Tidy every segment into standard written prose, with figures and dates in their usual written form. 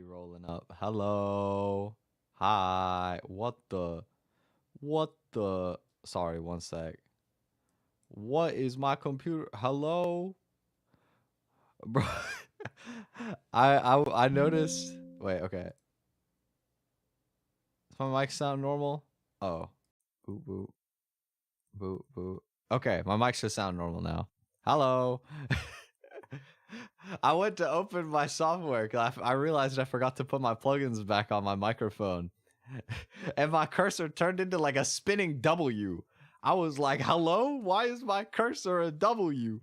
Rolling up. Hello. Hi. What the? Sorry, one sec. What is my computer? Hello? Bro. I noticed. Wait, okay. Does my mic sound normal? Oh. Boop, boop. Boop, boop. Okay, my mic should sound normal now. Hello. I went to open my software because I realized I forgot to put my plugins back on my microphone. And my cursor turned into like a spinning W. I was like, hello? Why is my cursor a W?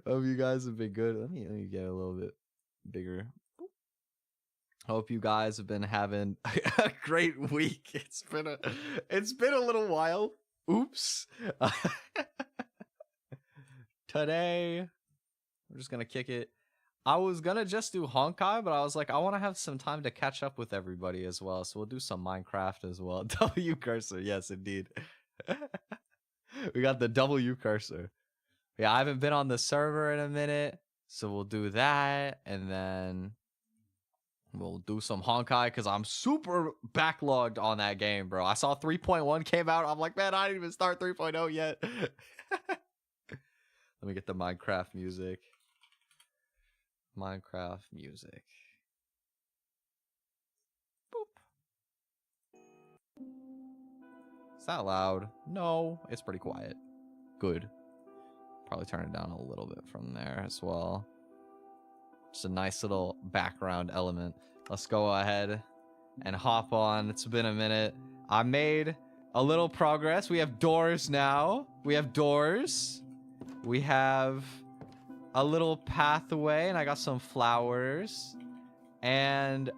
Hope you guys have been good. Let me get a little bit bigger. Hope you guys have been having a great week. It's been a little while. Oops. Today, I'm just gonna kick it. I was gonna just do Honkai, but I was like, I want to have some time to catch up with everybody as well. So we'll do some Minecraft as well. W cursor, yes, indeed. We got the W cursor. Yeah, I haven't been on the server in a minute, so we'll do that, and then we'll do some Honkai because I'm super backlogged on that game, bro. I saw 3.1 came out. I'm like, man, I didn't even start 3.0 yet. Let me get the Minecraft music. Minecraft music. Boop. Is that loud? No, it's pretty quiet. Good. Probably turn it down a little bit from there as well. Just a nice little background element. Let's go ahead and hop on. It's been a minute. I made a little progress. We have doors now. We have doors. We have a little pathway, and I got some flowers. And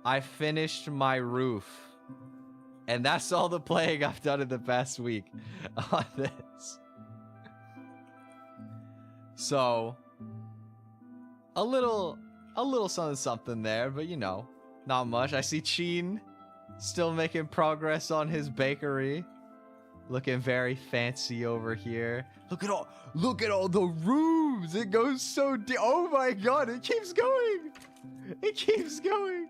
I finished my roof. And that's all the playing I've done in the past week on this. So, a little something there, but you know, not much. I see Cheen still making progress on his bakery. Looking very fancy over here. Look at all the rooms. It goes so deep. Oh my god, it keeps going. It keeps going.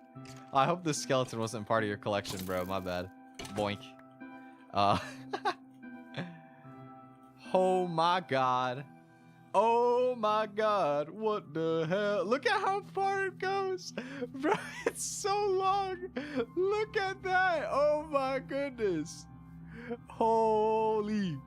I hope the skeleton wasn't part of your collection, bro. My bad. Boink. Oh my god. Oh my god. What the hell? Look at how far it goes. Bro, it's so long. Look at that. Oh my goodness. Holy.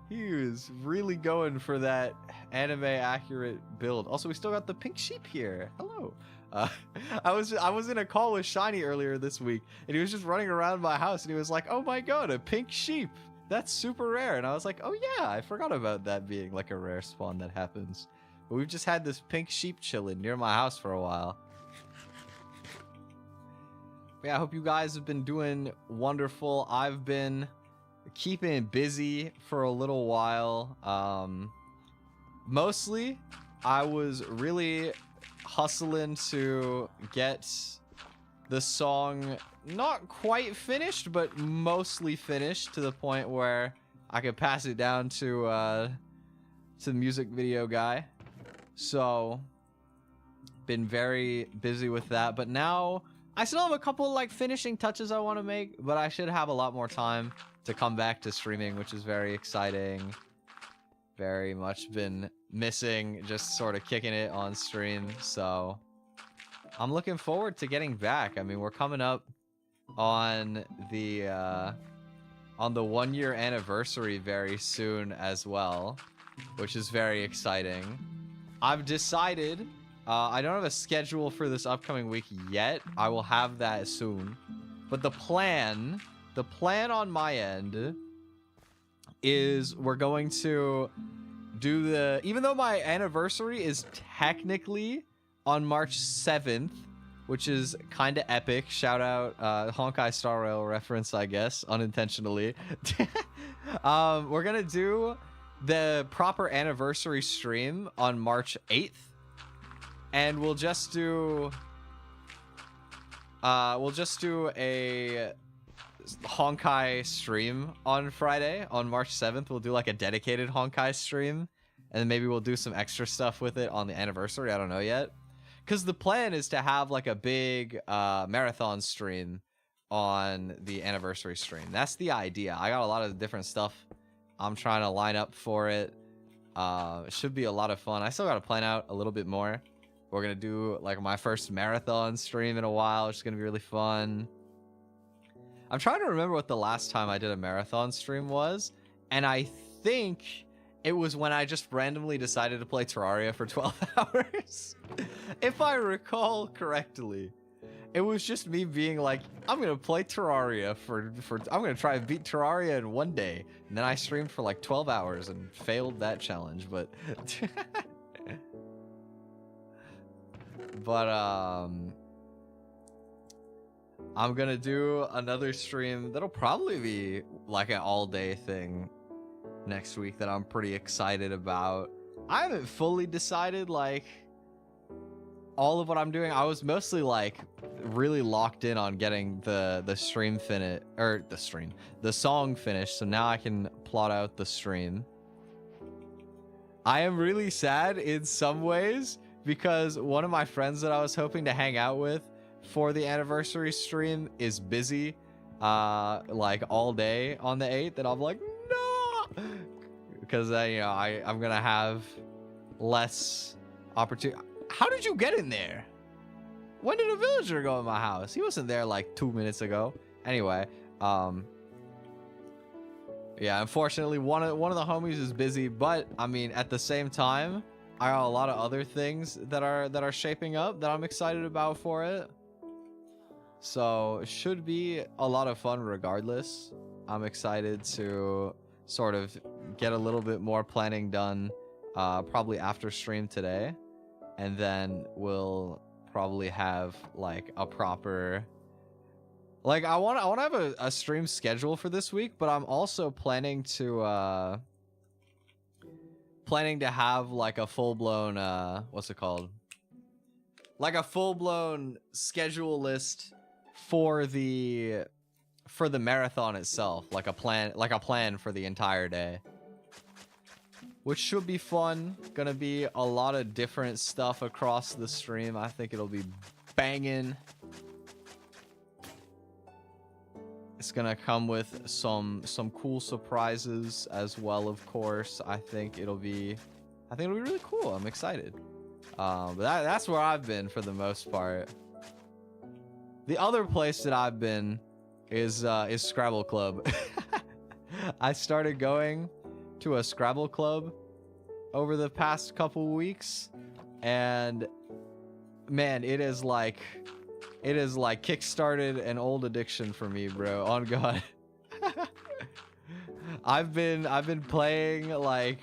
He is really going for that anime accurate build. Also, we still got the pink sheep here. Hello. I was in a call with Shiny earlier this week, and he was just running around my house, and he was like, oh my god, a pink sheep. That's super rare. And I was like, oh yeah, I forgot about that being like a rare spawn that happens. But we've just had this pink sheep chilling near my house for a while. Yeah, I hope you guys have been doing wonderful. I've been keeping busy for a little while. Mostly, I was really hustling to get the song not quite finished, but mostly finished to the point where I could pass it down to the music video guy. So, been very busy with that, but now I still have a couple like finishing touches I want to make, but I should have a lot more time to come back to streaming, which is very exciting. Very much been missing just sort of kicking it on stream, so I'm looking forward to getting back. I mean, we're coming up on the 1 year anniversary very soon as well, which is very exciting. I've decided I don't have a schedule for this upcoming week yet. I will have that soon. But the plan the plan on my end is we're going to do the, even though my anniversary is technically on March 7th, which is kind of epic. Shout out Honkai Star Rail reference, I guess, unintentionally. We're gonna do the proper anniversary stream on March 8th, and we'll just do a Honkai stream on Friday. On March 7th, we'll do like a dedicated Honkai stream, and then maybe we'll do some extra stuff with it on the anniversary. I don't know yet, because the plan is to have like a big marathon stream on the anniversary stream. That's the idea. I got a lot of different stuff I'm trying to line up for it. It should be a lot of fun. I still got to plan out a little bit more. We're gonna do like my first marathon stream in a while, which is gonna be really fun. I'm trying to remember what the last time I did a marathon stream was, and I think it was when I just randomly decided to play Terraria for 12 hours. If I recall correctly, it was just me being like, I'm gonna play Terraria I'm gonna try and beat Terraria in one day, and then I streamed for like 12 hours and failed that challenge. But I'm gonna do another stream that'll probably be like an all-day thing next week that I'm pretty excited about. I haven't fully decided like all of what I'm doing. I was mostly like really locked in on getting the stream finished, or the song finished, so now I can plot out the stream. I am really sad in some ways because one of my friends that I was hoping to hang out with for the anniversary stream is busy like all day on the 8th, and I'm like, no, because I'm gonna have less opportunity. How did you get in there? When did a villager go in my house? He wasn't there like 2 minutes ago. Anyway, yeah, unfortunately one of the homies is busy, but I mean at the same time I got a lot of other things that are shaping up that I'm excited about for it. So it should be a lot of fun regardless. I'm excited to sort of get a little bit more planning done probably after stream today, and then we'll probably have like a proper, like I want to have a stream schedule for this week, but I'm also planning to have like a full-blown what's it called, like a full-blown schedule list for the marathon itself, like a plan for the entire day, which should be fun. Gonna be a lot of different stuff across the stream. I think it'll be banging. It's gonna come with some cool surprises as well, of course. I think it'll be really cool. I'm excited. But that's where I've been for the most part. The other place that I've been is Scrabble Club. I started going to a Scrabble Club over the past couple weeks, and man, it is like kickstarted an old addiction for me, bro. On God. I've been playing like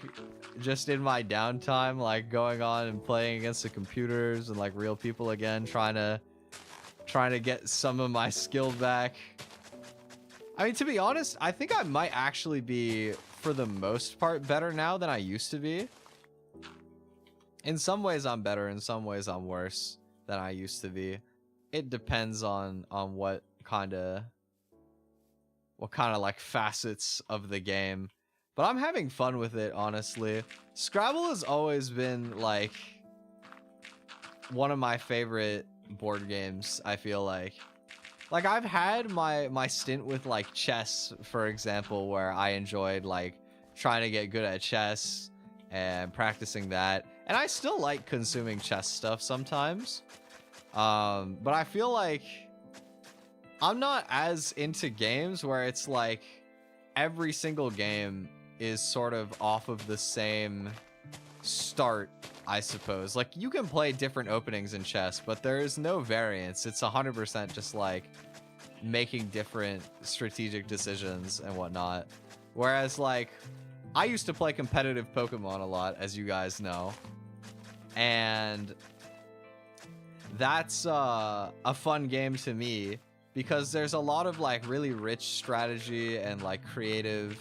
just in my downtime, like going on and playing against the computers and like real people again, trying to get some of my skill back. I mean, to be honest, I think I might actually be, for the most part, better now than I used to be. In some ways I'm better, in some ways I'm worse than I used to be. It depends on what kind of like facets of the game. But I'm having fun with it, honestly. Scrabble has always been like one of my favorite board games, I feel like. Like I've had my stint with like chess, for example, where I enjoyed like trying to get good at chess and practicing that. And I still like consuming chess stuff sometimes. But I feel like I'm not as into games where it's like every single game is sort of off of the same start, I suppose. Like you can play different openings in chess, but there is no variance. It's 100% just like making different strategic decisions and whatnot. Whereas, like, I used to play competitive Pokemon a lot, as you guys know. And that's a fun game to me because there's a lot of, like, really rich strategy and, like, creative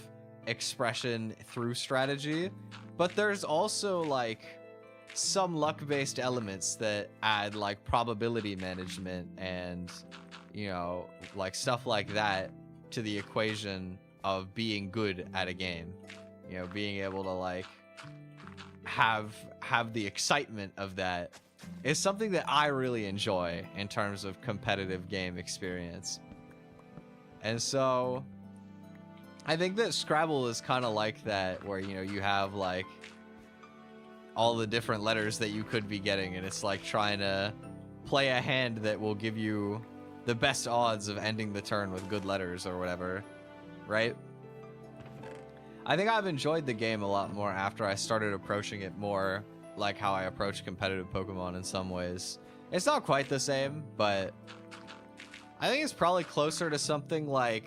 expression through strategy. But there's also, like, some luck-based elements that add, like, probability management and, you know, like, stuff like that to the equation of being good at a game. You know, being able to, like, have the excitement of that is something that I really enjoy in terms of competitive game experience. And so I think that Scrabble is kind of like that, where, you know, you have, like, all the different letters that you could be getting, and it's like trying to play a hand that will give you the best odds of ending the turn with good letters or whatever, right? I think I've enjoyed the game a lot more after I started approaching it more like how I approach competitive Pokemon in some ways. It's not quite the same, but I think it's probably closer to something like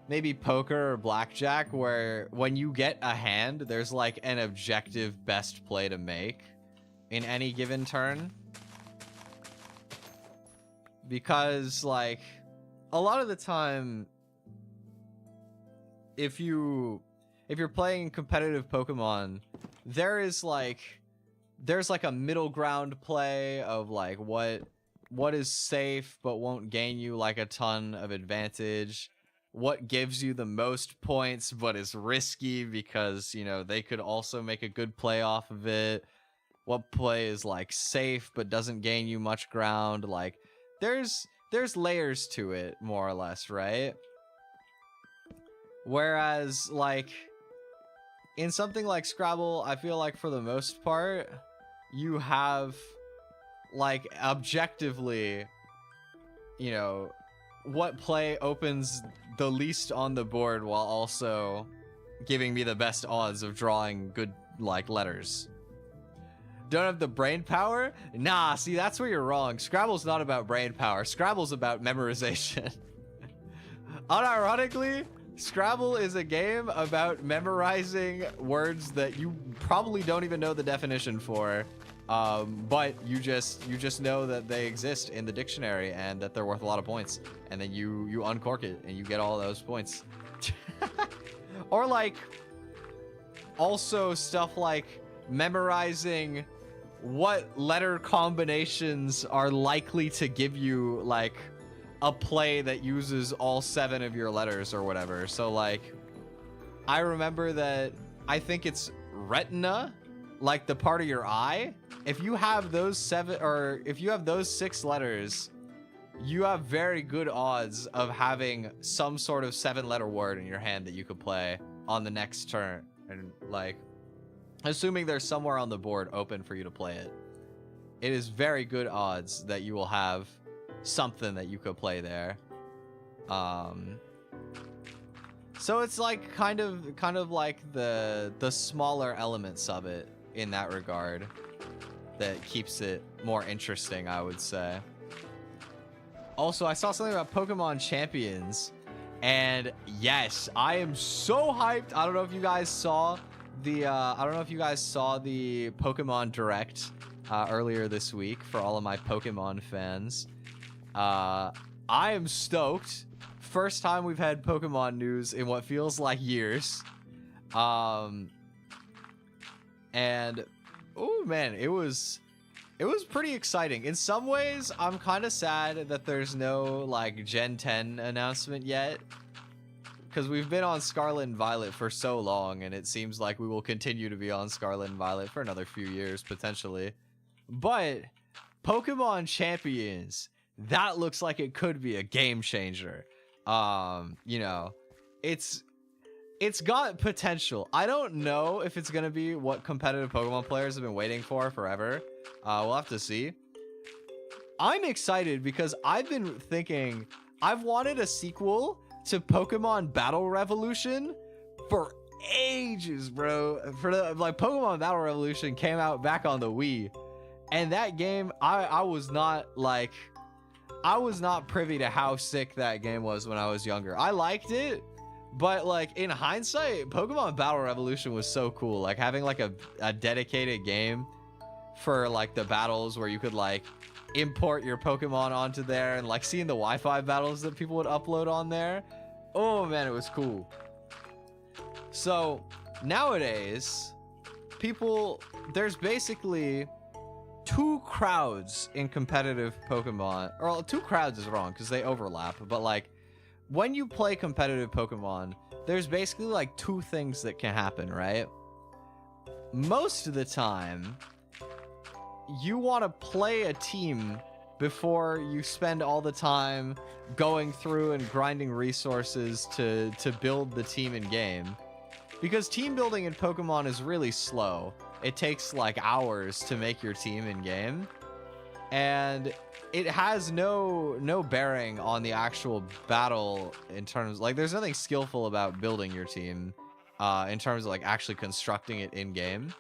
maybe poker or blackjack, where when you get a hand, there's like an objective best play to make in any given turn. Because, like, a lot of the time, if you're playing competitive Pokemon, there's like a middle ground play of, like, what is safe but won't gain you like a ton of advantage, what gives you the most points but is risky because, you know, they could also make a good play off of it, what play is, like, safe but doesn't gain you much ground. Like, there's layers to it, more or less, right? Whereas, like, in something like Scrabble, I feel like for the most part, you have, like, objectively, you know, what play opens the least on the board while also giving me the best odds of drawing good, like, letters. Don't have the brain power? Nah, see, that's where you're wrong. Scrabble's not about brain power. Scrabble's about memorization. Unironically, Scrabble is a game about memorizing words that you probably don't even know the definition for, but you just know that they exist in the dictionary and that they're worth a lot of points, and then you uncork it and you get all those points. Or, like, also stuff like memorizing what letter combinations are likely to give you, like, a play that uses all 7 of your letters or whatever. So, like, I remember that I think it's retina, like the part of your eye. If you have those 7, or if you have those 6 letters, you have very good odds of having some sort of 7-letter word in your hand that you could play on the next turn. And, like, assuming there's somewhere on the board open for you to play it, it is very good odds that you will have something that you could play there. So it's like kind of like the smaller elements of it in that regard that keeps it more interesting, I would say. Also, I saw something about Pokemon Champions, and yes, I am so hyped. I don't know if you guys saw the Pokemon Direct earlier this week for all of my Pokemon fans. I am stoked. First time we've had Pokemon news in what feels like years. And oh man, it was pretty exciting. In some ways, I'm kind of sad that there's no, like, Gen 10 announcement yet, because we've been on Scarlet and Violet for so long, and it seems like we will continue to be on Scarlet and Violet for another few years potentially. But Pokemon Champions, that looks like it could be a game changer. You know, it's got potential. I don't know if it's gonna be what competitive Pokemon players have been waiting for forever. We'll have to see. I'm excited because I've been thinking I've wanted a sequel to Pokemon Battle Revolution for ages, bro. Like, Pokemon Battle Revolution came out back on the Wii, and that game, I was not, like, I was not privy to how sick that game was when I was younger. I liked it, but like in hindsight, Pokemon Battle Revolution was so cool. Like having like a dedicated game for like the battles where you could like import your Pokemon onto there, and like seeing the Wi-Fi battles that people would upload on there. Oh man, it was cool. So nowadays, there's basically two crowds in competitive Pokemon. Or two crowds is wrong because they overlap, but like when you play competitive Pokemon, there's basically like two things that can happen, right? Most of the time, you want to play a team before you spend all the time going through and grinding resources to build the team in game. Because team building in Pokemon is really slow. It takes like hours to make your team in game. And it has no bearing on the actual battle in terms, like there's nothing skillful about building your team in terms of like actually constructing it in game.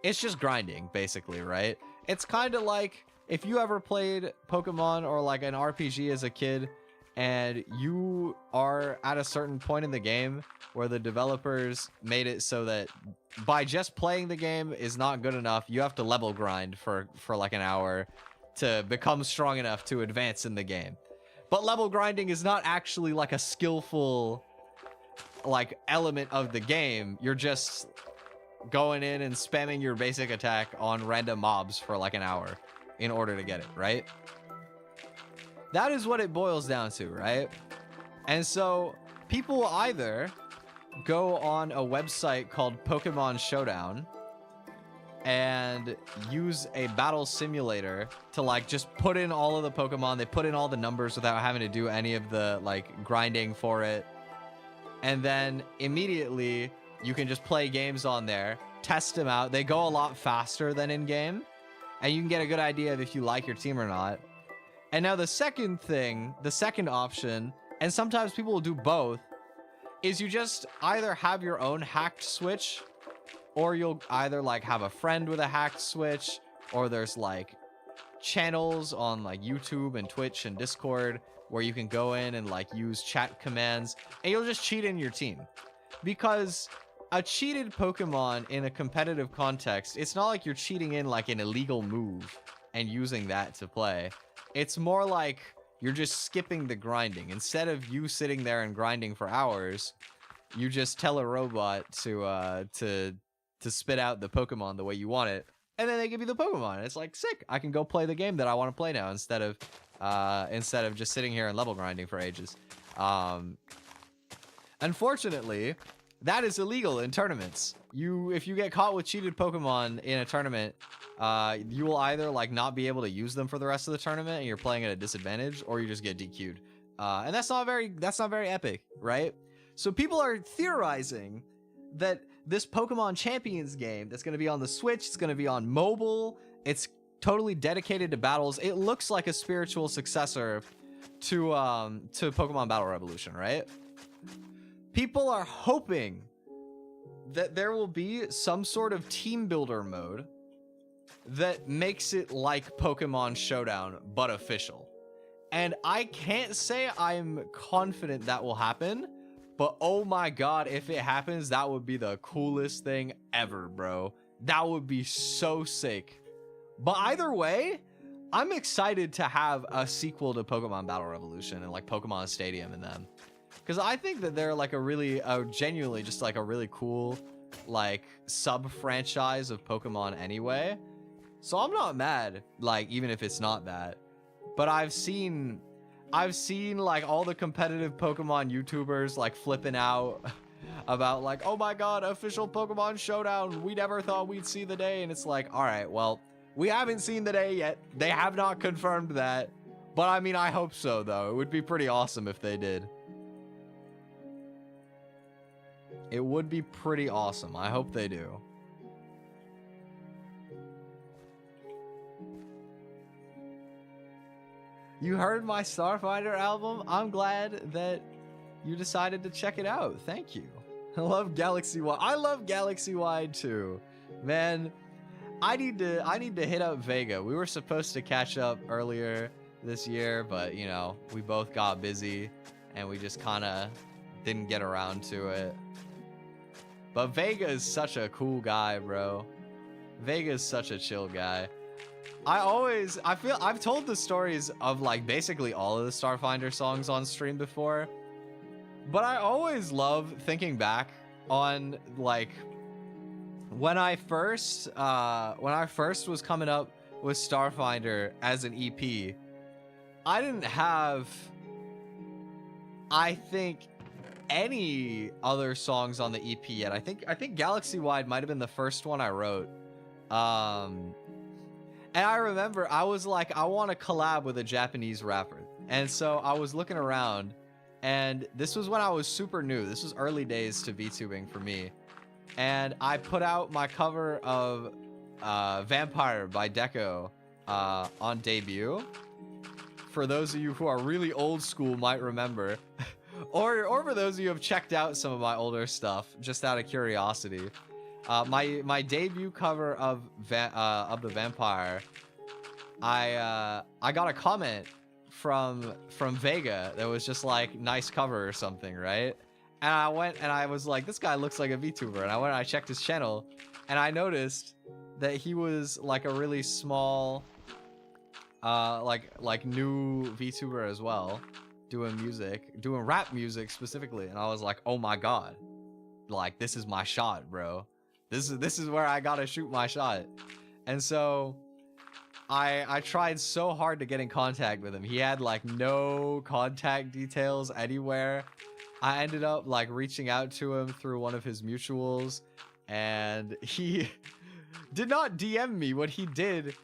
It's just grinding basically, right? It's kind of like if you ever played Pokemon or like an RPG as a kid and you are at a certain point in the game where the developers made it so that by just playing the game is not good enough. You have to level grind for like an hour to become strong enough to advance in the game. But level grinding is not actually like a skillful like element of the game. You're just going in and spamming your basic attack on random mobs for like an hour in order to get it, right? That is what it boils down to, right? And so people either go on a website called Pokemon Showdown and use a battle simulator to like just put in all of the Pokemon. They put in all the numbers without having to do any of the like grinding for it. And then immediately you can just play games on there, test them out. They go a lot faster than in game, and you can get a good idea of if you like your team or not. And now the second thing, the second option, and sometimes people will do both, is you just either have your own hacked Switch, or you'll either like have a friend with a hacked Switch, or there's like channels on like YouTube and Twitch and Discord where you can go in and like use chat commands, and you'll just cheat in your team. Because a cheated Pokemon in a competitive context, it's not like you're cheating in like an illegal move and using that to play. It's more like you're just skipping the grinding. Instead of you sitting there and grinding for hours, you just tell a robot to spit out the Pokemon the way you want it, and then they give you the Pokemon. It's like, sick. I can go play the game that I want to play now instead of just sitting here and level grinding for ages. Unfortunately, that is illegal in tournaments. If you get caught with cheated Pokemon in a tournament, you will either like not be able to use them for the rest of the tournament and you're playing at a disadvantage, or you just get DQ'd. And that's not very epic, right? So people are theorizing that this Pokemon Champions game that's going to be on the Switch, it's going to be on mobile, it's totally dedicated to battles. It looks like a spiritual successor to Pokemon Battle Revolution, right? People are hoping that there will be some sort of team builder mode that makes it like Pokemon Showdown, but official. And I can't say I'm confident that will happen, but oh my god, if it happens, that would be the coolest thing ever, bro. That would be so sick. But either way, I'm excited to have a sequel to Pokemon Battle Revolution and like Pokemon Stadium in them. Because I think that they're like genuinely just like a really cool like sub-franchise of Pokemon anyway. So I'm not mad, like, even if it's not that. But I've seen like all the competitive Pokemon YouTubers like flipping out about like, oh my god, official Pokemon Showdown, we never thought we'd see the day. And it's like, all right, well, we haven't seen the day yet. They have not confirmed that. But I mean, I hope so, though. It would be pretty awesome if they did. It would be pretty awesome. I hope they do. You heard my Starfighter album? I'm glad that you decided to check it out. Thank you. I love Galaxy Wide. I love Galaxy Wide too. Man, I need to hit up Vega. We were supposed to catch up earlier this year, but you know, we both got busy and we just kind of didn't get around to it. But Vega is such a cool guy, bro. Vega is such a chill guy. I feel I've told the stories of like basically all of the Starfinder songs on stream before, but I always love thinking back on like when I first was coming up with Starfinder as an EP. I didn't have, I think, any other songs on the EP yet. I think Galaxy Wide might have been the first one I wrote. And I remember I was like, I want to collab with a Japanese rapper. And so I was looking around, and this was when I was super new. This was early days to VTubing for me. And I put out my cover of Vampire by Deco on debut. For those of you who are really old school might remember. or for those of you who have checked out some of my older stuff, just out of curiosity. My debut cover of the Vampire, I got a comment from Vega that was just like, nice cover or something, right? And I went and I was like, this guy looks like a VTuber, and I went and I checked his channel, and I noticed that he was like a really small like new VTuber as well, doing rap music specifically. And I was like, oh my god, like this is my shot, bro. This is where I gotta shoot my shot. And so I tried so hard to get in contact with him. He had like no contact details anywhere. I ended up like reaching out to him through one of his mutuals, and he did not DM me. What he did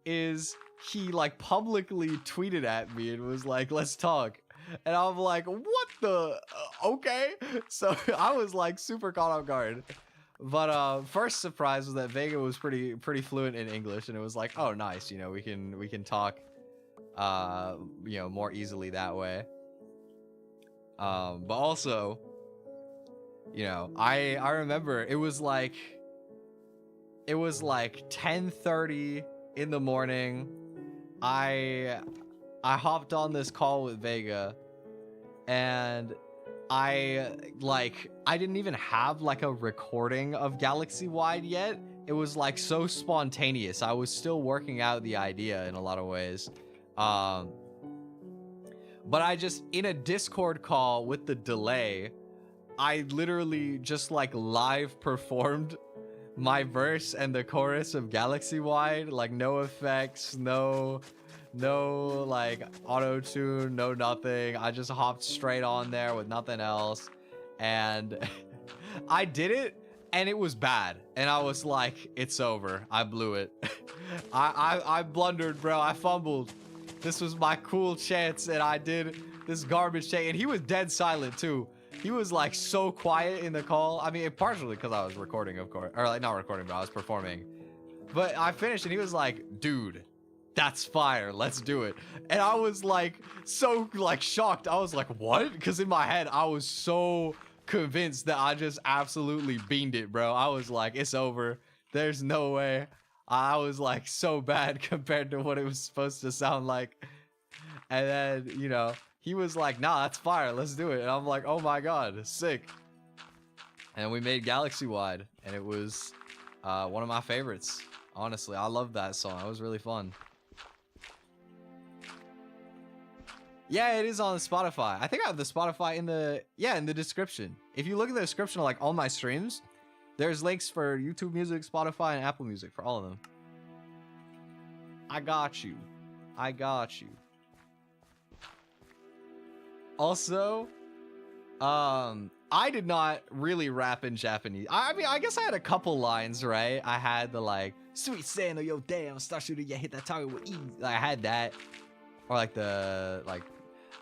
is he like publicly tweeted at me and was like, let's talk. And I'm like, what the okay. So I was like super caught off guard. But first surprise was that Vega was pretty fluent in English, and it was like, oh nice, you know, we can talk you know, more easily that way. But also, you know, I remember it was like 10:30 in the morning. I hopped on this call with Vega, and I didn't even have like a recording of Galaxy Wide yet. It was like so spontaneous. I was still working out the idea in a lot of ways. But I just, in a Discord call with the delay, I literally just like live performed my verse and the chorus of Galaxy Wide, like no effects, no like auto tune, no nothing. I just hopped straight on there with nothing else, and I did it, and it was bad, and I was like, it's over, I blew it. I blundered, bro. I fumbled. This was my cool chance, and I did this garbage take, and he was dead silent too. He was like so quiet in the call. I mean, partially because I was recording, of course, or like not recording, but I was performing. But I finished, and he was like, dude, that's fire, let's do it. And I was like so like shocked. I was like, what? Because in my head I was so convinced that I just absolutely beamed it, bro. I was like, it's over, there's no way. I was like so bad compared to what it was supposed to sound like. And then, you know, he was like, nah, that's fire, let's do it. And I'm like, oh my god, sick. And we made Galaxy Wide, and it was one of my favorites. Honestly, I love that song. It was really fun. Yeah, it is on Spotify. I think I have the Spotify in the description. If you look at the description of like all my streams, there's links for YouTube Music, Spotify, and Apple Music for all of them. I got you. I got you. Also, I did not really rap in Japanese. I mean, I guess I had a couple lines, right? I had the like, sweet sand of your damn, start shooting, you hit that target with ease. I had that. Or like the, like,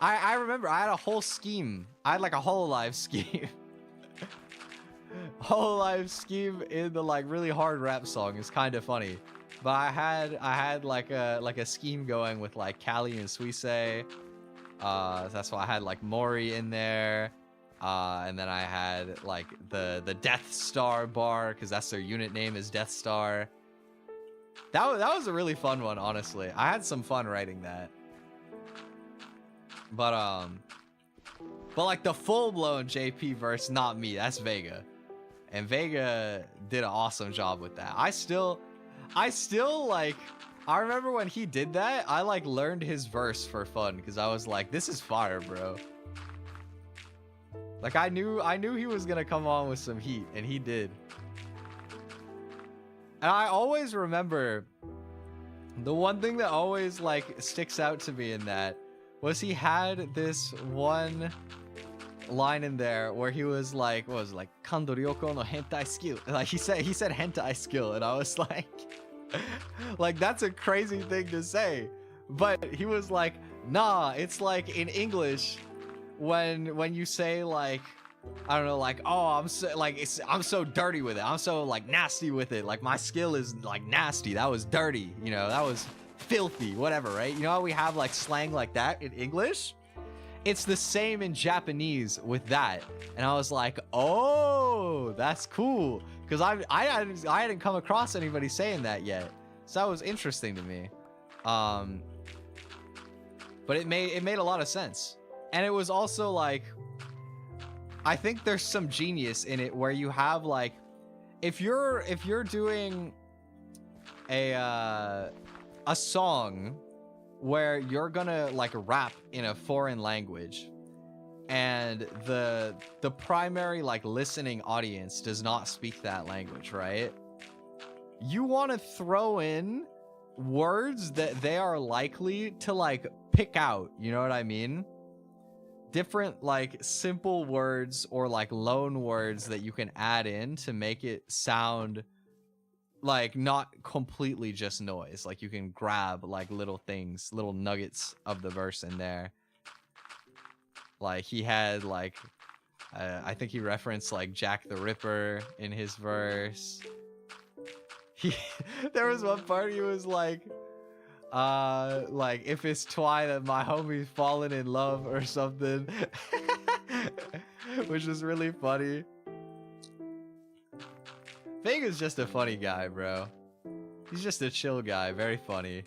I remember I had a whole scheme. I had like a Hololive scheme. Hololive scheme in the like really hard rap song is kind of funny. But I had like a scheme going with like Callie and Suisei. That's why I had like Mori in there. And then I had like the Death Star bar, because that's their unit name is Death Star. That was a really fun one, honestly. I had some fun writing that. But like the full-blown JP verse, not me. That's Vega. And Vega did an awesome job with that. I still like, I remember when he did that, I like learned his verse for fun because I was like, this is fire, bro. Like I knew he was gonna come on with some heat, and he did. And I always remember the one thing that always like sticks out to me in that was he had this one line in there where he was like, what was it, like Kando Ryoko no hentai skill? Like he said hentai skill, and I was like, like that's a crazy thing to say. But he was like, nah, it's like in English when you say like, I don't know, like, oh, I'm so dirty with it. I'm so like nasty with it. Like my skill is like nasty. That was dirty, you know, that was filthy, whatever, right? You know how we have like slang like that in English? It's the same in Japanese with that. And I was like, oh, that's cool. Because I hadn't come across anybody saying that yet. So that was interesting to me. But it made a lot of sense. And it was also like, I think there's some genius in it where you have like, if you're doing a song where you're gonna like rap in a foreign language, and the primary like listening audience does not speak that language, right? You want to throw in words that they are likely to like pick out, you know what I mean? Different like simple words or like loan words that you can add in to make it sound like not completely just noise. Like you can grab like little things, little nuggets of the verse in there. Like he had like, I think he referenced like Jack the Ripper in his verse. There was one part he was like if it's Twi that my homie's fallen in love or something, which is really funny. Vega's just a funny guy, bro. He's just a chill guy, very funny.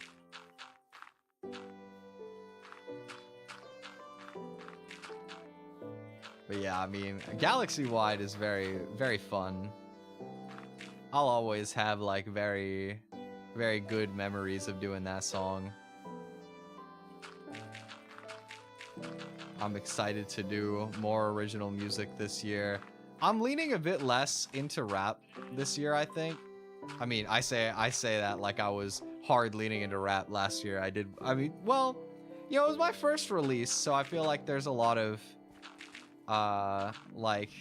But yeah, I mean, Galaxy-wide is very, very fun. I'll always have like very, very good memories of doing that song. I'm excited to do more original music this year. I'm leaning a bit less into rap this year, I think. I mean, I say that like I was hard leaning into rap last year. Well, you know, it was my first release, so I feel like there's a lot of like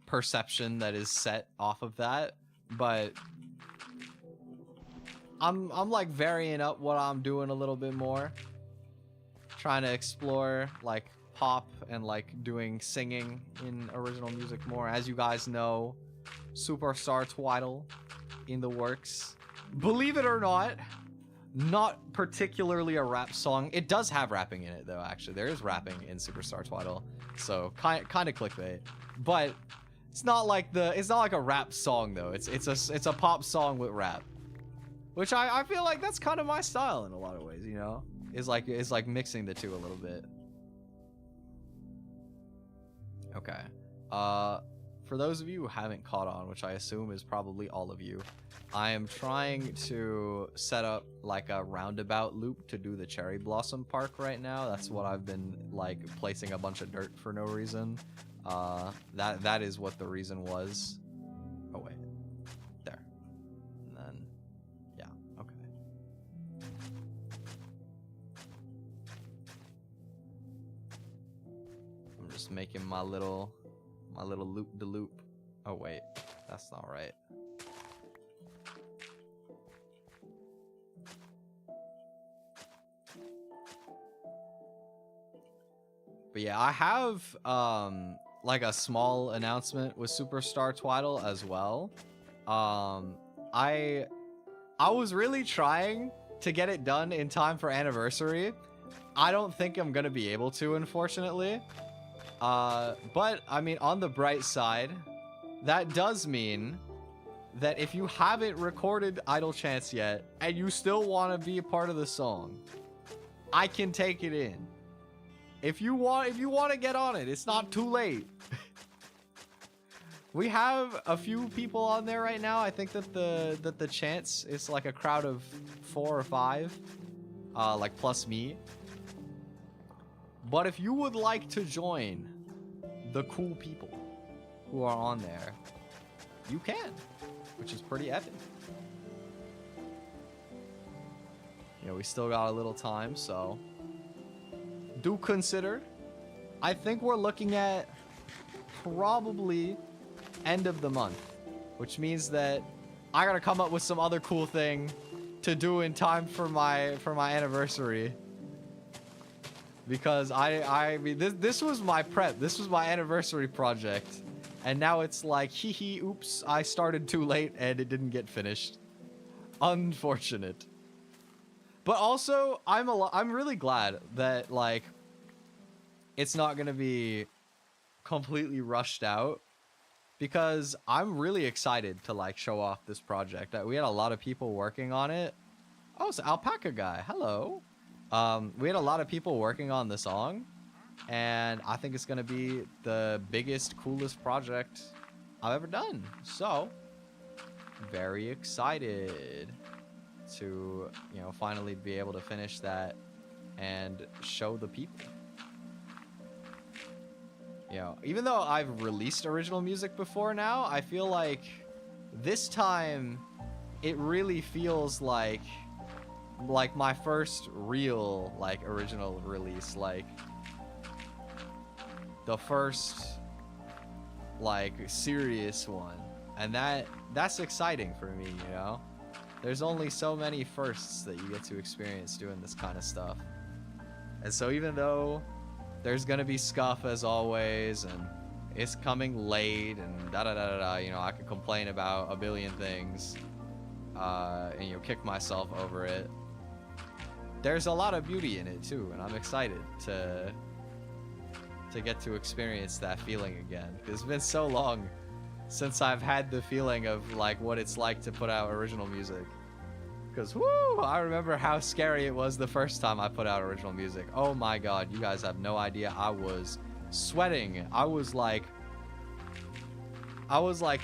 perception that is set off of that, but I'm like varying up what I'm doing a little bit more, trying to explore like pop and like doing singing in original music more. As you guys know, Superstar Twiddle in the works. Believe it or not particularly a rap song. It does have rapping in it though, actually. There is rapping in Superstar Twiddle, so kind of clickbait. But it's not like a rap song though. It's a pop song with rap, which I feel like that's kind of my style in a lot of ways, you know? Is like mixing the two a little bit. Okay. For those of you who haven't caught on, which I assume is probably all of you, I am trying to set up like a roundabout loop to do the Cherry Blossom Park right now. That's what I've been like placing a bunch of dirt for no reason. That is what the reason was. Oh wait, there. And then, yeah, okay. I'm just making my little loop-de-loop. Oh wait, that's not right. But yeah, I have like a small announcement with Superstar Twiddle as well. I was really trying to get it done in time for anniversary. I don't think I'm gonna be able to, unfortunately. But I mean, on the bright side, that does mean that if you haven't recorded Idle Chance yet and you still want to be a part of the song, I can take it in. If you want to get on it, it's not too late. We have a few people on there right now. I think that the chance is like a crowd of 4 or 5, like plus me. But if you would like to join the cool people who are on there, you can, which is pretty epic. You know, we still got a little time, so do consider. I think we're looking at probably end of the month, which means that I gotta come up with some other cool thing to do in time for my anniversary. Because I mean, this was my prep. This was my anniversary project. And now it's like, hehe, oops, I started too late and it didn't get finished. Unfortunate. But also, I'm really glad that, like, it's not going to be completely rushed out. Because I'm really excited to, like, show off this project. We had a lot of people working on it. Oh, it's an alpaca guy. Hello. We had a lot of people working on the song, and I think it's gonna be the biggest, coolest project I've ever done. So, very excited to, you know, finally be able to finish that and show the people. You know, even though I've released original music before now, I feel like this time it really feels like my first real, like, original release, like the first, like, serious one. And that's exciting for me, you know? There's only so many firsts that you get to experience doing this kind of stuff. And so even though there's gonna be scuff as always, and it's coming late, and da-da-da-da-da, you know, I could complain about a billion things, and, you know, kick myself over it. There's a lot of beauty in it too, and I'm excited to get to experience that feeling again. It's been so long since I've had the feeling of, like, what it's like to put out original music. Because, whoo, I remember how scary it was the first time I put out original music. Oh my god, you guys have no idea. I was sweating. I was like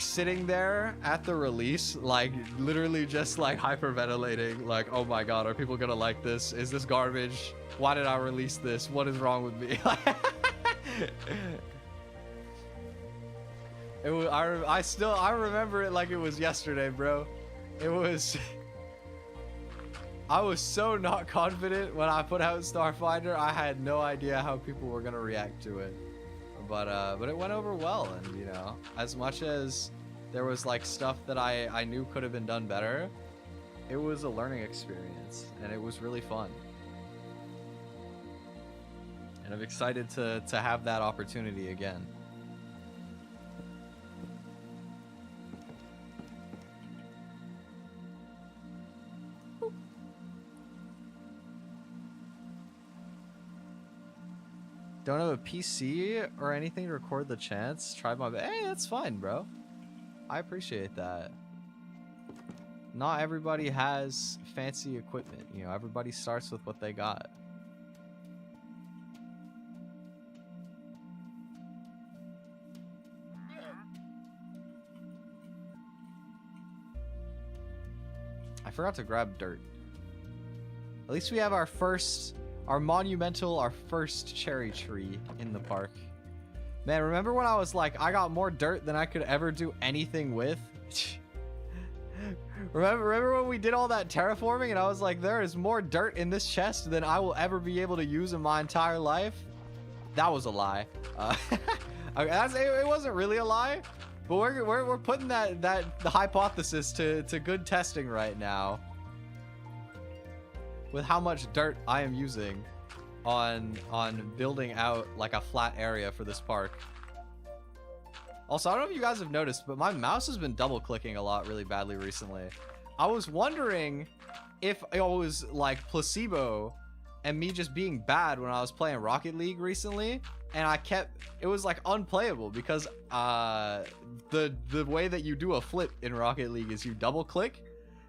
sitting there at the release, like, literally just, like, hyperventilating, like, oh my god, are people gonna like this? Is this garbage? Why did I release this? What is wrong with me? It was, I remember it like it was yesterday, bro. It was I was so not confident when I put out Starfinder. I had no idea how people were gonna react to it. But it went over well, and, you know, as much as there was, like, stuff that I knew could have been done better, it was a learning experience, and it was really fun. And I'm excited to have that opportunity again. Don't have a PC or anything to record the chants. Tried my best. Hey, that's fine, bro. I appreciate that. Not everybody has fancy equipment. You know, everybody starts with what they got. I forgot to grab dirt. At least we have our first... our first cherry tree in the park. Man, remember when I was like, I got more dirt than I could ever do anything with? remember when we did all that terraforming and I was like, there is more dirt in this chest than I will ever be able to use in my entire life? That was a lie. It wasn't really a lie, but we're putting the hypothesis to good testing right now. With how much dirt I am using on building out, like, a flat area for this park. Also, I don't know if you guys have noticed, but my mouse has been double clicking a lot really badly recently. I was wondering if it was, like, placebo and me just being bad when I was playing Rocket League recently, and it was, like, unplayable because the way that you do a flip in Rocket League is you double click,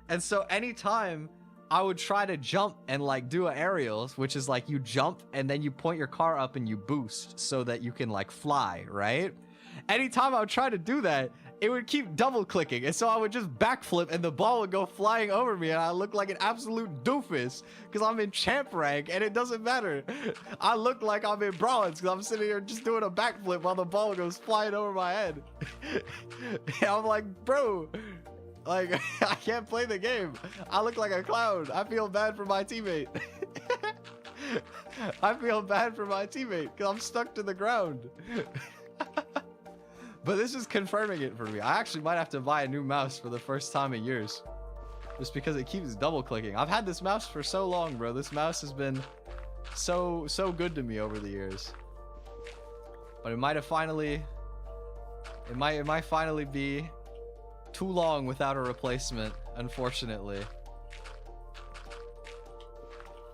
and so anytime I would try to jump and like do an aerial, which is like you jump and then you point your car up and you boost so that you can like fly, right? Anytime I would try to do that, it would keep double clicking, and so I would just backflip and the ball would go flying over me, and I look like an absolute doofus because I'm in champ rank and it doesn't matter. I look like I'm in bronze because I'm sitting here just doing a backflip while the ball goes flying over my head. And I'm like, bro, like, I can't play the game. I look like a clown. I feel bad for my teammate. I feel bad for my teammate because I'm stuck to the ground. But this is confirming it for me. I actually might have to buy a new mouse for the first time in years, just because it keeps double clicking. I've had this mouse for so long, bro. This mouse has been so good to me over the years. But it might have finally, it might finally be too long without a replacement, unfortunately.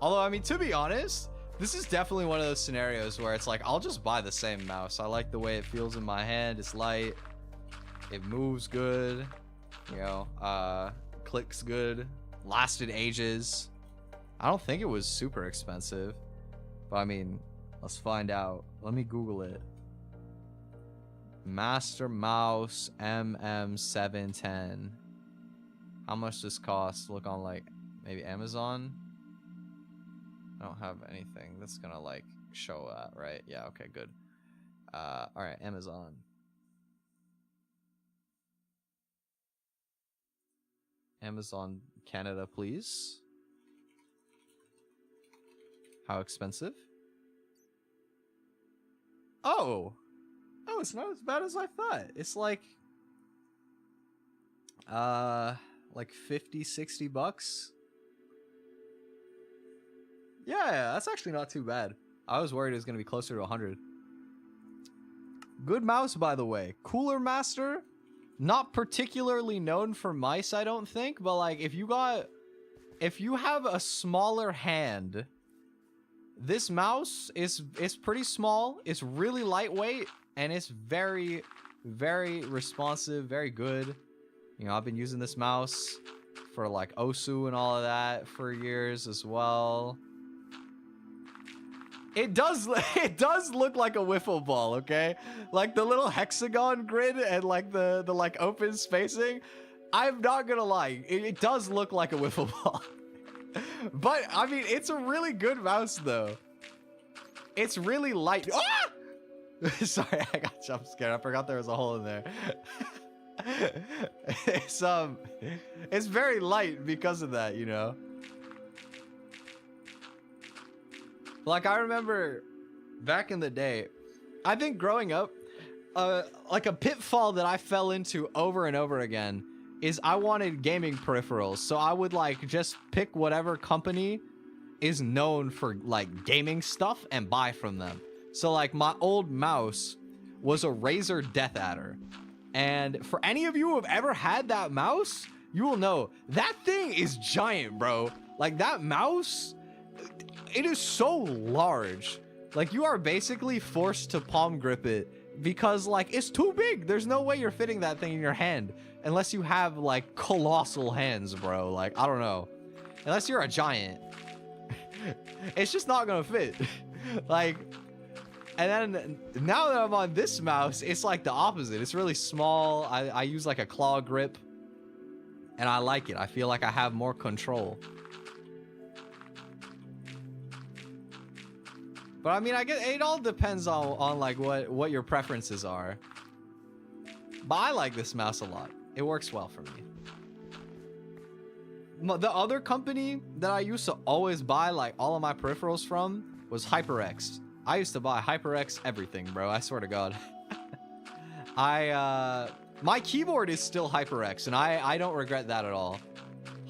Although, I mean, to be honest, this is definitely one of those scenarios where it's like, I'll just buy the same mouse. I like the way it feels in my hand. It's light. It moves good. You know, clicks good. Lasted ages. I don't think it was super expensive. But I mean, let's find out. Let me Google it. Master Mouse MM710. How much this cost? Look on like maybe Amazon. I don't have anything that's gonna like show that, right? Yeah, okay, good. All right, Amazon. Amazon Canada, please. How expensive? Oh, it's not as bad as I thought. It's like 50, 60 bucks. Yeah, that's actually not too bad. I was worried it was going to be closer to 100. Good mouse, by the way. Cooler Master, not particularly known for mice, I don't think, but like if you have a smaller hand, this mouse is pretty small. It's really lightweight and it's very, very responsive, very good. You know, I've been using this mouse for like OSU and all of that for years as well. It does look like a wiffle ball, okay? Like the little hexagon grid and like the like open spacing. I'm not gonna lie, it does look like a wiffle ball. But I mean, it's a really good mouse though. It's really light. Ah! Sorry, I got jump scared. I forgot there was a hole in there. It's very light because of that, you know. Like, I remember back in the day, I think growing up, like a pitfall that I fell into over and over again is I wanted gaming peripherals. So I would like just pick whatever company is known for like gaming stuff and buy from them. So like my old mouse was a Razer Death Adder. And for any of you who have ever had that mouse, you will know that thing is giant, bro. Like that mouse, it is so large. Like you are basically forced to palm grip it because like it's too big. There's no way you're fitting that thing in your hand unless you have like colossal hands, bro. Like, I don't know. Unless you're a giant. It's just not gonna fit. Like, and then now that I'm on this mouse, it's like the opposite. It's really small. I use like a claw grip and I like it. I feel like I have more control. But I mean, I guess it all depends on like what your preferences are. But I like this mouse a lot. It works well for me. The other company that I used to always buy like all of my peripherals from was HyperX. I used to buy HyperX everything, bro. I swear to God. My keyboard is still HyperX, and I don't regret that at all.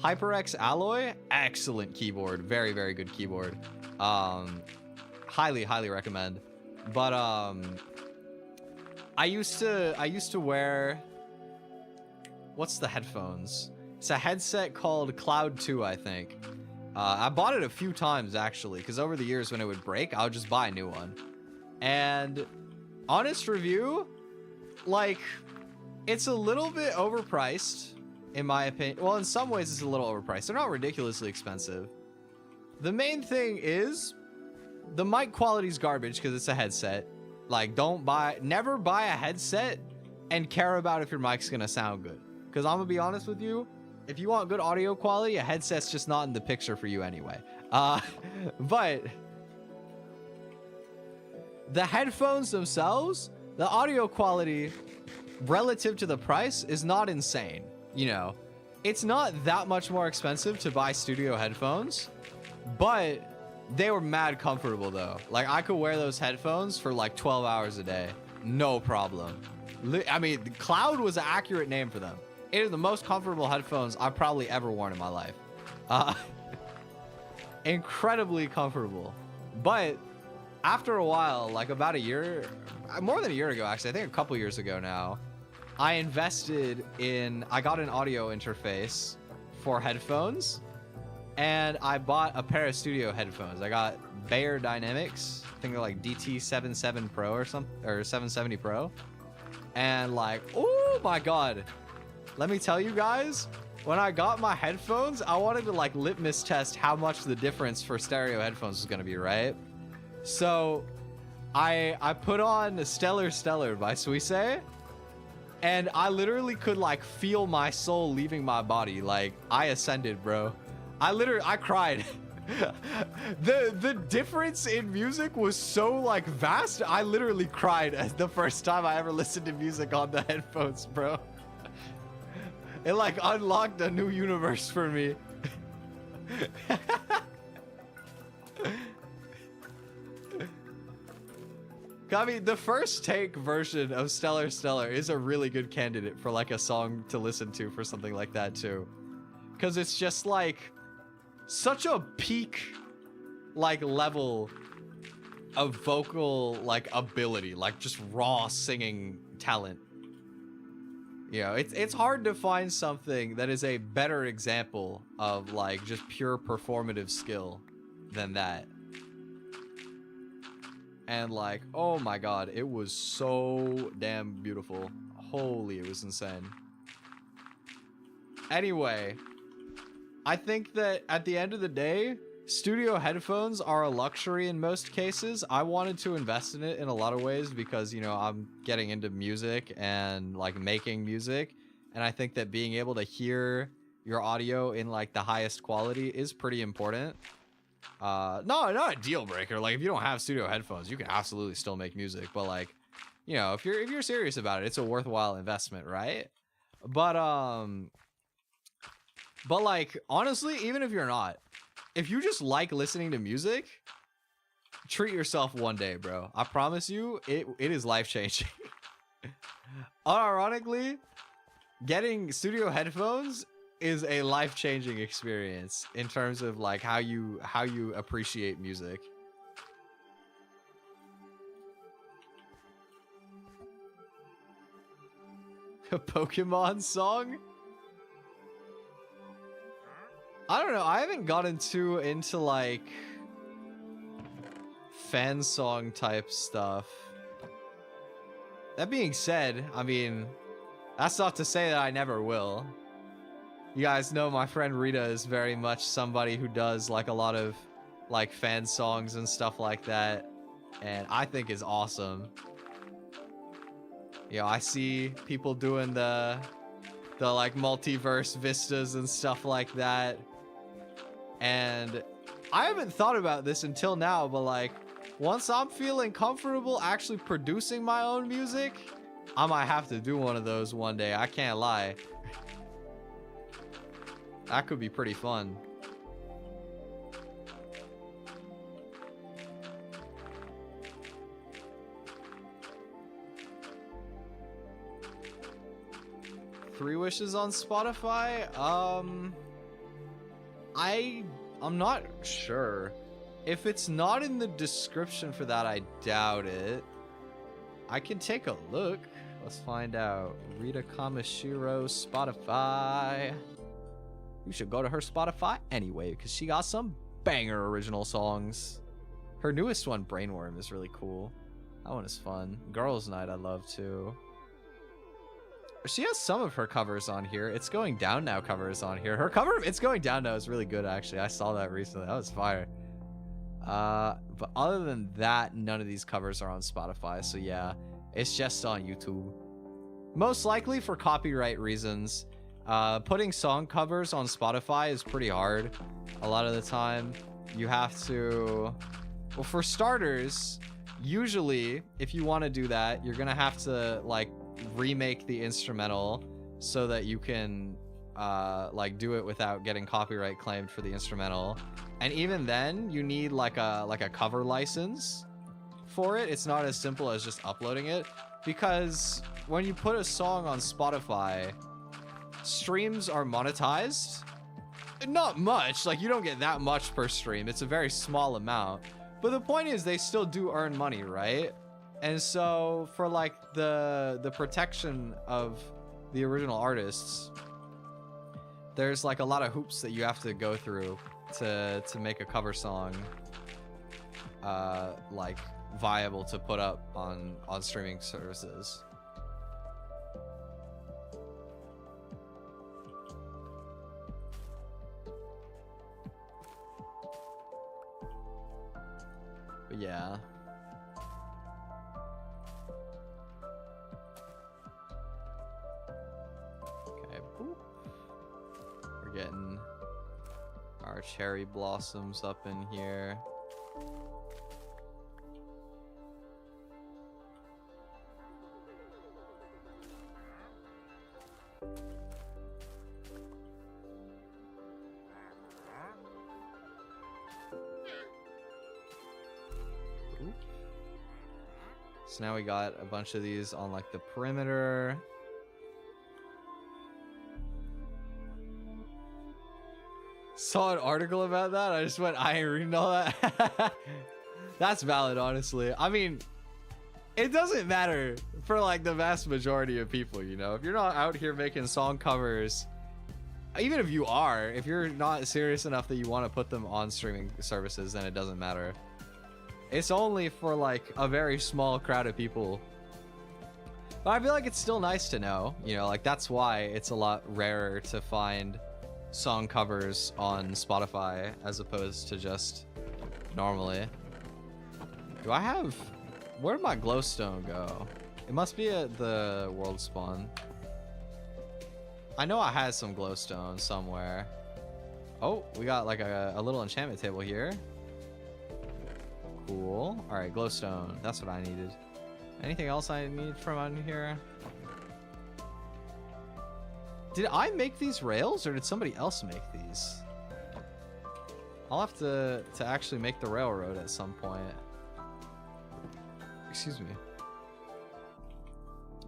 HyperX Alloy, excellent keyboard. Very, very good keyboard. Highly recommend. But I used to wear, what's the headphones? It's a headset called Cloud 2, I think. I bought it a few times actually, because over the years when it would break, I would just buy a new one. And honest review, like, it's a little bit overpriced. in my opinion. Well, in some ways it's a little overpriced. They're not ridiculously expensive. The main thing is the mic quality is garbage because it's a headset. Like, never buy a headset and care about if your mic's gonna sound good. Because I'm gonna be honest with you, if you want good audio quality, a headset's just not in the picture for you anyway. But the headphones themselves, the audio quality relative to the price is not insane. You know, it's not that much more expensive to buy studio headphones, but they were mad comfortable though. Like, I could wear those headphones for like 12 hours a day, no problem. I mean, Cloud was an accurate name for them. It is the most comfortable headphones I've probably ever worn in my life. Incredibly comfortable. But after a while, like about a year, more than a year ago actually, I think a couple years ago now, I got an audio interface for headphones, and I bought a pair of studio headphones. I got Bayer Dynamics, I think they're like DT77 Pro or something, or 770 Pro. And like, oh my God. Let me tell you guys, when I got my headphones, I wanted to like litmus test how much the difference for stereo headphones was gonna be, right? So I put on Stellar by Suisse, and I literally could like feel my soul leaving my body. Like, I ascended, bro. I cried. The difference in music was so like vast. I literally cried the first time I ever listened to music on the headphones, bro. It like unlocked a new universe for me. I mean, the first take version of Stellar is a really good candidate for like a song to listen to for something like that too. Because it's just like such a peak like level of vocal like ability, like just raw singing talent. You know, it's hard to find something that is a better example of like just pure performative skill than that. And like, oh my God, it was so damn beautiful. Holy, it was insane. Anyway, I think that at the end of the day, studio headphones are a luxury in most cases. I wanted to invest in it in a lot of ways because, you know, I'm getting into music and like making music. And I think that being able to hear your audio in like the highest quality is pretty important. No, not a deal breaker. Like, if you don't have studio headphones, you can absolutely still make music. But like, you know, if you're serious about it, it's a worthwhile investment, right? But like, honestly, even if you're not, if you just like listening to music, treat yourself one day, bro. I promise you, it is life-changing. Unironically, getting studio headphones is a life-changing experience in terms of like how you appreciate music. A Pokemon song? I don't know. I haven't gotten too into like fan song type stuff. That being said, I mean, that's not to say that I never will. You guys know my friend Rita is very much somebody who does like a lot of like fan songs and stuff like that, and I think is awesome. You know, I see people doing the like multiverse vistas and stuff like that. And I haven't thought about this until now, but like once I'm feeling comfortable actually producing my own music, I might have to do one of those one day. I can't lie. That could be pretty fun. Three Wishes on Spotify? I'm not sure. If it's not in the description for that, I doubt it. I can take a look. Let's find out. Rita Kamishiro, Spotify. You should go to her Spotify anyway, because she got some banger original songs. Her newest one, Brainworm, is really cool. That one is fun. Girls Night I love too. She has some of her covers on here. It's Going Down Now covers on here. Her cover of It's Going Down Now is really good, actually. I saw that recently. That was fire. But other than that, none of these covers are on Spotify. So yeah, it's just on YouTube. Most likely for copyright reasons. Putting song covers on Spotify is pretty hard. A lot of the time, you have to... Well, for starters, usually, if you want to do that, you're gonna have to, like, remake the instrumental so that you can like do it without getting copyright claimed for the instrumental. And even then you need like a cover license for it. It's not as simple as just uploading it, because when you put a song on Spotify, streams are monetized. Not much, like you don't get that much per stream. It's a very small amount, but the point is they still do earn money, right? And so for like the protection of the original artists, there's like a lot of hoops that you have to go through to make a cover song like viable to put up on streaming services. But yeah. We're getting our cherry blossoms up in here. Ooh. So now we got a bunch of these on like the perimeter. Saw an article about that. I just went, I ain't reading all that. That's valid, honestly. I mean, it doesn't matter for like the vast majority of people, you know? If you're not out here making song covers, even if you are, if you're not serious enough that you want to put them on streaming services, then it doesn't matter. It's only for like a very small crowd of people. But I feel like it's still nice to know, you know, like that's why it's a lot rarer to find song covers on Spotify as opposed to just normally. Do I have... Where'd my glowstone go? It must be at the world spawn. I know I had some glowstone somewhere. Oh, we got like a little enchantment table here. Cool. Alright, glowstone. That's what I needed. Anything else I need from on here? Did I make these rails or did somebody else make these? I'll have to actually make the railroad at some point. Excuse me.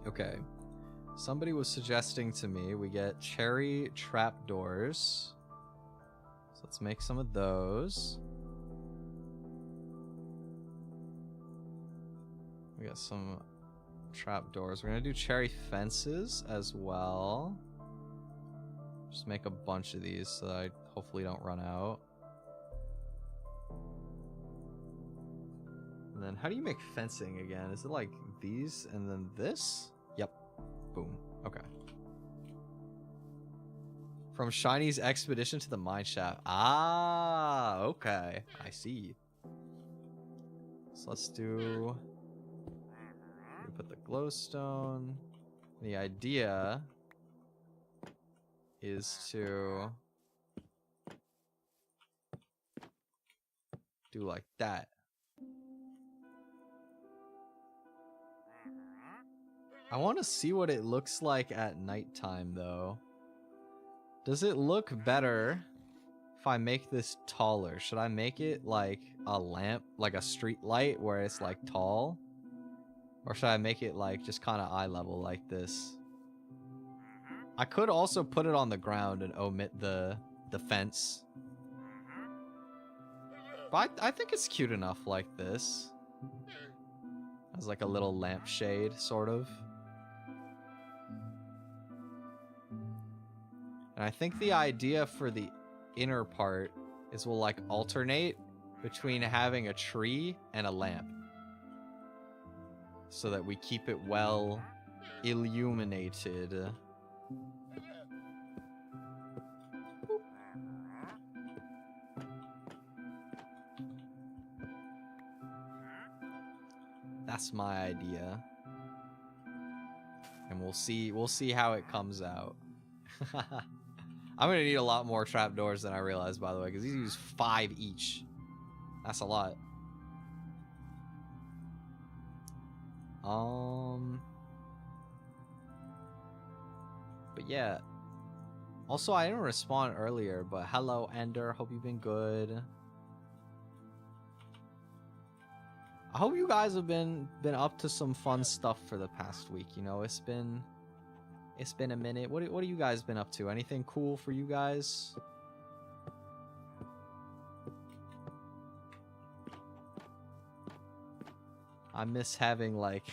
Okay. Somebody was suggesting to me we get cherry trapdoors. So let's make some of those. We got some trapdoors. We're gonna do cherry fences as well. Just make a bunch of these so that I hopefully don't run out. And then how do you make fencing again? Is it like these and then this? Yep. Boom. Okay. From Shiny's expedition to the mine shaft. Ah, okay. I see. So let's do... We put the glowstone. The idea is to do like that. I want to see what it looks like at nighttime though. Does it look better if I make this taller? Should I make it like a lamp, like a street light where it's like tall? Or should I make it like just kind of eye level like this? I could also put it on the ground and omit the fence. But I think it's cute enough like this. As like a little lampshade, sort of. And I think the idea for the inner part is we'll like alternate between having a tree and a lamp. So that we keep it well illuminated. That's my idea. And we'll see how it comes out. I'm gonna need a lot more trapdoors than I realized, by the way, because these use 5 each. That's a lot. But yeah. Also, I didn't respond earlier, but hello, Ender. Hope you've been good. I hope you guys have been up to some fun stuff for the past week. You know, it's been a minute. What have you guys been up to? Anything cool for you guys? I miss having like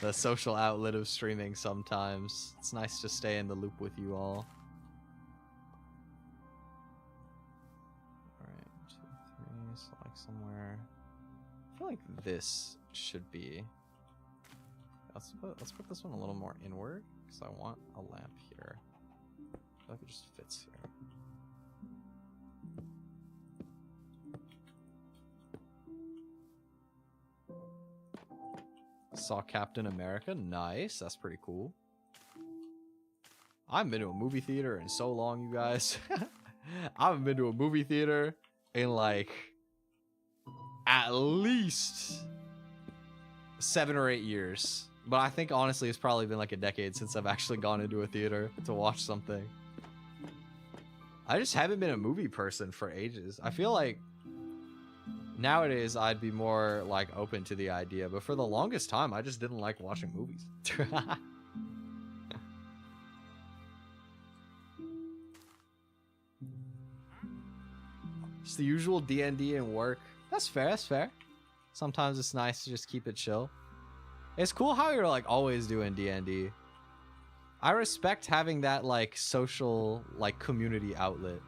the social outlet of streaming sometimes. It's nice to stay in the loop with you all. Alright, 2, 3, select somewhere. I feel like this should be. Let's put this one a little more inward because I want a lamp here. I feel like it just fits here. Saw Captain America. Nice. That's pretty cool. I haven't been to a movie theater in so long, you guys. I haven't been to a movie theater in like at least 7 or 8 years. But I think honestly it's probably been like a decade since I've actually gone into a theater to watch something. I just haven't been a movie person for ages. I feel like nowadays I'd be more like open to the idea, but for the longest time I just didn't like watching movies. Just the usual D&D and work. That's fair, that's fair. Sometimes it's nice to just keep it chill. It's cool how you're like always doing D&D. I respect having that like social like community outlet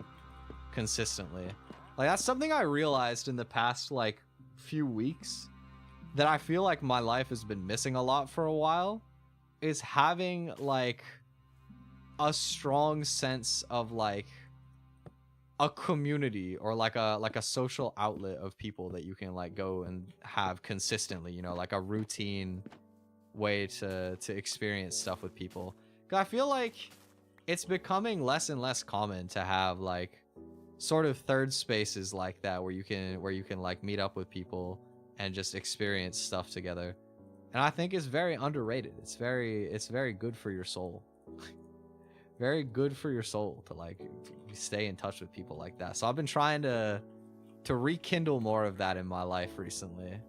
consistently. Like that's something I realized in the past like few weeks that I feel like my life has been missing a lot for a while, is having like a strong sense of like a community or like a social outlet of people that you can like go and have consistently, you know, like a routine way to experience stuff with people. 'Cause I feel like it's becoming less and less common to have like sort of third spaces like that where you can like meet up with people and just experience stuff together. And I think it's very underrated. It's very good for your soul. Very good for your soul to like stay in touch with people like that. So I've been trying to rekindle more of that in my life recently.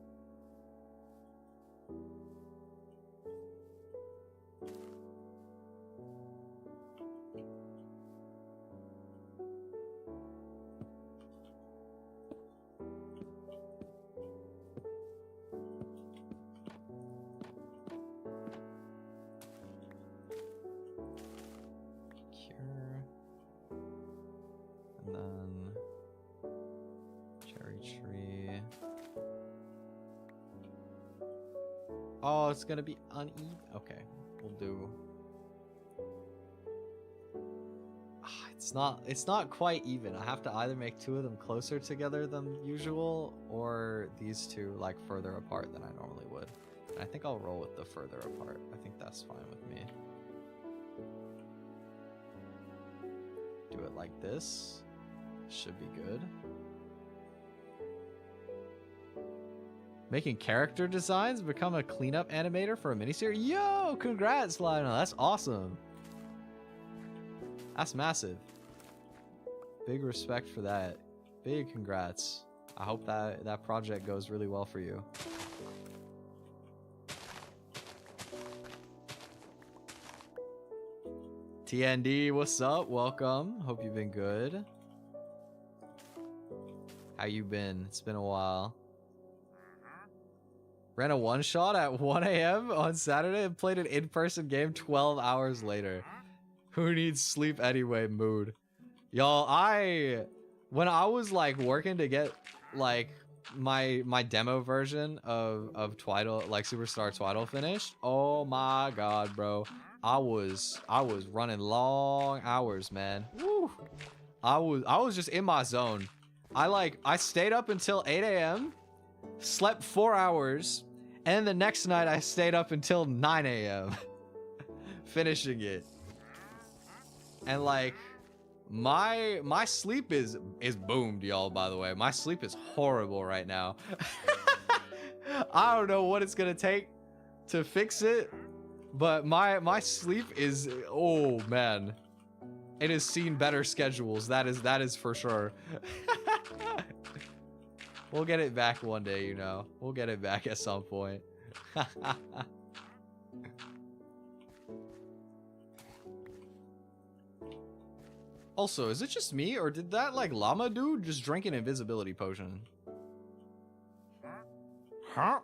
Oh, it's gonna be uneven. Okay, we'll do. It's not quite even. I have to either make 2 of them closer together than usual, or these 2 like further apart than I normally would. And I think I'll roll with the further apart. I think that's fine with me. Do it like this. Should be good. Making character designs, become a cleanup animator for a miniseries. Yo, congrats, Lionel. That's awesome. That's massive. Big respect for that. Big congrats. I hope that project goes really well for you. TND, what's up? Welcome. Hope you've been good. How you been? It's been a while. Ran a one-shot at 1 a.m. on Saturday and played an in-person game 12 hours later. Who needs sleep anyway mood. Y'all, when I was like working to get like my demo version of Twiddle, like Superstar Twiddle finished, oh my god, bro. I was running long hours, man. Woo. I was just in my zone. I stayed up until 8 a.m., slept 4 hours, and the next night I stayed up until 9 a.m. finishing it. And like my sleep is boomed, y'all, by the way. My sleep is horrible right now. I don't know what it's gonna take to fix it, but my sleep is, oh man, it has seen better schedules. That is for sure. We'll get it back one day, you know. We'll get it back at some point. Also, is it just me, or did that like llama dude just drink an invisibility potion? Huh?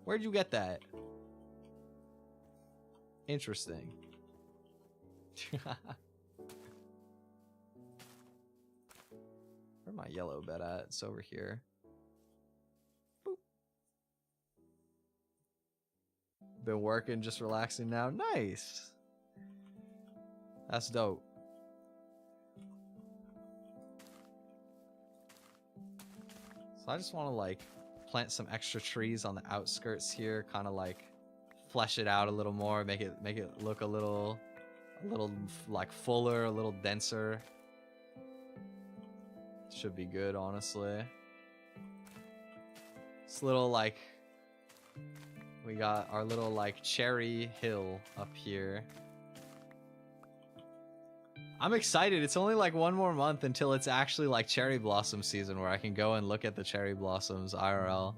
Where'd you get that? Interesting. Where's my yellow bed at? It's over here. Boop. Been working, just relaxing now. Nice. That's dope. So I just want to like plant some extra trees on the outskirts here, kind of like flesh it out a little more, make it look a little like fuller, a little denser. Should be good, honestly. This little like, we got our little like cherry hill up here. I'm excited. It's only like 1 more month until it's actually like cherry blossom season, where I can go and look at the cherry blossoms IRL.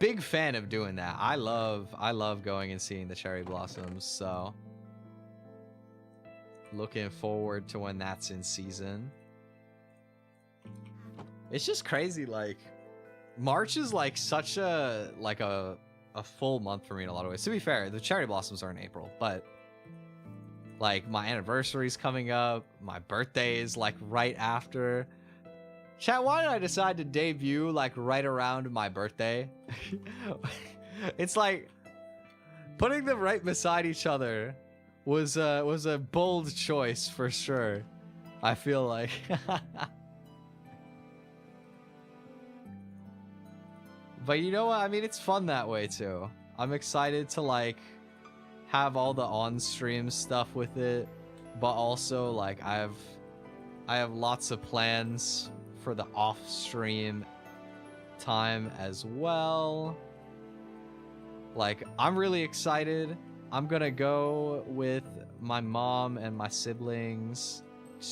Big fan of doing that. I love going and seeing the cherry blossoms, so looking forward to when that's in season. It's just crazy, like March is like such a full month for me in a lot of ways. To be fair, the cherry blossoms are in April, but like my anniversary's coming up, my birthday is like right after. Chat, why did I decide to debut like right around my birthday? It's like putting them right beside each other was a bold choice for sure. I feel like. But you know what? I mean, it's fun that way too. I'm excited to like have all the on-stream stuff with it, but also like I have lots of plans for the off-stream time as well. Like, I'm really excited. I'm gonna go with my mom and my siblings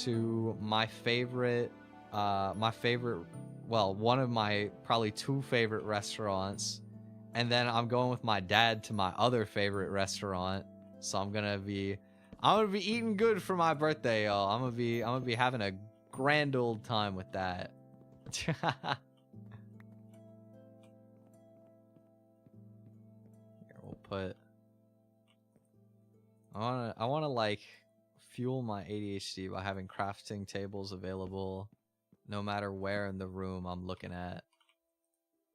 to my favorite, well, one of my probably 2 favorite restaurants. And then I'm going with my dad to my other favorite restaurant. So I'm gonna be eating good for my birthday, y'all. I'm gonna be having a grand old time with that. Here, we'll put. I wanna like fuel my ADHD by having crafting tables available, no matter where in the room I'm looking at.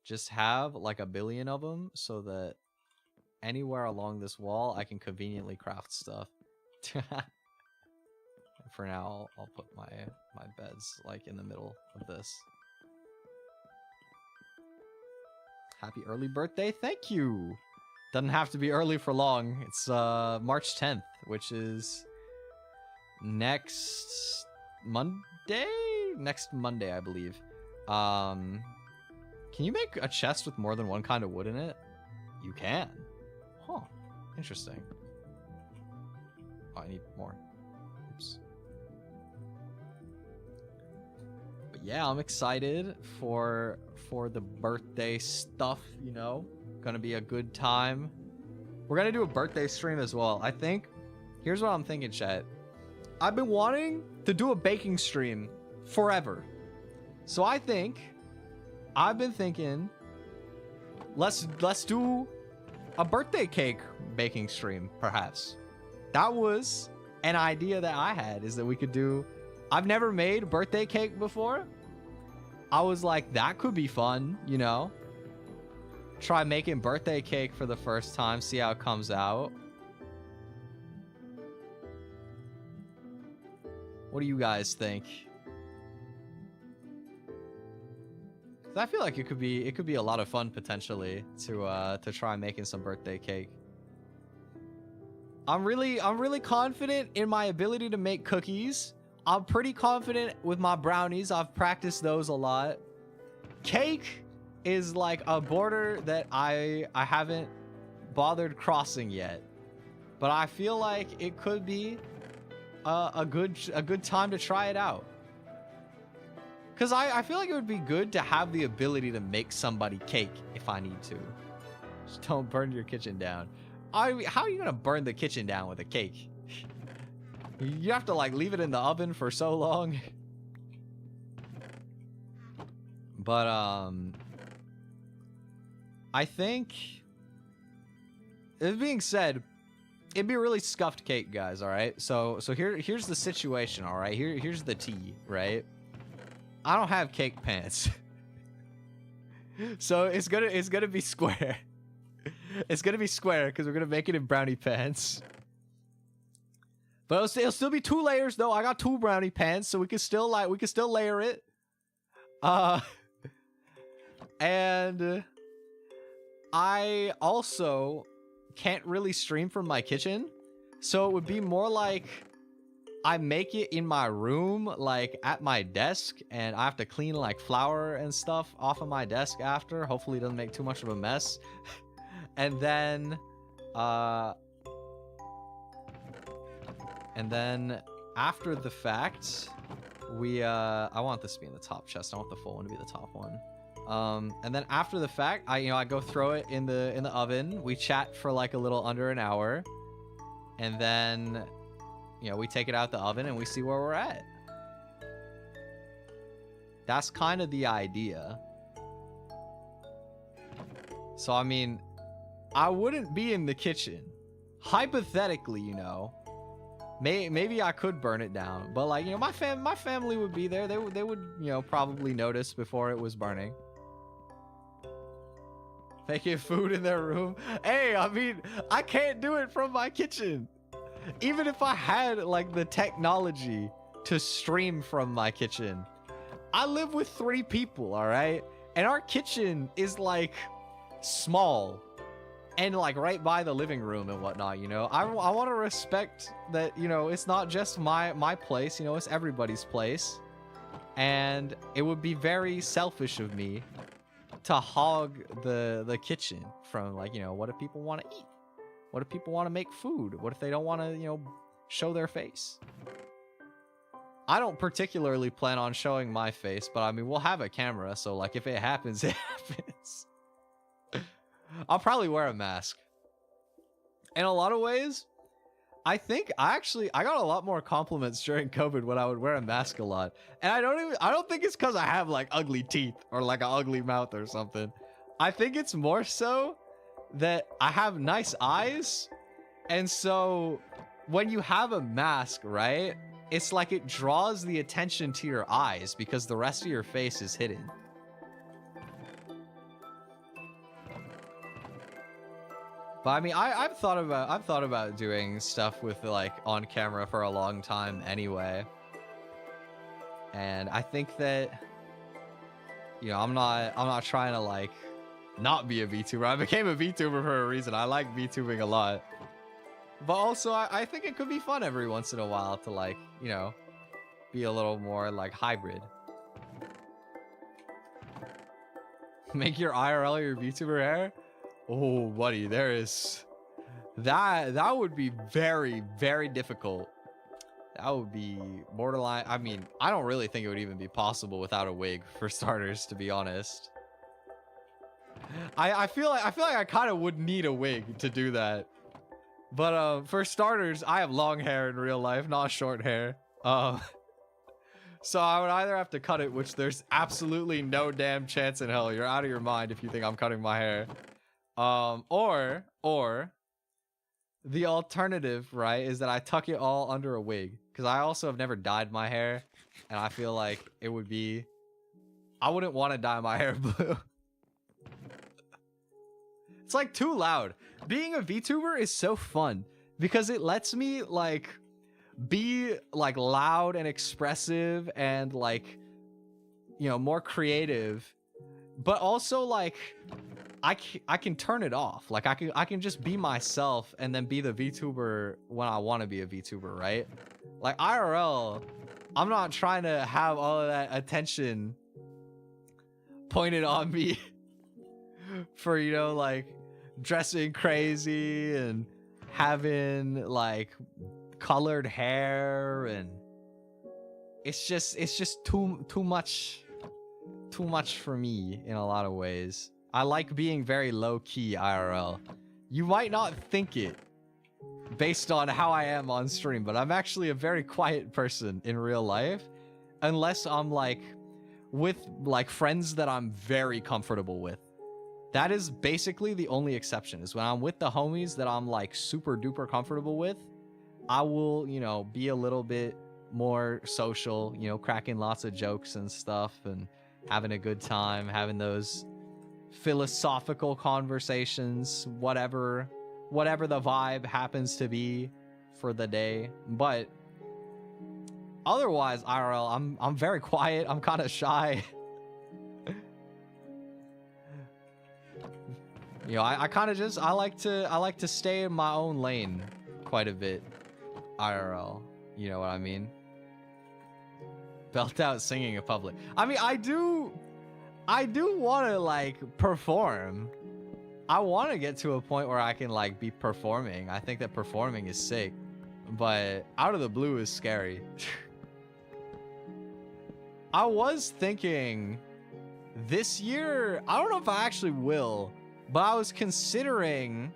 Just have like a billion of them so that anywhere along this wall I can conveniently craft stuff. For now, I'll put my beds like in the middle of this. Happy early birthday, thank you. Doesn't have to be early for long. It's March 10th, which is next Monday? Next Monday, I believe. Can you make a chest with more than one kind of wood in it? You can. Huh. Interesting. Oh, I need more. Oops. But yeah, I'm excited for the birthday stuff, you know? Gonna be a good time. We're gonna do a birthday stream as well. I think, here's what I'm thinking, chat. I've been wanting to do a baking stream forever. So I think, I've been thinking, let's do a birthday cake baking stream, perhaps. That was an idea that I had, is that we could do, I've never made birthday cake before, I was like, that could be fun, you know? Try making birthday cake for the first time, see how it comes out. What do you guys think? 'Cause I feel like it could be a lot of fun potentially to try making some birthday cake. I'm really confident in my ability to make cookies. I'm pretty confident with my brownies. I've practiced those a lot. Cake is like a border that I haven't bothered crossing yet. But I feel like it could be a good time to try it out. Cause I feel like it would be good to have the ability to make somebody cake if I need to. Just don't burn your kitchen down. How are you gonna burn the kitchen down with a cake? You have to like leave it in the oven for so long. But I think, this being said, it'd be a really scuffed cake, guys. All right. So here's the situation. All right. Here's the tea. Right. I don't have cake pans. So it's gonna be square. It's gonna be square because we're gonna make it in brownie pans. But it'll still be 2 layers though. I got 2 brownie pans, so we can still layer it. And I also can't really stream from my kitchen, so it would be more like I make it in my room, like at my desk, and I have to clean like flour and stuff off of my desk after. Hopefully it doesn't make too much of a mess. And then after the fact, I want this to be in the top chest. I want the full one to be the top one. And then after the fact, I go throw it in the oven. We chat for like a little under an hour, and then we take it out the oven and we see where we're at. That's kind of the idea. So I mean, I wouldn't be in the kitchen. Hypothetically, maybe I could burn it down, but like, my family would be there. They would, probably notice before it was burning. Making food in their room. Hey, I mean, I can't do it from my kitchen. Even if I had like the technology to stream from my kitchen. I live with 3 people, all right? And our kitchen is like small and like right by the living room and whatnot, I want to respect that, it's not just my place, it's everybody's place. And it would be very selfish of me to hog the kitchen from like, what if people want to eat? What if people want to make food? What if they don't want to, show their face? I don't particularly plan on showing my face, but I mean, we'll have a camera, so like if it happens, it happens. I'll probably wear a mask. In a lot of ways, I think I got a lot more compliments during COVID when I would wear a mask a lot. And I don't think it's because I have like ugly teeth or like an ugly mouth or something. I think it's more so that I have nice eyes. And so when you have a mask, right? It's like it draws the attention to your eyes because the rest of your face is hidden. But I mean, I've thought about doing stuff with like on camera for a long time anyway. And I think that, I'm not trying to like not be a VTuber. I became a VTuber for a reason. I like VTubing a lot. But also I think it could be fun every once in a while to like, be a little more like hybrid. Make your IRL your VTuber hair? Oh, buddy, that would be very, very difficult. That would be borderline. I mean, I don't really think it would even be possible without a wig, for starters, to be honest. I feel like I kind of would need a wig to do that. But for starters, I have long hair in real life, not short hair. So I would either have to cut it, which there's absolutely no damn chance in hell. You're out of your mind if you think I'm cutting my hair. Or the alternative, right, is that I tuck it all under a wig, because I also have never dyed my hair, and I feel like it would be, I wouldn't want to dye my hair blue. It's like too loud. Being a VTuber is so fun because it lets me like be like loud and expressive and like, you know, more creative, but also like I can turn it off. Like I can just be myself and then be the VTuber when I want to be a VTuber, right? Like IRL, I'm not trying to have all of that attention pointed on me for, you know, like dressing crazy and having like colored hair, and it's just too much for me in a lot of ways. I like being very low-key IRL. You might not think it based on how I am on stream, but I'm actually a very quiet person in real life, unless I'm like with like friends that I'm very comfortable with. That is basically the only exception, is when I'm with the homies that I'm like super duper comfortable with, I will, you know, be a little bit more social, you know, cracking lots of jokes and stuff and having a good time, having those philosophical conversations, whatever the vibe happens to be for the day. But otherwise, IRL, I'm very quiet. I'm kind of shy. You know, I kind of just I like to stay in my own lane quite a bit. IRL, you know what I mean? Belt out singing in public. I mean, I do want to like perform. I want to get to a point where I can like be performing. I think that performing is sick, but out of the blue is scary. I was thinking this year, I don't know if I actually will, but I was considering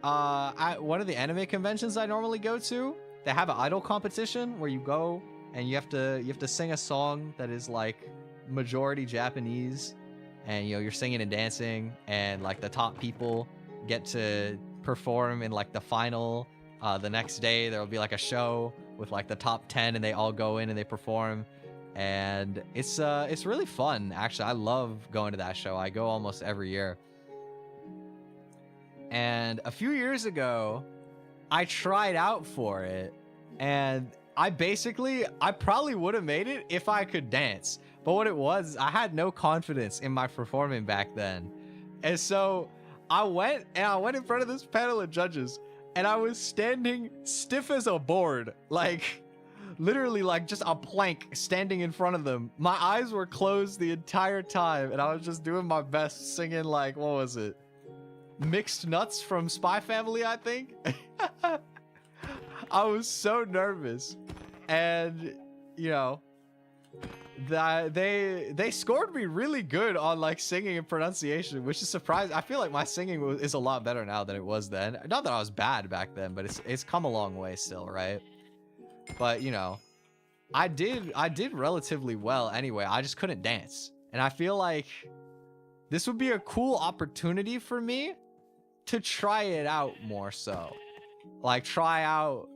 at one of the anime conventions I normally go to, they have an idol competition where you go and you have to sing a song that is like majority Japanese, and you know, you're singing and dancing, and like the top people get to perform in like the final. The next day there will be like a show with like the top 10, and they all go in and they perform, and it's really fun. Actually, I love going to that show. I go almost every year. And a few years ago, I tried out for it, and I probably would have made it if I could dance. But what it was, I had no confidence in my performing back then. And so I went in front of this panel of judges, and I was standing stiff as a board, like literally like just a plank standing in front of them. My eyes were closed the entire time, and I was just doing my best singing like, what was it? Mixed Nuts from Spy Family, I think. I was so nervous, and you know, that they scored me really good on like singing and pronunciation, which is surprising. I feel like my singing is a lot better now than it was then. Not that I was bad back then, but it's come a long way still, right? But you know, I did relatively well anyway. I just couldn't dance, and I feel like this would be a cool opportunity for me to try it out more so. Like try out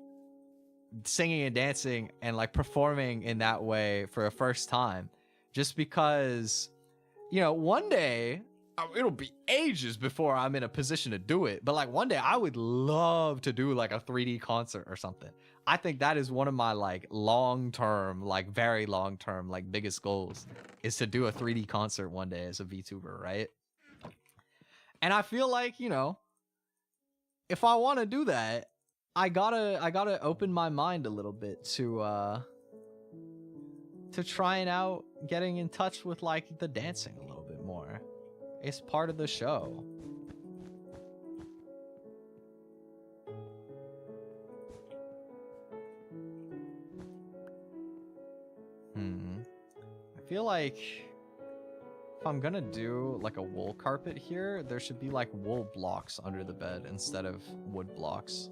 singing and dancing and like performing in that way for a first time, just because, you know, one day it'll be ages before I'm in a position to do it, but like one day I would love to do like a 3D concert or something. I think that is one of my like long-term, like very long-term, like biggest goals, is to do a 3D concert one day as a VTuber, right? And I feel like, you know, if I want to do that, I gotta open my mind a little bit to trying out getting in touch with like the dancing a little bit more. It's part of the show. I feel like if I'm gonna do like a wool carpet here, there should be like wool blocks under the bed instead of wood blocks.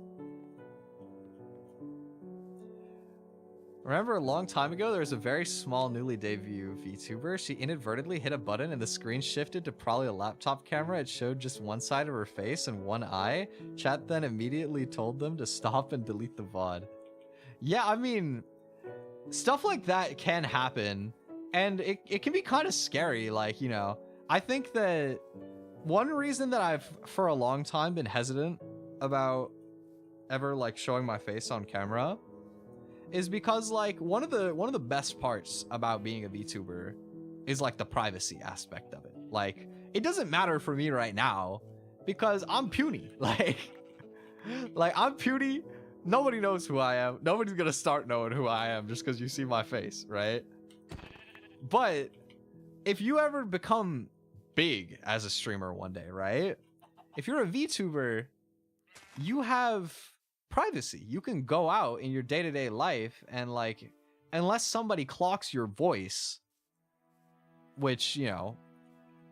Remember a long time ago, there was a very small newly debuted VTuber. She inadvertently hit a button and the screen shifted to probably a laptop camera. It showed just one side of her face and one eye. Chat then immediately told them to stop and delete the VOD. Yeah, I mean, stuff like that can happen. And it can be kind of scary. Like, you know, I think that one reason that I've for a long time been hesitant about ever like showing my face on camera is because like one of the best parts about being a VTuber is like the privacy aspect of it. Like, it doesn't matter for me right now because I'm puny. Like I'm puny. Nobody knows who I am. Nobody's gonna start knowing who I am just because you see my face, right? But if you ever become big as a streamer one day, right? If you're a VTuber, you have privacy. You can go out in your day-to-day life and like, unless somebody clocks your voice, which, you know,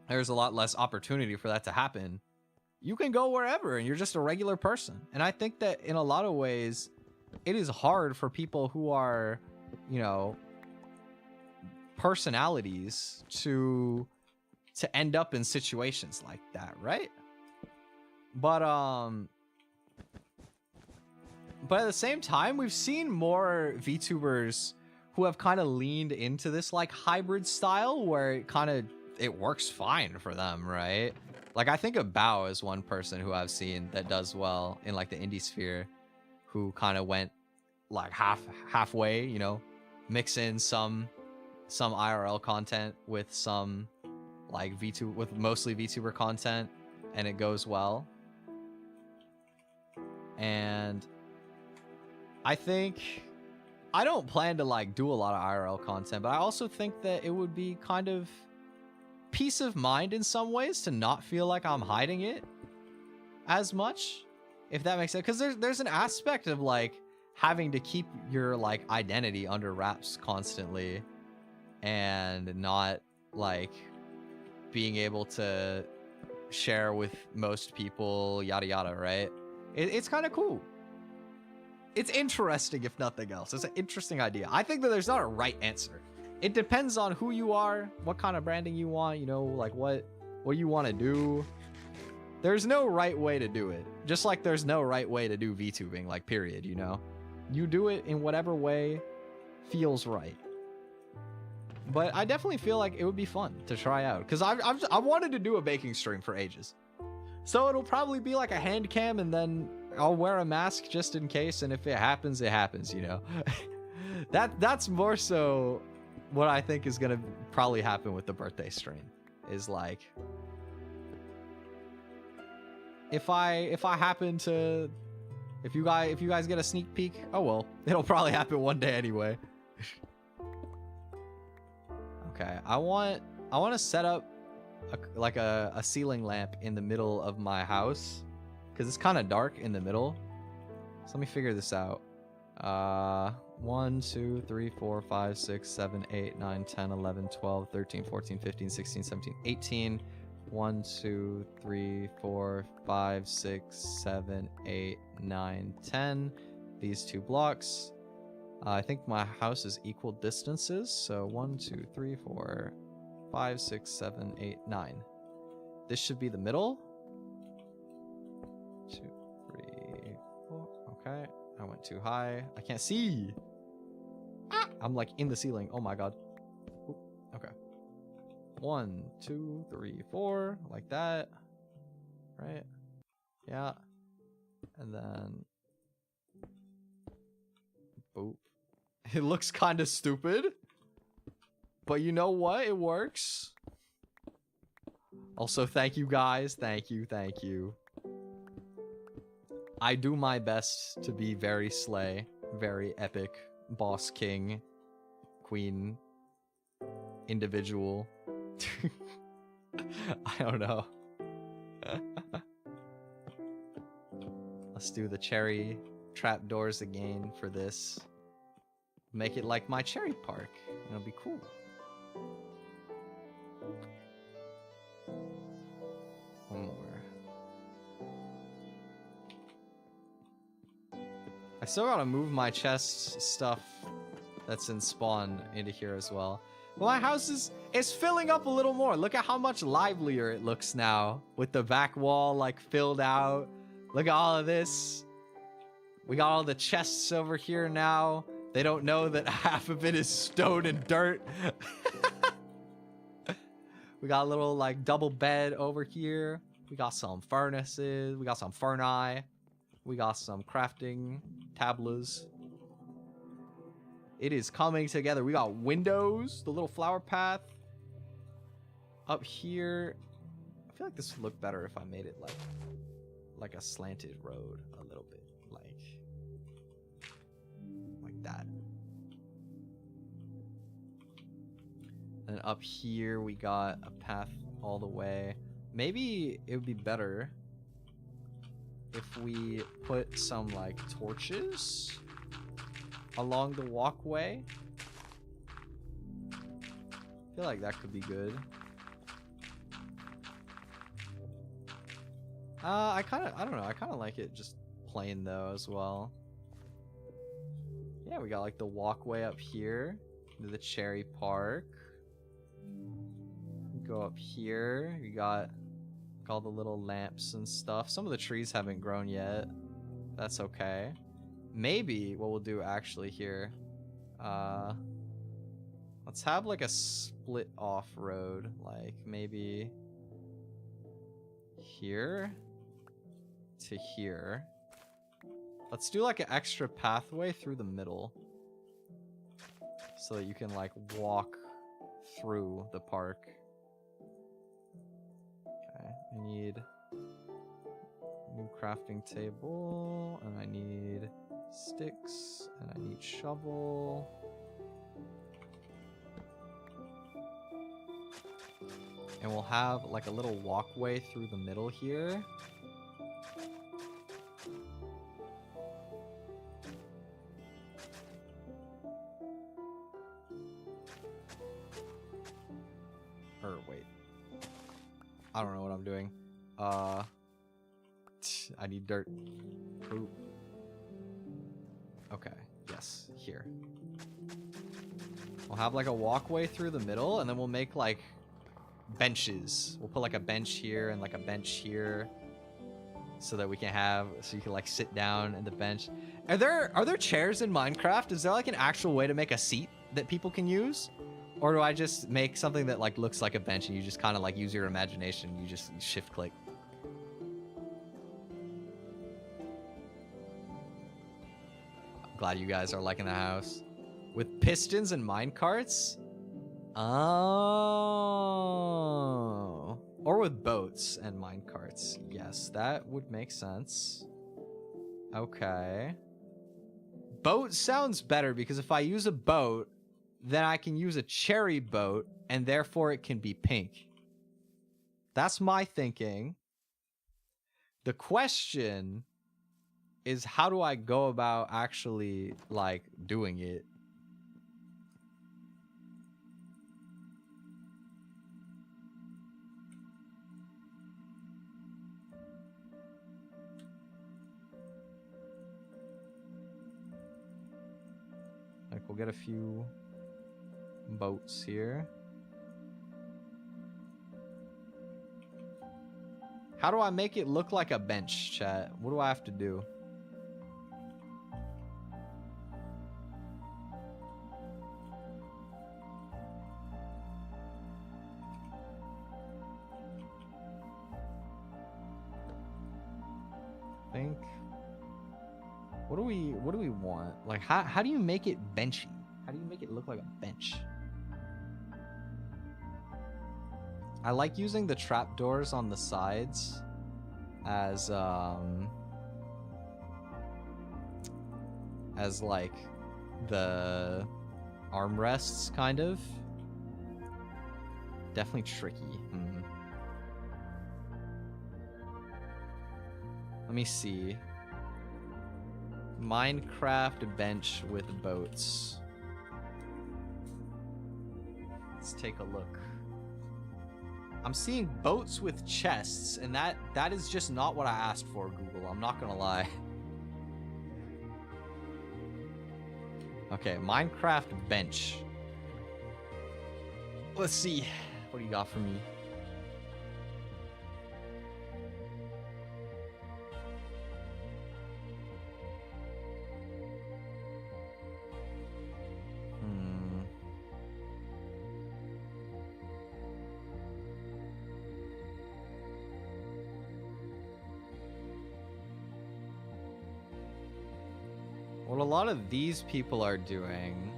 there's a lot less opportunity for that to happen, you can go wherever and you're just a regular person. And I think that in a lot of ways, it is hard for people who are, you know, personalities to end up in situations like that, right? But at the same time, we've seen more VTubers who have kind of leaned into this like hybrid style where it works fine for them, right? Like, I think of Bao as one person who I've seen that does well in like the indie sphere, who kind of went like halfway, you know, mix in some IRL content with some like with mostly VTuber content, and it goes well. And I think I don't plan to like do a lot of IRL content, but I also think that it would be kind of peace of mind in some ways to not feel like I'm hiding it as much, if that makes sense. Because there's an aspect of like having to keep your like identity under wraps constantly and not like being able to share with most people, yada yada, right? It's kind of cool. It's interesting, if nothing else. It's an interesting idea. I think that there's not a right answer. It depends on who you are, what kind of branding you want, you know, like what you want to do. There's no right way to do it. Just like there's no right way to do VTubing, like, period, you know? You do it in whatever way feels right. But I definitely feel like it would be fun to try out, because I wanted to do a baking stream for ages. So it'll probably be like a hand cam, and then I'll wear a mask just in case, and if it happens, it happens, you know? That's more so what I think is gonna probably happen with the birthday stream, is like, if you guys get a sneak peek, oh well, it'll probably happen one day anyway. Okay, I want to set up a ceiling lamp in the middle of my house, because it's kind of dark in the middle. So let me figure this out. 1 2 3 4 5 6 7 8 9 10 11 12 13 14 15 16 17 18. 1 2 3 4 5 6 7 8 9 10. These two blocks. I think my house is equal distances, so 1 2 3 4 5 6 7 8 9. This should be the middle. 2 3 4. Okay, I went too high. I can't see. I'm like in the ceiling. Oh my god. Ooh, okay. 1 2 3 4, like that, right? Yeah. And then boop. It looks kind of stupid, but you know what? It works. Also, thank you guys. Thank you. I do my best to be very slay, very epic, boss, king, queen, individual. I don't know. Let's do the cherry trapdoors again for this. Make it like my cherry park. It'll be cool. One more. I still gotta move my chest stuff that's in spawn into here as well. Well, my house is filling up a little more. Look at how much livelier it looks now, with the back wall like filled out. Look at all of this. We got all the chests over here now. They don't know that half of it is stone and dirt. We got a little like double bed over here. We got some furnaces. We got some furni. We got some crafting tablets. It is coming together. We got windows, the little flower path. Up here, I feel like this would look better if I made it like a slanted road a little bit, like that. And up here we got a path all the way. Maybe it would be better if we put some like torches along the walkway. I feel like that could be good. I don't know, I kind of like it just plain though as well. Yeah, we got like the walkway up here to the cherry park. Go up here, we got all the little lamps and stuff. Some of the trees haven't grown yet. That's okay. Maybe what we'll do actually here, let's have like a split off road, like maybe here to here. Let's do like an extra pathway through the middle so that you can like walk through the park. Okay, I need a new crafting table, and I need sticks, and I need shovel. And we'll have like a little walkway through the middle here. Or wait. I don't know what I'm doing. I need dirt. Poop. Okay, yes, here. We'll have like a walkway through the middle, and then we'll make like benches. We'll put like a bench here and like a bench here, so that we can have, so you can like sit down in the bench. Are there chairs in Minecraft? Is there like an actual way to make a seat that people can use? Or do I just make something that like looks like a bench and you just kind of like use your imagination? You just shift click. I'm glad you guys are liking the house. With pistons and minecarts? Oh. Or with boats and minecarts. Yes, that would make sense. Okay. Boat sounds better because if I use a boat, then I can use a cherry boat and therefore it can be pink. That's my thinking. The question is, how do I go about actually like doing it? Like, we'll get a few boats here. How do I make it look like a bench, chat? What do I have to do? Think. What do we want? Like, how do you make it benchy? How do you make it look like a bench? I like using the trapdoors on the sides as like the armrests, kind of. Definitely tricky. Let me see. Minecraft bench with boats. Let's take a look. I'm seeing boats with chests, and that is just not what I asked for, Google. I'm not gonna lie. Okay, Minecraft bench. Let's see. What do you got for me? what a lot of these people are doing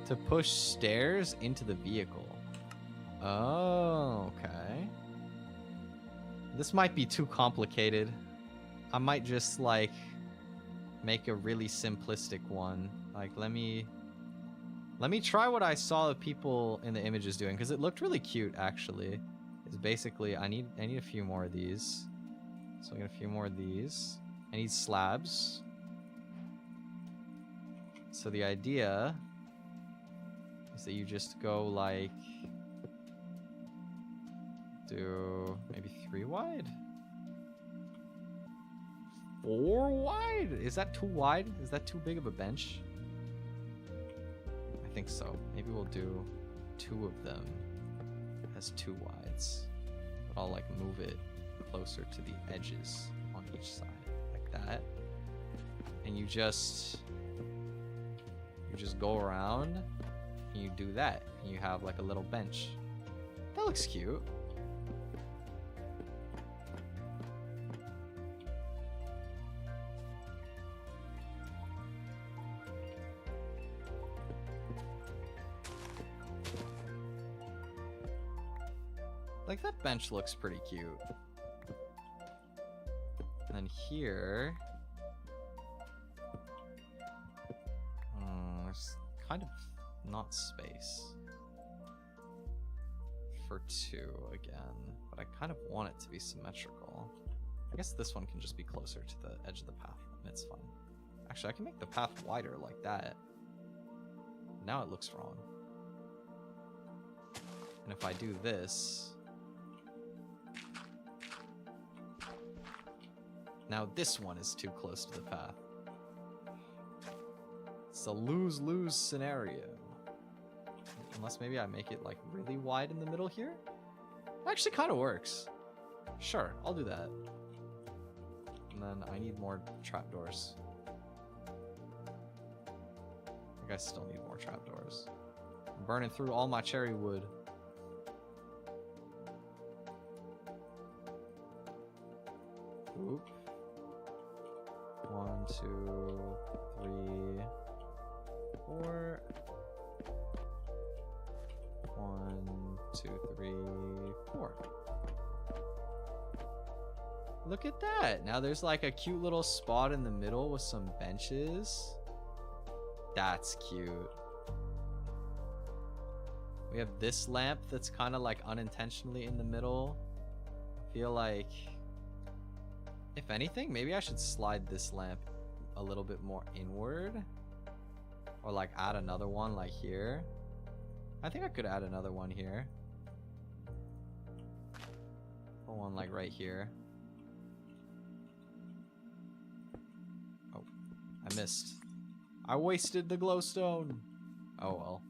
to push stairs into the vehicle. Oh, okay. This might be too complicated. I might just like make a really simplistic one. Like let me try what I saw the people in the images doing, because it looked really cute actually. It's basically I need a few more of these. So I get a few more of these. I need slabs. So the idea is that you just go like do maybe 3 wide? 4 wide? Is that too wide? Is that too big of a bench? I think so. Maybe we'll do 2 of them as 2 wides. But I'll like move it closer to the edges on each side like that. And you just go around and you do that. And you have like a little bench. That looks cute. Like that bench looks pretty cute. And then here, there's kind of not space for 2 again, but I kind of want it to be symmetrical. I guess this one can just be closer to the edge of the path, and it's fine. Actually, I can make the path wider like that. Now it looks wrong. And if I do this, now this one is too close to the path. It's a lose-lose scenario. Unless maybe I make it like really wide in the middle here. Actually kind of works. Sure, I'll do that. And then I need more trapdoors. I think I still need more trapdoors. I'm burning through all my cherry wood. Oop. 1, 2, 3, 4. 1, 2, 3, 4. Look at that. Now there's like a cute little spot in the middle with some benches. That's cute. We have this lamp that's kind of like unintentionally in the middle. I feel like, if anything, maybe I should slide this lamp a little bit more inward. Or like add another one like here. I think I could add another one here. Put one like right here. Oh, I missed. I wasted the glowstone. Oh well.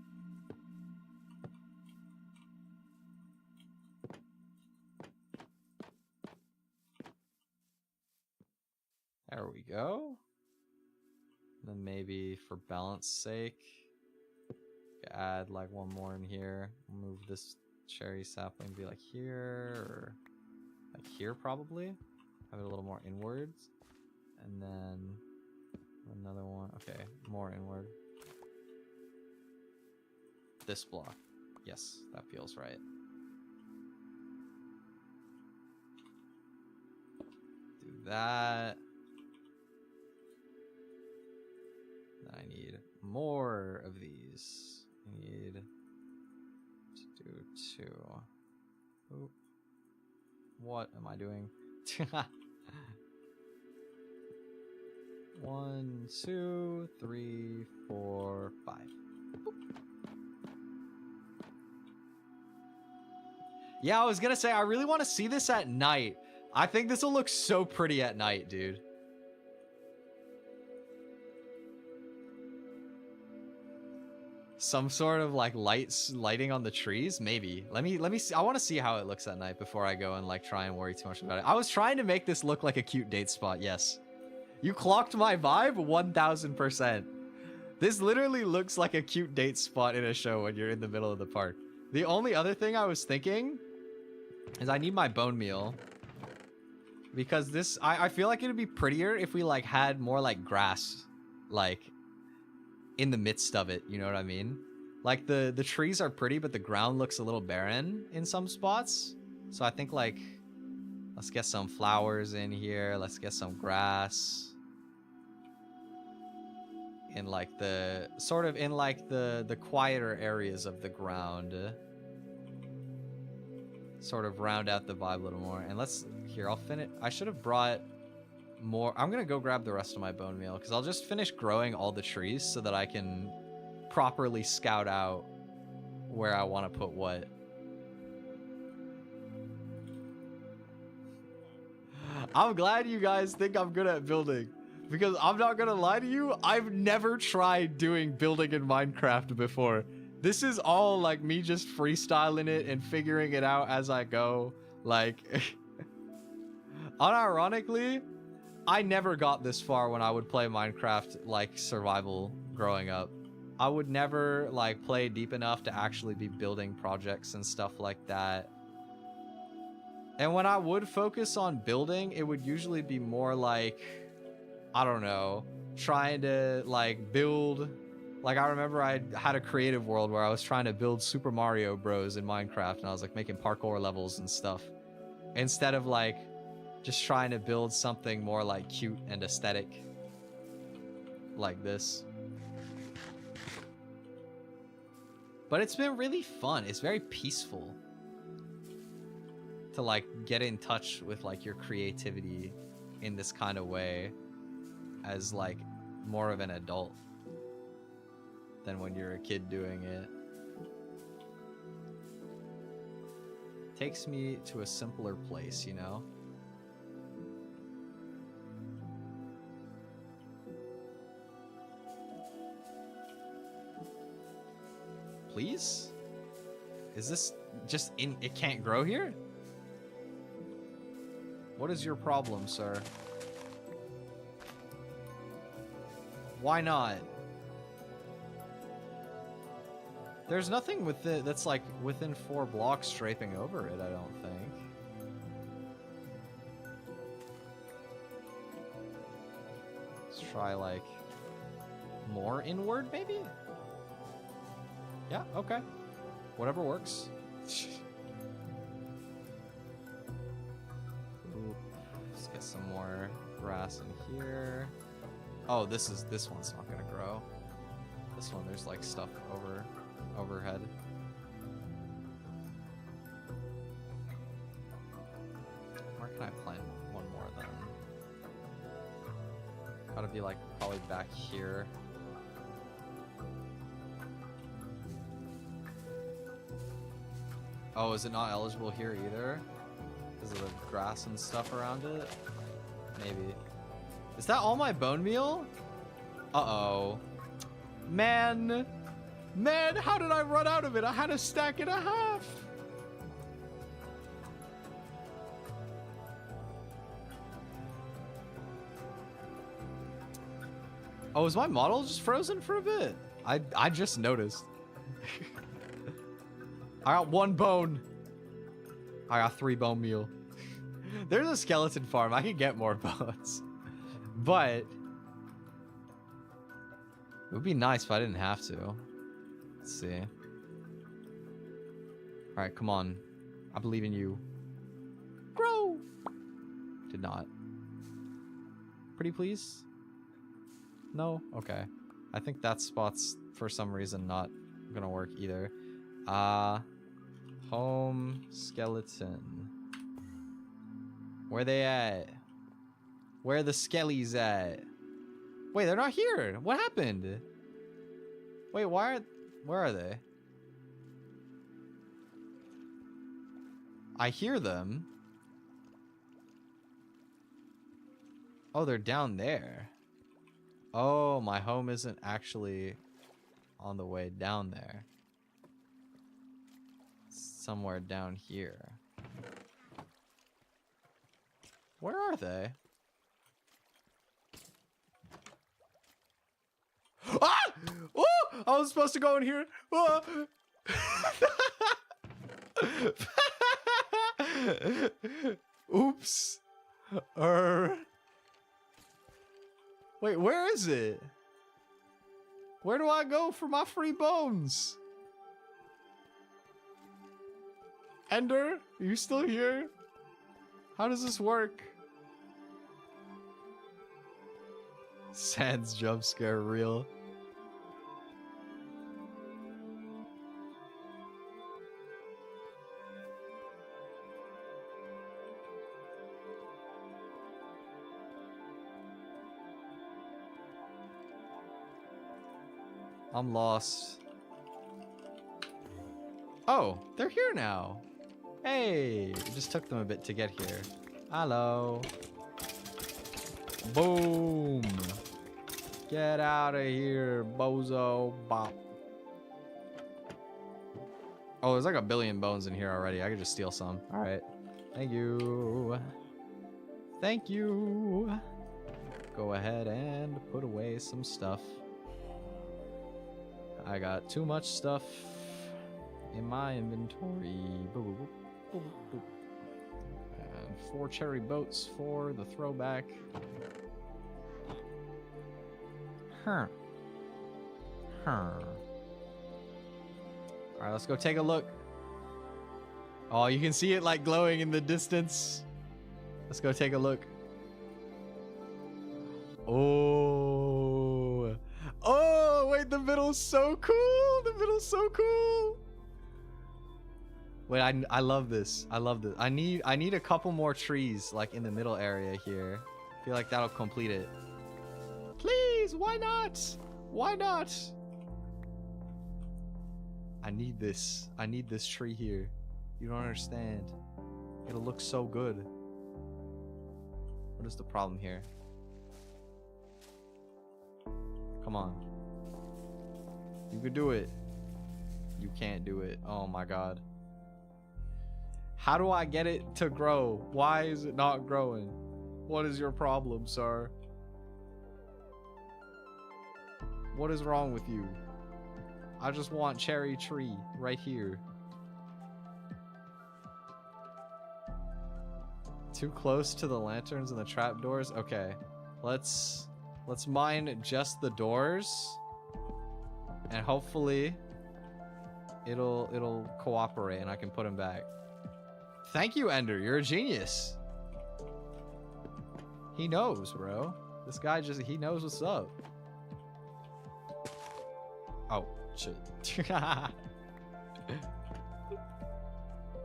There we go. Then maybe for balance sake, add like one more in here. Move this cherry sapling, be like here, or like here probably. Have it a little more inwards. And then another one. Okay, more inward. This block. Yes, that feels right. Do that. I need more of these. I need to do 2. Oop. What am I doing? 1, 2, 3, 4, 5. Boop. Yeah, I was gonna say, I really want to see this at night. I think this will look so pretty at night, dude. Some sort of like lighting on the trees, maybe. Let me see. I want to see how it looks at night before I go and like try and worry too much about it. I was trying to make this look like a cute date spot. Yes, you clocked my vibe 1000%. This literally looks like a cute date spot in a show when you're in the middle of the park. The only other thing I was thinking is I need my bone meal. because this, I feel like it'd be prettier if we like had more like grass, like in the midst of it. You know what I mean? Like the trees are pretty, but the ground looks a little barren in some spots. So I think like, let's get some flowers in here. Let's get some grass. In like the, sort of in like the quieter areas of the ground. Sort of round out the vibe a little more. And let's, here, I'll finish. I should have brought more. I'm gonna go grab the rest of my bone meal because I'll just finish growing all the trees so that I can properly scout out where I want to put what. I'm glad you guys think I'm good at building, because I'm not gonna lie to you, I've never tried doing building in Minecraft before. This is all like me just freestyling it and figuring it out as I go. Like, unironically, I never got this far when I would play Minecraft like survival growing up. I would never like play deep enough to actually be building projects and stuff like that. And when I would focus on building, it would usually be more like, I don't know, trying to like build. Like I remember I had a creative world where I was trying to build Super Mario Bros in Minecraft, and I was like making parkour levels and stuff. Instead of like just trying to build something more like cute and aesthetic like this. But it's been really fun. It's very peaceful to like get in touch with like your creativity in this kind of way as like more of an adult than when you're a kid doing it. Takes me to a simpler place, you know? Please? Is this just in, it can't grow here? What is your problem, sir? Why not? There's nothing with it that's like within 4 blocks draping over it, I don't think. Let's try like more inward maybe? Yeah, okay. Whatever works. Ooh, let's get some more grass in here. Oh, this one's not gonna grow. This one, there's like stuff overhead. Where can I plant one more then? Gotta be like probably back here. Oh, is it not eligible here either? Because of the grass and stuff around it? Maybe. Is that all my bone meal? Uh-oh. Man, how did I run out of it? I had a stack and a half. Oh, is my model just frozen for a bit? I just noticed. I got 1 bone. I got 3 bone meal. There's a skeleton farm. I can get more bones. But it would be nice if I didn't have to. Let's see. Alright, come on. I believe in you. Grow! Did not. Pretty please? No? Okay. I think that spot's for some reason not gonna work either. Home skeleton. Where they at? Where the skellies at? Wait, they're not here. What happened? Wait, where are they? I hear them. Oh, they're down there. Oh, my home isn't actually on the way down there. It's somewhere down here. Where are they? Ah! Oh! I was supposed to go in here. Ah! Oops. Wait, where is it? Where do I go for my free bones? Ender, are you still here? How does this work? Sans jump scare real. I'm lost. Oh, they're here now. Hey, it just took them a bit to get here. Hello. Boom. Get out of here, bozo bop. Oh, there's like a billion bones in here already. I could just steal some. All right. Thank you. Thank you. Go ahead and put away some stuff. I got too much stuff in my inventory. Boop, boop, boop, boop. And 4 cherry boats for the throwback. Huh. Alright, let's go take a look. Oh, you can see it like glowing in the distance. Let's go take a look. Oh. Oh, wait, the middle's so cool. The middle's so cool. Wait, I love this. I love this. I need a couple more trees like in the middle area here. I feel like that'll complete it. Please, why not? Why not? I need this. I need this tree here. You don't understand. It'll look so good. What is the problem here? Come on. You could do it. You can't do it. Oh my god. How do I get it to grow? Why is it not growing? What is your problem, sir? What is wrong with you? I just want cherry tree right here. Too close to the lanterns and the trapdoors? Okay. Let's mine just the doors. And hopefully it'll cooperate and I can put him back. Thank you, Ender. You're a genius. He knows, bro. This guy he knows what's up. Oh, shit. And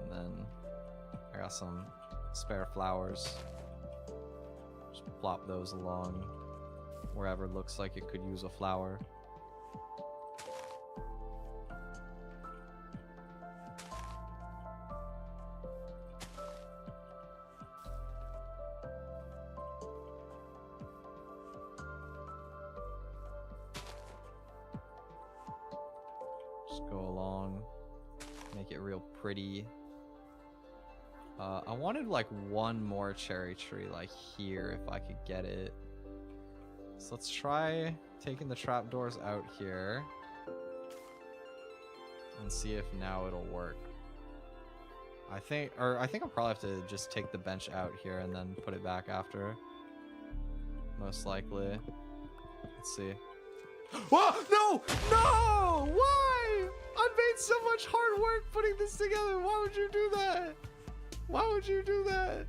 then I got some spare flowers. Just plop those along wherever it looks like it could use a flower. Go along, make it real pretty. I wanted like one more cherry tree like here if I could get it. So let's try taking the trapdoors out here and see if now it'll work. I think I'll probably have to just take the bench out here and then put it back after. Most likely. Let's see. Whoa! No! No! Why? I made so much hard work putting this together. Why would you do that? Why would you do that?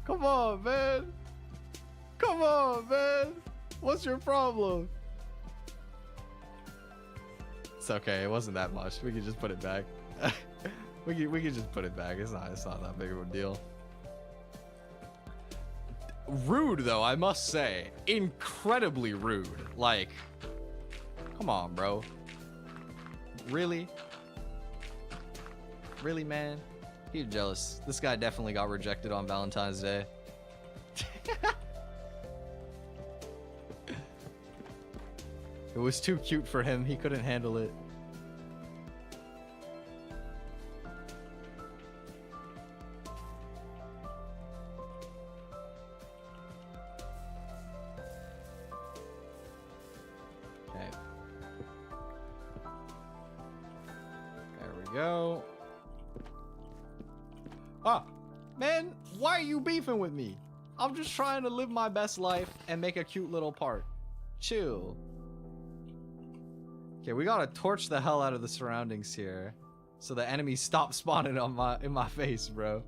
Come on, man. Come on, man. What's your problem? It's okay. It wasn't that much. We can just put it back. we can just put it back. It's not that big of a deal. Rude, though, I must say. Incredibly rude. Like, come on, bro. Really? Really, man? He's jealous. This guy definitely got rejected on Valentine's Day. It was too cute for him. He couldn't handle it. Go. Ah, Man, why are you beefing with me? I'm just trying to live my best life and make a cute little part. Chill. Okay, we gotta torch the hell out of the surroundings here, so the enemies stop spawning on in my face, bro.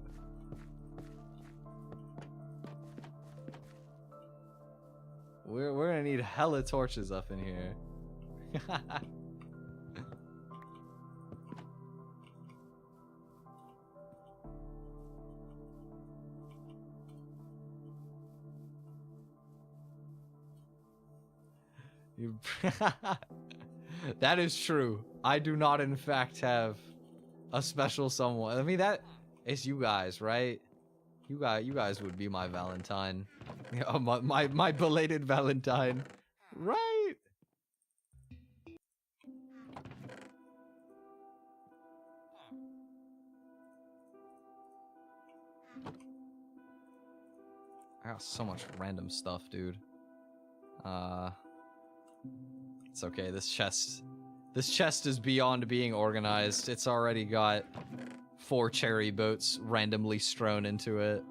We're gonna need hella torches up in here. That is true. I do not, in fact, have a special someone. I mean, that is you guys, right? You guys would be my Valentine. My belated Valentine, right? I got so much random stuff, dude. It's okay. This chest is beyond being organized. It's already got 4 cherry boats randomly strewn into it.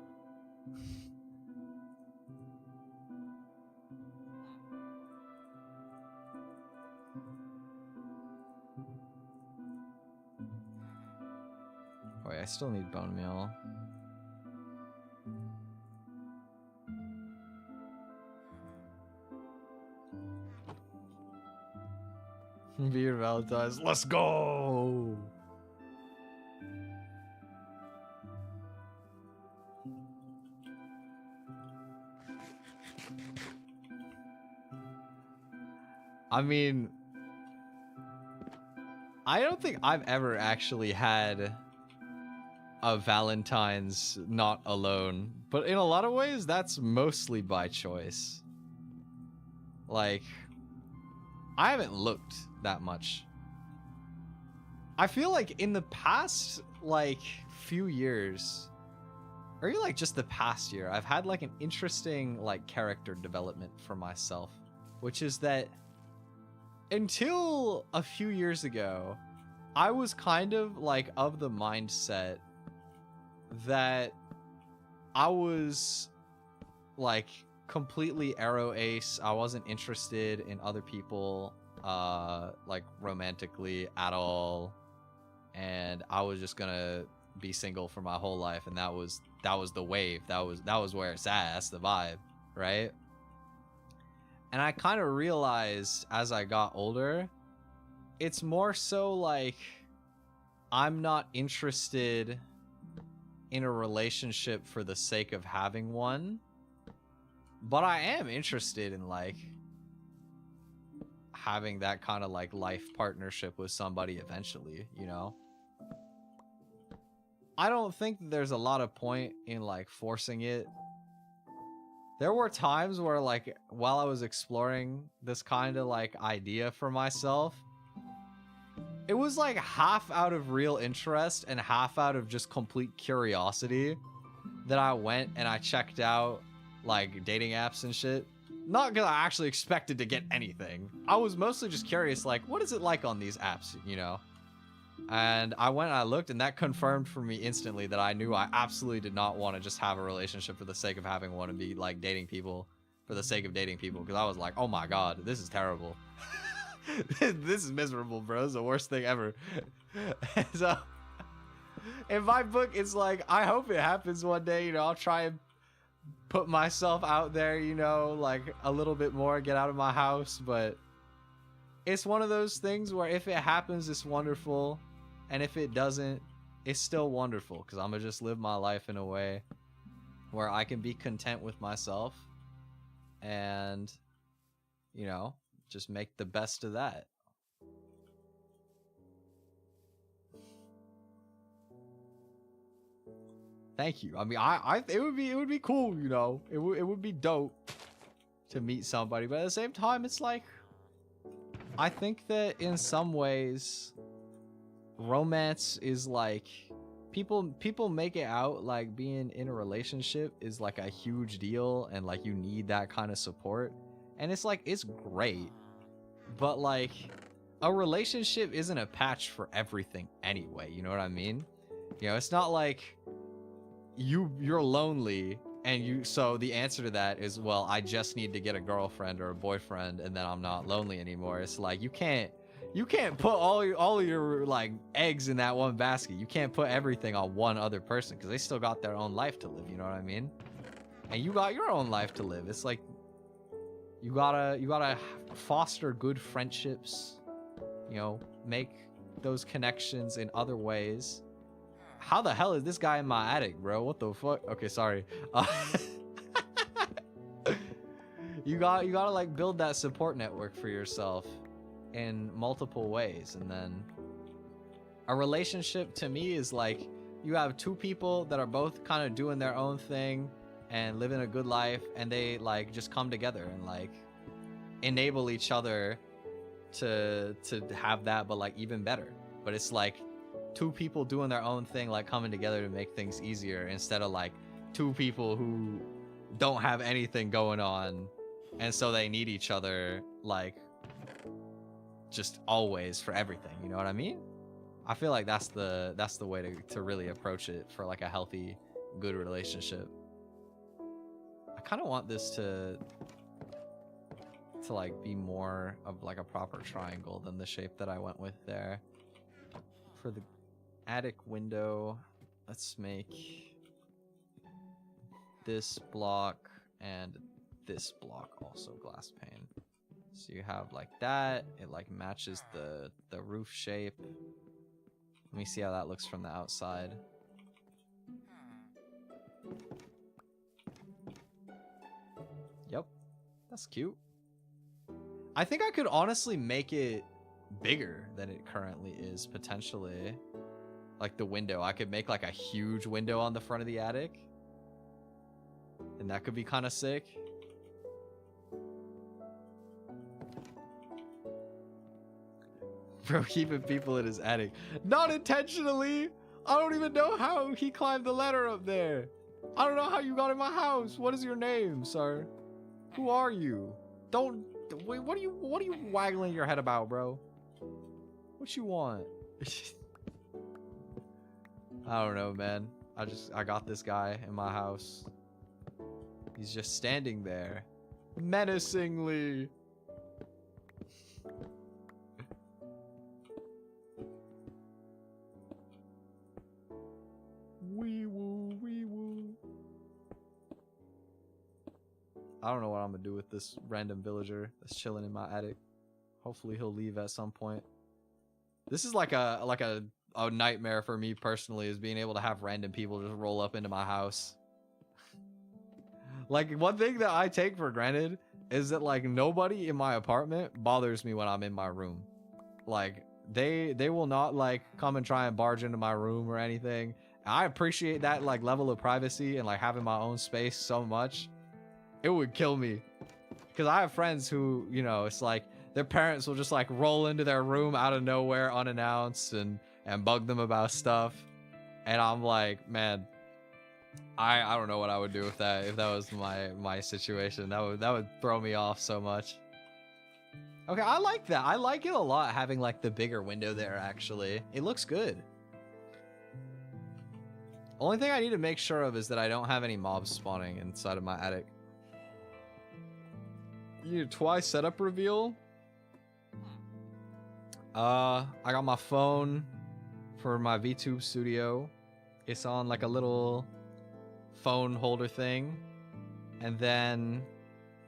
Oh, wait, I still need bone meal. Be your Valentine's. Let's go! I mean, I don't think I've ever actually had a Valentine's not alone, but in a lot of ways, that's mostly by choice. Like, I haven't looked that much. I feel like in the past, like, few years, or even like just the past year, I've had like an interesting like character development for myself, which is that until a few years ago, I was kind of like of the mindset that I was like completely arrow ace. I wasn't interested in other people like romantically at all, and I was just gonna be single for my whole life, and that was the wave. That was where it's at. That's the vibe, right? And I kind of realized as I got older, it's more so like I'm not interested in a relationship for the sake of having one, but I am interested in like having that kind of like life partnership with somebody eventually, you know? I don't think there's a lot of point in like forcing it. There were times where like while I was exploring this kind of like idea for myself, it was like half out of real interest and half out of just complete curiosity that I went and I checked out like dating apps and shit. Not because I actually expected to get anything. I was mostly just curious, like, what is it like on these apps, you know? And I went and I looked, and that confirmed for me instantly that I knew I absolutely did not want to just have a relationship for the sake of having one and be like dating people for the sake of dating people. Because I was like, oh my god, this is terrible. This is miserable, bro. This is the worst thing ever. So, in my book, it's like, I hope it happens one day. You know, I'll try and put myself out there, you know, like a little bit more, get out of my house. But it's one of those things where if it happens, it's wonderful. And if it doesn't, it's still wonderful. Because I'm going to just live my life in a way where I can be content with myself. And, you know, just make the best of that. Thank you. I mean, it would be cool, you know. It would be dope to meet somebody, but at the same time, it's like, I think that in some ways, romance is like, people make it out like being in a relationship is like a huge deal, and like you need that kind of support, and it's like, it's great, but like a relationship isn't a patch for everything anyway, you know what I mean? You know, it's not like you're lonely, and so the answer to that is, well, I just need to get a girlfriend or a boyfriend and then I'm not lonely anymore. It's like you can't put all your like eggs in that one basket. You can't put everything on one other person because they still got their own life to live, you know what I mean? And you got your own life to live. It's like you gotta foster good friendships, you know, make those connections in other ways. How the hell is this guy in my attic, bro? What the fuck? Okay, sorry. You gotta like build that support network for yourself in multiple ways. And then a relationship to me is like you have two people that are both kind of doing their own thing and living a good life, and they like just come together and like enable each other to have that, but like even better. But it's like two people doing their own thing, like coming together to make things easier, instead of like two people who don't have anything going on and so they need each other like just always for everything, you know what I mean? I feel like that's the way to really approach it for like a healthy, good relationship. I kind of want this to like be more of like a proper triangle than the shape that I went with there. For the attic window, let's make this block and this block also glass pane. So you have like that, it like matches the roof shape. Let me see how that looks from the outside. Yep, that's cute. I think I could honestly make it bigger than it currently is, potentially. Like the window, I could make like a huge window on the front of the attic, and that could be kind of sick. Bro, keeping people in his attic. Not intentionally! I don't even know how he climbed the ladder up there. I don't know how you got in my house. What is your name, sir? Who are you? Don't wait, what are you waggling your head about, bro? What you want? I don't know, man. I got this guy in my house. He's just standing there menacingly. Wee woo, wee woo. I don't know what I'm gonna do with this random villager that's chilling in my attic. Hopefully he'll leave at some point. This is like a nightmare for me personally, is being able to have random people just roll up into my house. Like, one thing that I take for granted is that like nobody in my apartment bothers me when I'm in my room. Like they will not like come and try and barge into my room or anything. I appreciate that like level of privacy and like having my own space so much. It would kill me, because I have friends who, you know, it's like their parents will just like roll into their room out of nowhere unannounced and bug them about stuff, and I'm like, man, I don't know what I would do with that if that was my situation. That would throw me off so much. Okay, I like that. I like it a lot, having like the bigger window there. Actually, it looks good. Only thing I need to make sure of is that I don't have any mobs spawning inside of my attic. You need a Twi setup reveal? I got my phone for my VTube studio. It's on like a little phone holder thing. And then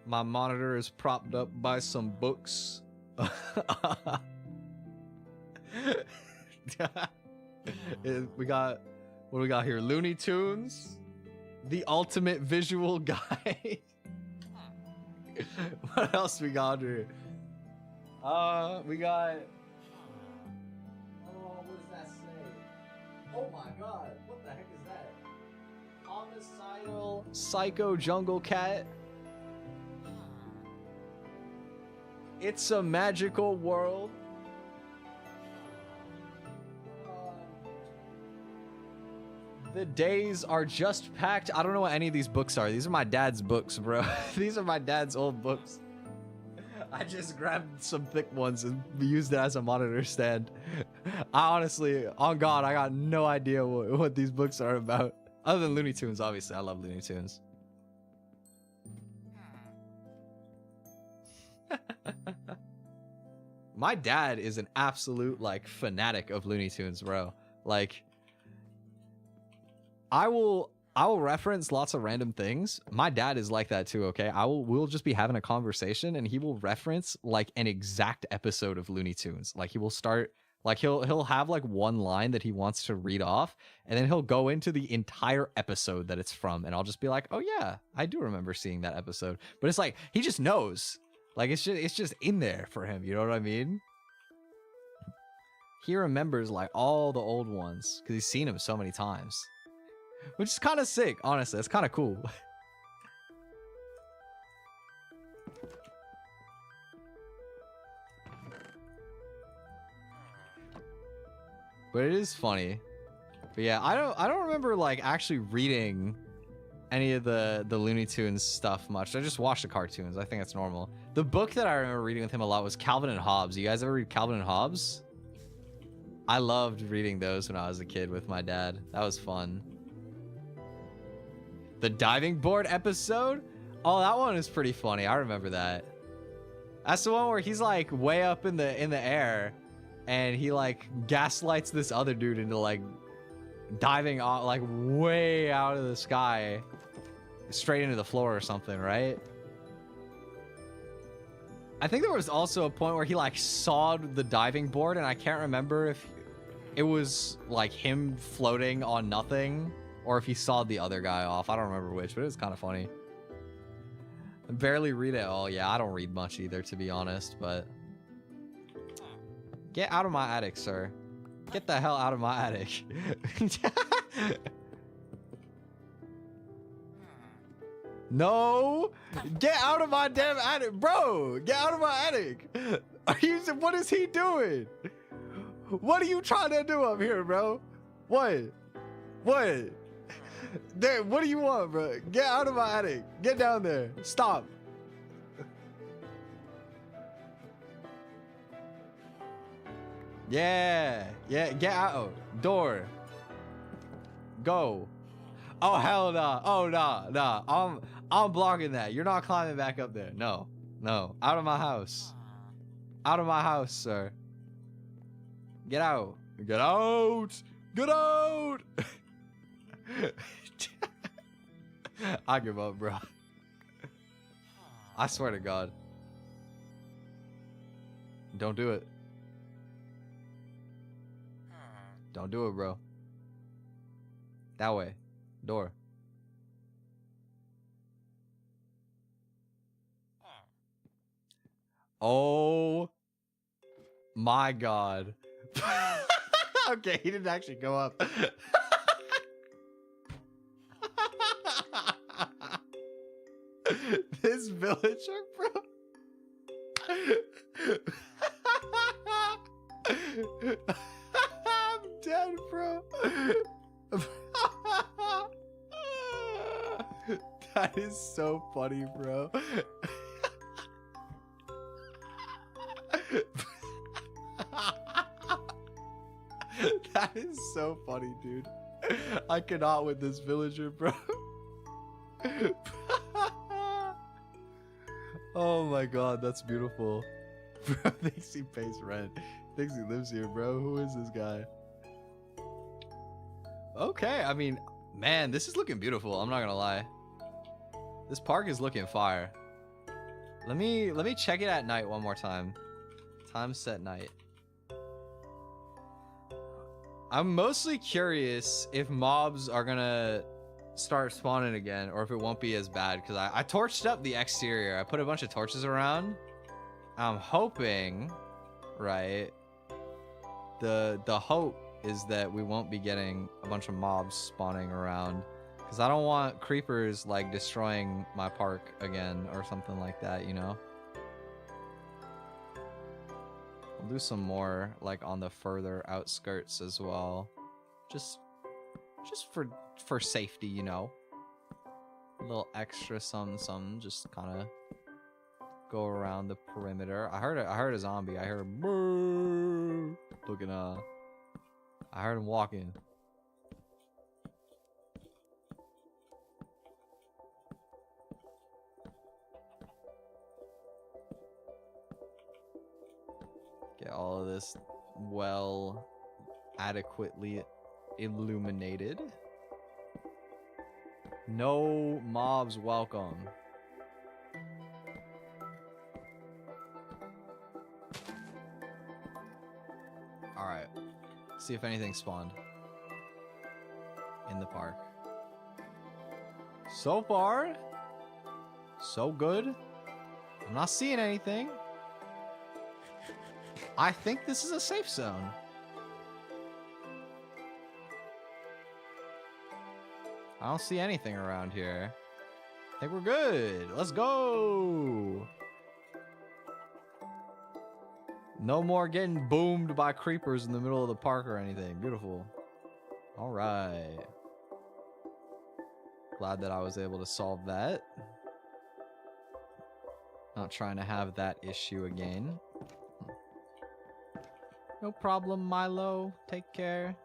my monitor is propped up by some books. We got, what do we got here? Looney Tunes, the ultimate visual guide. What else we got here? We got, oh, what does that say? Oh my god, what the heck is that? Homicidal Psycho Jungle Cat. It's a magical world. The days are just packed. I don't know what any of these books are. These are my dad's books, bro. These are my dad's old books. I just grabbed some thick ones and used it as a monitor stand. I honestly, on God, I got no idea what these books are about. Other than Looney Tunes, obviously. I love Looney Tunes. My dad is an absolute, like, fanatic of Looney Tunes, bro. Like, I will reference lots of random things. My dad is like that too, okay? We'll just be having a conversation and he will reference like an exact episode of Looney Tunes. Like he will start, like he'll have like one line that he wants to read off, and then he'll go into the entire episode that it's from, and I'll just be like, oh yeah, I do remember seeing that episode. But it's like he just knows. Like it's just in there for him, you know what I mean? He remembers like all the old ones because he's seen them so many times. Which is kind of sick, honestly. It's kind of cool. But it is funny. But yeah, I don't remember like actually reading any of the Looney Tunes stuff much. I just watched the cartoons. I think that's normal. The book that I remember reading with him a lot was Calvin and Hobbes. You guys ever read Calvin and Hobbes? I loved reading those when I was a kid with my dad. That was fun. The diving board episode? Oh, that one is pretty funny. I remember that. That's the one where he's like way up in the air and he like gaslights this other dude into like diving off like way out of the sky straight into the floor or something, right? I think there was also a point where he like sawed the diving board, and I can't remember if it was like him floating on nothing or if he sawed the other guy off. I don't remember which, but it was kind of funny. I barely read it all. Yeah, I don't read much either, to be honest, but... Get out of my attic, sir. Get the hell out of my attic. No! Get out of my damn attic! Bro! Get out of my attic! What is he doing? What are you trying to do up here, bro? What? What? There, what do you want, bro? Get out of my attic. Get down there. Stop. Yeah. Yeah, get out. Door. Go. Oh, hell nah. Oh, nah. I'm blocking that. You're not climbing back up there. No. No. Out of my house. Out of my house, sir. Get out. Get out. Get out. I give up, bro. I swear to God. Don't do it. Don't do it, bro. That way. Door. Oh my God. Okay, he didn't actually go up. This villager, bro. I'm dead, bro. That is so funny, bro. That is so funny, dude. I cannot with this villager, bro. Oh my God, that's beautiful. Bro thinks he pays rent. Thinks he lives here, bro. Who is this guy? Okay, I mean, man, this is looking beautiful. I'm not gonna lie. This park is looking fire. Let me check it at night one more time. Time set night. I'm mostly curious if mobs are gonna start spawning again or if it won't be as bad, because I torched up the exterior. I put a bunch of torches around. I'm hoping, right, the hope is that we won't be getting a bunch of mobs spawning around, because I don't want creepers like destroying my park again or something like that, you know. We'll do some more like on the further outskirts as well, just for safety, you know. A little extra some just kind of go around the perimeter. I heard a zombie. I heard him looking I heard him walking. Get all of this well adequately illuminated. No mobs welcome. Alright. See if anything spawned in the park. So far, so good. I'm not seeing anything. I think this is a safe zone. I don't see anything around here. I think we're good. Let's go. No more getting boomed by creepers in the middle of the park or anything. Beautiful. All right. Glad that I was able to solve that. Not trying to have that issue again. No problem, Milo. Take care.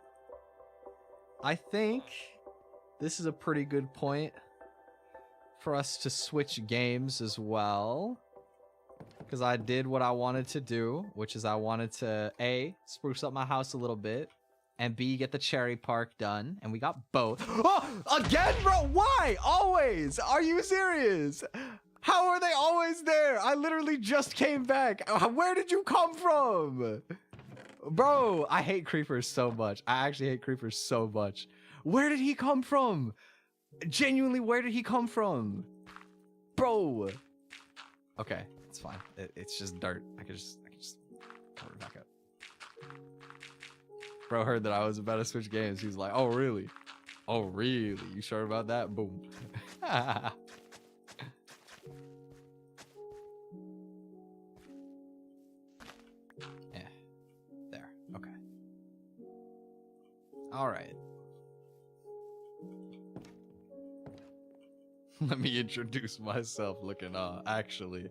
I think this is a pretty good point for us to switch games as well. Because I did what I wanted to do, which is I wanted to A, spruce up my house a little bit, and B, get the cherry park done. And we got both. Oh, again, bro? Why? Always? Are you serious? How are they always there? I literally just came back. Where did you come from? Bro, I hate creepers so much. I actually hate creepers so much. Where did he come from? Genuinely, where did he come from? Bro. Okay, it's fine. It's just dirt. I can just cover it back up. Bro heard that I was about to switch games. He's like, oh, really? Oh, really? You sure about that? Boom. All right. Let me introduce myself looking actually.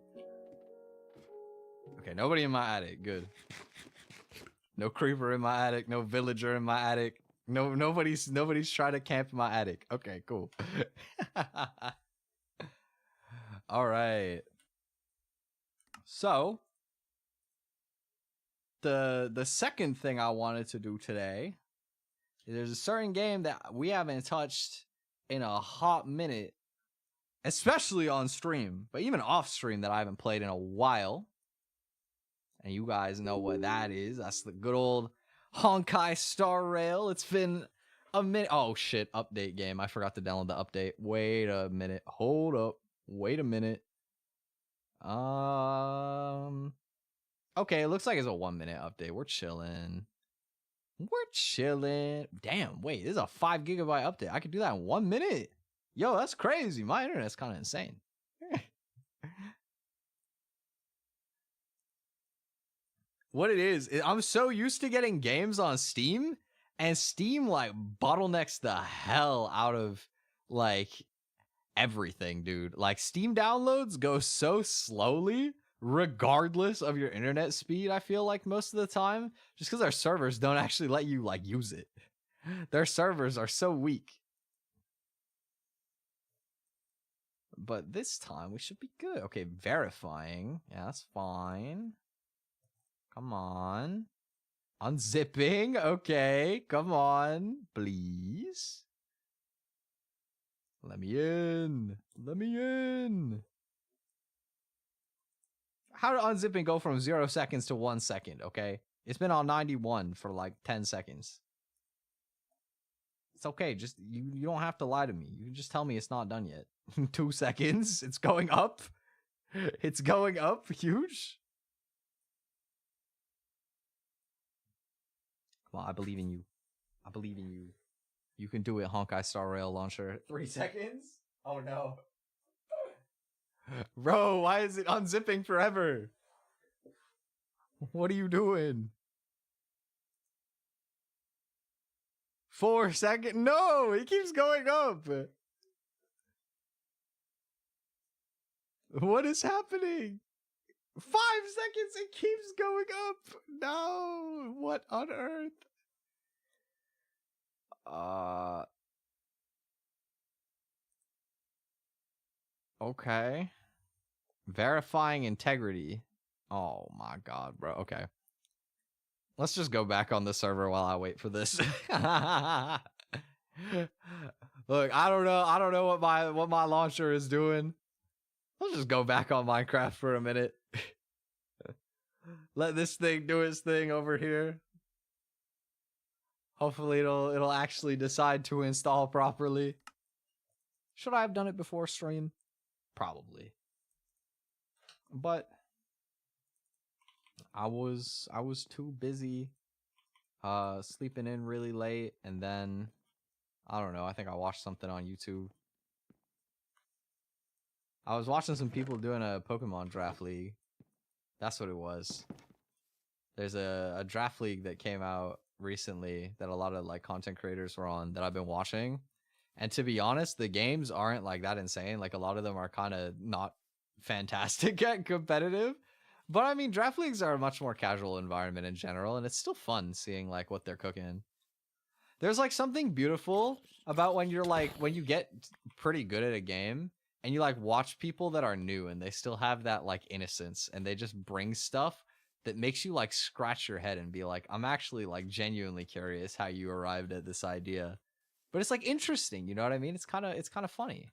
Okay, nobody in my attic. Good. No creeper in my attic, no villager in my attic. Nobody's trying to camp in my attic. Okay, cool. All right. So, the second thing I wanted to do today, there's a certain game that we haven't touched in a hot minute, especially on stream, but even off stream that I haven't played in a while. And you guys know what that is. That's the good old Honkai Star Rail. It's been a minute. Oh shit, update game. I forgot to download the update. Wait a minute. Hold up. Wait a minute. Okay, it looks like it's a 1 minute update. We're chilling. We're chilling. Damn, wait, this is a 5 gigabyte update. I could do that in 1 minute. Yo, that's crazy. My internet's kind of insane. What it is, I'm so used to getting games on Steam, and Steam like bottlenecks the hell out of like everything, dude. Like Steam downloads go so slowly regardless of your internet speed, I feel like most of the time, just because our servers don't actually let you like use it. Their servers are so weak. But this time we should be good. Okay, verifying. Yeah, that's fine. Come on. Unzipping. Okay, come on, please. Let me in. Let me in. How did unzipping go from 0 seconds to 1 second, okay? It's been on 91 for like 10 seconds. It's okay, just you don't have to lie to me. You can just tell me it's not done yet. 2 seconds, it's going up. It's going up, huge. Come on, I believe in you. I believe in you. You can do it, Honkai Star Rail launcher. 3 seconds? Oh no. Bro, why is it unzipping forever? What are you doing? 4 seconds? No, it keeps going up. What is happening? 5 seconds, it keeps going up. No, what on earth? Okay. Verifying integrity. Oh my god, bro. Okay. Let's just go back on the server while I wait for this. Look, I don't know what my launcher is doing. Let's just go back on Minecraft for a minute. Let this thing do its thing over here. Hopefully it'll actually decide to install properly. Should I have done it before stream? Probably. But I was too busy sleeping in really late, and then I don't know, I think I watched something on YouTube. I was watching some people doing a Pokemon draft league. That's what it was. There's a draft league that came out recently that a lot of like content creators were on that I've been watching. And to be honest, the games aren't like that insane. Like a lot of them are kind of not fantastic and competitive. But I mean, draft leagues are a much more casual environment in general, and it's still fun seeing like what they're cooking. There's like something beautiful about when you're like, when you get pretty good at a game and you like watch people that are new and they still have that like innocence and they just bring stuff that makes you like scratch your head and be like, I'm actually like genuinely curious how you arrived at this idea. But it's like interesting, you know what I mean? It's kind of funny.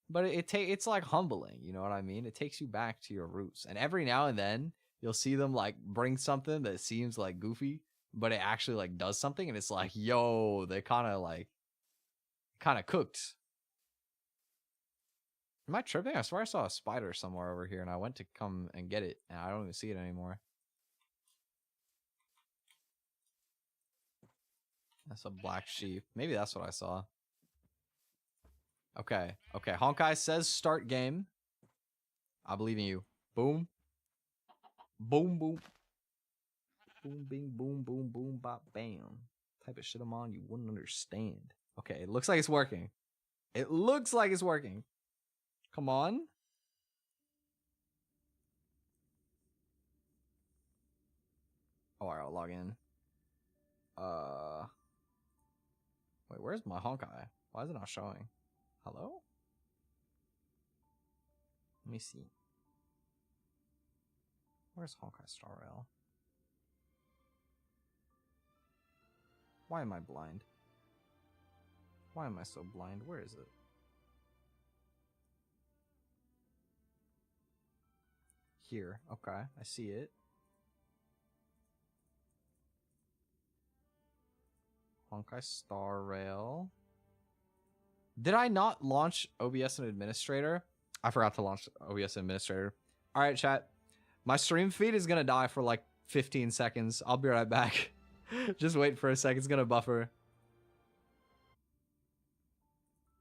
But it's like humbling, you know what I mean? It takes you back to your roots. And every now and then you'll see them like bring something that seems like goofy, but it actually like does something, and it's like, yo, they kind of cooked. Am I tripping? I swear I saw a spider somewhere over here and I went to come and get it and I don't even see it anymore. That's a black sheep. Maybe that's what I saw. Okay. Okay. Honkai says start game. I believe in you. Boom. Boom, boom. Boom, bing, boom, boom, boom, bop, bam. Type of shit I'm on you wouldn't understand. Okay, it looks like it's working. It looks like it's working. Come on. Oh, I'll log in. Wait, where's my Honkai? Why is it not showing? Hello? Let me see. Where's Honkai Star Rail? Why am I blind? Why am I so blind? Where is it? Here. Okay, I see it. Honkai Star Rail. Did I not launch OBS and Administrator? I forgot to launch OBS and Administrator. All right, chat. My stream feed is going to die for like 15 seconds. I'll be right back. Just wait for a second. It's going to buffer.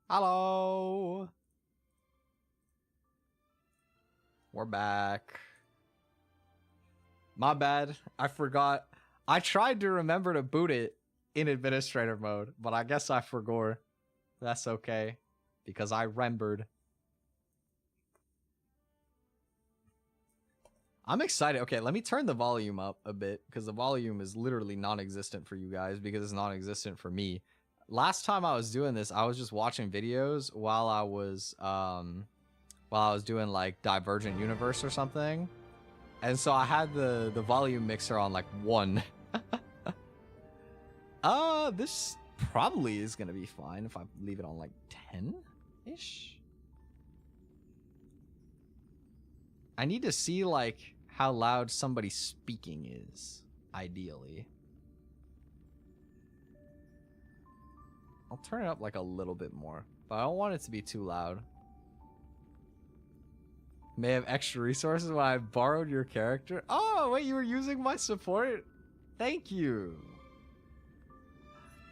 Hello. We're back. My bad. I forgot. I tried to remember to boot it in administrator mode, but I guess I forgot. That's okay, because I remembered. I'm excited. Okay, let me turn the volume up a bit, because the volume is literally non-existent for you guys, because it's non-existent for me. Last time I was doing this, I was just watching videos while I was doing like Divergent Universe or something. And so I had the volume mixer on like 1. This probably is gonna be fine if I leave it on like 10-ish. I need to see like how loud somebody speaking is, ideally. I'll turn it up like a little bit more, but I don't want it to be too loud. May have extra resources when I borrowed your character. Oh, wait, you were using my support? Thank you.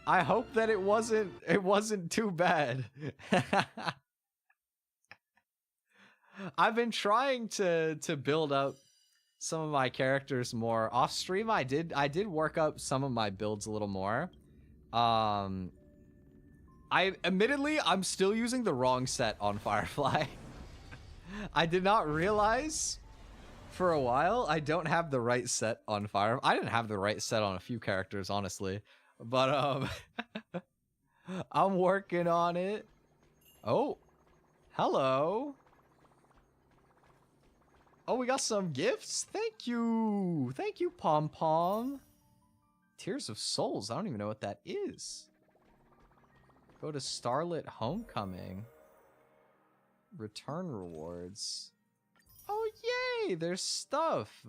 I hope that it wasn't too bad. I've been trying to build up some of my characters more. Off stream, I did work up some of my builds a little more. Admittedly, I'm still using the wrong set on Firefly. I did not realize for a while I don't have the right set on Firefly. I didn't have the right set on a few characters, honestly. But I'm working on it. Oh, hello. Oh, we got some gifts. Thank you. Thank you, Pom Pom. Tears of Souls. I don't even know what that is. Go to Starlit Homecoming. Return rewards. Oh, yay. There's stuff.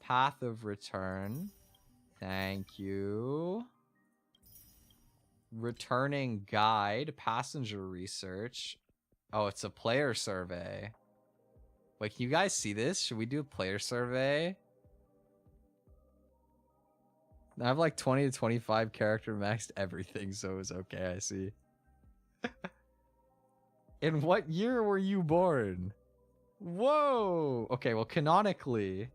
Path of Return. Thank you. Returning Guide. Passenger Research. Oh, it's a player survey. Wait, can you guys see this? Should we do a player survey? I have like 20 to 25 character maxed everything, so it was okay, I see. In what year were you born? Whoa! Okay, well, canonically...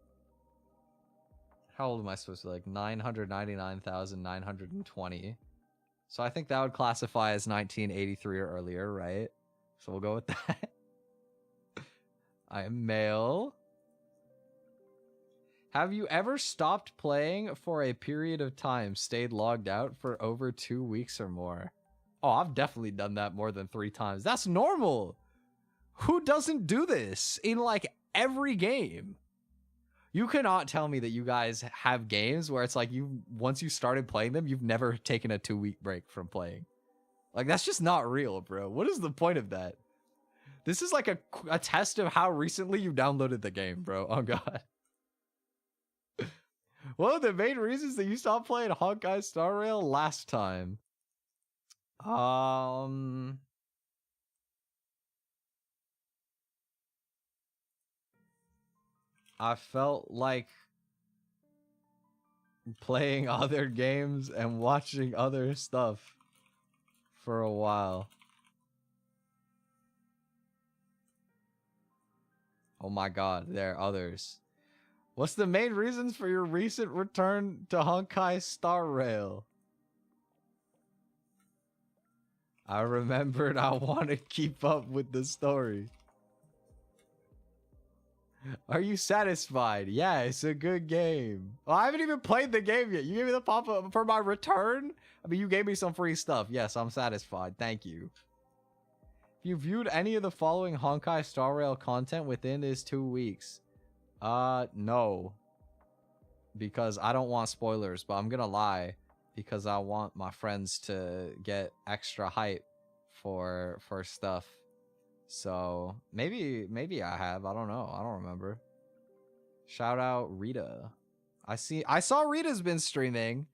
How old am I supposed to be? Like 999,920. So I think that would classify as 1983 or earlier, right? So we'll go with that. I am male. Have you ever stopped playing for a period of time, stayed logged out for over 2 weeks or more? Oh, I've definitely done that more than 3 times. That's normal. Who doesn't do this in like every game? You cannot tell me that you guys have games where it's like once you started playing them, you've never taken a 2-week break from playing. Like, that's just not real, bro. What is the point of that? This is like a test of how recently you downloaded the game, bro. Oh, God. One of the main reasons that you stopped playing Honkai Star Rail last time. I felt like playing other games and watching other stuff for a while. Oh my God, there are others. What's the main reasons for your recent return to Honkai Star Rail? I remembered I want to keep up with the story. Are you satisfied? Yeah, it's a good game. Well, I haven't even played the game yet. You gave me the pop-up for my return? I mean, you gave me some free stuff. Yes, I'm satisfied. Thank you. If you viewed any of the following Honkai Star Rail content within this 2 weeks. No. Because I don't want spoilers, but I'm gonna lie. Because I want my friends to get extra hype for stuff. So maybe I have. I don't know. I don't remember. Shout out Rita. I saw Rita's been streaming,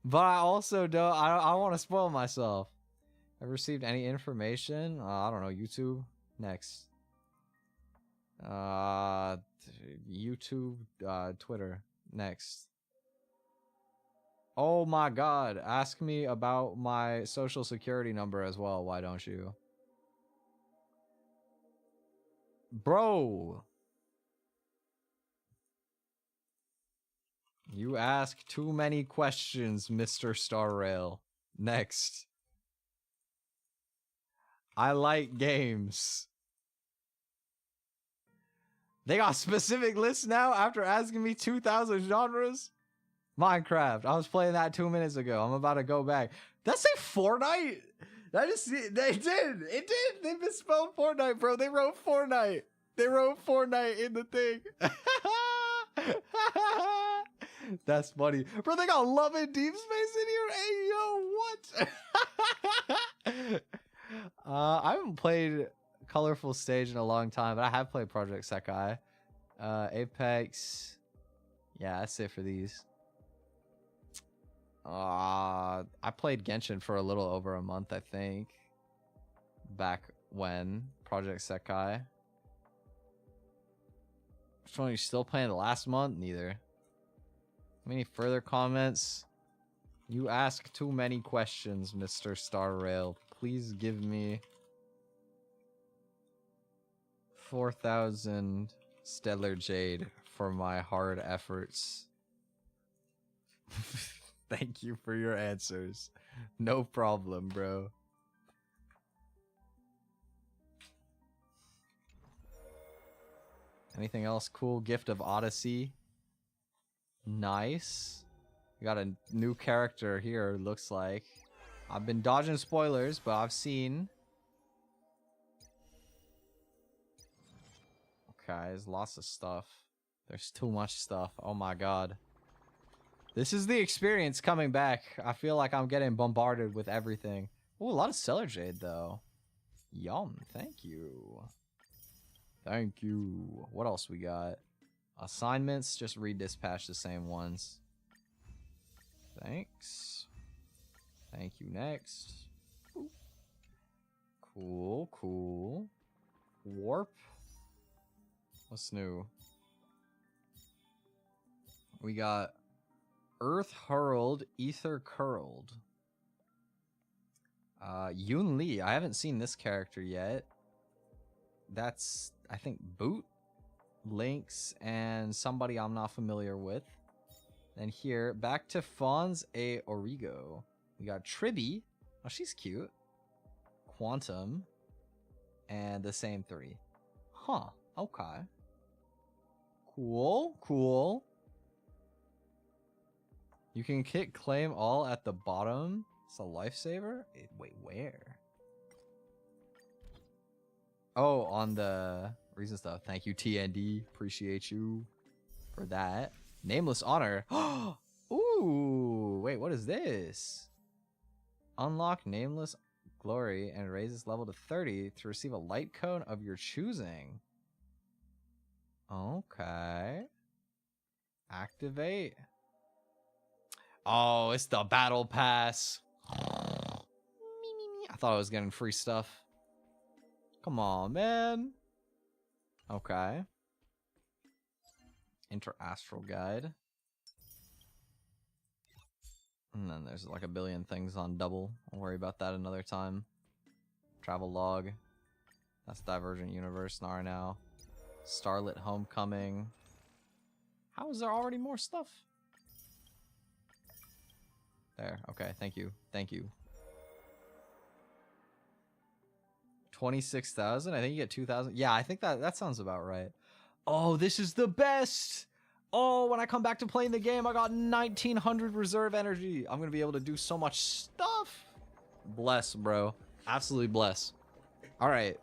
but I also don't. I want to spoil myself. I've received any information? I don't know. YouTube next. YouTube, Twitter next. Oh my God! Ask me about my social security number as well. Why don't you? Bro, you ask too many questions, Mr. Star Rail. Next. I like games. They got specific lists now after asking me 2,000 genres? Minecraft. I was playing that 2 minutes ago. I'm about to go back. Did that say Fortnite? They did. It did. They misspelled Fortnite, bro. They wrote Fortnite. They wrote Fortnite in the thing. That's funny. Bro, they got Love and Deep Space in here. Hey, yo, what? I haven't played Colorful Stage in a long time, but I have played Project Sekai. Apex. Yeah, that's it for these. I played Genshin for a little over a month, I think. Back when Project Sekai. Which one are you still playing? The last month? Neither. Any further comments? You ask too many questions, Mr. Star Rail. Please give me 4,000 Stellar Jade for my hard efforts. Thank you for your answers. No problem, bro. Anything else cool? Gift of Odyssey. Nice. We got a new character here, looks like. I've been dodging spoilers, but I've seen. Okay, there's lots of stuff. There's too much stuff. Oh my god. This is the experience coming back. I feel like I'm getting bombarded with everything. Oh, a lot of Cellar Jade, though. Yum. Thank you. Thank you. What else we got? Assignments. Just redispatch the same ones. Thanks. Thank you. Next. Ooh. Cool, cool. Warp. What's new? We got Earth Hurled, Ether Curled. Yoon Lee. I haven't seen this character yet. That's, I think, Boot, Lynx, and somebody I'm not familiar with. Then here, back to Fonz A. Origo. We got Tribby. Oh, she's cute. Quantum. And the same three. Huh. Okay. Cool. Cool. You can claim all at the bottom. It's a lifesaver? Wait, where? Oh, on the reason stuff. Thank you, TND. Appreciate you for that. Nameless honor. Ooh, wait, what is this? Unlock nameless glory and raise its level to 30 to receive a light cone of your choosing. Okay. Activate. Oh, it's the battle pass. I thought I was getting free stuff. Come on, man. Okay. Interastral guide. And then there's like a billion things on double. I'll worry about that another time. Travel log. That's Divergent Universe now. Starlit Homecoming. How is there already more stuff? There. Okay. Thank you. Thank you. 26,000? I think you get 2,000. Yeah, I think that sounds about right. Oh, this is the best! Oh, when I come back to playing the game, I got 1,900 reserve energy. I'm going to be able to do so much stuff. Bless, bro. Absolutely bless. All right.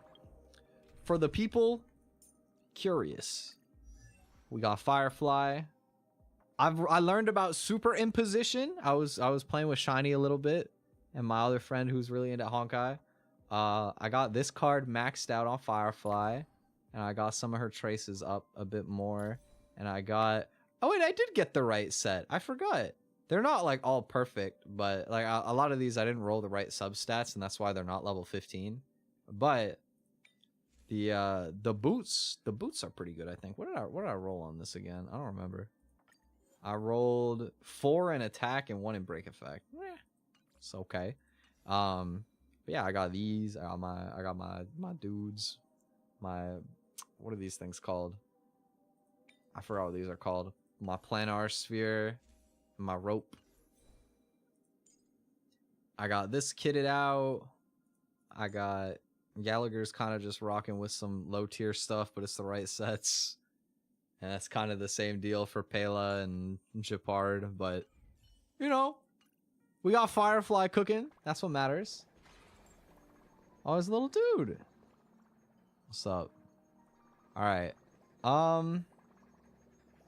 For the people curious, we got Firefly. I learned about superimposition. I was playing with Shiny a little bit, and my other friend who's really into Honkai. I got this card maxed out on Firefly, and I got some of her traces up a bit more, and I got... Oh, wait, I did get the right set. I forgot. They're not, like, all perfect, but, like, a lot of these I didn't roll the right substats, and that's why they're not level 15. But the boots are pretty good, I think. What did I roll on this again? I don't remember. I rolled 4 in attack and 1 in break effect. It's okay. But yeah, I got these. I got my dudes. What are these things called? I forgot what these are called. My planar sphere, my rope. I got this kitted out. I got Gallagher's kind of just rocking with some low tier stuff, but it's the right sets. And that's kind of the same deal for Pela and Japard, but you know, we got Firefly cooking. That's what matters. Oh, his little dude. What's up? All right.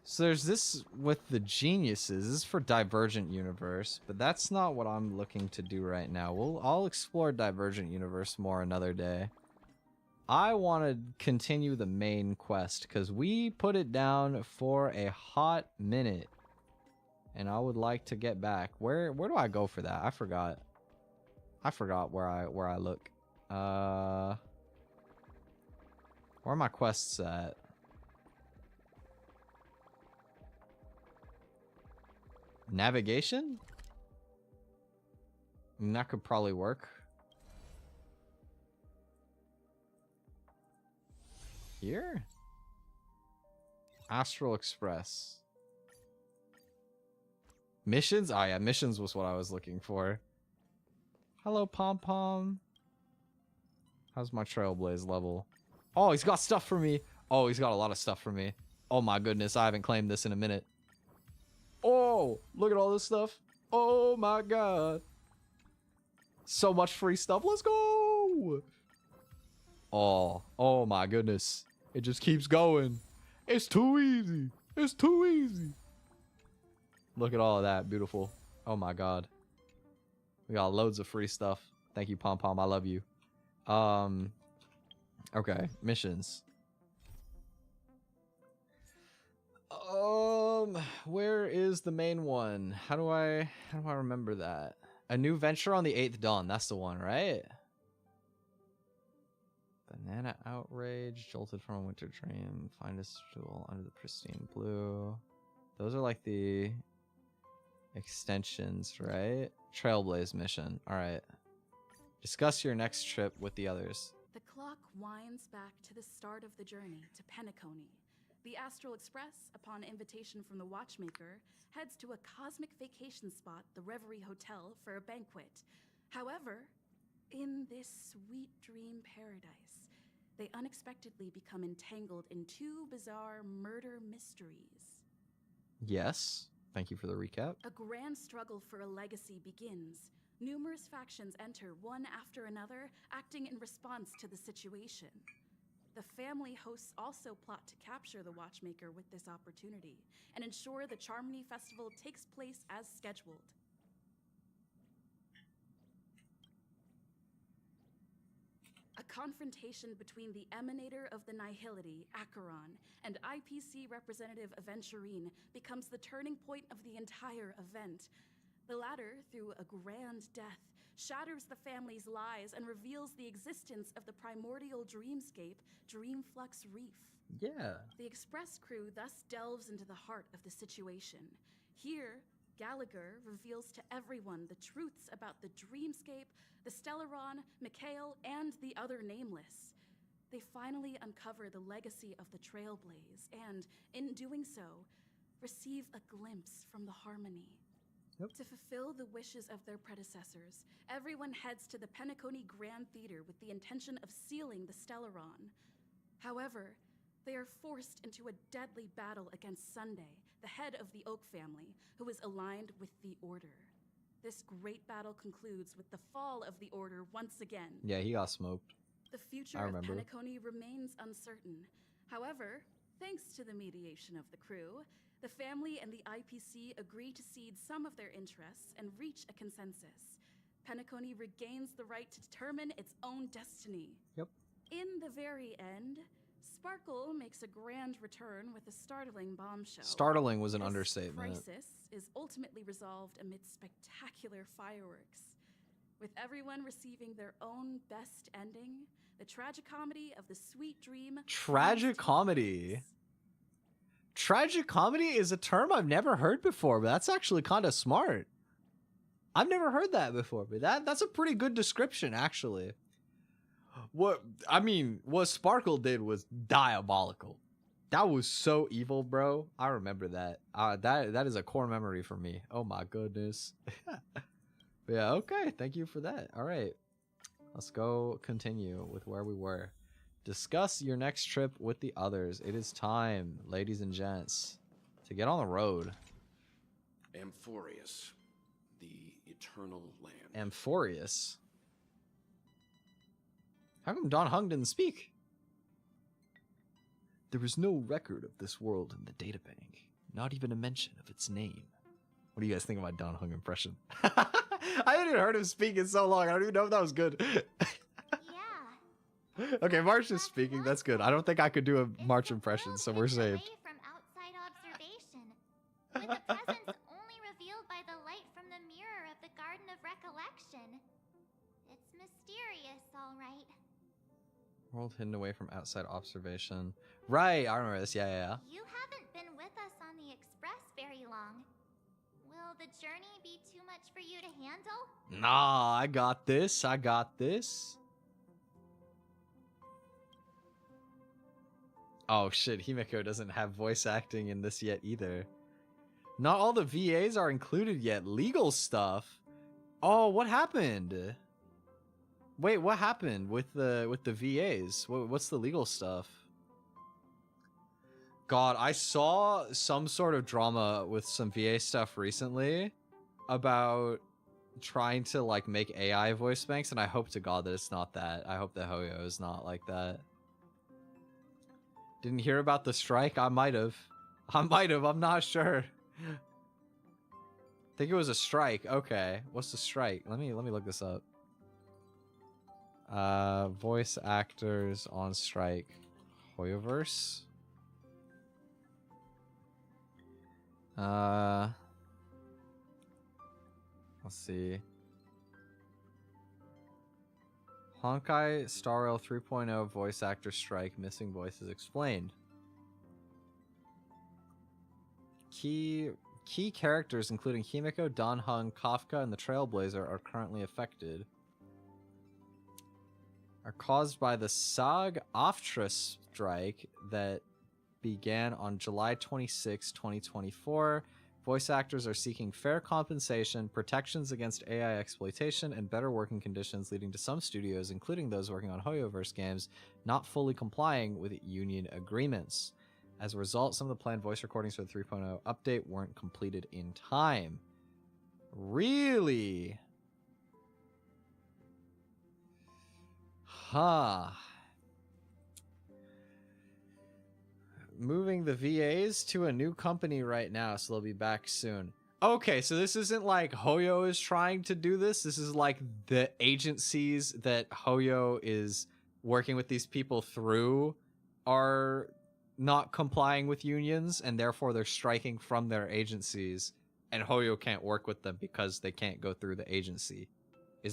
So there's this with the geniuses. This is for Divergent Universe, but that's not what I'm looking to do right now. I'll explore Divergent Universe more another day. I want to continue the main quest because we put it down for a hot minute, and I would like to get back. Where do I go for that? I forgot. I forgot where I look. Where are my quests at? Navigation? I mean, that could probably work. Here? Astral Express. Missions? Oh yeah, missions was what I was looking for. Hello, Pom Pom. How's my Trailblaze level? Oh, he's got stuff for me. Oh, he's got a lot of stuff for me. Oh my goodness, I haven't claimed this in a minute. Oh, look at all this stuff. Oh my god. So much free stuff. Let's go. Oh my goodness. It just keeps going. It's too easy. It's too easy. Look at all of that. Beautiful. Oh my god. We got loads of free stuff. Thank you, Pom Pom. I love you. Okay. Missions. Where is the main one? How do I remember that? A new venture on the 8th dawn. That's the one, right? Banana outrage, jolted from a winter dream, find a stool under the pristine blue. Those are like the extensions, right? Trailblaze mission. All right. Discuss your next trip with the others. The clock winds back to the start of the journey to Penacony. The Astral Express, upon invitation from the watchmaker, heads to a cosmic vacation spot, the Reverie Hotel, for a banquet. However, in this sweet dream paradise, they unexpectedly become entangled in two bizarre murder mysteries. Yes. Thank you for the recap. A grand struggle for a legacy begins. Numerous factions enter one after another, acting in response to the situation. The family hosts also plot to capture the watchmaker with this opportunity and ensure the Charmony Festival takes place as scheduled. A confrontation between the emanator of the Nihility, Acheron, and IPC representative Aventurine becomes the turning point of the entire event. The latter, through a grand death, shatters the family's lies and reveals the existence of the primordial dreamscape, Dreamflux Reef. Yeah. The Express crew thus delves into the heart of the situation. Here, Gallagher reveals to everyone the truths about the dreamscape, the Stellaron, Mikhail, and the other nameless. They finally uncover the legacy of the Trailblaze and, in doing so, receive a glimpse from the Harmony. Yep. To fulfill the wishes of their predecessors, everyone heads to the Penacony Grand Theater with the intention of sealing the Stellaron. However, they are forced into a deadly battle against Sunday, the head of the Oak family, who is aligned with the Order. This great battle concludes with the fall of the Order once again. Yeah, he got smoked. The future of Penacony remains uncertain. However, thanks to the mediation of the crew, the family and the IPC agree to cede some of their interests and reach a consensus. Penacony regains the right to determine its own destiny. Yep. In the very end, Sparkle makes a grand return with a startling bombshell. Startling was an This understatement. crisis is ultimately resolved amid spectacular fireworks. With everyone receiving their own best ending, the tragicomedy of the sweet dream... Tragicomedy. Tragicomedy is a term I've never heard before, but that's actually kind of smart. I've never heard that before, but that's a pretty good description, actually. What Sparkle did was diabolical. That was so evil, bro. I remember that. That is a core memory for me. Oh my goodness. Yeah, okay. Thank you for that. All right. Let's go continue with where we were. Discuss your next trip with the others. It is time, ladies and gents, to get on the road. Amphorius, the eternal land. Amphorius? How come Don Hung didn't speak? There is no record of this world in the databank. Not even a mention of its name. What do you guys think of my Don Hung impression? I haven't even heard him speak in so long. I don't even know if that was good. Okay, March is speaking. That's good. I don't think I could do a March impression, so we're saved. From outside observation, with a presence only revealed by the light from the mirror of the Garden of Recollection. It's mysterious, all right. World hidden away from outside observation. Right, I remember this. Yeah. You haven't been with us on the Express very long. Will the journey be too much for you to handle? Nah, I got this. I got this. Oh shit, Himeko doesn't have voice acting in this yet either. Not all the VAs are included yet. Legal stuff. Oh, what happened? Wait, what happened with the VAs? What's the legal stuff? God, I saw some sort of drama with some VA stuff recently about trying to like make AI voice banks, and I hope to God that it's not that. I hope that Hoyo is not like that. Didn't hear about the strike? I might have. I'm not sure. Think it was a strike. Okay. What's the strike? Let me look this up. Voice actors on strike. Hoyoverse? Let's see. Honkai Star Rail 3.0 voice actor strike. Missing voices explained. Key characters including Himeko, Danhung, Kafka, and the Trailblazer are currently affected. Are caused by the SAG-AFTRA strike that began on July 26, 2024. Voice actors are seeking fair compensation, protections against AI exploitation, and better working conditions, leading to some studios, including those working on Hoyoverse games, not fully complying with union agreements. As a result, some of the planned voice recordings for the 3.0 update weren't completed in time. Really? Huh. Moving the VAs to a new company right now, so they'll be back soon. Okay, so this isn't like Hoyo is trying to do this. This is like the agencies that Hoyo is working with these people through are not complying with unions, and therefore they're striking from their agencies, and Hoyo can't work with them because they can't go through the agency.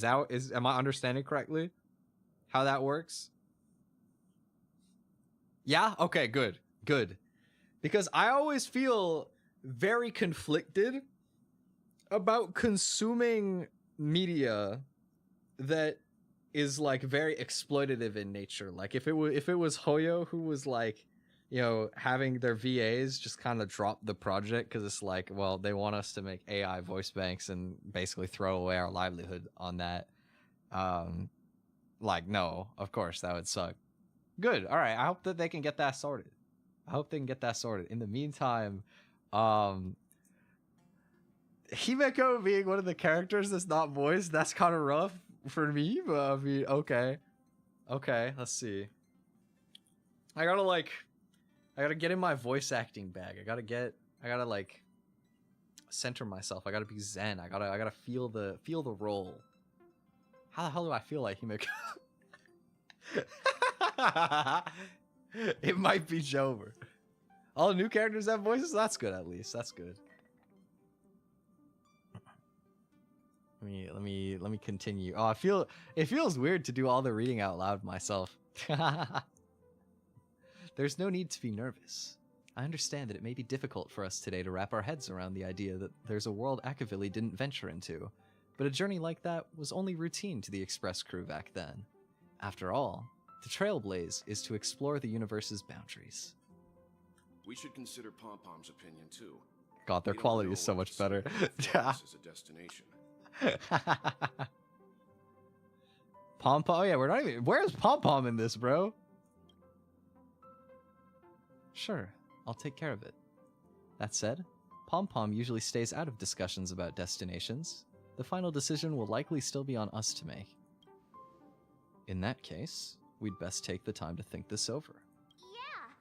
Am I understanding correctly how that works? Yeah? Okay, good. Good. Because I always feel very conflicted about consuming media that is like very exploitative in nature. Like if it was Hoyo who was like, you know, having their VAs just kind of drop the project because it's like, well, they want us to make AI voice banks and basically throw away our livelihood on that. Like, no, of course that would suck. Good. All right. I hope that they can get that sorted. In the meantime, Himeko being one of the characters that's not voiced, that's kind of rough for me, but I mean, okay. Okay, let's see. I gotta get in my voice acting bag. I gotta like center myself. I gotta be zen. I gotta feel the role. How the hell do I feel like Himeko? It might be Jover. All the new characters have voices? That's good, at least. That's good. Let me continue. Oh, it feels weird to do all the reading out loud myself. There's no need to be nervous. I understand that it may be difficult for us today to wrap our heads around the idea that there's a world Akavili didn't venture into, but a journey like that was only routine to the Express crew back then. After all, to trailblaze is to explore the universe's boundaries. We should consider Pom-Pom's opinion too. God, their quality is so much better. Is a destination. Pom-Pom? Oh yeah, we're not even... Where's Pom-Pom in this, bro? Sure, I'll take care of it. That said, Pom-Pom usually stays out of discussions about destinations. The final decision will likely still be on us to make. In that case, we'd best take the time to think this over. Yeah.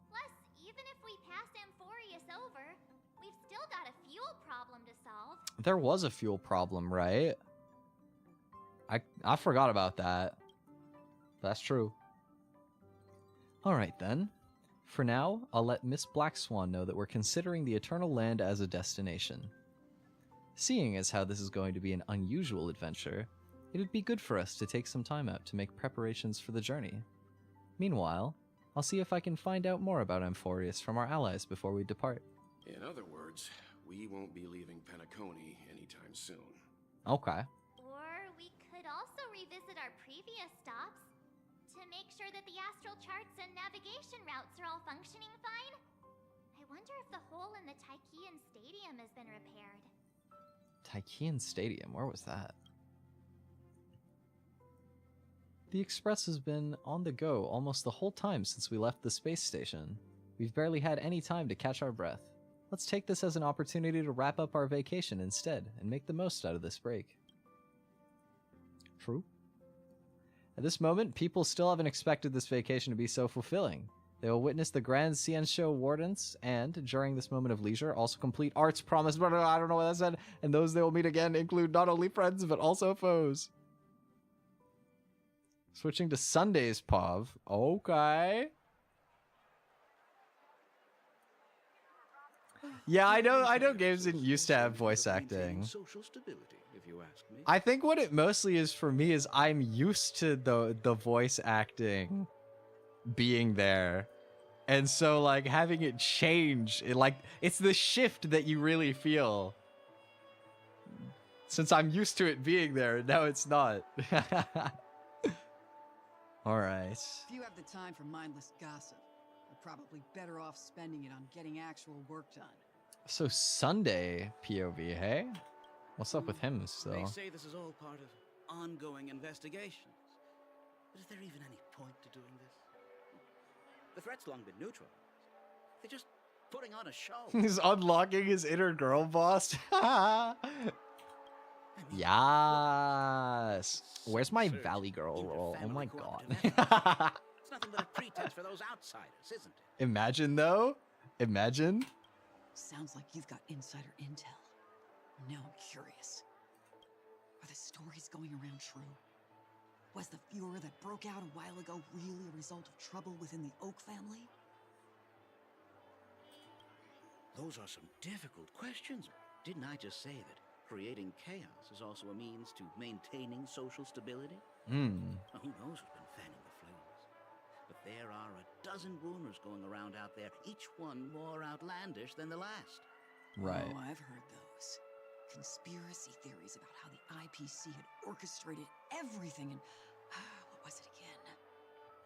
Plus, even if we pass Amphorius over, we've still got a fuel problem to solve. There was a fuel problem, right? I forgot about that. That's true. Alright then. For now, I'll let Miss Black Swan know that we're considering the Eternal Land as a destination. Seeing as how this is going to be an unusual adventure, it'd be good for us to take some time out to make preparations for the journey. Meanwhile, I'll see if I can find out more about Amphorius from our allies before we depart. In other words, we won't be leaving Penacony anytime soon. Okay. Or we could also revisit our previous stops to make sure that the astral charts and navigation routes are all functioning fine. I wonder if the hole in the Tychean Stadium has been repaired. Tychean Stadium? Where was that? The Express has been on the go almost the whole time since we left the space station. We've barely had any time to catch our breath. Let's take this as an opportunity to wrap up our vacation instead and make the most out of this break. True. At this moment, people still haven't expected this vacation to be so fulfilling. They will witness the Grand Show Wardens and, during this moment of leisure, also complete arts promised, but I don't know what that said, and those they will meet again include not only friends, but also foes. Switching to Sunday's POV. Okay. Yeah, I know games didn't used to have voice acting. Social stability, if you ask me. I think what it mostly is for me is I'm used to the voice acting being there. And so like having it change, it's the shift that you really feel. Since I'm used to it being there, now it's not. All right. If you have the time for mindless gossip, you're probably better off spending it on getting actual work done. So Sunday POV, hey? What's up with him They still? say this is all part of ongoing investigations. But is there even any point to doing this? The threat's long been neutralized. They're just putting on a show. He's unlocking his inner girl boss. Yes. Where's my Valley Girl role? Oh my god. It's nothing but a pretense for those outsiders, isn't it? Imagine though. Imagine. Sounds like you've got insider intel. Now I'm curious. Are the stories going around true? Was the furor that broke out a while ago really a result of trouble within the Oak family? Those are some difficult questions. Didn't I just say that creating chaos is also a means to maintaining social stability? Now, who knows who's been fanning the flames? But there are a dozen rumors going around out there, each one more outlandish than the last. Right. Oh, I've heard those. Conspiracy theories about how the IPC had orchestrated everything and... what was it again?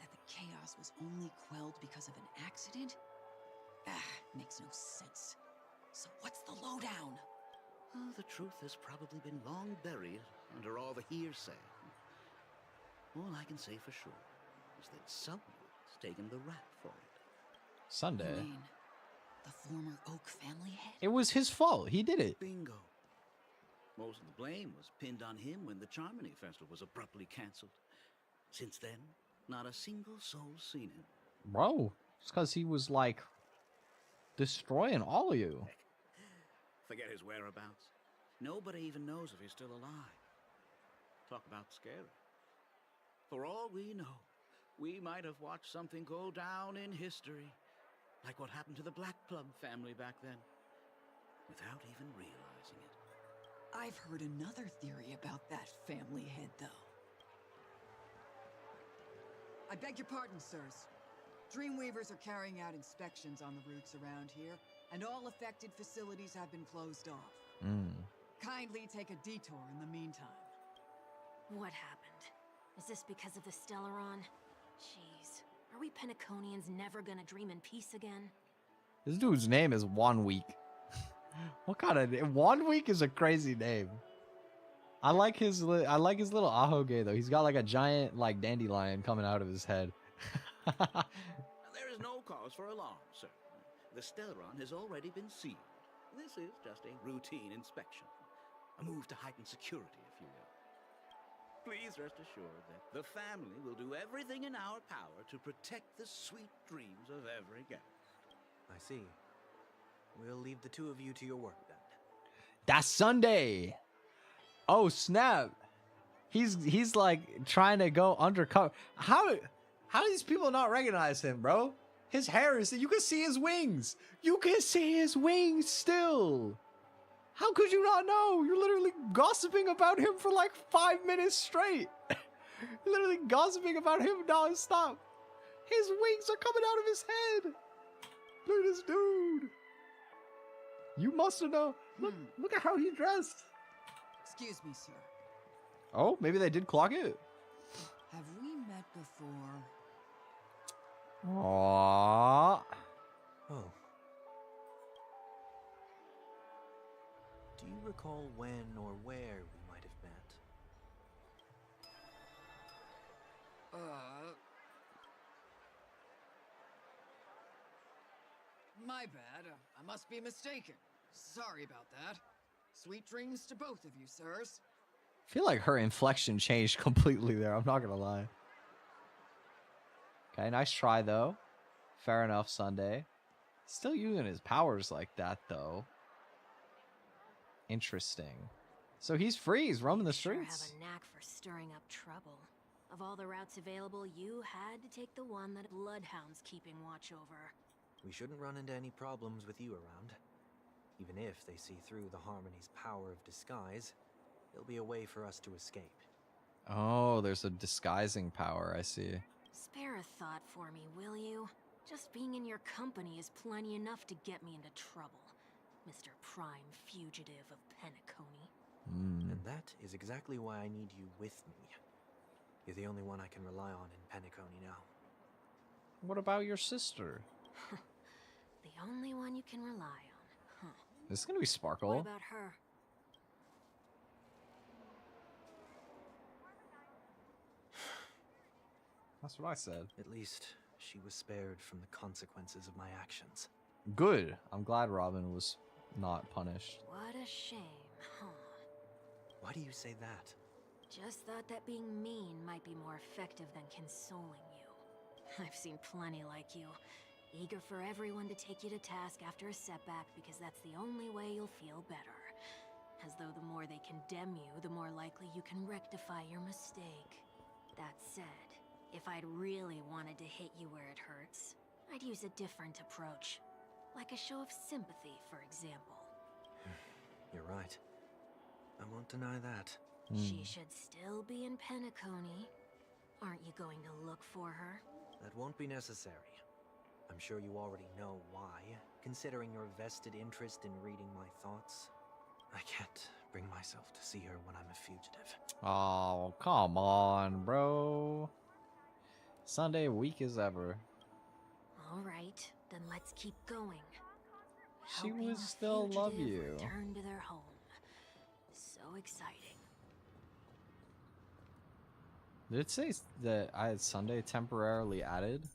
That the chaos was only quelled because of an accident? Makes no sense. So what's the lowdown? Oh, the truth has probably been long buried under all the hearsay. All I can say for sure is that someone's taken the rap for it. Sunday. You mean the former Oak family head? It was his fault. He did it. Bingo. Most of the blame was pinned on him when the Charmony Festival was abruptly cancelled. Since then, not a single soul's seen him. Bro, it's because he was like destroying all of you. Forget his whereabouts. Nobody even knows if he's still alive. Talk about scary. For all we know, we might have watched something go down in history, like what happened to the Black Plum family back then, without even realizing it. I've heard another theory about that family head, though. I beg your pardon, sirs. Dreamweavers are carrying out inspections on the routes around here, and all affected facilities have been closed off. Kindly take a detour in the meantime. What happened? Is this because of the Stellaron? Jeez, are we Penaconians never gonna dream in peace again? This dude's name is 1 Week. What kind of name? 1 Week is a crazy name. I like his little ahoge though. He's got like a giant like dandelion coming out of his head. There is no cause for alarm, sir. The Stellaron has already been sealed. This is just a routine inspection. A move to heighten security, if you will. Please rest assured that the family will do everything in our power to protect the sweet dreams of every guest. I see. We'll leave the two of you to your work then. That's Sunday. Oh snap. He's like trying to go undercover. How do these people not recognize him, bro? His hair is, you can see his wings. You can see his wings still. How could you not know? You're literally gossiping about him for like 5 minutes straight. Literally gossiping about him non-stop. His wings are coming out of his head. Look at this dude. You must have known. Look at how he's dressed. Excuse me, sir. Oh, maybe they did clock it. Have we met before? Aww. Oh. Do you recall when or where we might have met? My bad. I must be mistaken. Sorry about that. Sweet dreams to both of you, sirs. I feel like her inflection changed completely there. I'm not gonna lie. Okay, nice try though. Fair enough, Sunday. Still using his powers like that, though. Interesting. So he's free. He's roaming the streets. Sure have a knack for stirring up trouble. Of all the routes available, you had to take the one that Bloodhound's keeping watch over. We shouldn't run into any problems with you around. Even if they see through the Harmony's power of disguise, there'll be a way for us to escape. Oh, there's a disguising power, I see. Spare a thought for me, will you? Just being in your company is plenty enough to get me into trouble, Mr. Prime Fugitive of Penacony. And that is exactly why I need you with me. You're the only one I can rely on in Penacony now. What about your sister? The only one you can rely on, huh? This is gonna be Sparkle. What about her? That's what I said. At least she was spared from the consequences of my actions. Good. I'm glad Robin was not punished. What a shame, huh? Why do you say that? Just thought that being mean might be more effective than consoling you. I've seen plenty like you. Eager for everyone to take you to task after a setback because that's the only way you'll feel better. As though the more they condemn you, the more likely you can rectify your mistake. That said, if I'd really wanted to hit you where it hurts, I'd use a different approach. Like a show of sympathy, for example. You're right. I won't deny that. She should still be in Penacony. Aren't you going to look for her? That won't be necessary. I'm sure you already know why, considering your vested interest in reading my thoughts. I can't bring myself to see her when I'm a fugitive. Oh, come on, bro. Sunday, weak as ever. All right, then let's keep going. She Helping would a still love fugitive you. Return to their home. So exciting. Did it say that I had Sunday temporarily added?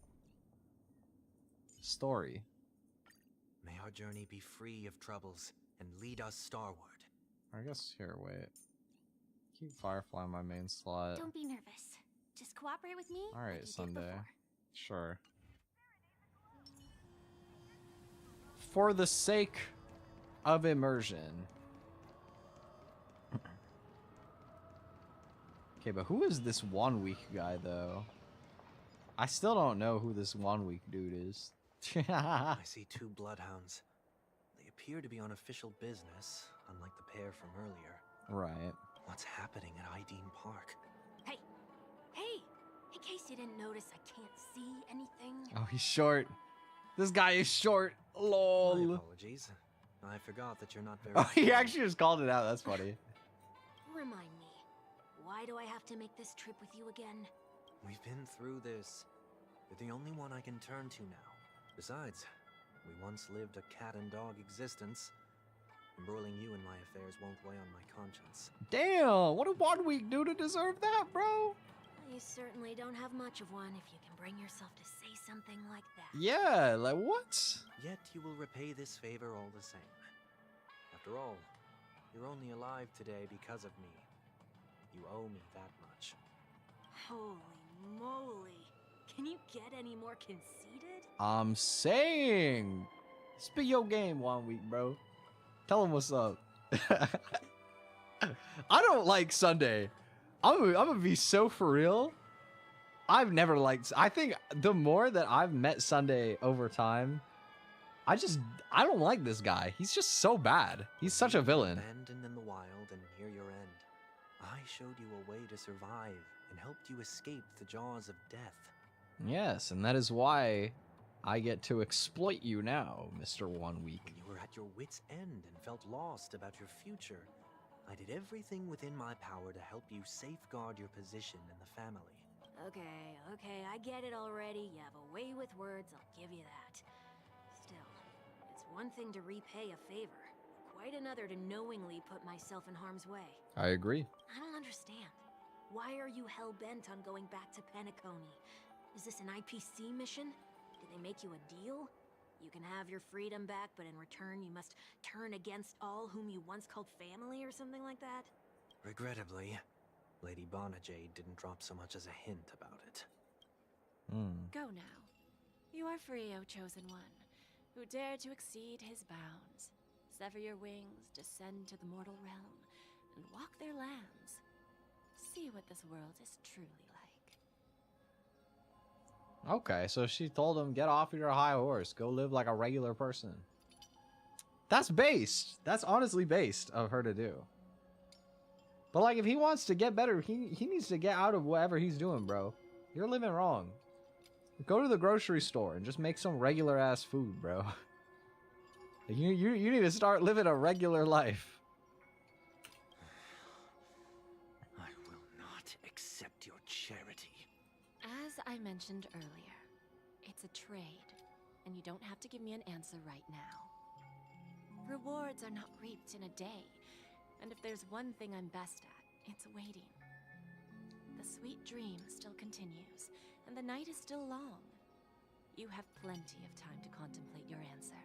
Story. May our journey be free of troubles and lead us starward. I guess here, wait. Keep Firefly in my main slot. Don't be nervous. Just cooperate with me. Alright, like you did Sunday. before. Sure. For the sake of immersion. Okay, but who is this 1 week guy, though? I still don't know who this 1 week dude is. I see 2 bloodhounds. They appear to be on official business, unlike the pair from earlier. Right. What's happening at Ideen Park? Hey! Hey! In case you didn't notice, I can't see anything. Oh, he's short. This guy is short. My LOL. apologies. I forgot that you're not very... Oh, he actually just called it out. That's funny. Remind me, why do I have to make this trip with you again? We've been through this. You're the only one I can turn to now. Besides, we once lived a cat and dog existence. Embroiling you in my affairs won't weigh on my conscience. Damn, what a 1 week dude to deserve that, bro. You certainly don't have much of one if you can bring yourself to say something like that. Yeah, like what? Yet you will repay this favor all the same. After all, you're only alive today because of me. You owe me that much. Holy moly. Can you get any more conceited? I'm saying. Spit your game 1 week, bro. Tell him what's up. I don't like Sunday. I'm gonna be so for real. I've never liked. I think the more that I've met Sunday over time, I don't like this guy. He's just so bad. He's such a villain. Abandoned in the wild and near your end, I showed you a way to survive and helped you escape the jaws of death. Yes, and that is why I get to exploit you now, Mr. 1 week. When you were at your wit's end and felt lost about your future, I did everything within my power to help you safeguard your position in the family. Okay, I get it already. You have a way with words, I'll give you that. Still, it's one thing to repay a favor, quite another to knowingly put myself in harm's way. I agree. I don't understand. Why are you hell-bent on going back to Penacony? Is this an IPC mission? Did they make you a deal? You can have your freedom back, but in return you must turn against all whom you once called family or something like that? Regrettably, Lady Bonajade didn't drop so much as a hint about it. Go now. You are free, O Chosen One, who dare to exceed his bounds. Sever your wings, descend to the mortal realm, and walk their lands. See what this world is truly like. Okay, so she told him, get off your high horse. Go live like a regular person. That's based. That's honestly based of her to do. But like, if he wants to get better, he needs to get out of whatever he's doing, bro. You're living wrong. Go to the grocery store and just make some regular ass food, bro. You need to start living a regular life. I will not accept your charity. As I mentioned earlier, it's a trade, and you don't have to give me an answer right now. Rewards are not reaped in a day, and if there's one thing I'm best at, it's waiting. The sweet dream still continues, and the night is still long. You have plenty of time to contemplate your answer.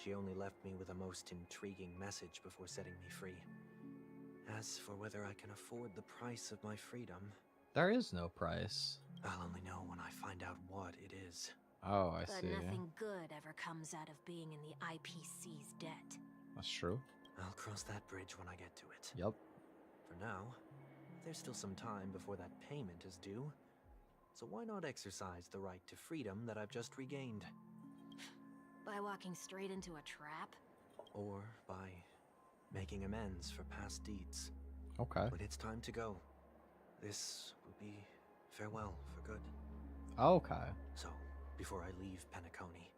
She only left me with a most intriguing message before setting me free. As for whether I can afford the price of my freedom... There is no price. I'll only know when I find out what it is. Oh, I But see. nothing good ever comes out of being in the IPC's debt. That's true. I'll cross that bridge when I get to it. Yep. For now, there's still some time before that payment is due. So why not exercise the right to freedom that I've just regained? By walking straight into a trap? Or by making amends for past deeds. Okay. When it's time to go, this will be farewell for good. Okay. So, before I leave Penacony,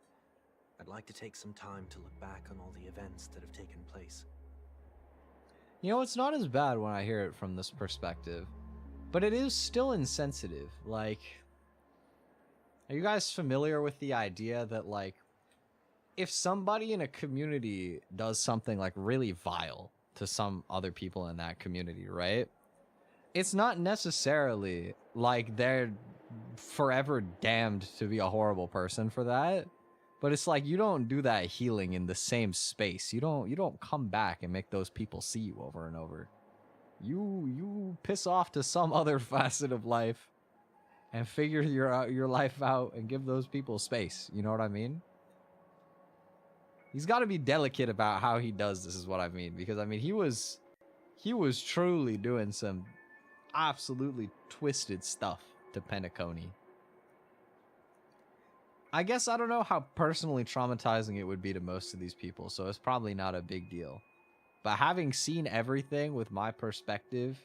I'd like to take some time to look back on all the events that have taken place. You know, it's not as bad when I hear it from this perspective, but it is still insensitive. Like, are you guys familiar with the idea that, like, if somebody in a community does something, like, really vile to some other people in that community, right? It's not necessarily like they're forever damned to be a horrible person for that. But it's like, you don't do that healing in the same space. You don't come back and make those people see you over and over. You piss off to some other facet of life and figure your life out and give those people space. You know what I mean? He's got to be delicate about how he does this, is what I mean. Because I mean, he was truly doing some absolutely twisted stuff to Penacony. I guess I don't know how personally traumatizing it would be to most of these people, so it's probably not a big deal. But having seen everything with my perspective,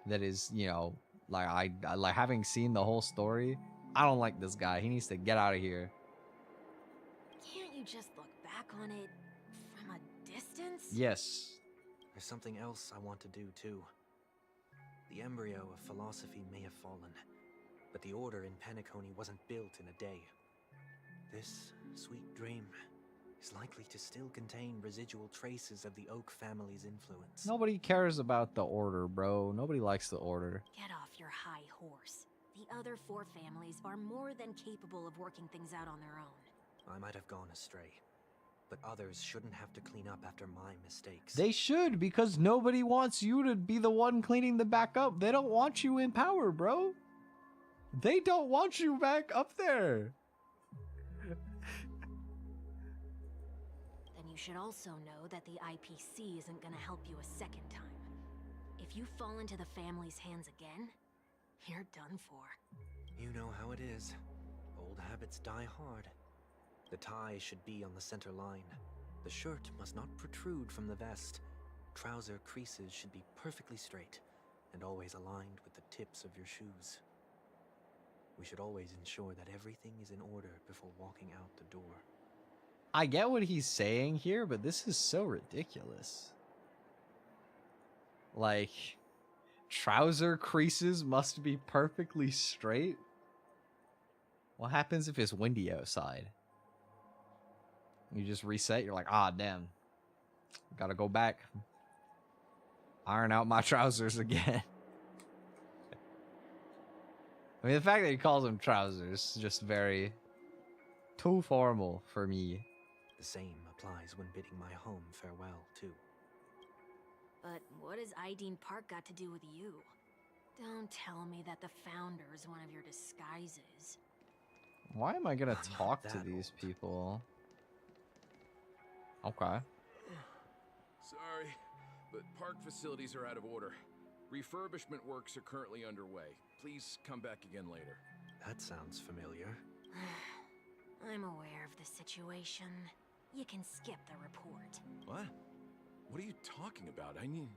that is, you know, like I like having seen the whole story, I don't like this guy. He needs to get out of here. Can't you just look back on it from a distance? Yes. There's something else I want to do too. The embryo of philosophy may have fallen, but the order in Penacony wasn't built in a day. This sweet dream is likely to still contain residual traces of the Oak family's influence. Nobody cares about the order, bro. Nobody likes the order. Get off your high horse. The other 4 families are more than capable of working things out on their own. I might have gone astray, but others shouldn't have to clean up after my mistakes. They should, because nobody wants you to be the one cleaning the back up. They don't want you in power, bro. They don't want you back up there. Then you should also know that the IPC isn't gonna help you a second time. If you fall into the family's hands again, you're done for. You know how it is. Old habits die hard. The tie should be on the center line. The shirt must not protrude from the vest. Trouser creases should be perfectly straight and always aligned with the tips of your shoes. We should always ensure that everything is in order before walking out the door. I get what he's saying here, but this is so ridiculous. Like, trouser creases must be perfectly straight? What happens if it's windy outside? You just reset, you're like, ah, damn. Gotta go back. Iron out my trousers again. I mean, the fact that he calls them trousers is just very too formal for me. The same applies when bidding my home farewell, too. But what has Ideen Park got to do with you? Don't tell me that the Founder is one of your disguises. Why am I gonna I'm not talk to that these old. people? Okay. Sorry, but park facilities are out of order. Refurbishment works are currently underway. Please come back again later. That sounds familiar. I'm aware of the situation. You can skip the report. What? What are you talking about? I mean,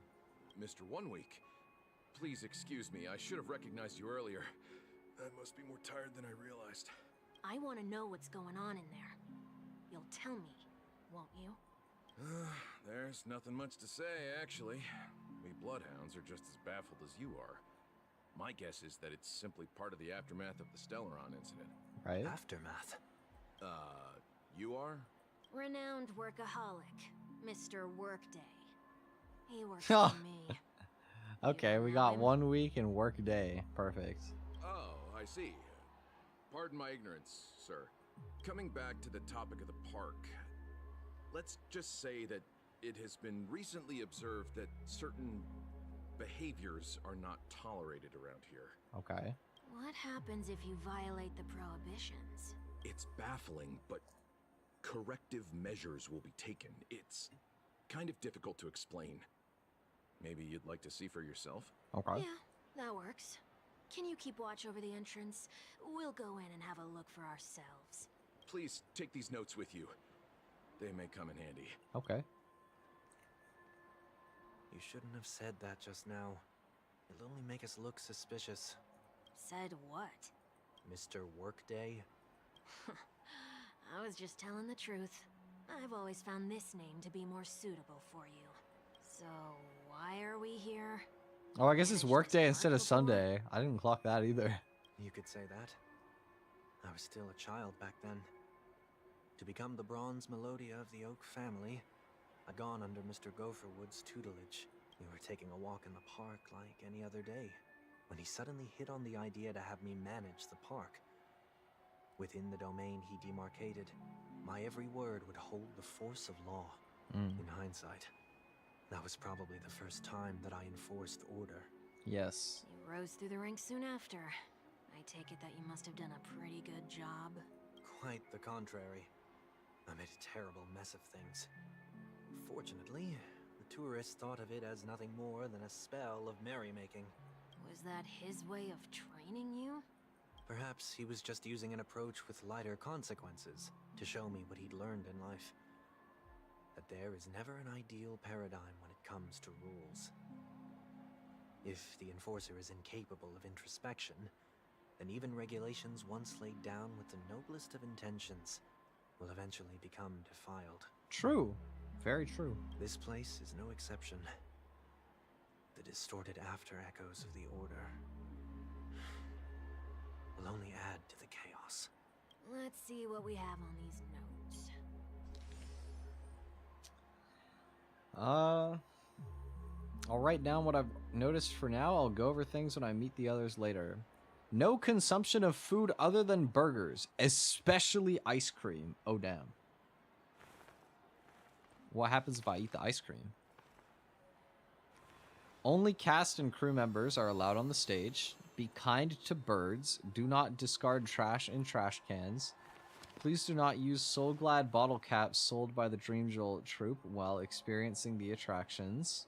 Mr. 1 Week. Please excuse me. I should have recognized you earlier. I must be more tired than I realized. I want to know what's going on in there. You'll tell me, won't you? There's nothing much to say, actually. We bloodhounds are just as baffled as you are. My guess is that it's simply part of the aftermath of the Stellaron incident. Right? Aftermath. You are? Renowned workaholic, Mr. Workday. He works for me. Okay, we got 1 week and work day. Perfect. Oh, I see. Pardon my ignorance, sir. Coming back to the topic of the park, let's just say that it has been recently observed that certain behaviors are not tolerated around here. Okay. What happens if you violate the prohibitions? It's baffling, but corrective measures will be taken. It's kind of difficult to explain. Maybe you'd like to see for yourself? Okay. Yeah, that works. Can you keep watch over the entrance? We'll go in and have a look for ourselves. Please take these notes with you. They may come in handy. Okay. You shouldn't have said that just now. It'll only make us look suspicious. Said what? Mr. Workday? I was just telling the truth. I've always found this name to be more suitable for you. So, why are we here? Oh, I guess it's Managed work to day start instead of before? Sunday. I didn't clock that either. You could say that. I was still a child back then. To become the bronze Melodia of the Oak family, I'd gone under Mr. Gopherwood's tutelage. We were taking a walk in the park like any other day, when he suddenly hit on the idea to have me manage the park. Within the domain he demarcated, my every word would hold the force of law. In hindsight, that was probably the first time that I enforced order. Yes. You rose through the ranks soon after. I take it that you must have done a pretty good job. Quite the contrary. I made a terrible mess of things. Fortunately, the tourists thought of it as nothing more than a spell of merrymaking. Was that his way of training you? Perhaps he was just using an approach with lighter consequences to show me what he'd learned in life. That there is never an ideal paradigm when it comes to rules. If the enforcer is incapable of introspection, then even regulations once laid down with the noblest of intentions will eventually become defiled. True. Very true. This place is no exception. The distorted after echoes of the Order will only add to the chaos. Let's see what we have on these notes. I'll write down what I've noticed for now. I'll go over things when I meet the others later. No consumption of food other than burgers, especially ice cream. Oh, damn. What happens if I eat the ice cream? Only cast and crew members are allowed on the stage. Be kind to birds. Do not discard trash in trash cans. Please do not use Soul Glad bottle caps sold by the Dream Jolt troupe while experiencing the attractions.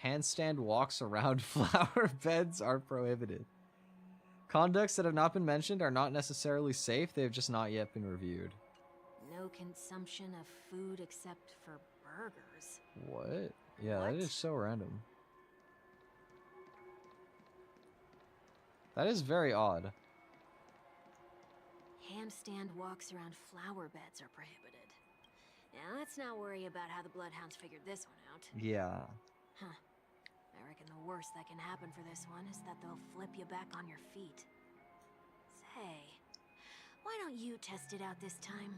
Handstand walks around flower beds are prohibited. Conducts that have not been mentioned are not necessarily safe. They have just not yet been reviewed. No consumption of food except for burgers. What? Yeah, What? that is so random. That is very odd. Handstand walks around flower beds are prohibited. Now, let's not worry about how the Bloodhounds figured this one out. Yeah. Huh. I reckon the worst that can happen for this one is that they'll flip you back on your feet. Say, why don't you test it out this time?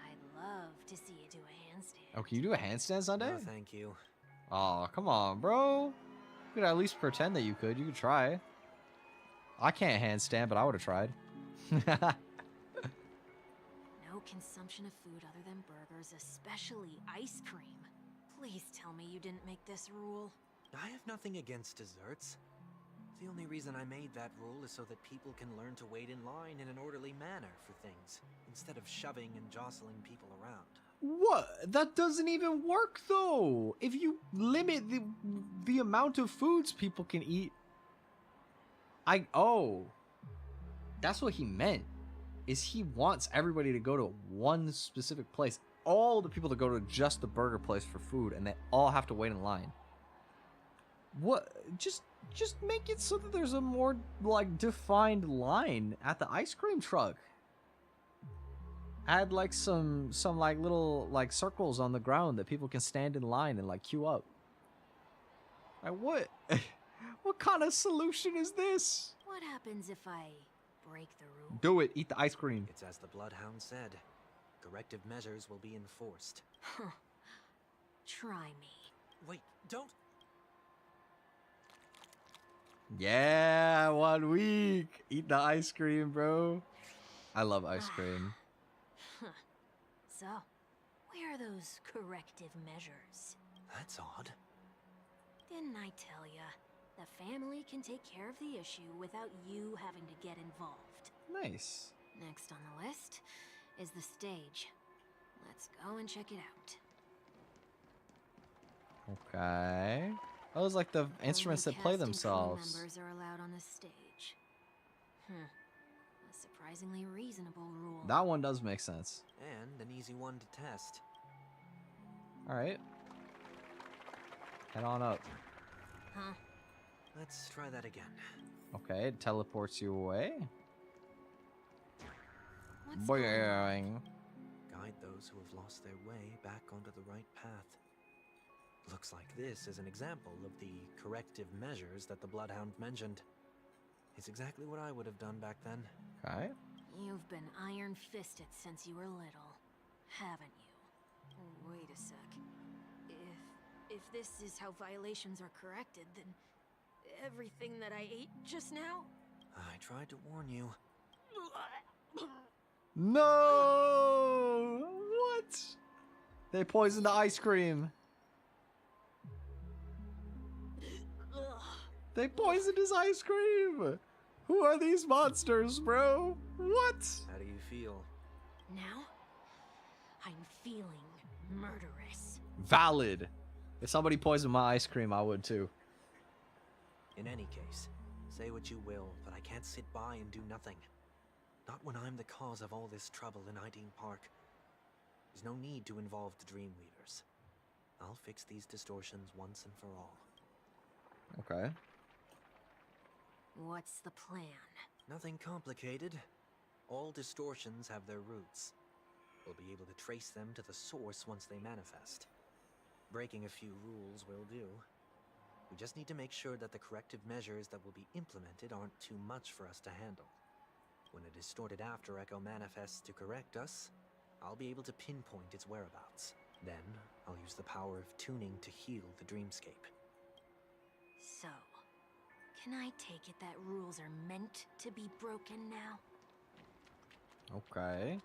I'd love to see you do a handstand. Oh, can you do a handstand Sunday? No, thank you. Oh, come on, bro. You could at least pretend that you could. You could try. I can't handstand, but I would have tried. No consumption of food other than burgers, especially ice cream. Please tell me you didn't make this rule. I have nothing against desserts. The only reason I made that rule is so that people can learn to wait in line in an orderly manner for things, instead of shoving and jostling people around. What? That doesn't even work though. If you limit the amount of foods people can eat. That's what he meant. Is he wants everybody to go to one specific place. All the people to go to just the burger place for food, and they all have to wait in line. What? Just make it so that there's a more like defined line at the ice cream truck. Add like some like little like circles on the ground that people can stand in line and like queue up. Like what? What kind of solution is this? What happens if I break the rule? Do it. Eat the ice cream. It's as the Bloodhound said. Corrective measures will be enforced. Huh. Try me. Wait, don't. Yeah, 1 week. Eat the ice cream, bro. I love ice cream. So, where are those corrective measures? That's odd. Didn't I tell ya? The family can take care of the issue without you having to get involved. Nice. Next on the list is the stage. Let's go and check it out. Okay. Those like the instruments Only that play cast and crew themselves. members are allowed on the stage. A surprisingly reasonable rule. That one does make sense. And an easy one to test. All right. Head on up. Huh? Let's try that again. Okay, it teleports you away. What's going on? Boing. Guide those who have lost their way back onto the right path. Looks like this is an example of the corrective measures that the Bloodhound mentioned. It's exactly what I would have done back then. Okay. You've been iron-fisted since you were little, haven't you? Wait a sec. If this is how violations are corrected, then everything that I ate just now? I tried to warn you. No! What? They poisoned the ice cream. They poisoned his ice cream. Who are these monsters, bro? What? How do you feel? Now, I'm feeling murderous. Valid. If somebody poisoned my ice cream, I would too. In any case, say what you will, but I can't sit by and do nothing. Not when I'm the cause of all this trouble in Ideen Park. There's no need to involve the Dreamweavers. I'll fix these distortions once and for all. Okay. What's the plan? Nothing complicated. All distortions have their roots. We'll be able to trace them to the source once they manifest. Breaking a few rules will do. We just need to make sure that the corrective measures that will be implemented aren't too much for us to handle. When a distorted after echo manifests to correct us, I'll be able to pinpoint its whereabouts. Then, I'll use the power of tuning to heal the dreamscape. So, can I take it that rules are meant to be broken now? Okay.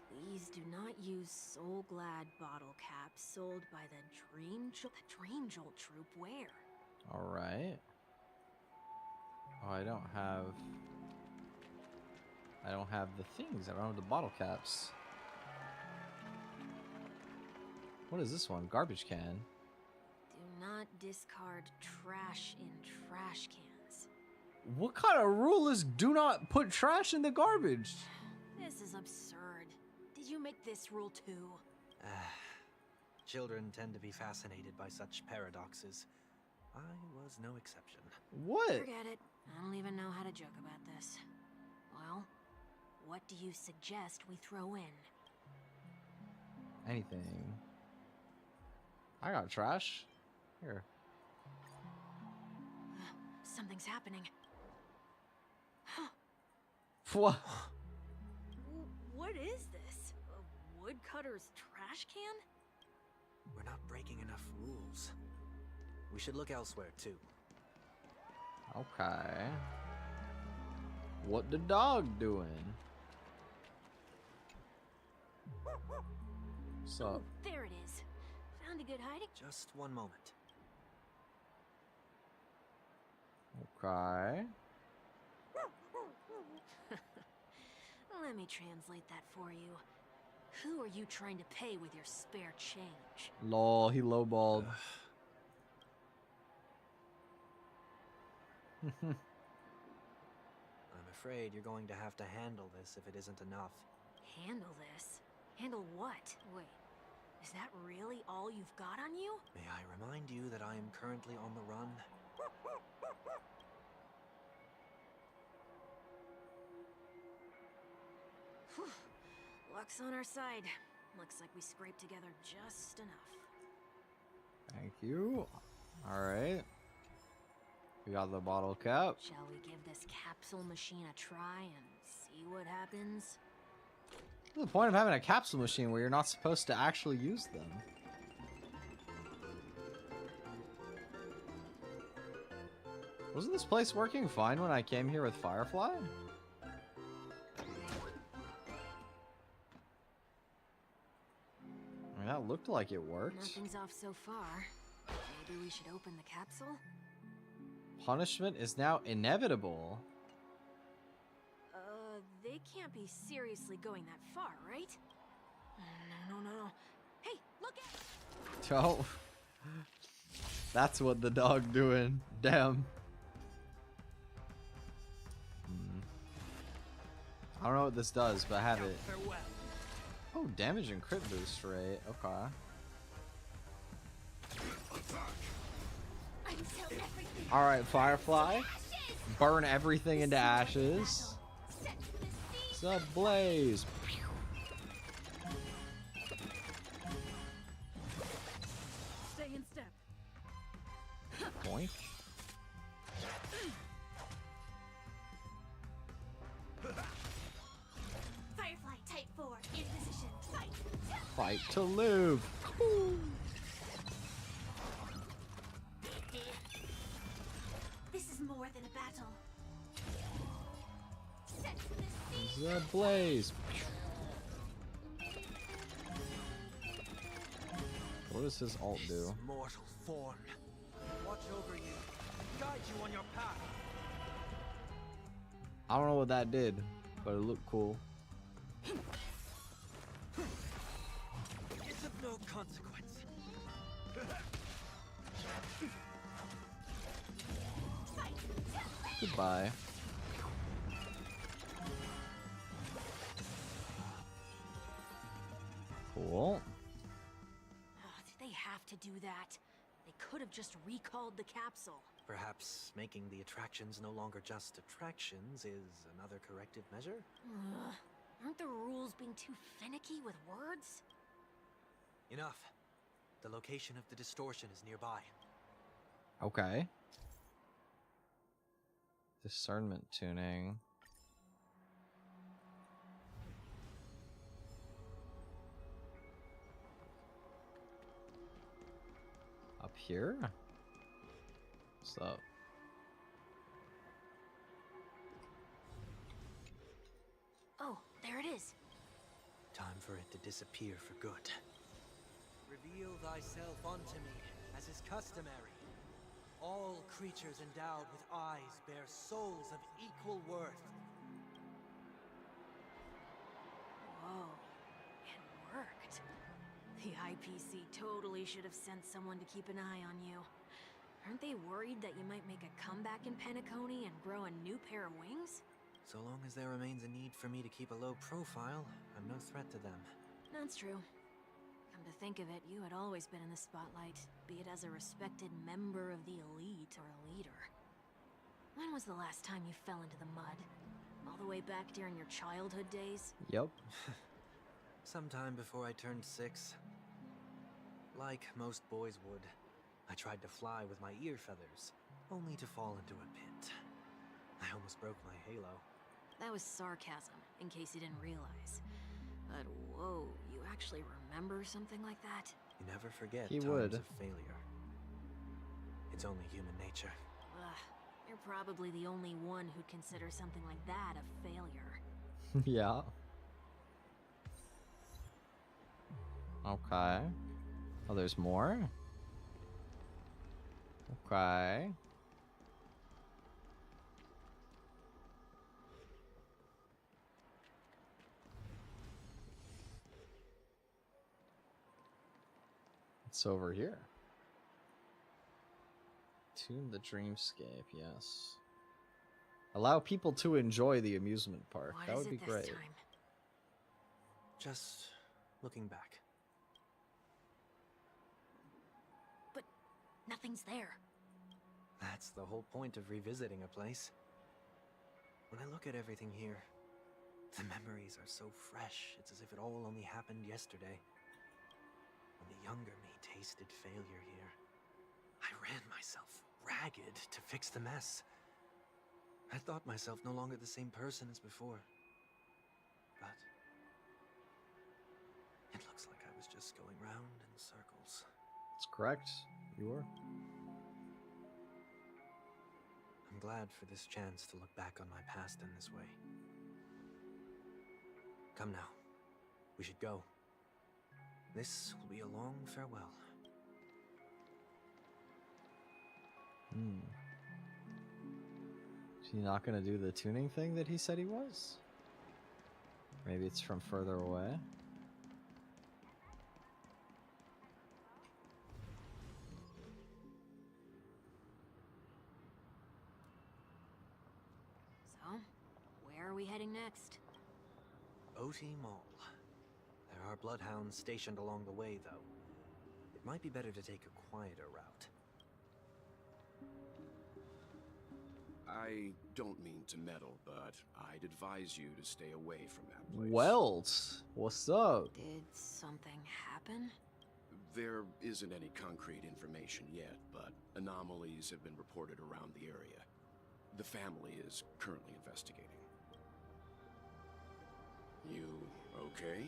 Please do not use Soul Glad bottle caps sold by the Dream Jolt Troop. Where? All right. Oh, I don't have the things. I don't have the bottle caps. What is this one? Garbage can. Do not discard trash in trash cans. What kind of rule is do not put trash in the garbage? This is absurd. Did you make this rule too? Children tend to be fascinated by such paradoxes. I was no exception. What? Forget it. I don't even know how to joke about this. Well, what do you suggest we throw in? Anything. I got trash. Here. Something's happening. What? What is this? A woodcutter's trash can? We're not breaking enough rules. We should look elsewhere, too. Okay. What the dog doing? What's up? There it is. Found a good hiding. Just one moment. Okay. Let me translate that for you. Who are you trying to pay with your spare change? Lol, he lowballed. I'm afraid you're going to have to handle this if it isn't enough. Handle this? Handle what? Wait, is that really all you've got on you? May I remind you that I am currently on the run? Whew. Luck's on our side. Looks like we scraped together just enough. Thank you. Alright. We got the bottle cap. Shall we give this capsule machine a try and see what happens? What's the point of having a capsule machine where you're not supposed to actually use them? Wasn't this place working fine when I came here with Firefly? I mean, that looked like it worked. Nothing's off so far. Maybe we should open the capsule? Punishment is now inevitable. They can't be seriously going that far, right? No. Hey, look at... Oh. That's what the dog doing. Damn. I don't know what this does, but I have it. Oh, damage and crit boost rate. Okay. Alright, Firefly. Burn everything into ashes. It's a blaze. Stay in step. Boink. Firefly Type 4 in position. Fight! Fight to live. This is more than a battle. Set the It's scene. a blaze. What does his alt do? This mortal form. Watch over you. Guide you on your path. I don't know what that did, but it looked cool. It's of no consequence. Goodbye. Cool. Did they have to do that? They could have just recalled the capsule. Perhaps making the attractions no longer just attractions is another corrective measure? Aren't the rules being too finicky with words? Enough. The location of the distortion is nearby. Okay. Discernment tuning. Up here? What's up? Oh, there it is. Time for it to disappear for good. Reveal thyself unto me, as is customary. All creatures endowed with eyes bear souls of equal worth. Whoa, it worked. The IPC totally should have sent someone to keep an eye on you. Aren't they worried that you might make a comeback in Penacony and grow a new pair of wings? So long as there remains a need for me to keep a low profile, I'm no threat to them. That's true. Come to think of it, you had always been in the spotlight, be it as a respected member of the elite or a leader. When was the last time you fell into the mud? All the way back during your childhood days? Yep. Sometime before I turned 6. Like most boys would, I tried to fly with my ear feathers, only to fall into a pit. I almost broke my halo. That was sarcasm, in case you didn't realize. But whoa, you actually remember something like that? You never forget He times would. of failure. It's only human nature. Ugh, you're probably the only one who'd consider something like that a failure. Yeah. Okay. Oh, there's more? Okay. It's over here. Tune the dreamscape, yes. Allow people to enjoy the amusement park. What That is would be it this great. time? Just looking back. But nothing's there. That's the whole point of revisiting a place. When I look at everything here, the memories are so fresh, it's as if it all only happened yesterday. When the younger me tasted failure here, I ran myself ragged to fix the mess. I thought myself no longer the same person as before. But it looks like I was just going round in circles. That's correct. You were. I'm glad for this chance to look back on my past in this way. Come now. We should go. This will be a long farewell. Is he not gonna do the tuning thing that he said he was? Maybe it's from further away? So, where are we heading next? OT Mall. There are bloodhounds stationed along the way, though. It might be better to take a quieter route. I don't mean to meddle, but I'd advise you to stay away from that place. Welt, what's up? Did something happen? There isn't any concrete information yet, but anomalies have been reported around the area. The family is currently investigating. You okay?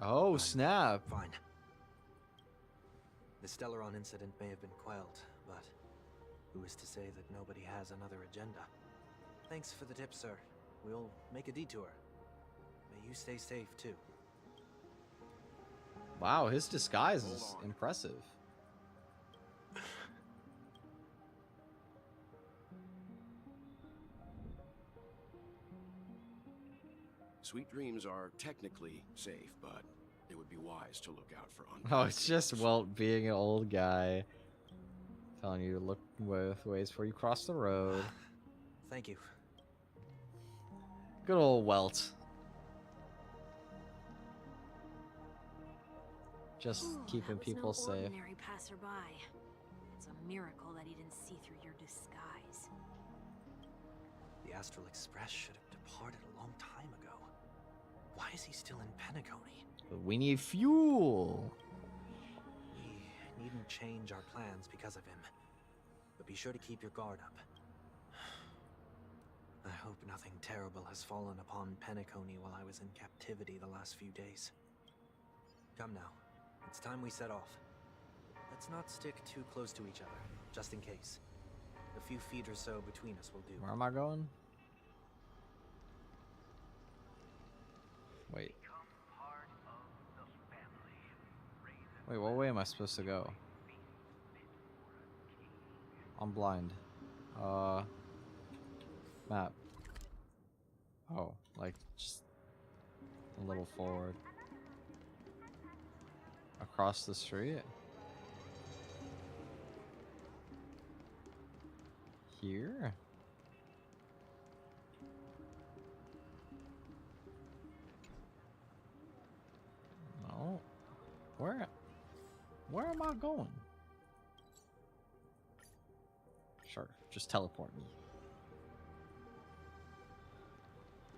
Oh, snap. Fine. The Stellaron incident may have been quelled, but who is to say that nobody has another agenda? Thanks for the tip, sir. We'll make a detour. May you stay safe, too. Wow, his disguise is Hold on. impressive. Sweet dreams are technically safe, but it would be wise to look out for Oh, it's just Welt being an old guy. Telling you to look both ways before you cross the road. Thank you. Good old Welt. Just Ooh, keeping that was people no safe. ordinary passerby. It's a miracle that he didn't see through your disguise. The Astral Express should have departed a long time ago. Why is he still in Penacony? But we need fuel. We needn't change our plans because of him. But be sure to keep your guard up. I hope nothing terrible has fallen upon Penacony while I was in captivity the last few days. Come now. It's time we set off. Let's not stick too close to each other, just in case. A few feet or so between us will do. Where am I going? Wait. Wait, what way am I supposed to go? I'm blind. Map. Oh, like just a little forward. Across the street? Here? No. Where am I going? Sure, just teleport me.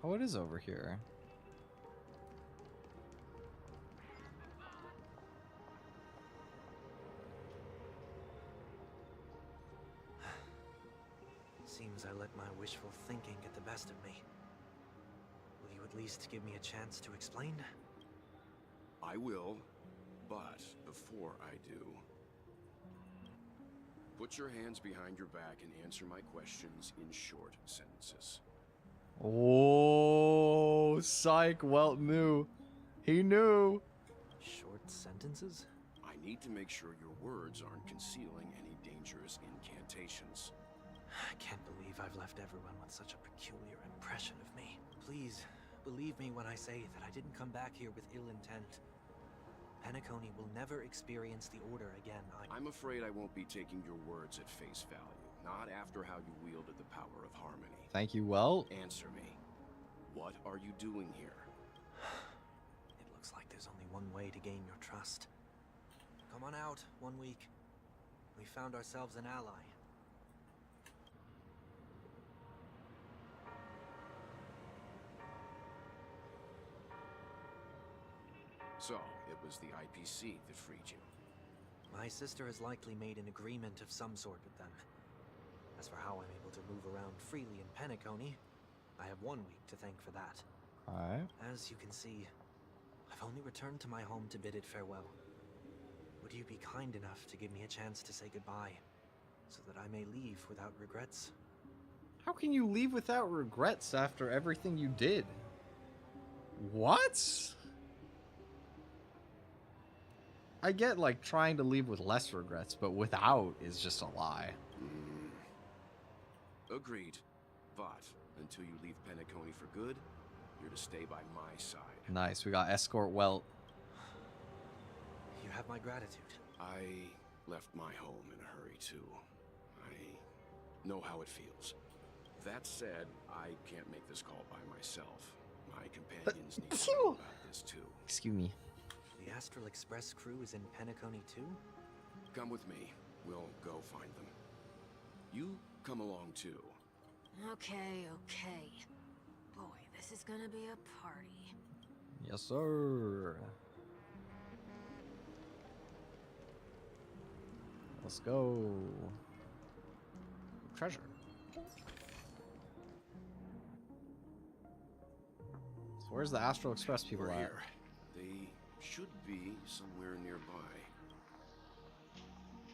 Oh, it is over here. Seems I let my wishful thinking get the best of me. Will you at least give me a chance to explain? I will, but before I do, put your hands behind your back and answer my questions in short sentences. Oh, psych, Welt knew. He knew. Short sentences? I need to make sure your words aren't concealing any dangerous incantations. I can't believe I've left everyone with such a peculiar impression of me. Please, believe me when I say that I didn't come back here with ill intent. Penacony will never experience the Order again. I'm afraid I won't be taking your words at face value. Not after how you wielded the power of harmony. Thank you, well. Answer me. What are you doing here? It looks like there's only one way to gain your trust. Come on out, 1 week. We found ourselves an ally. So, it was the IPC that freed you. My sister has likely made an agreement of some sort with them. As for how I'm able to move around freely in Penacony, I have 1 week to thank for that. Alright. As you can see, I've only returned to my home to bid it farewell. Would you be kind enough to give me a chance to say goodbye, so that I may leave without regrets? How can you leave without regrets after everything you did? What? I get, like, trying to leave with less regrets, but without is just a lie. Agreed. But until you leave Penacony for good, you're to stay by my side. Nice, we got escort Welt. You have my gratitude. I left my home in a hurry, too. I know how it feels. That said, I can't make this call by myself. My companions need to know about this, too. Excuse me. The Astral Express crew is in Penacony too? Come with me. We'll go find them. You come along, too. Okay. Boy, this is gonna be a party. Yes, sir. Let's go. Treasure. So where's the Astral Express people We're at? here. They should be somewhere nearby.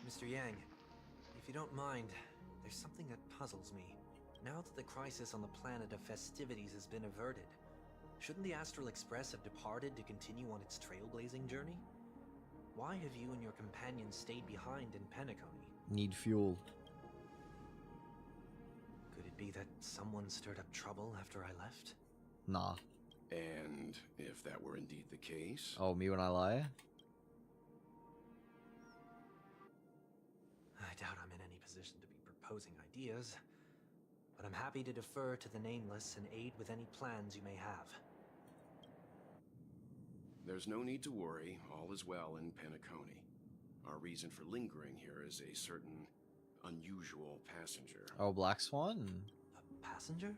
Mr. Yang, if you don't mind, there's something that puzzles me. Now that the crisis on the planet of festivities has been averted, shouldn't the Astral Express have departed to continue on its trailblazing journey? Why have you and your companions stayed behind in Penacony? Need fuel. Could it be that someone stirred up trouble after I left? Nah. And if that were indeed the case... Oh, me when I lie? I doubt I'm in any position to be proposing ideas, but I'm happy to defer to the Nameless and aid with any plans you may have. There's no need to worry. All is well in Penacony. Our reason for lingering here is a certain unusual passenger. Oh, Black Swan? A passenger?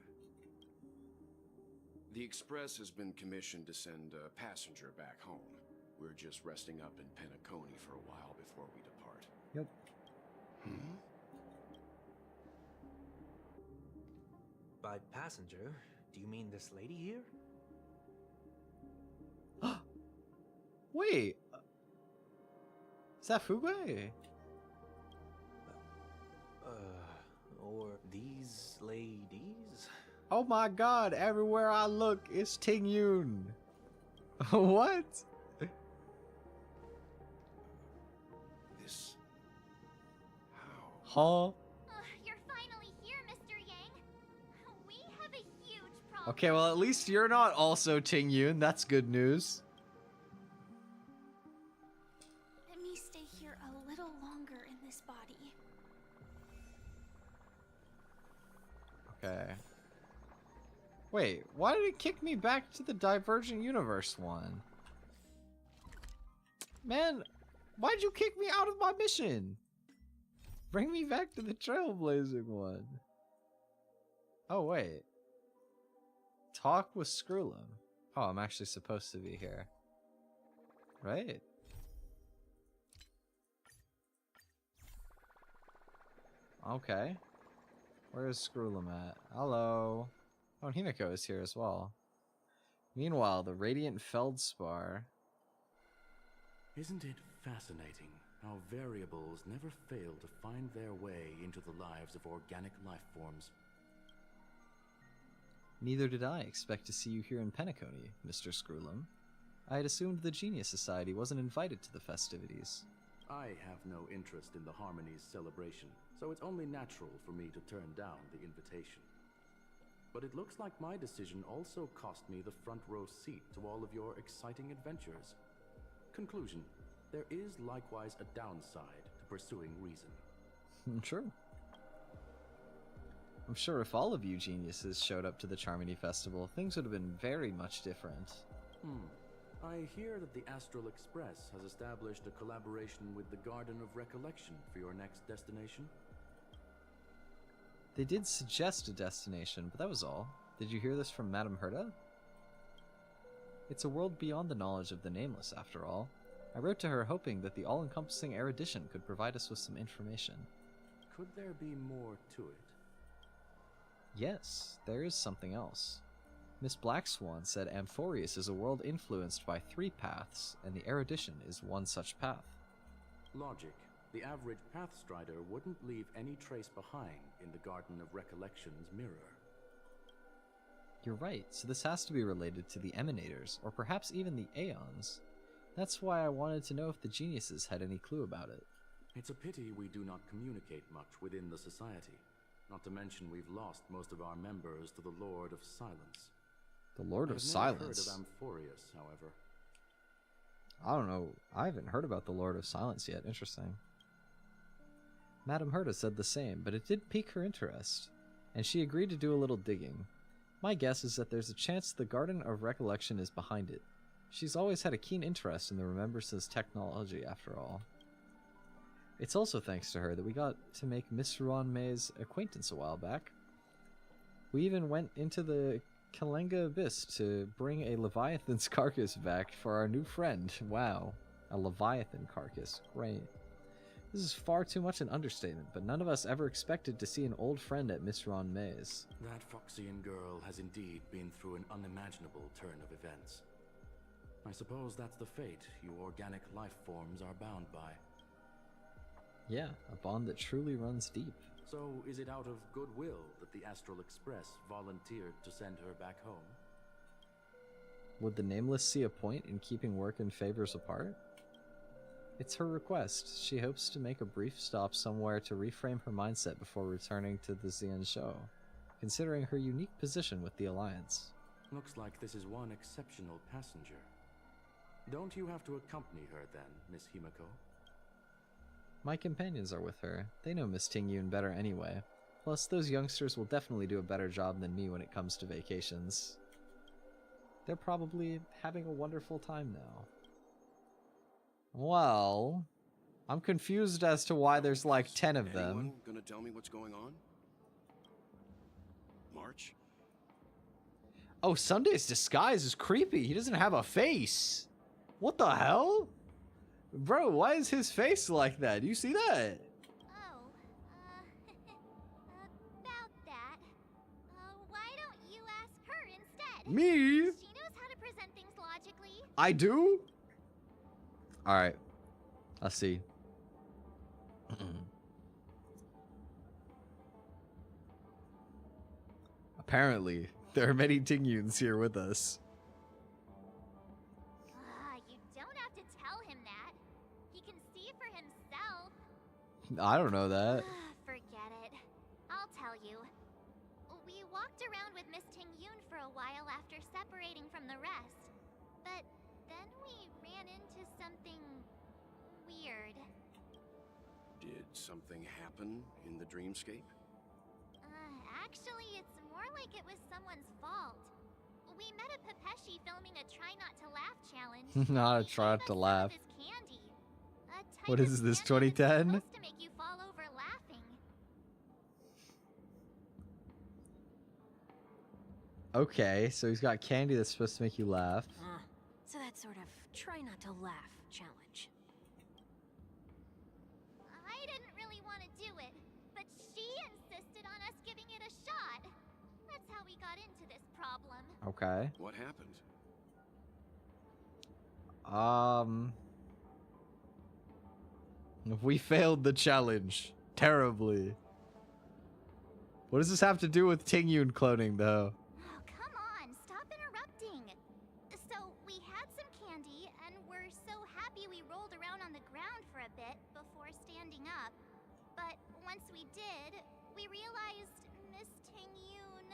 The Express has been commissioned to send a passenger back home. We're just resting up in Penacony for a while before we depart. Yep. By passenger, do you mean this lady here? Wait. Is that Fugui? Or these ladies? Oh my god, everywhere I look is Ting Yun. What? This... how? Huh? You're finally here, Mr. Yang. We have a huge problem. Okay, well at least you're not also Ting Yun. That's good news. Let me stay here a little longer in this body. Okay. Wait, why did it kick me back to the Divergent Universe one? Man, why'd you kick me out of my mission? Bring me back to the Trailblazing one. Oh, wait. Talk with Screwlum. Oh, I'm actually supposed to be here. Right? Okay. Where is Screwlum at? Hello. Oh, Himiko is here as well. Meanwhile, the Radiant Feldspar. Isn't it fascinating how variables never fail to find their way into the lives of organic life forms? Neither did I expect to see you here in Penacony, Mr. Screwlum. I had assumed the Genius Society wasn't invited to the festivities. I have no interest in the Harmony's celebration, so it's only natural for me to turn down the invitation. But it looks like my decision also cost me the front row seat to all of your exciting adventures. Conclusion. There is likewise a downside to pursuing reason. True. I'm sure if all of you geniuses showed up to the Charmony Festival, things would have been very much different. I hear that the Astral Express has established a collaboration with the Garden of Recollection for your next destination. They did suggest a destination, but that was all. Did you hear this from Madame Herta? It's a world beyond the knowledge of the Nameless, after all. I wrote to her hoping that the all-encompassing erudition could provide us with some information. Could there be more to it? Yes, there is something else. Miss Blackswan said Amphorius is a world influenced by 3 paths, and the erudition is one such path. Logic. The average Pathstrider wouldn't leave any trace behind in the Garden of Recollection's mirror. You're right, so this has to be related to the Emanators, or perhaps even the Aeons. That's why I wanted to know if the geniuses had any clue about it. It's a pity we do not communicate much within the society. Not to mention we've lost most of our members to the Lord of Silence. The Lord of I've Silence? never heard of Amphorius, however. I don't know. I haven't heard about the Lord of Silence yet. Interesting. Madame Herta said the same, but it did pique her interest, and she agreed to do a little digging. My guess is that there's a chance the Garden of Recollection is behind it. She's always had a keen interest in the Remembrance's technology, after all. It's also thanks to her that we got to make Miss Ruan May's acquaintance a while back. We even went into the Kalenga Abyss to bring a Leviathan's carcass back for our new friend. Wow. A Leviathan carcass. Great. This is far too much an understatement, but none of us ever expected to see an old friend at Miss Ruan May's. That Foxian girl has indeed been through an unimaginable turn of events. I suppose that's the fate you organic life forms are bound by. Yeah, a bond that truly runs deep. So, is it out of goodwill that the Astral Express volunteered to send her back home? Would the Nameless see a point in keeping work and favors apart? It's her request. She hopes to make a brief stop somewhere to reframe her mindset before returning to the Xian show, considering her unique position with the Alliance. Looks like this is one exceptional passenger. Don't you have to accompany her then, Miss Himiko? My companions are with her. They know Miss Tingyun better anyway. Plus, those youngsters will definitely do a better job than me when it comes to vacations. They're probably having a wonderful time now. Well, I'm confused as to why there's like 10 of them. Anyone gonna tell me what's going on? March? Oh, Sunday's disguise is creepy. He doesn't have a face. What the hell? Bro, why is his face like that? Do you see that? Oh, about that. Why don't you ask her instead? Me? She knows how to present things logically. I do? Alright. Let's see. Apparently, there are many Tingyuns here with us. You don't have to tell him that. He can see for himself. I don't know that. Forget it. I'll tell you. We walked around with Miss Tingyun for a while after separating from the rest. But then we ran into something weird. Did something happen in the dreamscape? Actually, it's more like it was someone's fault. We met a Pepeshi filming a Try Not to Laugh challenge. Not a He try gave not to us some of laugh. his candy. A type What of is this, candy that's 2010? supposed to make you fall over laughing. Okay, so he's got candy that's supposed to make you laugh. So that sort of try not to laugh challenge. I didn't really want to do it, but she insisted on us giving it a shot. That's how we got into this problem. Okay. What happened? We failed the challenge. Terribly. What does this have to do with Tingyun cloning, though? Oh, come on, stop interrupting. So, we had some candy, and we're so happy we rolled around on the ground for a bit before standing up. But once we did, we realized Miss Tingyun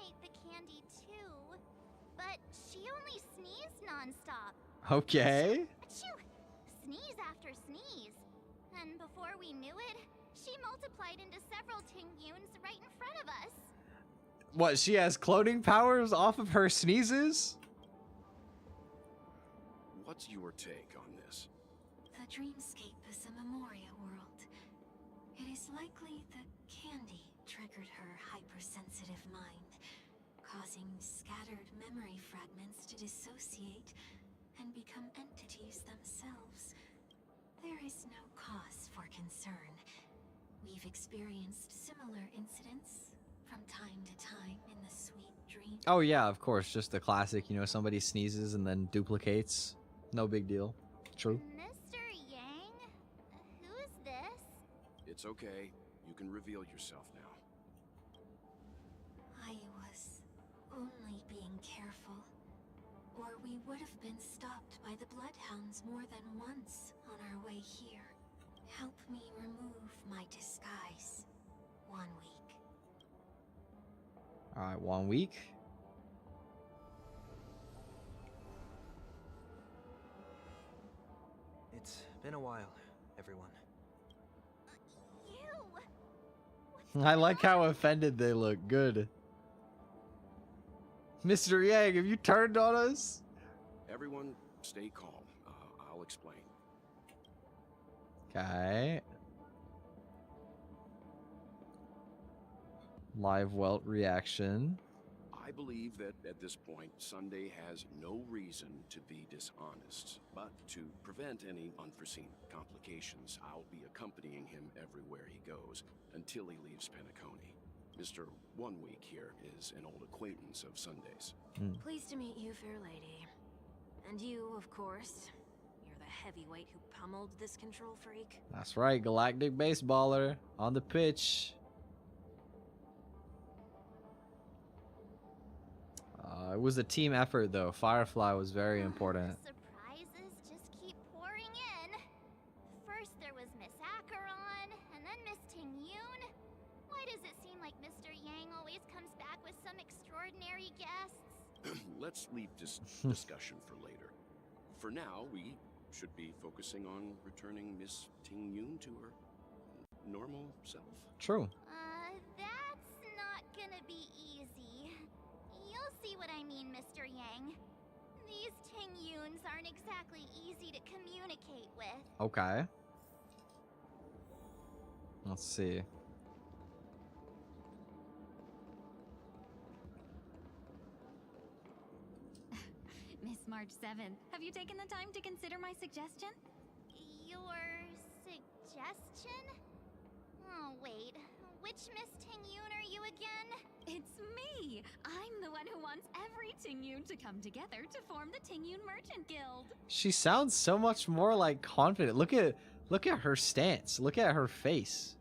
ate the candy too. But she only sneezed nonstop. Okay. Achoo! Sneeze after sneeze. And before we knew it, she multiplied into several Ting-Yuns right in front of us. What, she has cloning powers off of her sneezes? What's your take on this? The dreamscape is a Memoria world. It is likely the candy triggered her hypersensitive mind, causing scattered memory fragments to dissociate and become entities themselves. There is no cause for concern. We've experienced similar incidents from time to time in the sweet dream. Oh yeah, of course, just the classic, you know, somebody sneezes and then duplicates. No big deal. True. Mr. Yang? Who is this? It's okay. You can reveal yourself now. I was only being careful, or we would have been stopped by the Bloodhounds more than once on our way here. Help me remove my disguise. 1 week. Alright, 1 week. It's been a while, everyone. I like how offended they look. Good. Mr. Yang, have you turned on us? Everyone, stay calm. I'll explain. Okay. Live welt reaction. I believe that at this point, Sunday has no reason to be dishonest. But to prevent any unforeseen complications, I'll be accompanying him everywhere he goes until he leaves Penacony. Mr. 1 Week here is an old acquaintance of Sunday's. Pleased to meet you, fair lady. And you, of course. You're the heavyweight who pummeled this control freak. That's right, galactic baseballer on the pitch. It was a team effort, though. Firefly was very important. Surprises just keep pouring in. First there was Miss Acheron, and then Miss Ting-Yun. Why does it seem like Mr. Yang always comes back with some extraordinary guests? Let's leave this discussion for later. For now, we should be focusing on returning Miss Ting-Yun to her normal self. True. That's not gonna be easy. You'll see what I mean, Mr. Yang. These Ting-Yuns aren't exactly easy to communicate with. Okay. Let's see. Miss March 7th, have you taken the time to consider my suggestion? Your suggestion? Oh, wait. Which Miss Ting-Yun are you again? It's me! I'm the one who wants every Ting-Yun to come together to form the Ting-Yun Merchant Guild. She sounds so much more like confident. Look at her stance. Look at her face.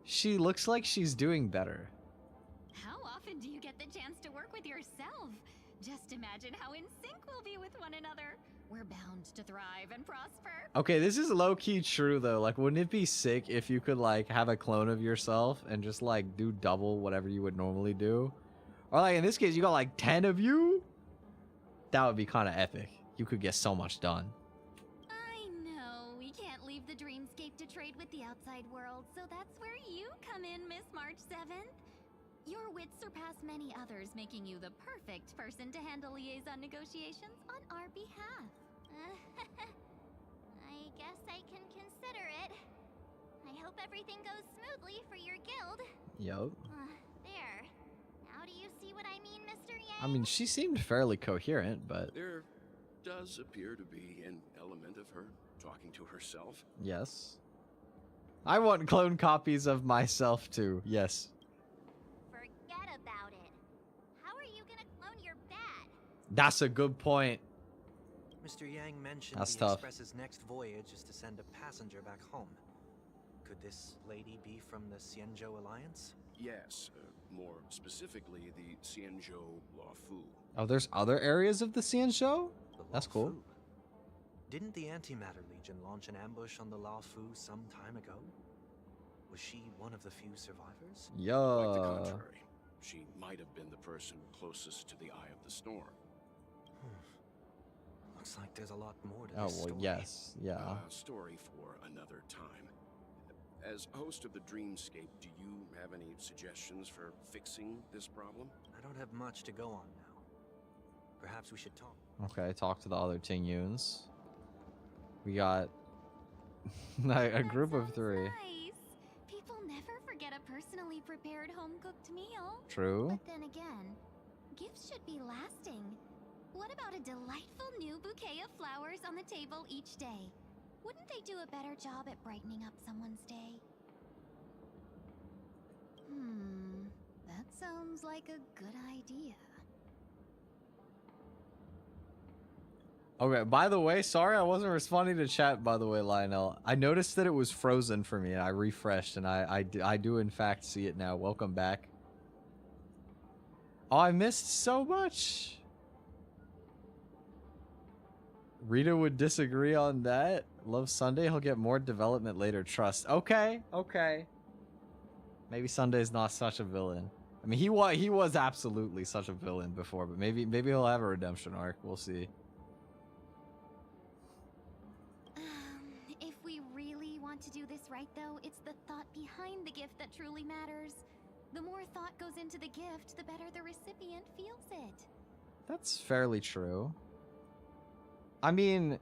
She looks like she's doing better. How often do you get the chance to work with yourself? Just imagine how in sync we'll be with one another. We're bound to thrive and prosper. Okay, this is low-key true, though. Like, wouldn't it be sick if you could, like, have a clone of yourself and just, like, do double whatever you would normally do? Or, like, in this case, you got, like, 10 of you? That would be kind of epic. You could get so much done. I know, we can't leave the dreamscape to trade with the outside world, so that's where you come in, Miss March 7th. Your wits surpass many others, making you the perfect person to handle liaison negotiations on our behalf. I guess I can consider it. I hope everything goes smoothly for your guild. Yup. There. Now do you see what I mean, Mr. Yang? I mean, she seemed fairly coherent, but... There does appear to be an element of her talking to herself. Yes. I want clone copies of myself, too. Yes. Forget about it. How are you gonna clone your bat? That's a good point. Mr. Yang mentioned That's the tough. Express's next voyage is to send a passenger back home. Could this lady be from the Xianzhou Alliance? Yes, more specifically the Xianzhou Luofu. Oh, there's other areas of the Xianzhou? That's cool. Luofu? Didn't the Antimatter Legion launch an ambush on the Luofu some time ago? Was she one of the few survivors? Yeah. Quite the contrary. She might have been the person closest to the eye of the storm. Looks like there's a lot more to Oh, this well, story. yes. Yeah. A story for another time. As host of the Dreamscape, do you have any suggestions for fixing this problem? I don't have much to go on now. Perhaps we should talk. Okay, talk to the other Ting-Yuns. We got a group of 3. Nice. People never forget a personally prepared home-cooked meal. True. But then again, gifts should be lasting. What about a delightful new bouquet of flowers on the table each day? Wouldn't they do a better job at brightening up someone's day? That sounds like a good idea. Okay, by the way, sorry I wasn't responding to chat, by the way, Lionel. I noticed that it was frozen for me, and I refreshed, and I do in fact see it now. Welcome back. Oh, I missed so much. Rita would disagree on that. Love Sunday, he'll get more development later, trust. Okay, okay. Maybe Sunday's not such a villain. I mean, he was absolutely such a villain before, but maybe he'll have a redemption arc. We'll see. If we really want to do this right, though, it's the thought behind the gift that truly matters. The more thought goes into the gift, the better the recipient feels it. That's fairly true. I mean,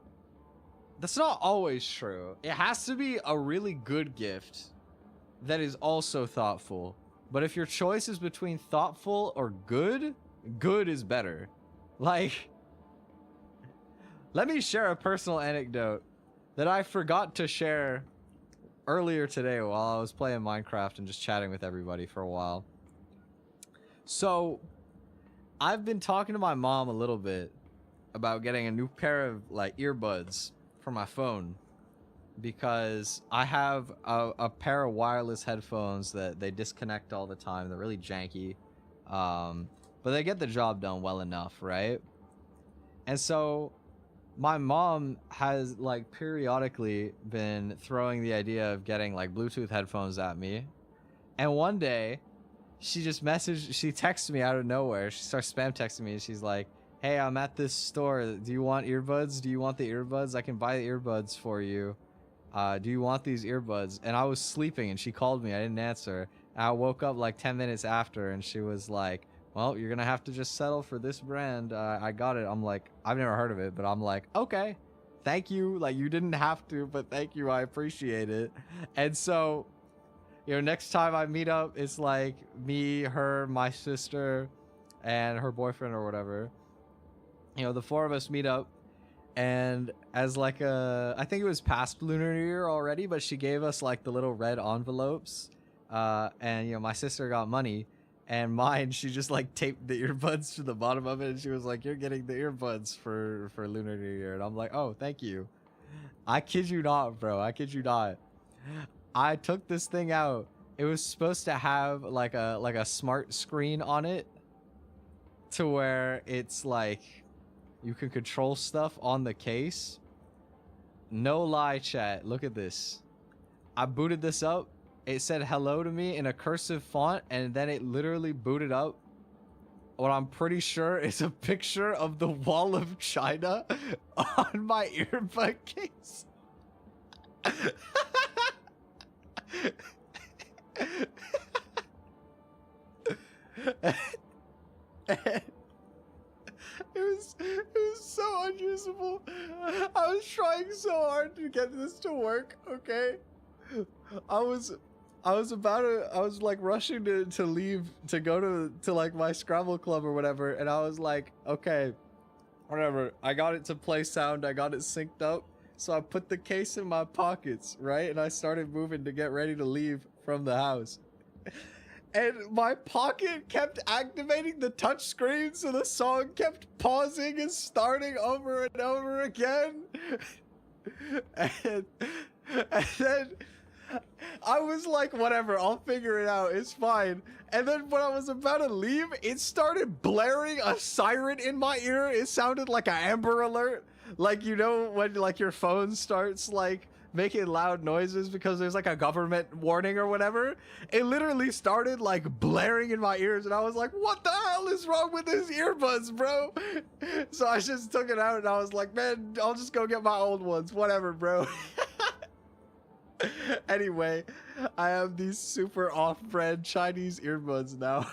that's not always true. It has to be a really good gift that is also thoughtful. But if your choice is between thoughtful or good, good is better. Like, let me share a personal anecdote that I forgot to share earlier today while I was playing Minecraft and just chatting with everybody for a while. So, I've been talking to my mom a little bit about getting a new pair of like earbuds for my phone, because I have a pair of wireless headphones that they disconnect all the time. They're really janky, but they get the job done well enough, right? And so my mom has like periodically been throwing the idea of getting like Bluetooth headphones at me, and one day she texts me out of nowhere. She starts spam texting me, and she's like, hey, I'm at this store. Do you want earbuds? Do you want the earbuds? I can buy the earbuds for you. Do you want these earbuds? And I was sleeping, and she called me. I didn't answer. And I woke up like 10 minutes after, and she was like, well, you're going to have to just settle for this brand. I got it. I'm like, I've never heard of it, but I'm like, okay, thank you. Like, you didn't have to, but thank you. I appreciate it. And so, you know, next time I meet up, it's like me, her, my sister, and her boyfriend or whatever. You know, the 4 of us meet up, and as like I think it was past Lunar New Year already, but she gave us like the little red envelopes, and you know, my sister got money, and mine, she just like taped the earbuds to the bottom of it, and she was like, you're getting the earbuds for Lunar New Year. And I'm like, oh, thank you. I kid you not, bro. I kid you not. I took this thing out. It was supposed to have like a smart screen on it, to where it's like you can control stuff on the case. No lie, chat. Look at this. I booted this up. It said hello to me in a cursive font, and then it literally booted up what I'm pretty sure is a picture of the Wall of China on my earbud case. It was so unusable. I was trying so hard to get this to work, okay? I was like rushing to leave to go to like my Scrabble club or whatever, and I was like, okay, whatever. I got it to play sound, I got it synced up, so I put the case in my pockets, right? And I started moving to get ready to leave from the house. And my pocket kept activating the touchscreen, so the song kept pausing and starting over and over again. And then I was like, whatever, I'll figure it out, it's fine. And then when I was about to leave, it started blaring a siren in my ear. It sounded like an Amber Alert. Like, you know, when like your phone starts like making loud noises because there's like a government warning or whatever. It literally started like blaring in my ears, and I was like, what the hell is wrong with these earbuds, bro? So I just took it out and I was like, man, I'll just go get my old ones, whatever, bro. Anyway, I have these super off-brand Chinese earbuds now.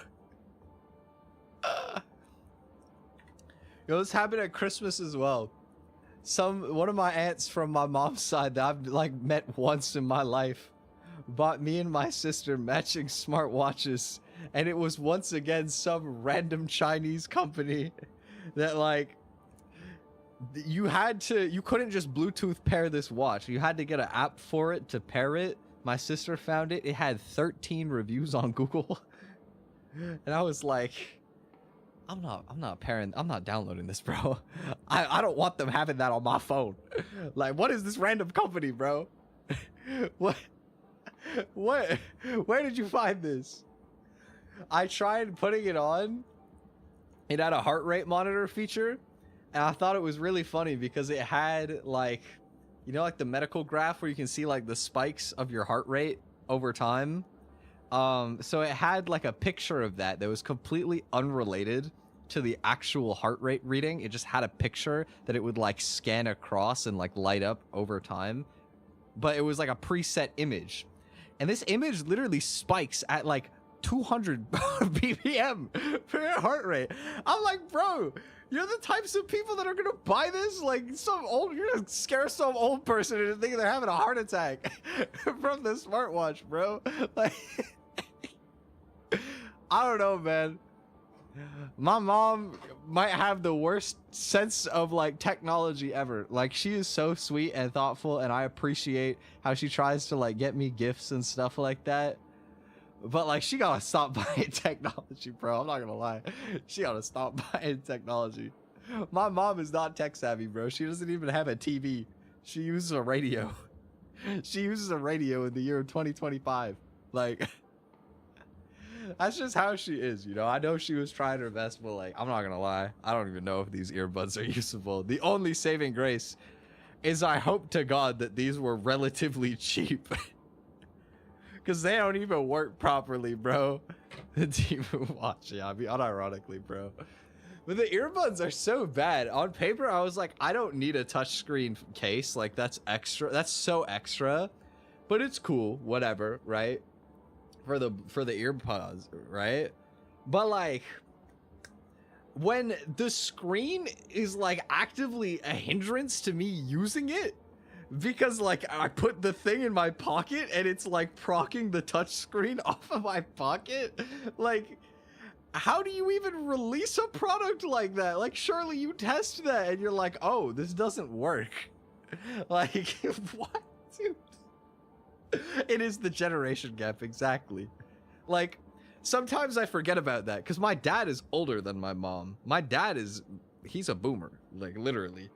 Yo, this happened at Christmas as well. One of my aunts from my mom's side that I've like met once in my life bought me and my sister matching smartwatches, and it was once again some random Chinese company that like you couldn't just Bluetooth pair this watch. You had to get an app for it to pair it. My sister found it. It had 13 reviews on Google. And I was like, I'm not downloading this, bro. I don't want them having that on my phone. Like, what is this random company, bro? What? Where did you find this? I tried putting it on. It had a heart rate monitor feature, and I thought it was really funny because it had like, you know, like the medical graph where you can see like the spikes of your heart rate over time. So it had like a picture of that was completely unrelated to the actual heart rate reading. It just had a picture that it would like scan across and like light up over time. But it was like a preset image. And this image literally spikes at like 200 BPM for your heart rate. I'm like, bro, you're the types of people that are gonna buy this? Like you're gonna scare some old person into thinking they're having a heart attack from the smartwatch, bro. Like, I don't know, man. My mom might have the worst sense of like technology ever. Like, she is so sweet and thoughtful, and I appreciate how she tries to like get me gifts and stuff like that. But like, she gotta stop buying technology, bro. I'm not gonna lie. She gotta stop buying technology. My mom is not tech savvy, bro. She doesn't even have a TV. She uses a radio. She uses a radio in the year 2025. Like, that's just how she is, you know? I know she was trying her best, but like, I'm not gonna lie. I don't even know if these earbuds are usable. The only saving grace is I hope to God that these were relatively cheap. Because they don't even work properly, bro. The team watch, yeah, I mean, unironically, bro. But the earbuds are so bad. On paper, I was like, I don't need a touchscreen case. Like, that's extra. That's so extra. But it's cool, whatever, right? For the earpods, right? But like, when the screen is like actively a hindrance to me using it, because like I put the thing in my pocket and it's like procking the touch screen off of my pocket, like, how do you even release a product like that? Like, surely you test that and you're like, oh, this doesn't work. Like, what, dude? It is the generation gap, exactly. Like, sometimes I forget about that because my dad is older than my mom. My dad he's a boomer, like, literally.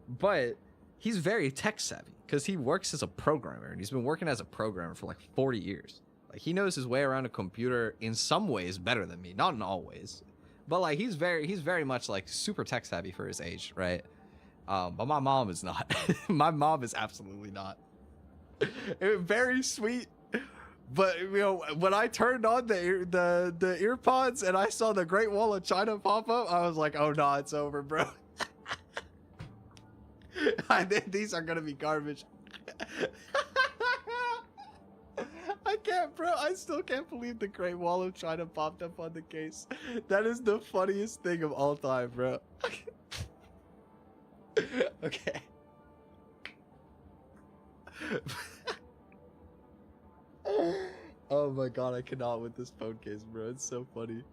But he's very tech savvy because he works as a programmer, and he's been working as a programmer for like 40 years. Like, he knows his way around a computer in some ways better than me, not in all ways. But like, he's very much like super tech savvy for his age, right? But my mom is not. My mom is absolutely not. It was very sweet, but you know, when I turned on the earpods and I saw the Great Wall of China pop up, I was like, oh no, it's over, bro. I think these are gonna be garbage. I can't, bro. I still can't believe the Great Wall of China popped up on the case. That is the funniest thing of all time, bro. Okay. Oh my god, I cannot with this phone case, bro. It's so funny.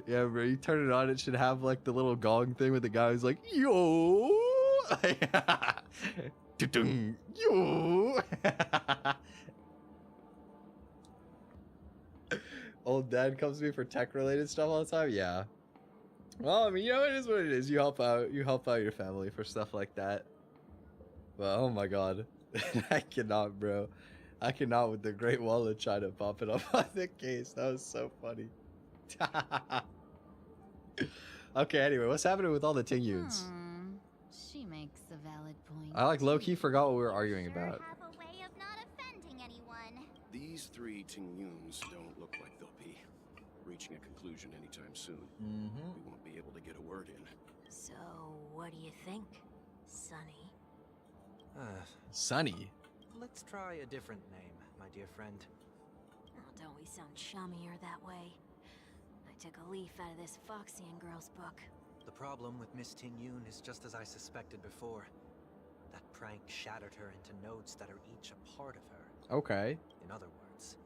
Yeah, bro, you turn it on, it should have like the little gong thing with the guy who's like, yo, yo. Old dad comes to me for tech related stuff all the time. Yeah. Well, I mean, you know, it is what it is. You help out your family for stuff like that. But oh my god, I cannot, bro. I cannot with the Great Wall of China popping up on the case. That was so funny. Okay, anyway, what's happening with all the Tingyuns? She makes a valid point. I like low-key forgot what we were arguing Sure about. have a way of not offending anyone. These three Tingyuns don't look like they'll be reaching a conclusion anytime soon. We won't be able to get a word in. So, what do you think, Sonny? Sunny? Let's try a different name, my dear friend. Oh, don't we sound chummier that way? I took a leaf out of this Foxian girl's book. The problem with Miss Ting-Yun is just as I suspected before. That prank shattered her into notes that are each a part of her. Okay. In other words,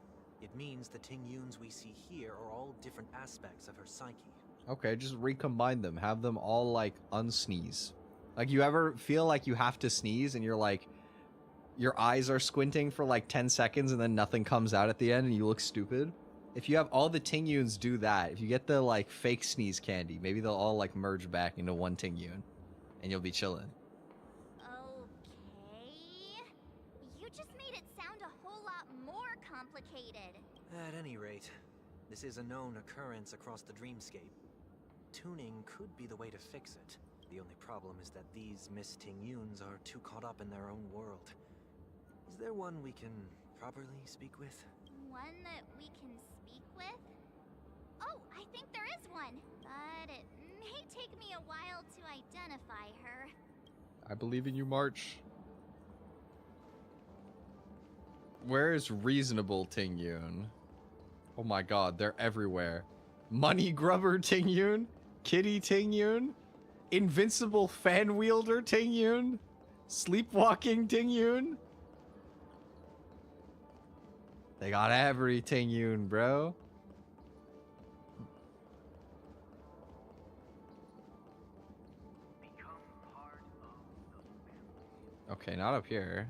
it means the Ting-Yuns we see here are all different aspects of her psyche. Okay, just recombine them. Have them all, like, unsneeze. Like, you ever feel like you have to sneeze and you're like, your eyes are squinting for like 10 seconds and then nothing comes out at the end and you look stupid? If you have all the Tingyuns do that, if you get the, like, fake sneeze candy, maybe they'll all, like, merge back into one Tingyun and you'll be chilling. Okay. You just made it sound a whole lot more complicated. At any rate, this is a known occurrence across the dreamscape. Tuning could be the way to fix it. The only problem is that these Miss Ting-Yuns are too caught up in their own world. Is there one we can properly speak with? One that we can speak with? Oh, I think there is one. But it may take me a while to identify her. I believe in you, March. Where is reasonable Tingyun? Oh my god, they're everywhere. Money grubber Tingyun? Kitty Tingyun? Invincible fan wielder Tingyun? Sleepwalking Tingyun? They got every Tingyun, bro. Okay, not up here.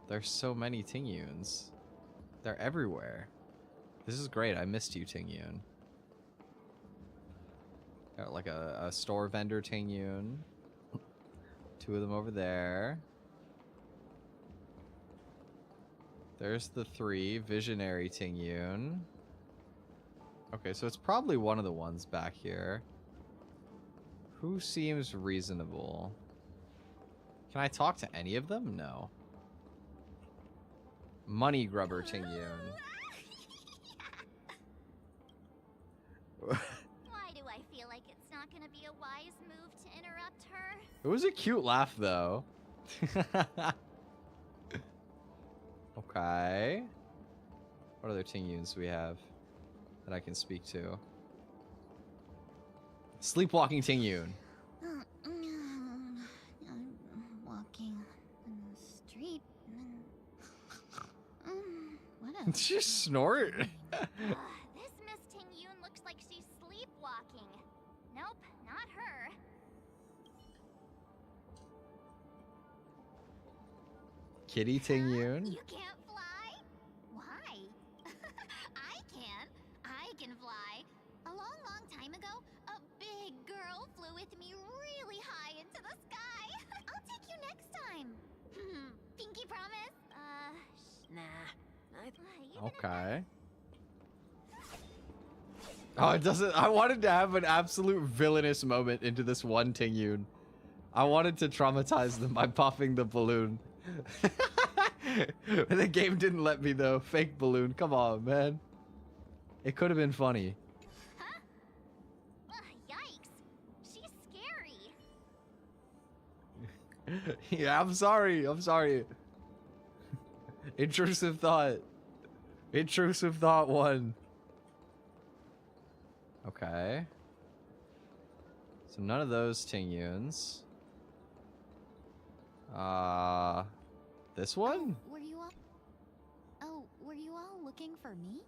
There's so many Tingyuns. They're everywhere. This is great. I missed you, Tingyun. Got like a store vendor Tingyun. Two of them over there. There's the three. Visionary Tingyun. Okay, so it's probably one of the ones back here. Who seems reasonable? Can I talk to any of them? No. Money grubber Tingyun. Why do I feel like it's not gonna be a wise move to interrupt her? It was a cute laugh, though. Okay. What other Tingyuns do we have that I can speak to? Sleepwalking Tingyun. I'm walking in the street and what Did she snort? This Miss Ting-Yun looks like she's sleepwalking. Nope, not her. Kitty Tingyun. You can't fly? Why? I can. I can fly. A long, long time ago, a big girl flew with me really high into the sky. I'll take you next time. Pinky promise? Nah. Okay. Oh, it doesn't. I wanted to have an absolute villainous moment into this one Tingyun. I wanted to traumatize them by popping the balloon. The game didn't let me, though. Fake balloon. Come on, man. It could have been funny. Huh? Yikes. She's scary. Yeah, I'm sorry. I'm sorry. Intrusive thought. Intrusive thought one. Okay. So none of those Tingyuns. This one? Were you all... Oh, were you all looking for me?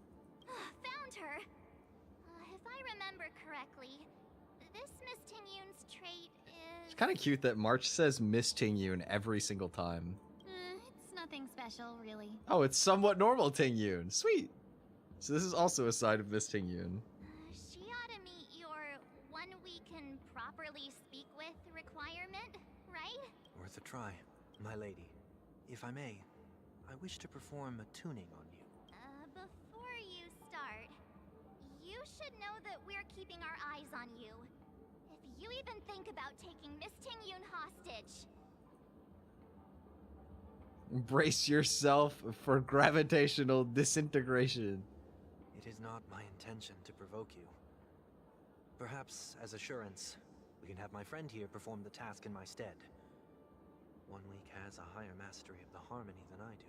Found her. If I remember correctly, this Miss Ting-Yun's trait is... It's kind of cute that March says Miss Tingyun every single time. It's nothing special, really. Oh, it's somewhat normal Tingyun. Sweet. So this is also a side of Miss Tingyun. She ought to meet your one we can properly speak with requirement, right? Worth a try, my lady. If I may, I wish to perform a tuning on you. Before know that we're keeping our eyes on you. If you even think about taking Miss Ting-Yoon hostage. Brace yourself for gravitational disintegration. It is not my intention to provoke you. Perhaps, as assurance, we can have my friend here perform the task in my stead. 1 week has a higher mastery of the harmony than I do.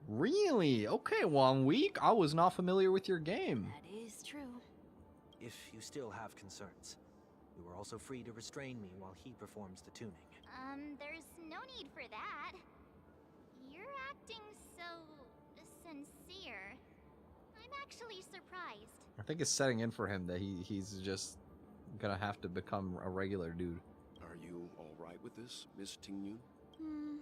Really? Okay, 1 week. I was not familiar with your game. That is true. If you still have concerns, you are also free to restrain me while he performs the tuning. There's no need for that. You're acting so sincere. I'm actually surprised. I think it's setting in for him that he's just gonna have to become a regular dude. Are you all right with this, Miss Ting-Yoon?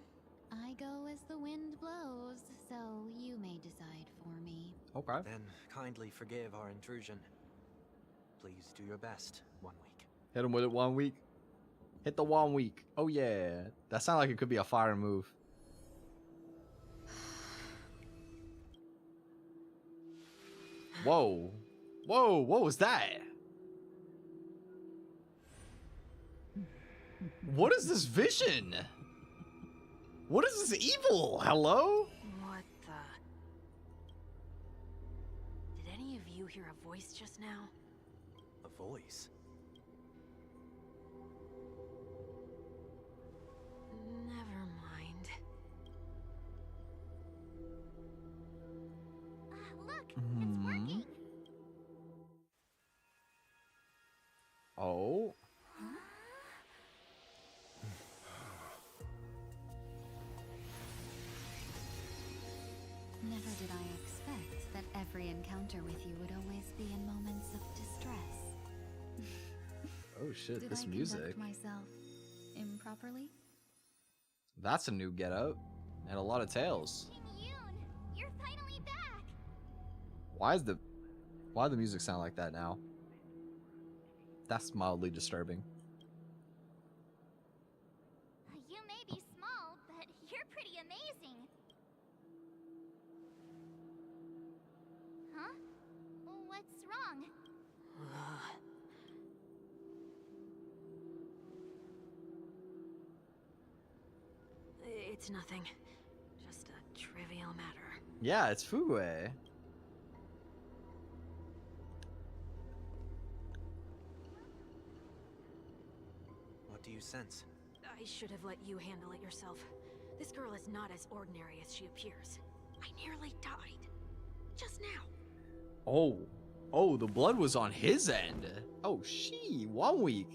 I go as the wind blows, so you may decide for me. Okay. Then kindly forgive our intrusion. Please do your best 1 week. Hit him with it 1 week. Hit the 1 week. Oh yeah. That sounds like it could be a fire move. Whoa. Whoa, what was that? What is this vision? What is this evil? Hello? What the? Did any of you hear a voice just now? A voice? Never mind. Look, it's working. Oh. Never did I expect that every encounter with you would always be in moments of distress. Oh shit, Did this I music. conduct myself improperly? That's a new getup. And a lot of tails. Ting-Yoon, you're finally back. Why the music sound like that now? That's mildly disturbing. You may be small, but you're pretty amazing. Huh? What's wrong? It's nothing. Just a trivial matter. Yeah, it's Fugue. What do you sense? I should have let you handle it yourself. This girl is not as ordinary as she appears. I nearly died. Just now. Oh. Oh, the blood was on his end. Oh, 1 week.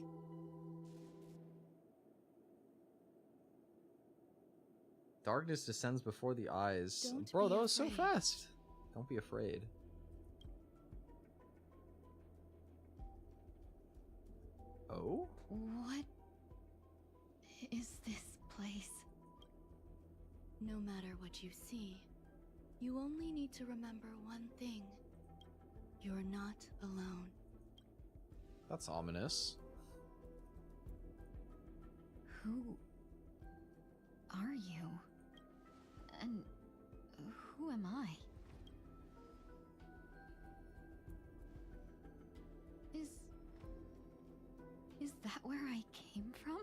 Darkness descends before the eyes. Don't Bro, be that was so afraid. fast. Don't be afraid. Oh? What is this place? No matter what you see, you only need to remember one thing. You're not alone. That's ominous. Who are you? And who am I? Is that where I came from?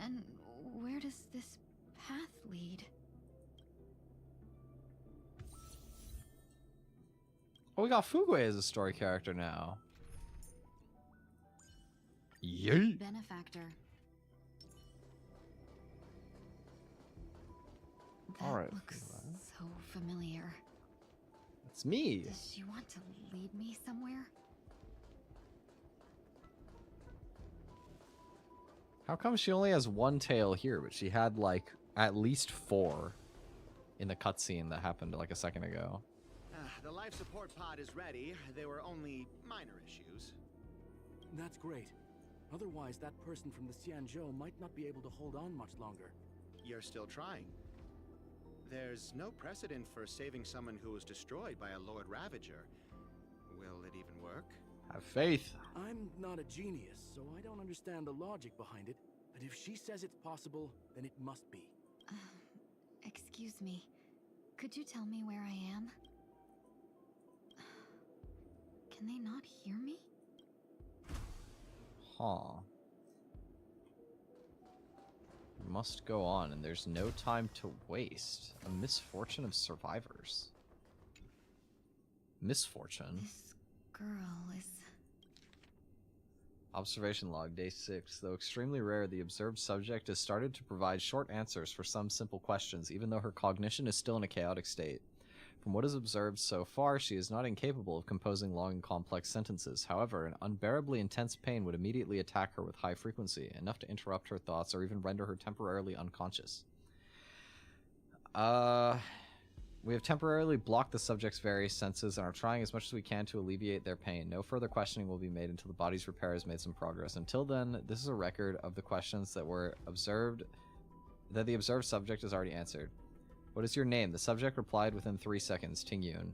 And where does this path lead? Oh, we got Fugue as a story character now. Yay! Benefactor. That All right, looks Fugue. so familiar. It's me. Does she want to lead me somewhere? How come she only has 1 tail here, but she had like at least 4 in the cutscene that happened like a second ago? The life support pod is ready. There were only minor issues. That's great. Otherwise, that person from the Xianzhou might not be able to hold on much longer. You're still trying. There's no precedent for saving someone who was destroyed by a Lord Ravager. Will it even work? Have faith. I'm not a genius, so I don't understand the logic behind it. But if she says it's possible, then it must be. Excuse me. Could you tell me where I am? Can they not hear me? Huh. We must go on, and there's no time to waste. A misfortune of survivors. Misfortune? This girl is... Observation log, day 6. Though extremely rare, the observed subject has started to provide short answers for some simple questions, even though her cognition is still in a chaotic state. From what is observed so far, she is not incapable of composing long and complex sentences. However, an unbearably intense pain would immediately attack her with high frequency, enough to interrupt her thoughts or even render her temporarily unconscious. We have temporarily blocked the subject's various senses and are trying as much as we can to alleviate their pain. No further questioning will be made until the body's repair has made some progress. Until then, this is a record of the questions that were observed, that the observed subject has already answered. What is your name? The subject replied within 3 seconds. Ting Yun.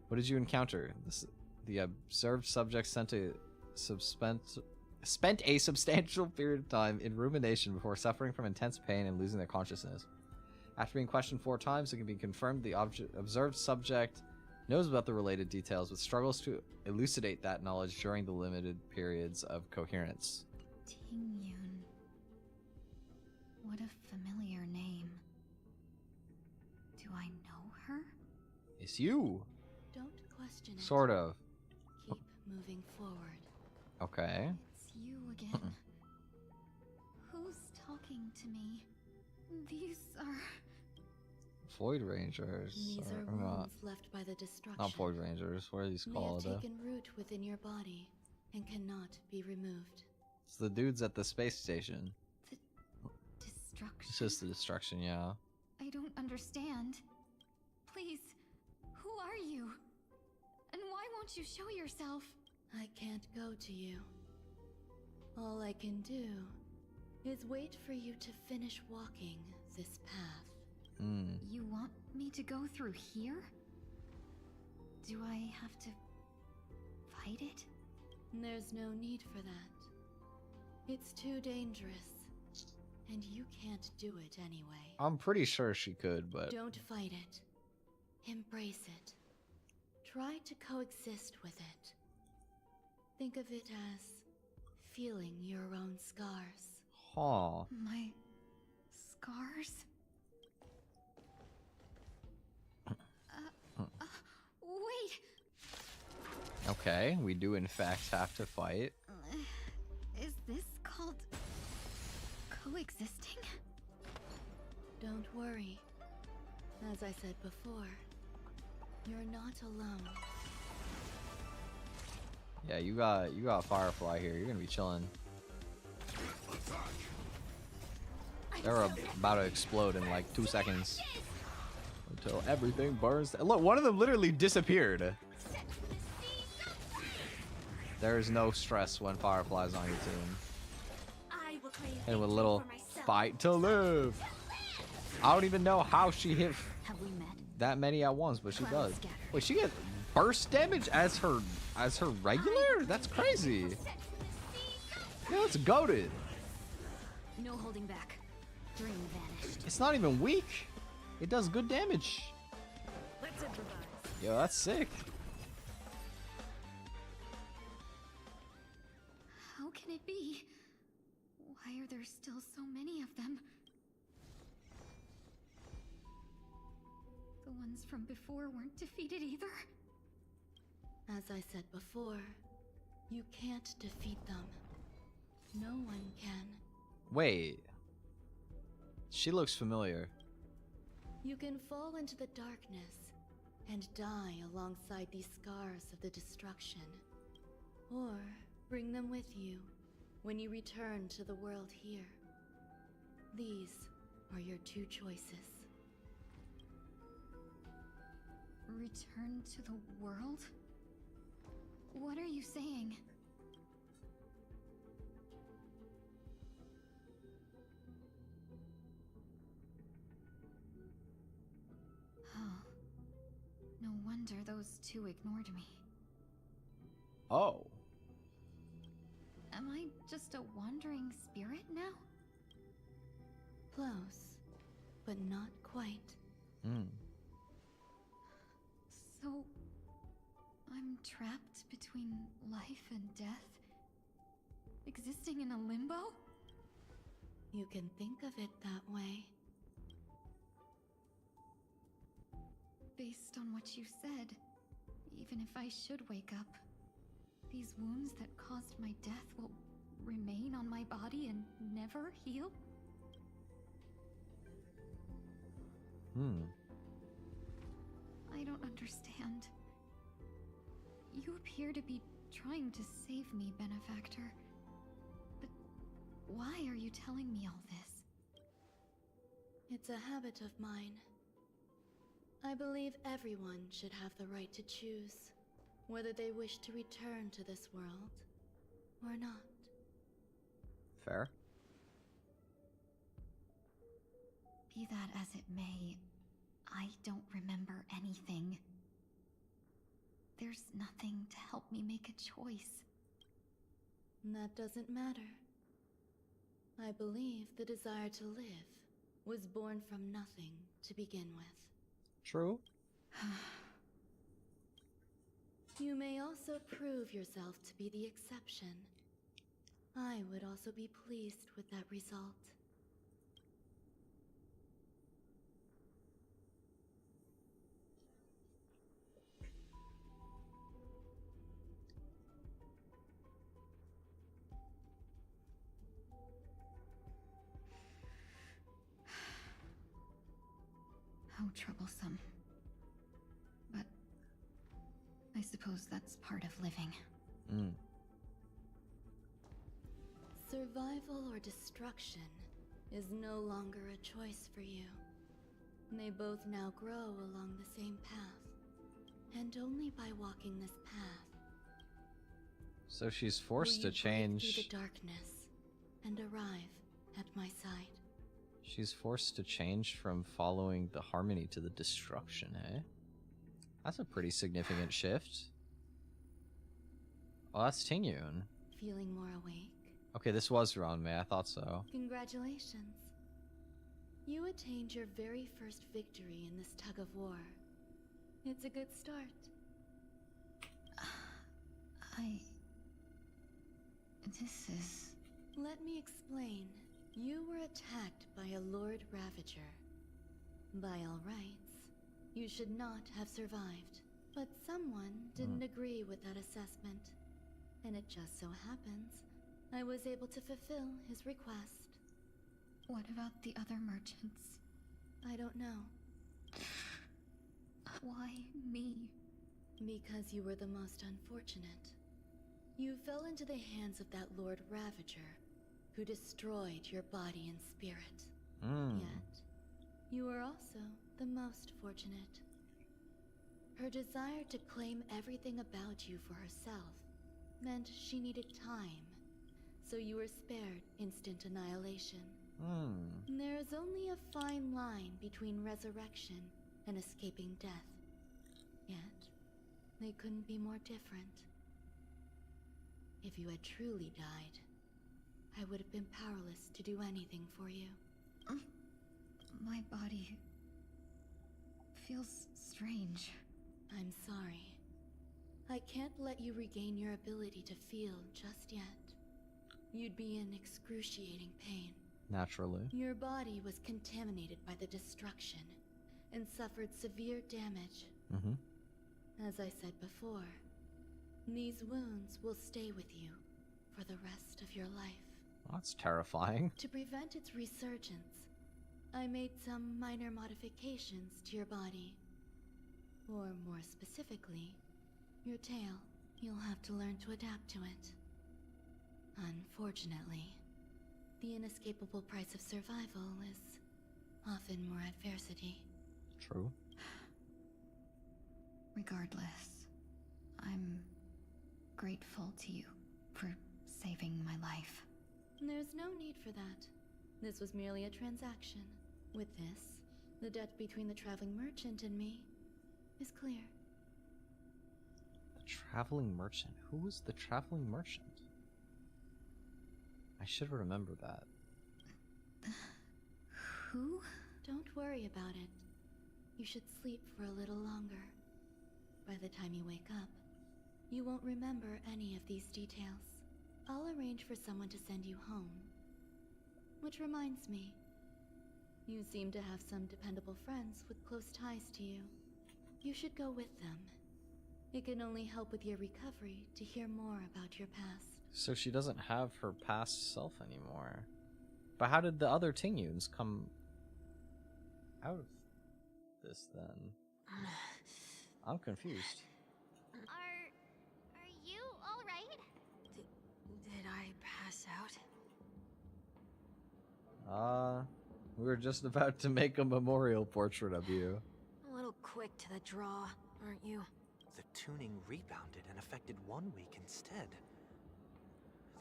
What did you encounter? The observed subject spent a substantial period of time in rumination before suffering from intense pain and losing their consciousness. After being questioned 4 times, it can be confirmed the observed subject knows about the related details, but struggles to elucidate that knowledge during the limited periods of coherence. Ting Yun. What a familiar name. Do I know her? It's you. Don't question it. Sort of. Keep moving forward. Okay. It's you again. Who's talking to me? These are... Void Rangers. These are wounds left by the destruction. Not Void Rangers. What are these called? They have taken root within your body and cannot be removed. It's the dudes at the space station. The destruction? It's just the destruction, yeah. I don't understand. Please, who are you? And why won't you show yourself? I can't go to you. All I can do is wait for you to finish walking this path. You want me to go through here? Do I have to fight it? There's no need for that. It's too dangerous, and you can't do it anyway. I'm pretty sure she could, but... Don't fight it. Embrace it. Try to coexist with it. Think of it as feeling your own scars. Huh. My scars? Wait! Okay, we do in fact have to fight. Is this called coexisting? Don't worry. As I said before, you're not alone. Yeah, you got Firefly here. You're gonna be chilling. They're about to explode in like 2 seconds. Until everything burns. Look, one of them literally disappeared. There is no stress when Firefly's on your team. And with a little fight to live. I don't even know how she hit that many at once, but she does. Wait, she gets burst damage as her regular? That's crazy. Yeah, it's goated. No holding back. Dream vanished. It's not even weak. It does good damage. Let's improvise. Yo, that's sick. How can it be? Why are there still so many of them? The ones from before weren't defeated either? As I said before, you can't defeat them. No one can. Wait. She looks familiar. You can fall into the darkness and die alongside these scars of the destruction. Or bring them with you when you return to the world here. These are your 2 choices. Return to the world? What are you saying? Oh. No wonder those 2 ignored me. Oh. Am I just a wandering spirit now? Close, but not quite. trapped between life and death? Existing in a limbo? You can think of it that way. Based on what you said, even if I should wake up, these wounds that caused my death will remain on my body and never heal? I don't understand. You appear to be trying to save me, benefactor. But why are you telling me all this? It's a habit of mine. I believe everyone should have the right to choose whether they wish to return to this world or not. Fair. Be that as it may, I don't remember anything. There's nothing to help me make a choice. That doesn't matter. I believe the desire to live was born from nothing to begin with. True. You may also prove yourself to be the exception. I would also be pleased with that result. How troublesome. But I suppose that's part of living. Survival or destruction is no longer a choice for you. They both now grow along the same path, and only by walking this path. So she's forced to change. Through the darkness and arrive at my side. She's forced to change from following the harmony to the destruction, eh? That's a pretty significant shift. Oh, that's Tingyun. Feeling more awake? Okay, this was Ron May, I thought so. Congratulations. You attained your very first victory in this tug of war. It's a good start. This is... Let me explain. You were attacked by a Lord Ravager. By all rights, you should not have survived. But someone didn't agree with that assessment. And it just so happens, I was able to fulfill his request. What about the other merchants? I don't know. Why me? Because you were the most unfortunate. You fell into the hands of that Lord Ravager, who destroyed your body and spirit. Yet, you were also the most fortunate. Her desire to claim everything about you for herself meant she needed time, so you were spared instant annihilation. There is only a fine line between resurrection and escaping death. Yet, they couldn't be more different. If you had truly died, I would have been powerless to do anything for you. My body feels strange. I'm sorry. I can't let you regain your ability to feel just yet. You'd be in excruciating pain. Naturally. Your body was contaminated by the destruction and suffered severe damage. As I said before, these wounds will stay with you for the rest of your life. That's terrifying. To prevent its resurgence, I made some minor modifications to your body. Or more specifically, your tail. You'll have to learn to adapt to it. Unfortunately, the inescapable price of survival is often more adversity. True. Regardless, I'm grateful to you for saving my life. There's no need for that. This was merely a transaction. With this, the debt between the traveling merchant and me is clear. The traveling merchant? Who was the traveling merchant? I should remember that. Who? Don't worry about it. You should sleep for a little longer. By the time you wake up, You won't remember any of these details. I'll arrange for someone to send you home. Which reminds me, you seem to have some dependable friends with close ties to you. You should go with them. It can only help with your recovery to hear more about your past. So she doesn't have her past self anymore. But how did the other Tingyuns come out of this then? I'm confused. Are you all right? Did I pass out? We were just about to make a memorial portrait of you. A little quick to the draw, aren't you? The tuning rebounded and affected 1 week instead.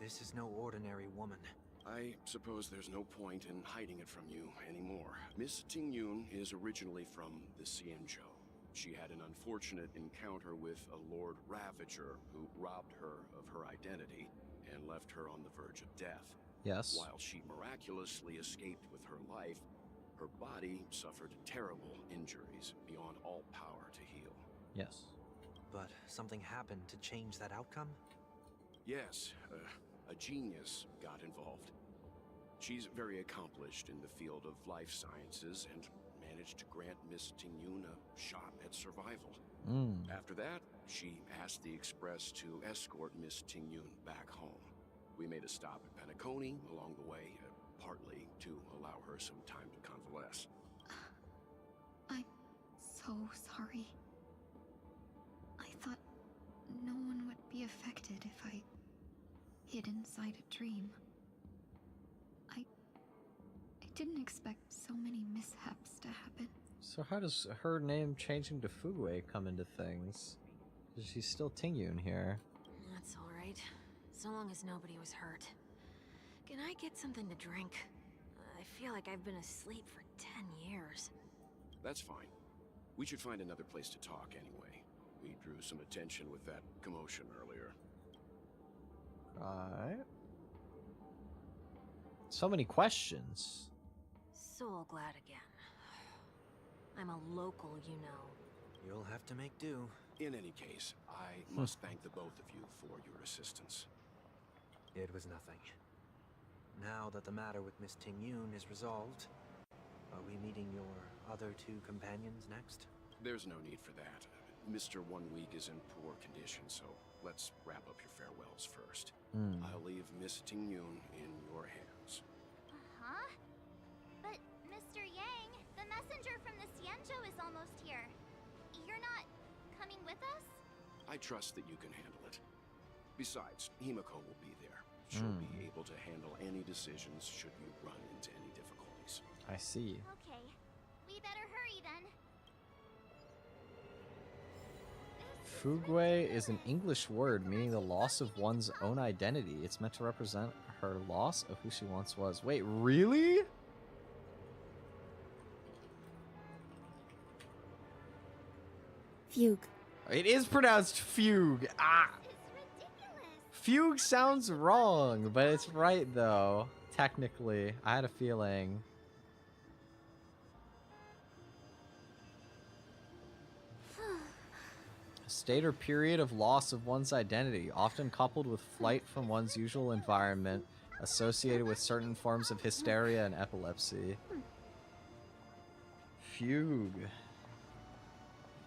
This is no ordinary woman. I suppose there's no point in hiding it from you anymore. Miss Tingyun is originally from the Xianzhou. She had an unfortunate encounter with a Lord Ravager who robbed her of her identity and left her on the verge of death. Yes. While she miraculously escaped with her life, her body suffered terrible injuries beyond all power to heal. Yes. But something happened to change that outcome? Yes, a genius got involved. She's very accomplished in the field of life sciences and managed to grant Miss Tingyun a shot at survival. After that, she asked the Express to escort Miss Tingyun back home. We made a stop at Penacony along the way, partly to allow her some time to convalesce. I'm so sorry. I thought no one would be affected if I hid inside a dream. I didn't expect so many mishaps to happen. So how does her name changing to Fugway come into things? She's still Tingyun here. That's alright. So long as nobody was hurt. Can I get something to drink? I feel like I've been asleep for 10 years. That's fine. We should find another place to talk anyway. We drew some attention with that commotion earlier. Right. So many questions. So glad again. I'm a local, you know. You'll have to make do. In any case, I must thank the both of you for your assistance. It was nothing. Now that the matter with Miss Tingyun is resolved, are we meeting your other two companions next? There's no need for that. Mr. 1 Week is in poor condition, so let's wrap up your farewells first. I'll leave Miss Tingyun in your hands. Huh? But, Mr. Yang, the messenger from the Xianzhou is almost here. You're not coming with us? I trust that you can handle it. Besides, Himiko will be there. She'll be able to handle any decisions should you run into any difficulties. I see. Okay. We better hurry then. Fugway is an English word meaning the loss of one's own identity. It's meant to represent her loss of who she once was. Wait, really? Fugue. It is pronounced fugue. Ah! Fugue sounds wrong, but it's right though. Technically, I had a feeling. A state or period of loss of one's identity, often coupled with flight from one's usual environment, associated with certain forms of hysteria and epilepsy. Fugue.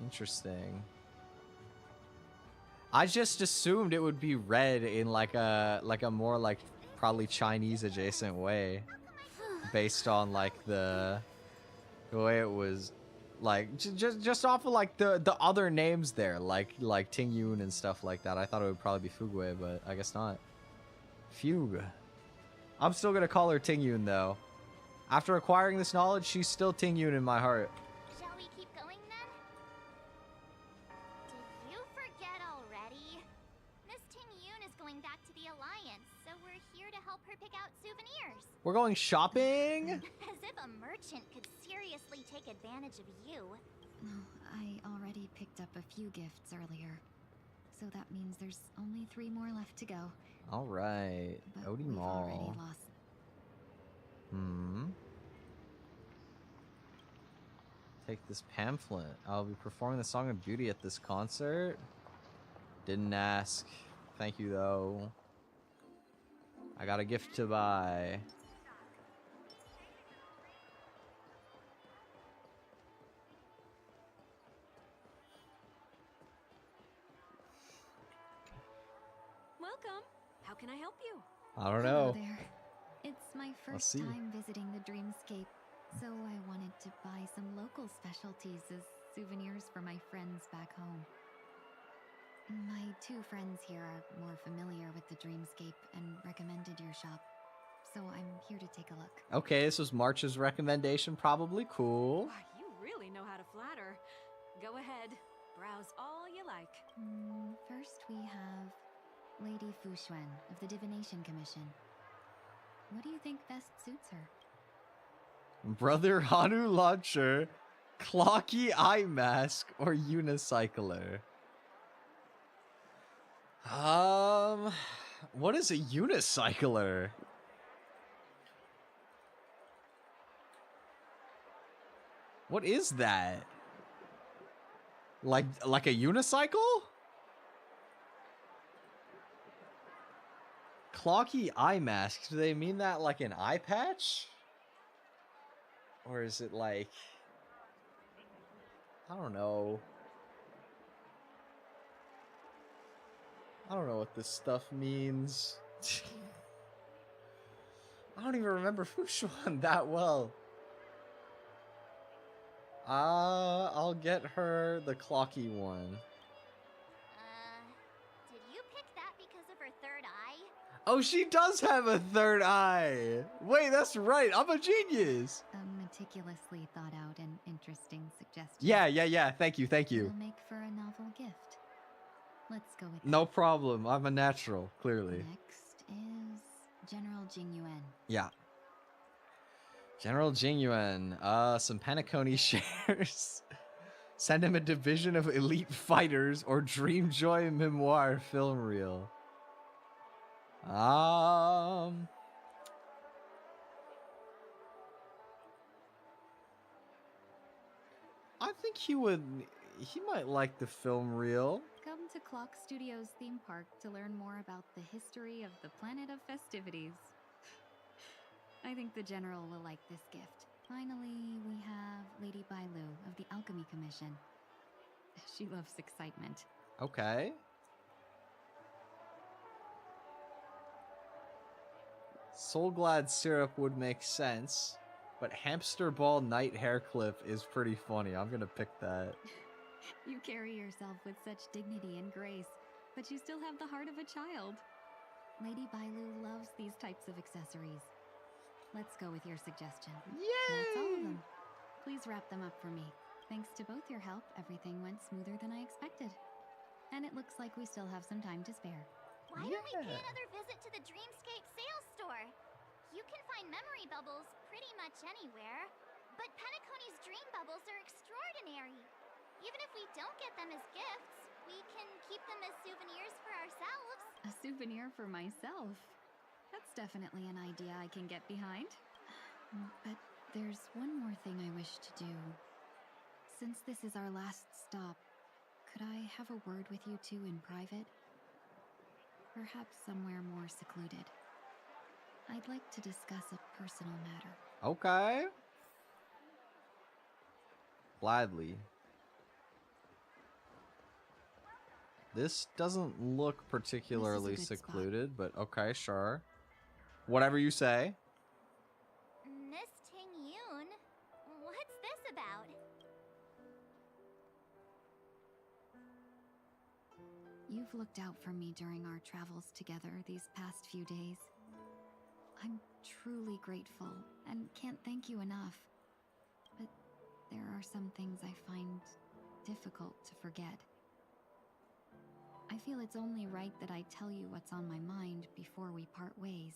Interesting. I just assumed it would be read in like a more like probably Chinese adjacent way, based on like the way it was, like just off of like the other names there, like Tingyun and stuff like that. I thought it would probably be Fugway, but I guess not. Fugue. I'm still gonna call her Tingyun though. After acquiring this knowledge, she's still Tingyun in my heart. Shall we keep going then? Did you forget already? Miss Tingyun is going back to the Alliance, so we're here to help her pick out souvenirs. We're going shopping? As if a merchant could seriously take advantage of you. Oh, I already picked up a few gifts earlier. So that means there's only 3 more left to go. Alright. But Odie we've already Mall. lost. Take this pamphlet. I'll be performing the Song of Beauty at this concert. Didn't ask. Thank you, though. I got a gift to buy. Welcome. How can I help you? I don't Hello know. there. It's my first time visiting the Dreamscape, so I wanted to buy some local specialties as souvenirs for my friends back home. My two friends here are more familiar with the Dreamscape and recommended your shop, so I'm here to take a look. Okay, this was March's recommendation. Probably cool. Why, you really know how to flatter. Go ahead. Browse all you like. First we have Lady Fuxuan of the Divination Commission. What do you think best suits her? Brother Hanu Launcher, Clocky Eye Mask, or Unicycler? What is a unicycler? What is that? Like a unicycle? Clocky eye mask. Do they mean that like an eye patch? Or is it like, I don't know. I don't know what this stuff means. I don't even remember Fuxuan that well. I'll get her the clocky one. Did you pick that because of her third eye? Oh, she does have a third eye. Wait, that's right. I'm a genius. A meticulously thought out and interesting suggestion. Yeah. Thank you. It'll make for a novel gift. Let's go with No problem. I'm a natural, clearly. Next is General Jingyuan. Yeah. General Jingyuan. Some Panaconi shares. Send him a division of elite fighters or Dreamjoy memoir film reel. I think he might like the film reel. Come to Clock Studios theme park to learn more about the history of the planet of festivities. I think the General will like this gift. Finally, we have Lady Bailu of the Alchemy Commission. She loves excitement. Okay. Soulglad syrup would make sense, but hamster ball night hair clip is pretty funny. I'm gonna pick that. You carry yourself with such dignity and grace, but you still have the heart of a child. Lady Bailu loves these types of accessories. Let's go with your suggestion. Yay! That's all of them. Please wrap them up for me. Thanks to both your help, everything went smoother than I expected. And it looks like we still have some time to spare. Why don't we pay another visit to the Dreamscape sales store? You can find memory bubbles pretty much anywhere, but Penacony's dream bubbles are extraordinary. Even if we don't get them as gifts, we can keep them as souvenirs for ourselves. A souvenir for myself? That's definitely an idea I can get behind. But there's one more thing I wish to do. Since this is our last stop, could I have a word with you two in private? Perhaps somewhere more secluded. I'd like to discuss a personal matter. Okay. Gladly. This doesn't look particularly secluded, but okay, sure. Whatever you say. Miss Ting Yoon, what's this about? You've looked out for me during our travels together these past few days. I'm truly grateful and can't thank you enough. But there are some things I find difficult to forget. I feel it's only right that I tell you what's on my mind before we part ways.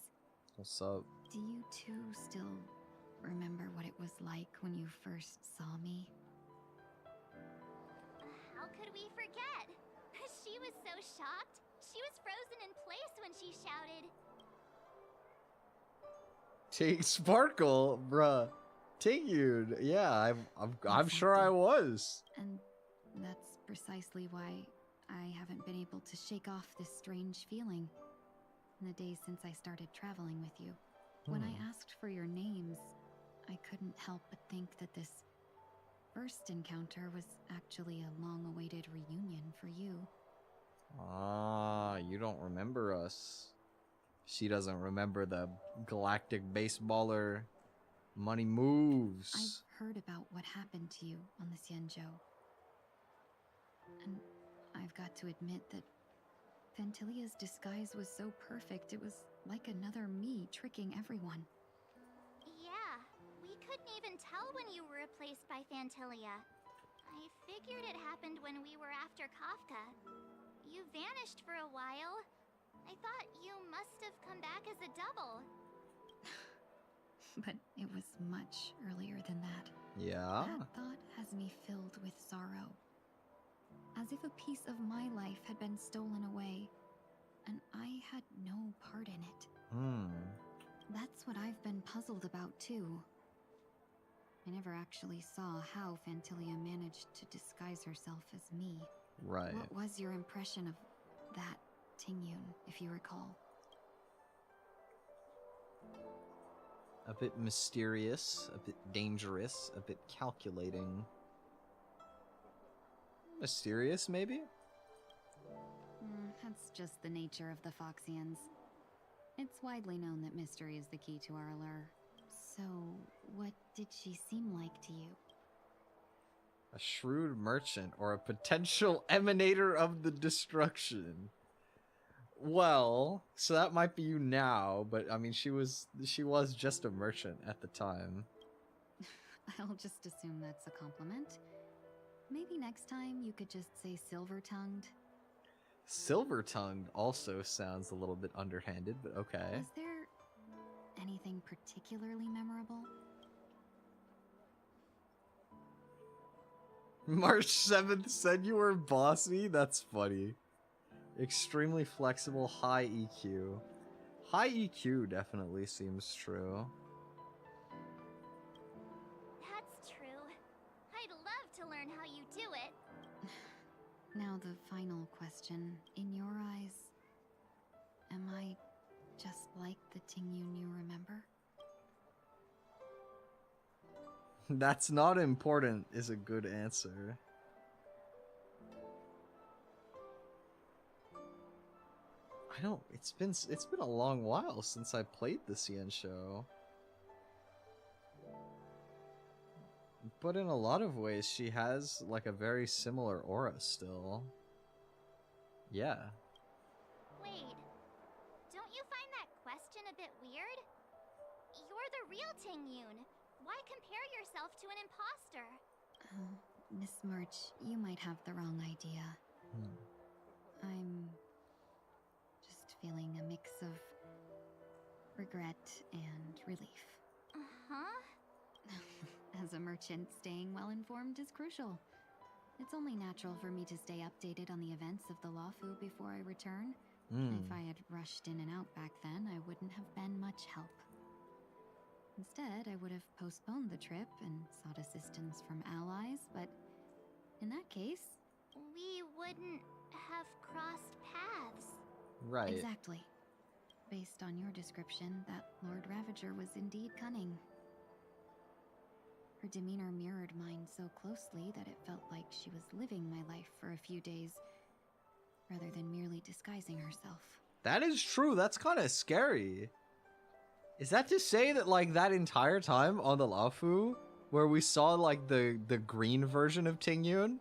What's up? Do you two still remember what it was like when you first saw me? How could we forget? She was so shocked. She was frozen in place when she shouted. Take Sparkle, bruh. Take you. Yeah, I'm sure I was. And that's precisely why I haven't been able to shake off this strange feeling in the days since I started traveling with you. When I asked for your names, I couldn't help but think that this first encounter was actually a long-awaited reunion for you. Ah, you don't remember us. She doesn't remember the galactic baseballer money moves. I've heard about what happened to you on the Xianzhou. And I've got to admit that Phantylia's disguise was so perfect, it was like another me tricking everyone. Yeah, we couldn't even tell when you were replaced by Phantylia. I figured it happened when we were after Kafka. You vanished for a while. I thought you must have come back as a double. But it was much earlier than that. Yeah? That thought has me filled with sorrow. As if a piece of my life had been stolen away, and I had no part in it. That's what I've been puzzled about, too. I never actually saw how Phantylia managed to disguise herself as me. Right. What was your impression of that Tingyun, if you recall? A bit mysterious, a bit dangerous, a bit calculating. Mysterious, maybe? That's just the nature of the Foxians. It's widely known that mystery is the key to our allure. So, what did she seem like to you? A shrewd merchant or a potential emanator of the destruction. Well, so that might be you now, but I mean she was just a merchant at the time. I'll just assume that's a compliment. Maybe next time you could just say silver-tongued. Silver-tongued also sounds a little bit underhanded, but okay. Was there anything particularly memorable? March 7th said you were bossy? That's funny. Extremely flexible, high EQ. High EQ definitely seems true. That's true. I'd love to learn how you do it. Now the final question. In your eyes, am I just like the Tingyun you remember? That's not important is a good answer. I don't, it's been a long while since I played the CN show. But in a lot of ways she has like a very similar aura still. Yeah. Wait, don't you find that question a bit weird? You're the real Tingyun. Why compare yourself to an imposter? Miss March, you might have the wrong idea. I'm just feeling a mix of regret and relief. As a merchant, staying well-informed is crucial. It's only natural for me to stay updated on the events of the Lawfu before I return. If I had rushed in and out back then, I wouldn't have been much help. Instead, I would have postponed the trip and sought assistance from allies, but in that case... We wouldn't have crossed paths. Right. Exactly. Based on your description, that Lord Ravager was indeed cunning. Her demeanor mirrored mine so closely that it felt like she was living my life for a few days, rather than merely disguising herself. That is true. That's kind of scary. Is that to say that like that entire time on the Lawfu, where we saw like the green version of Tingyun,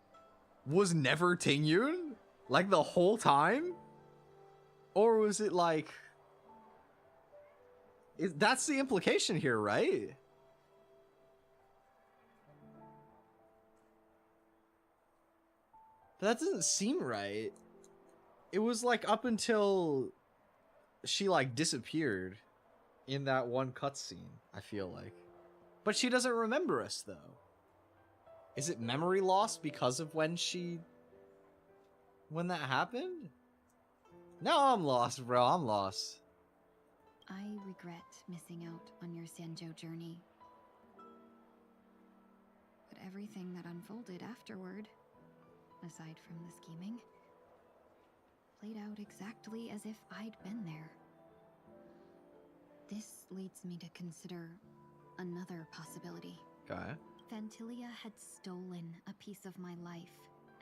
was never Tingyun? Like the whole time? Or was it like... that's the implication here, right? That doesn't seem right. It was like up until she like disappeared in that one cutscene, I feel like. But she doesn't remember us though. Is it memory loss because of when that happened? No, I'm lost, bro. I'm lost. I regret missing out on your Xianzhou journey. But everything that unfolded afterward, aside from the scheming, played out exactly as if I'd been there. This leads me to consider another possibility. Okay. Phantilia had stolen a piece of my life,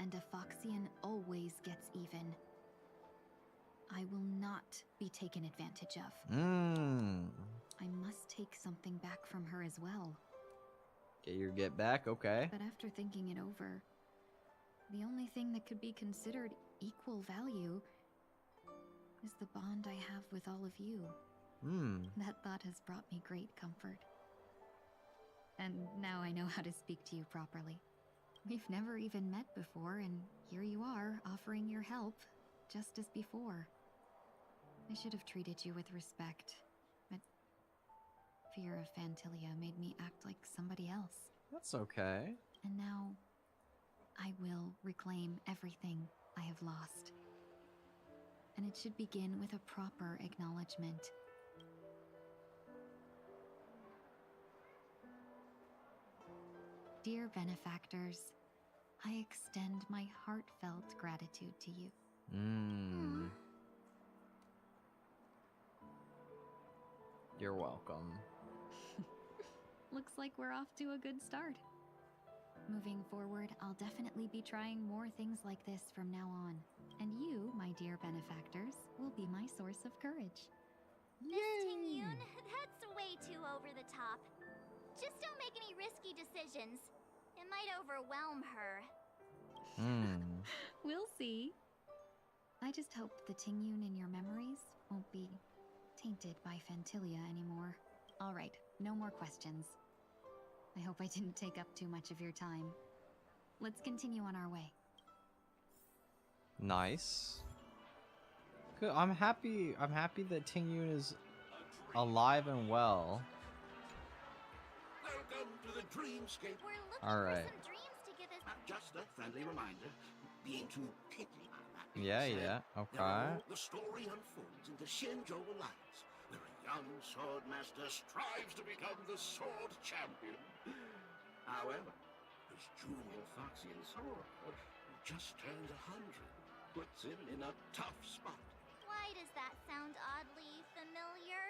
and a Foxian always gets even. I will not be taken advantage of. I must take something back from her as well. Get your get back, okay. But after thinking it over, the only thing that could be considered equal value is the bond I have with all of you. That thought has brought me great comfort. And now I know how to speak to you properly. We've never even met before, and here you are, offering your help, just as before. I should have treated you with respect, but fear of Phantilia made me act like somebody else. That's okay. And now, I will reclaim everything I have lost. And it should begin with a proper acknowledgement. Dear benefactors, I extend my heartfelt gratitude to you. You're welcome. Looks like we're off to a good start. Moving forward, I'll definitely be trying more things like this from now on. And you, my dear benefactors, will be my source of courage. Miss Ting-yoon, that's way too over the top. Just don't make any risky decisions. It might overwhelm her. We'll see. I just hope the Ting-yoon in your memories won't be tainted by Phantilia anymore. All right, no more questions. I hope I didn't take up too much of your time. Let's continue on our way. Nice. Good. I'm happy that Ting-yoon is alive and well. Welcome to the dreamscape. We're looking All for right. some dreams to give us. Just a friendly reminder. Being too picky on that. Yeah, yeah. Okay. The story unfolds in the Shinjo Alliance, where a young sword master strives to become the sword champion. However, his junior Foxian sword, who just turned 100, puts him in a tough spot. Why does that sound oddly familiar?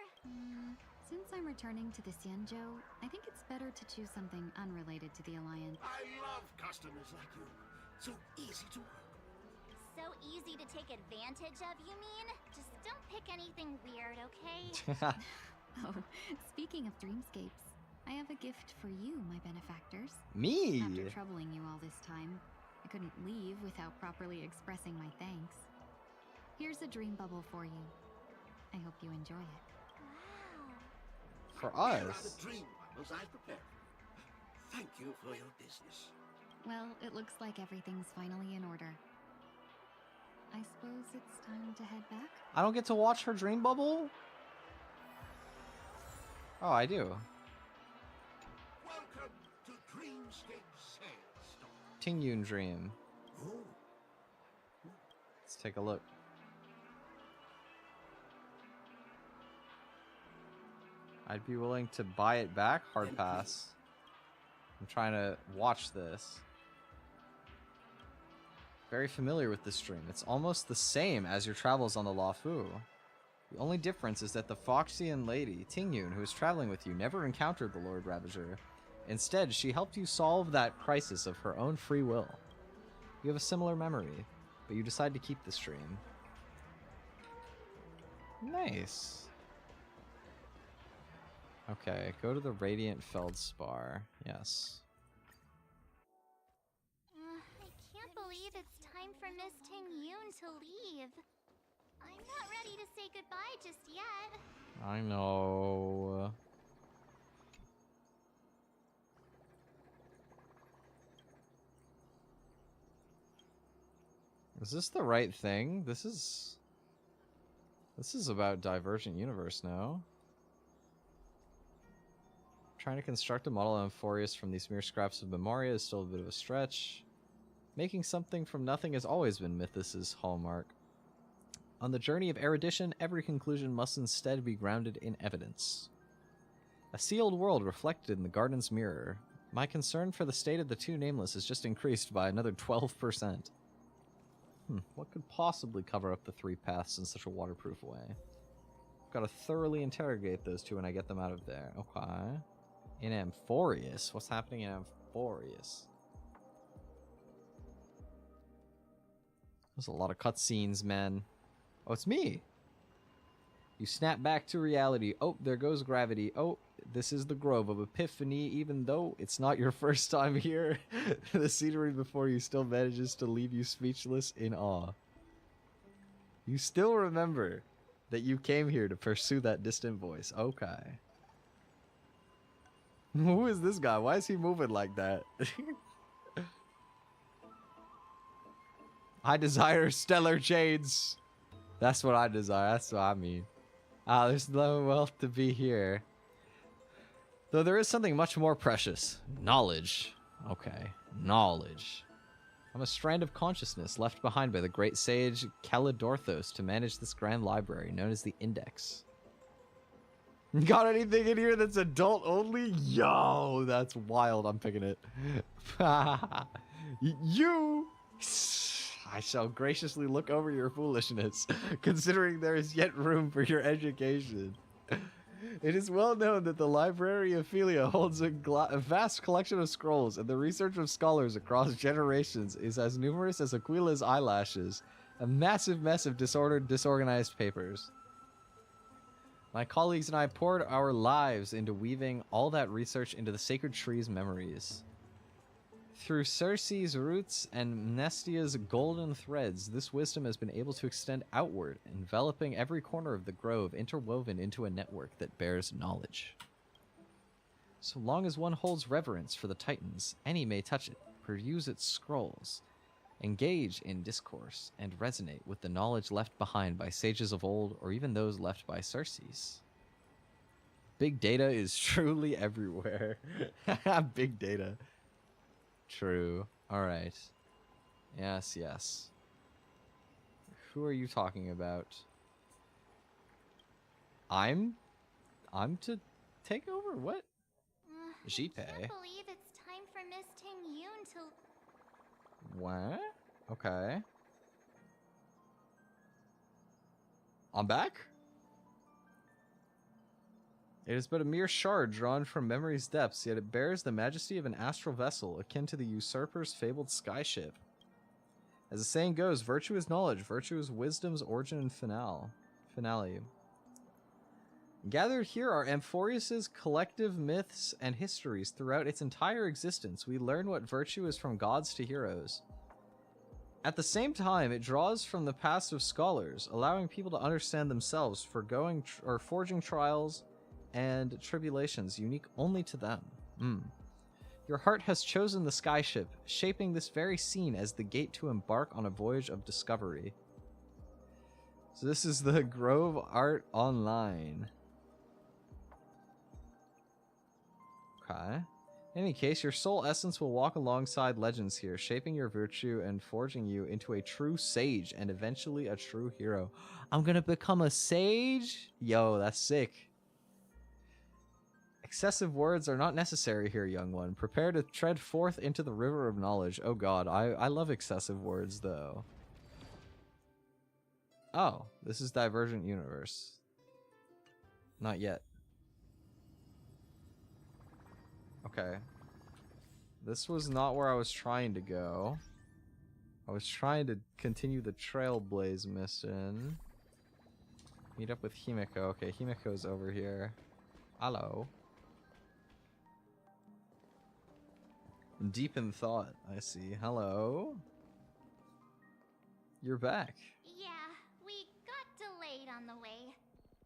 Since I'm returning to the Xianzhou, I think it's better to choose something unrelated to the Alliance. I love customers like you. So easy to work. So easy to take advantage of, you mean? Just don't pick anything weird, okay? Oh, speaking of dreamscapes, I have a gift for you, my benefactors. Me? After troubling you all this time, I couldn't leave without properly expressing my thanks. Here's a dream bubble for you. I hope you enjoy it. For Here are us. the dream bubbles I prepared. Thank you for your business. Well, it looks like everything's finally in order. I suppose it's time to head back? I don't get to watch her dream bubble? Oh, I do. Welcome to Dreamscape Sales Store. Ting-yoon dream. Oh, Let's take a look. I'd be willing to buy it back. Hard pass. I'm trying to watch this. Very familiar with this stream. It's almost the same as your travels on the Luofu. The only difference is that the Foxian lady, Ting-yoon, who is traveling with you, never encountered the Lord Ravager. Instead, she helped you solve that crisis of her own free will. You have a similar memory, but you decide to keep the stream. Nice. Okay, go to the Radiant Feldspar. Yes. I can't believe it's time for Miss Ting-yoon to leave. I'm not ready to say goodbye just yet. I know. Is this the right thing? This is about Divergent Universe now. Trying to construct a model of Amphorius from these mere scraps of Memoria is still a bit of a stretch. Making something from nothing has always been Mythos's hallmark. On the journey of erudition, every conclusion must instead be grounded in evidence. A sealed world reflected in the garden's mirror. My concern for the state of the two nameless has just increased by another 12%. What could possibly cover up the 3 paths in such a waterproof way? Gotta thoroughly interrogate those 2 when I get them out of there. Okay. In Amphorius? What's happening in Amphorius? There's a lot of cutscenes, man. Oh, it's me! You snap back to reality. Oh, there goes gravity. Oh, this is the Grove of Epiphany, even though it's not your first time here. The scenery before you still manages to leave you speechless in awe. You still remember that you came here to pursue that distant voice. Okay. Who is this guy? Why is he moving like that? I desire stellar shades. That's what I desire. That's what I mean. There's no wealth to be here. Though there is something much more precious. Knowledge. Okay. Knowledge. I'm a strand of consciousness left behind by the great sage Kalidorthos to manage this grand library known as the Index. Got anything in here that's adult only? Yo, that's wild. I'm picking it. You! I shall graciously look over your foolishness, considering there is yet room for your education. It is well known that the Library of Philia holds a vast collection of scrolls, and the research of scholars across generations is as numerous as Aquila's eyelashes, a massive mess of disorganized papers. My colleagues and I poured our lives into weaving all that research into the sacred tree's memories. Through Circe's roots and Mnestia's golden threads, this wisdom has been able to extend outward, enveloping every corner of the grove, interwoven into a network that bears knowledge. So long as one holds reverence for the Titans, any may touch it, peruse its scrolls, engage in discourse, and resonate with the knowledge left behind by sages of old, or even those left by Circes. Big data is truly everywhere. Big data. True. Alright. Yes, yes. Who are you talking about? I'm to take over? What? I can't believe it's time for Miss Ting Yoon to... What? Okay. I'm back? It is but a mere shard drawn from memory's depths, yet it bears the majesty of an astral vessel, akin to the usurper's fabled skyship. As the saying goes, virtue is knowledge, virtue is wisdom's origin and finale. Gathered here are Amphorius's collective myths and histories. Throughout its entire existence, we learn what virtue is from gods to heroes. At the same time, it draws from the past of scholars, allowing people to understand themselves, forging trials and tribulations unique only to them. Your heart has chosen the skyship, shaping this very scene as the gate to embark on a voyage of discovery. So this is the Grove Art Online. Okay. In any case, your soul essence will walk alongside legends here, shaping your virtue and forging you into a true sage and eventually a true hero. I'm gonna become a sage? Yo, that's sick. Excessive words are not necessary here, young one. Prepare to tread forth into the river of knowledge. Oh god, I love excessive words, though. Oh, this is Divergent Universe. Not yet. Okay. This was not where I was trying to go. I was trying to continue the Trailblaze mission. Meet up with Himiko. Okay, Himiko's over here. Hello. Deep in thought, I see. Hello? You're back. Yeah, we got delayed on the way.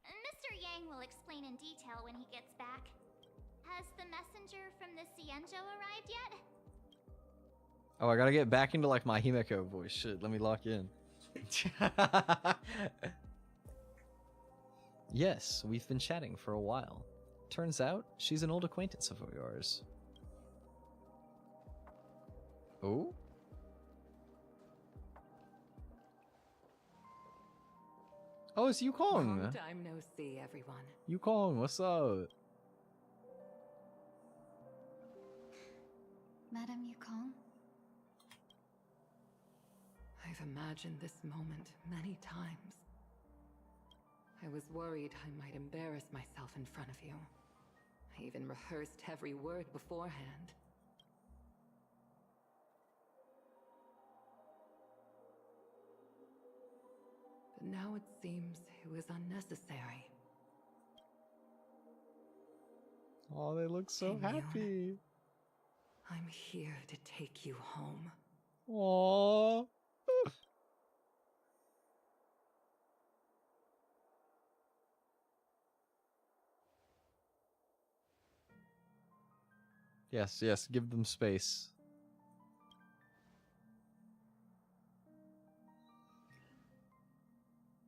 Mr. Yang will explain in detail when he gets back. Has the messenger from the Cienjo arrived yet? Oh, I gotta get back into like my Himiko voice. Shit, let me lock in. Yes, we've been chatting for a while. Turns out, she's an old acquaintance of yours. Oh? Oh, it's Yukong! Long time no see, everyone. Yukong, what's up? Madame Yukong? I I've imagined this moment many times. I was worried I might embarrass myself in front of you. I even rehearsed every word beforehand. But now it seems it was unnecessary. Oh, they look so happy. I'm here to take you home. Aww. Yes, yes, give them space.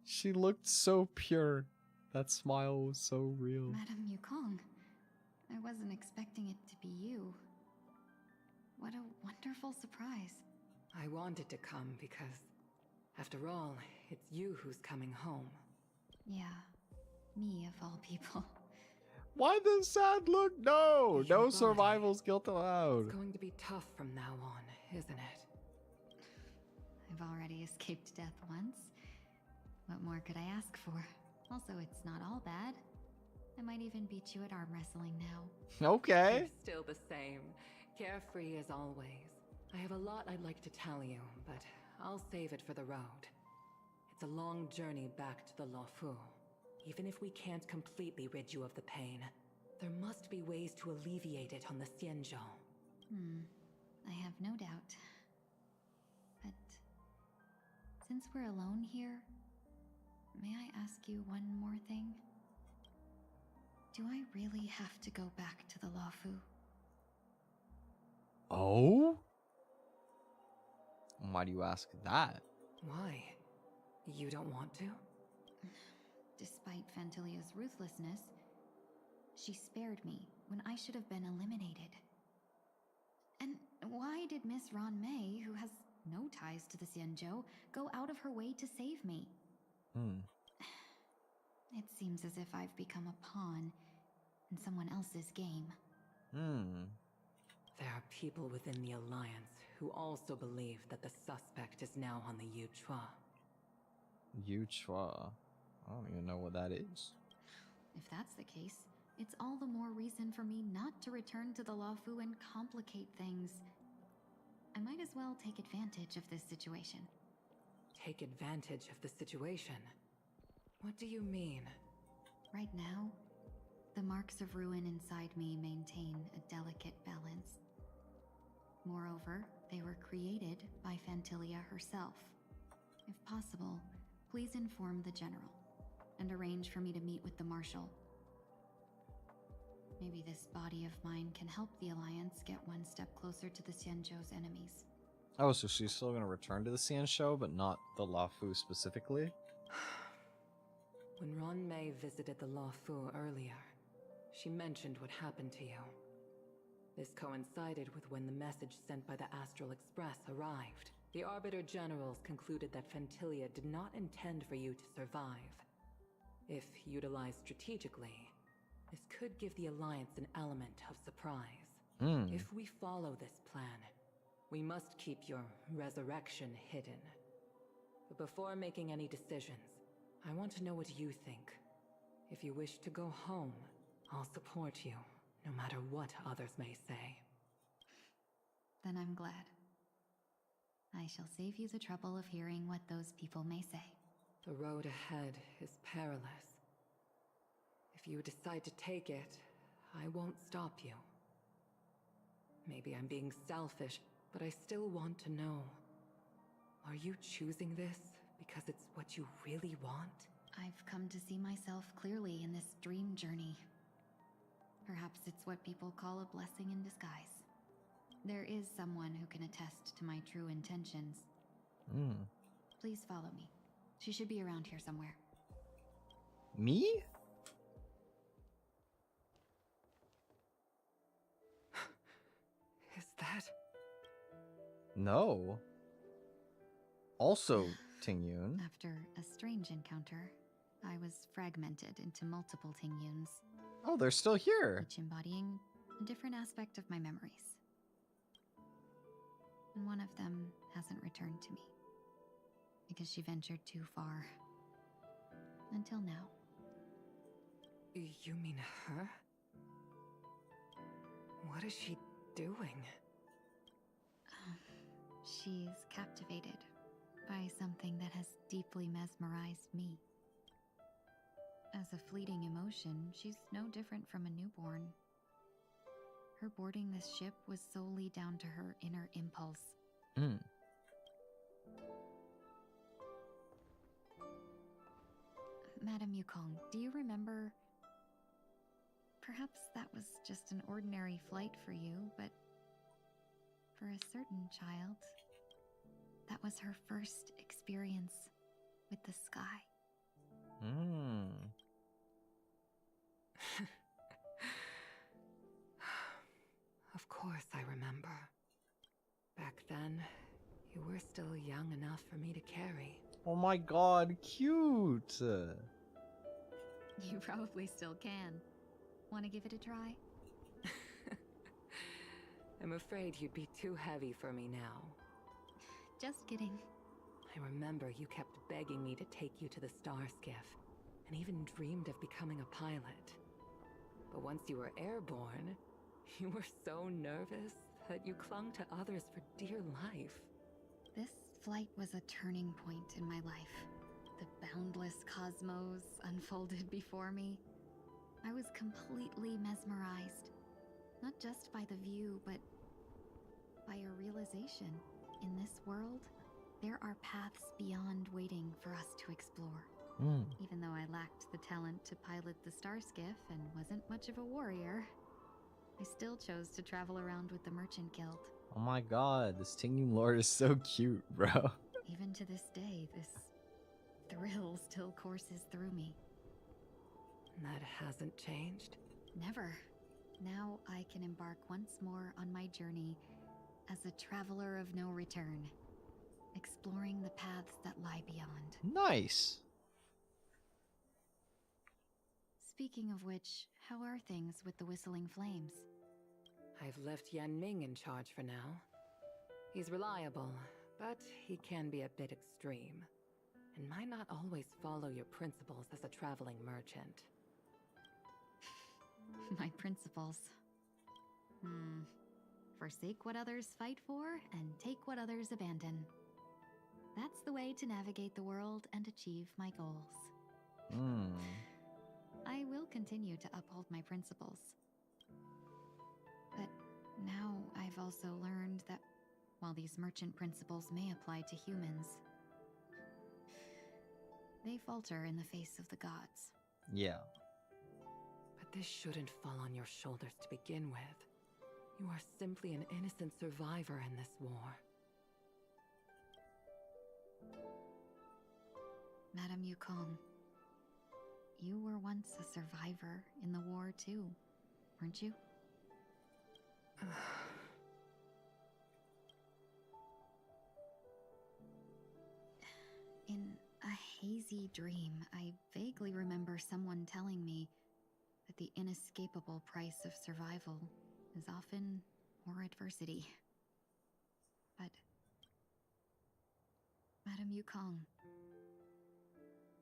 She looked so pure. That smile was so real. Madame Yukong, I wasn't expecting it to be you. What a wonderful surprise. I wanted to come because, after all, it's you who's coming home. Yeah, me of all people. Why the sad look? No! No survival skill allowed. It's going to be tough from now on, isn't it? I've already escaped death once. What more could I ask for? Also, it's not all bad. I might even beat you at arm wrestling now. Okay. You're still the same. Carefree as always. I have a lot I'd like to tell you, but I'll save it for the road. It's a long journey back to the Luofu. Even if we can't completely rid you of the pain, there must be ways to alleviate it on the Xianzhou. I have no doubt. But since we're alone here, may I ask you one more thing? Do I really have to go back to the Luofu? Oh? Why do you ask that? Why? You don't want to? Despite Fantilia's ruthlessness, she spared me when I should have been eliminated. And why did Miss Ron Mei, who has no ties to the Xianzhou, go out of her way to save me? It seems as if I've become a pawn in someone else's game. There are people within the Alliance who also believe that the suspect is now on the Yuchua. Yuchua? I don't even know what that is. If that's the case, it's all the more reason for me not to return to the Luofu and complicate things. I might as well take advantage of this situation. Take advantage of the situation? What do you mean? Right now, the marks of ruin inside me maintain a delicate balance. Moreover, they were created by Fantilia herself. If possible, please inform the General and arrange for me to meet with the Marshal. Maybe this body of mine can help the Alliance get one step closer to the Xianzhou's enemies. Oh, so she's still going to return to the Xianzhou, but not the Luofu specifically? When Ron Mei visited the Luofu earlier, she mentioned what happened to you. This coincided with when the message sent by the Astral Express arrived. The Arbiter Generals concluded that Fantilia did not intend for you to survive. If utilized strategically, this could give the Alliance an element of surprise. If we follow this plan, we must keep your resurrection hidden. But before making any decisions, I want to know what you think. If you wish to go home, I'll support you, no matter what others may say. Then I'm glad. I shall save you the trouble of hearing what those people may say. The road ahead is perilous. If you decide to take it, I won't stop you. Maybe I'm being selfish, but I still want to know. Are you choosing this because it's what you really want? I've come to see myself clearly in this dream journey. Perhaps it's what people call a blessing in disguise. There is someone who can attest to my true intentions. Please follow me. She should be around here somewhere. Me? Is that... No. Also, Tingyun. After a strange encounter, I was fragmented into multiple Tingyuns. Oh, they're still here. Each embodying a different aspect of my memories. And one of them hasn't returned to me. because she ventured too far. Until now. You mean her? What is she doing? She's captivated by something that has deeply mesmerized me. As a fleeting emotion, she's no different from a newborn. Her boarding this ship was solely down to her inner impulse. Madam Yukong, do you remember? Perhaps that was just an ordinary flight for you, but for a certain child, that was her first experience with the sky. Of course I remember. Back then, you were still young enough for me to carry. Oh my god, cute! You probably still can. Want to give it a try? I'm afraid you'd be too heavy for me now. Just kidding. I remember you kept begging me to take you to the star skiff, and even dreamed of becoming a pilot. But once you were airborne, you were so nervous that you clung to others for dear life. This flight was a turning point in my life. The boundless cosmos unfolded before me. I was completely mesmerized, not just by the view, but by a realization. In this world, there are paths beyond waiting for us to explore. Even though I lacked the talent to pilot the star skiff and wasn't much of a warrior, I still chose to travel around with the Merchant Guild. Oh my god, this Tinging Lord is so cute, bro. Even to this day, this thrill still courses through me. That hasn't changed? Never. Now I can embark once more on my journey as a traveler of no return, exploring the paths that lie beyond. Nice! Speaking of which, how are things with the Whistling Flames? I've left Yan Ming in charge for now. He's reliable, but he can be a bit extreme, and might not always follow your principles as a traveling merchant. My principles. Forsake what others fight for, and take what others abandon. That's the way to navigate the world and achieve my goals. I will continue to uphold my principles. But now I've also learned that while these merchant principles may apply to humans, they falter in the face of the gods. Yeah. But this shouldn't fall on your shoulders to begin with. You are simply an innocent survivor in this war. Madam Yukong, you were once a survivor in the war too, weren't you? In a hazy dream, I vaguely remember someone telling me that the inescapable price of survival is often more adversity. But, Madam Yukong,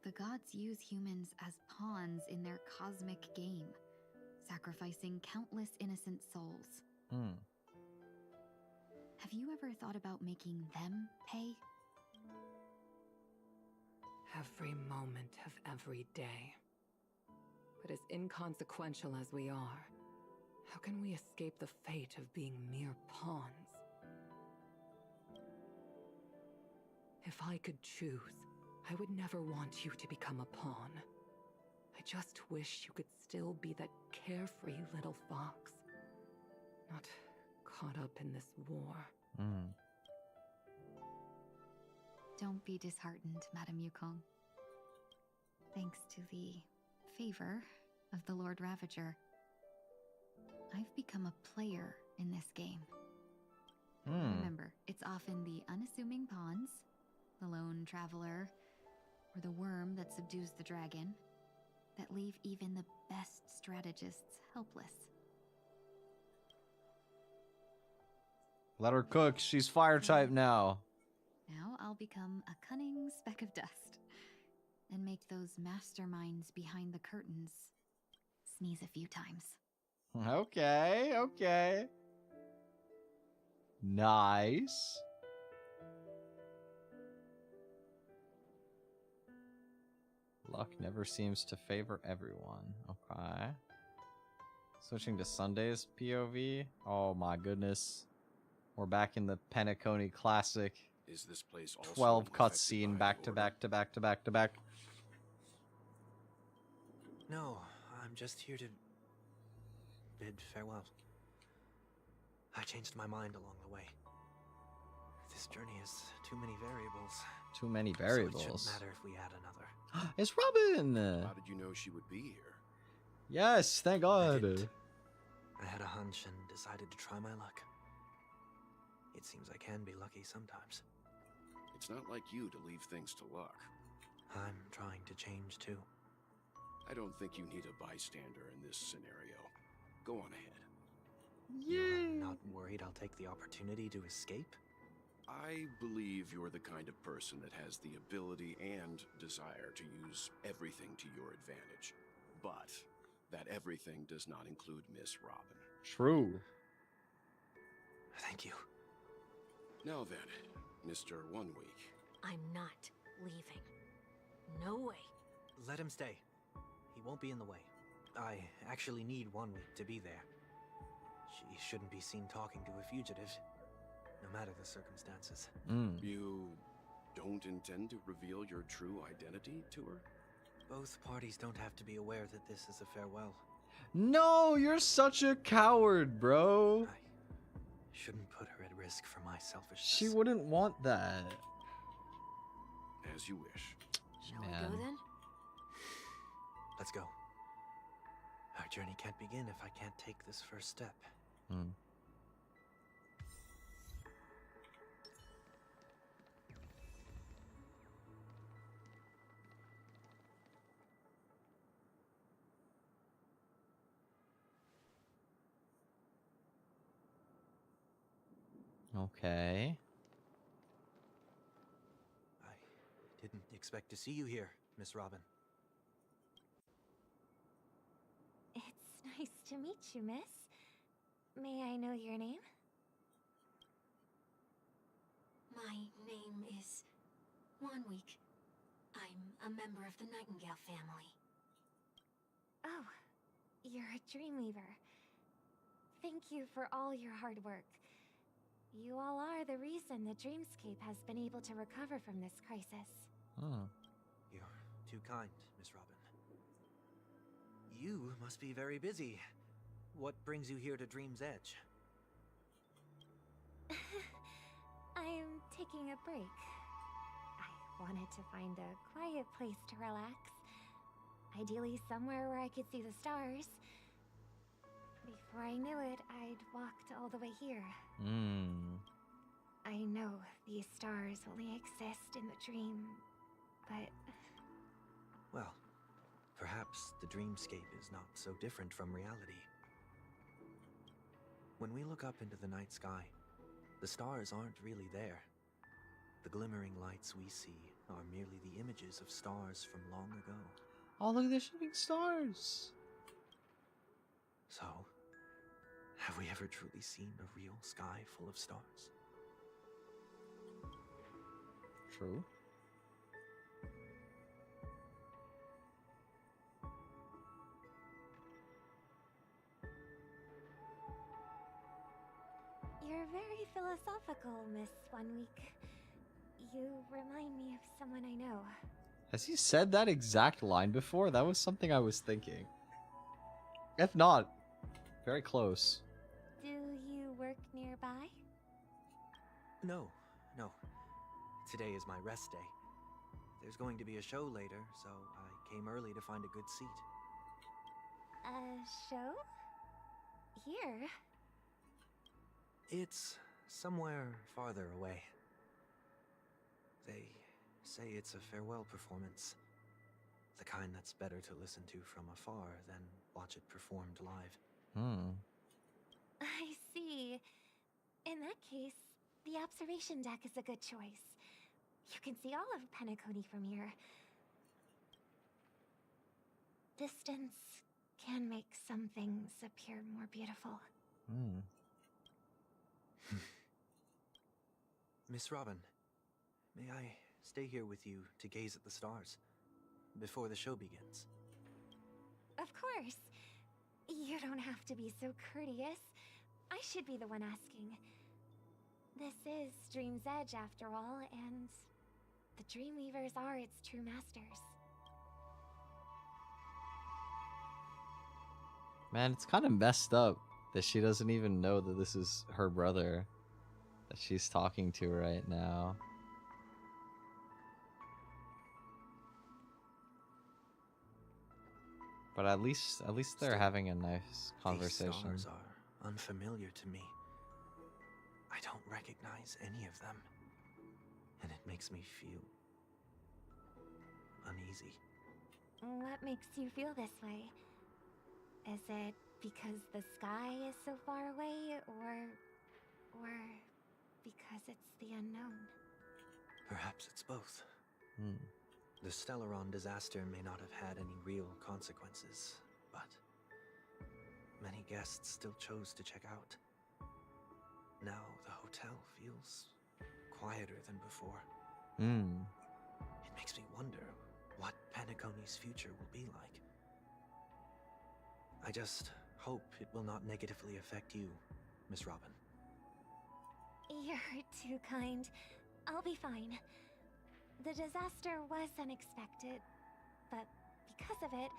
the gods use humans as pawns in their cosmic game, sacrificing countless innocent souls. Have you ever thought about making them pay? Every moment of every day. But as inconsequential as we are, how can we escape the fate of being mere pawns? If I could choose, I would never want you to become a pawn. I just wish you could still be that carefree little fox, not caught up in this war. Don't be disheartened, Madam Yukong. Thanks to the favor of the Lord Ravager, I've become a player in this game. Remember, it's often the unassuming pawns, the lone traveler, or the worm that subdues the dragon, that leave even the best strategists helpless. Let her cook. She's fire type now. Now I'll I'll become a cunning speck of dust and make those masterminds behind the curtains sneeze a few times. Okay, okay. Nice. Luck never seems to favor everyone. Okay. Switching to Sunday's POV. Oh my goodness. We're back in the Penacony classic. Is this place also 12 affected cutscene by back the to order? back to back to back to back. No, I'm just here to bid farewell. I changed my mind along the way. This journey has too many variables. Too many So it variables. shouldn't matter if we add another. It's Robin! How did you know she would be here? Yes, thank God. I had a hunch and decided to try my luck. It seems I can be lucky sometimes. It's not like you to leave things to luck. I'm trying to change too. I don't think you need a bystander in this scenario. Go on ahead. You're not worried I'll take the opportunity to escape? I believe you're the kind of person that has the ability and desire to use everything to your advantage. But that everything does not include Miss Robin. True. Thank you. Now then, Mr. 1 Week. I'm not leaving. No way. Let him stay. He won't be in the way. I actually need 1 week to be there. She shouldn't be seen talking to a fugitive, no matter the circumstances. You don't intend to reveal your true identity to her? Both parties don't have to be aware that this is a farewell. No, you're such a coward, bro. Shouldn't put her at risk for my selfishness. She wouldn't want that. As you wish. Shall we go then? Let's go. Our journey can't begin if I can't take this first step. Okay. I didn't expect to see you here, Miss Robin. It's nice to meet you, miss. May I know your name? My name is 1 Week. I'm a member of the Nightingale family. Oh, you're a Dreamweaver. Thank you for all your hard work. You all are the reason the Dreamscape has been able to recover from this crisis. You're too kind, Miss Robin. You must be very busy. What brings you here to Dream's Edge? I'm taking a break. I wanted to find a quiet place to relax. Ideally somewhere where I could see the stars. Before I knew it, I'd walked all the way here. I know these stars only exist in the dream, but... Well, perhaps the dreamscape is not so different from reality. When we look up into the night sky, the stars aren't really there. The glimmering lights we see are merely the images of stars from long ago. Oh, look at the shooting stars. So, have we ever truly seen a real sky full of stars? True. You're very philosophical, Miss 1 Week. You remind me of someone I know. Has he said that exact line before? That was something I was thinking. If not, very close. Do you work nearby? No. Today is my rest day. There's going to be a show later, so I came early to find a good seat. A show? Here? It's somewhere farther away. They say it's a farewell performance. The kind that's better to listen to from afar than watch it performed live. I see. In that case, the observation deck is a good choice. You can see all of Penacony from here. Distance can make some things appear more beautiful. Miss Robin, may I stay here with you to gaze at the stars before the show begins? Of course. You don't have to be so courteous. I should be the one asking. This is Dream's Edge after all, and the Dreamweavers are its true masters. Man, it's kind of messed up that she doesn't even know that this is her brother that she's talking to right now. But at least they're having a nice conversation. These stars are unfamiliar to me. I don't recognize any of them, and it makes me feel uneasy. What makes you feel this way? Is it because the sky is so far away, or because it's the unknown? Perhaps it's both. The Stellaron disaster may not have had any real consequences, but many guests still chose to check out. Now the hotel feels quieter than before. It makes me wonder what Penacony's future will be like. I just hope it will not negatively affect you, Miss Robin. You're too kind. I'll be fine. The disaster was unexpected, but because of it,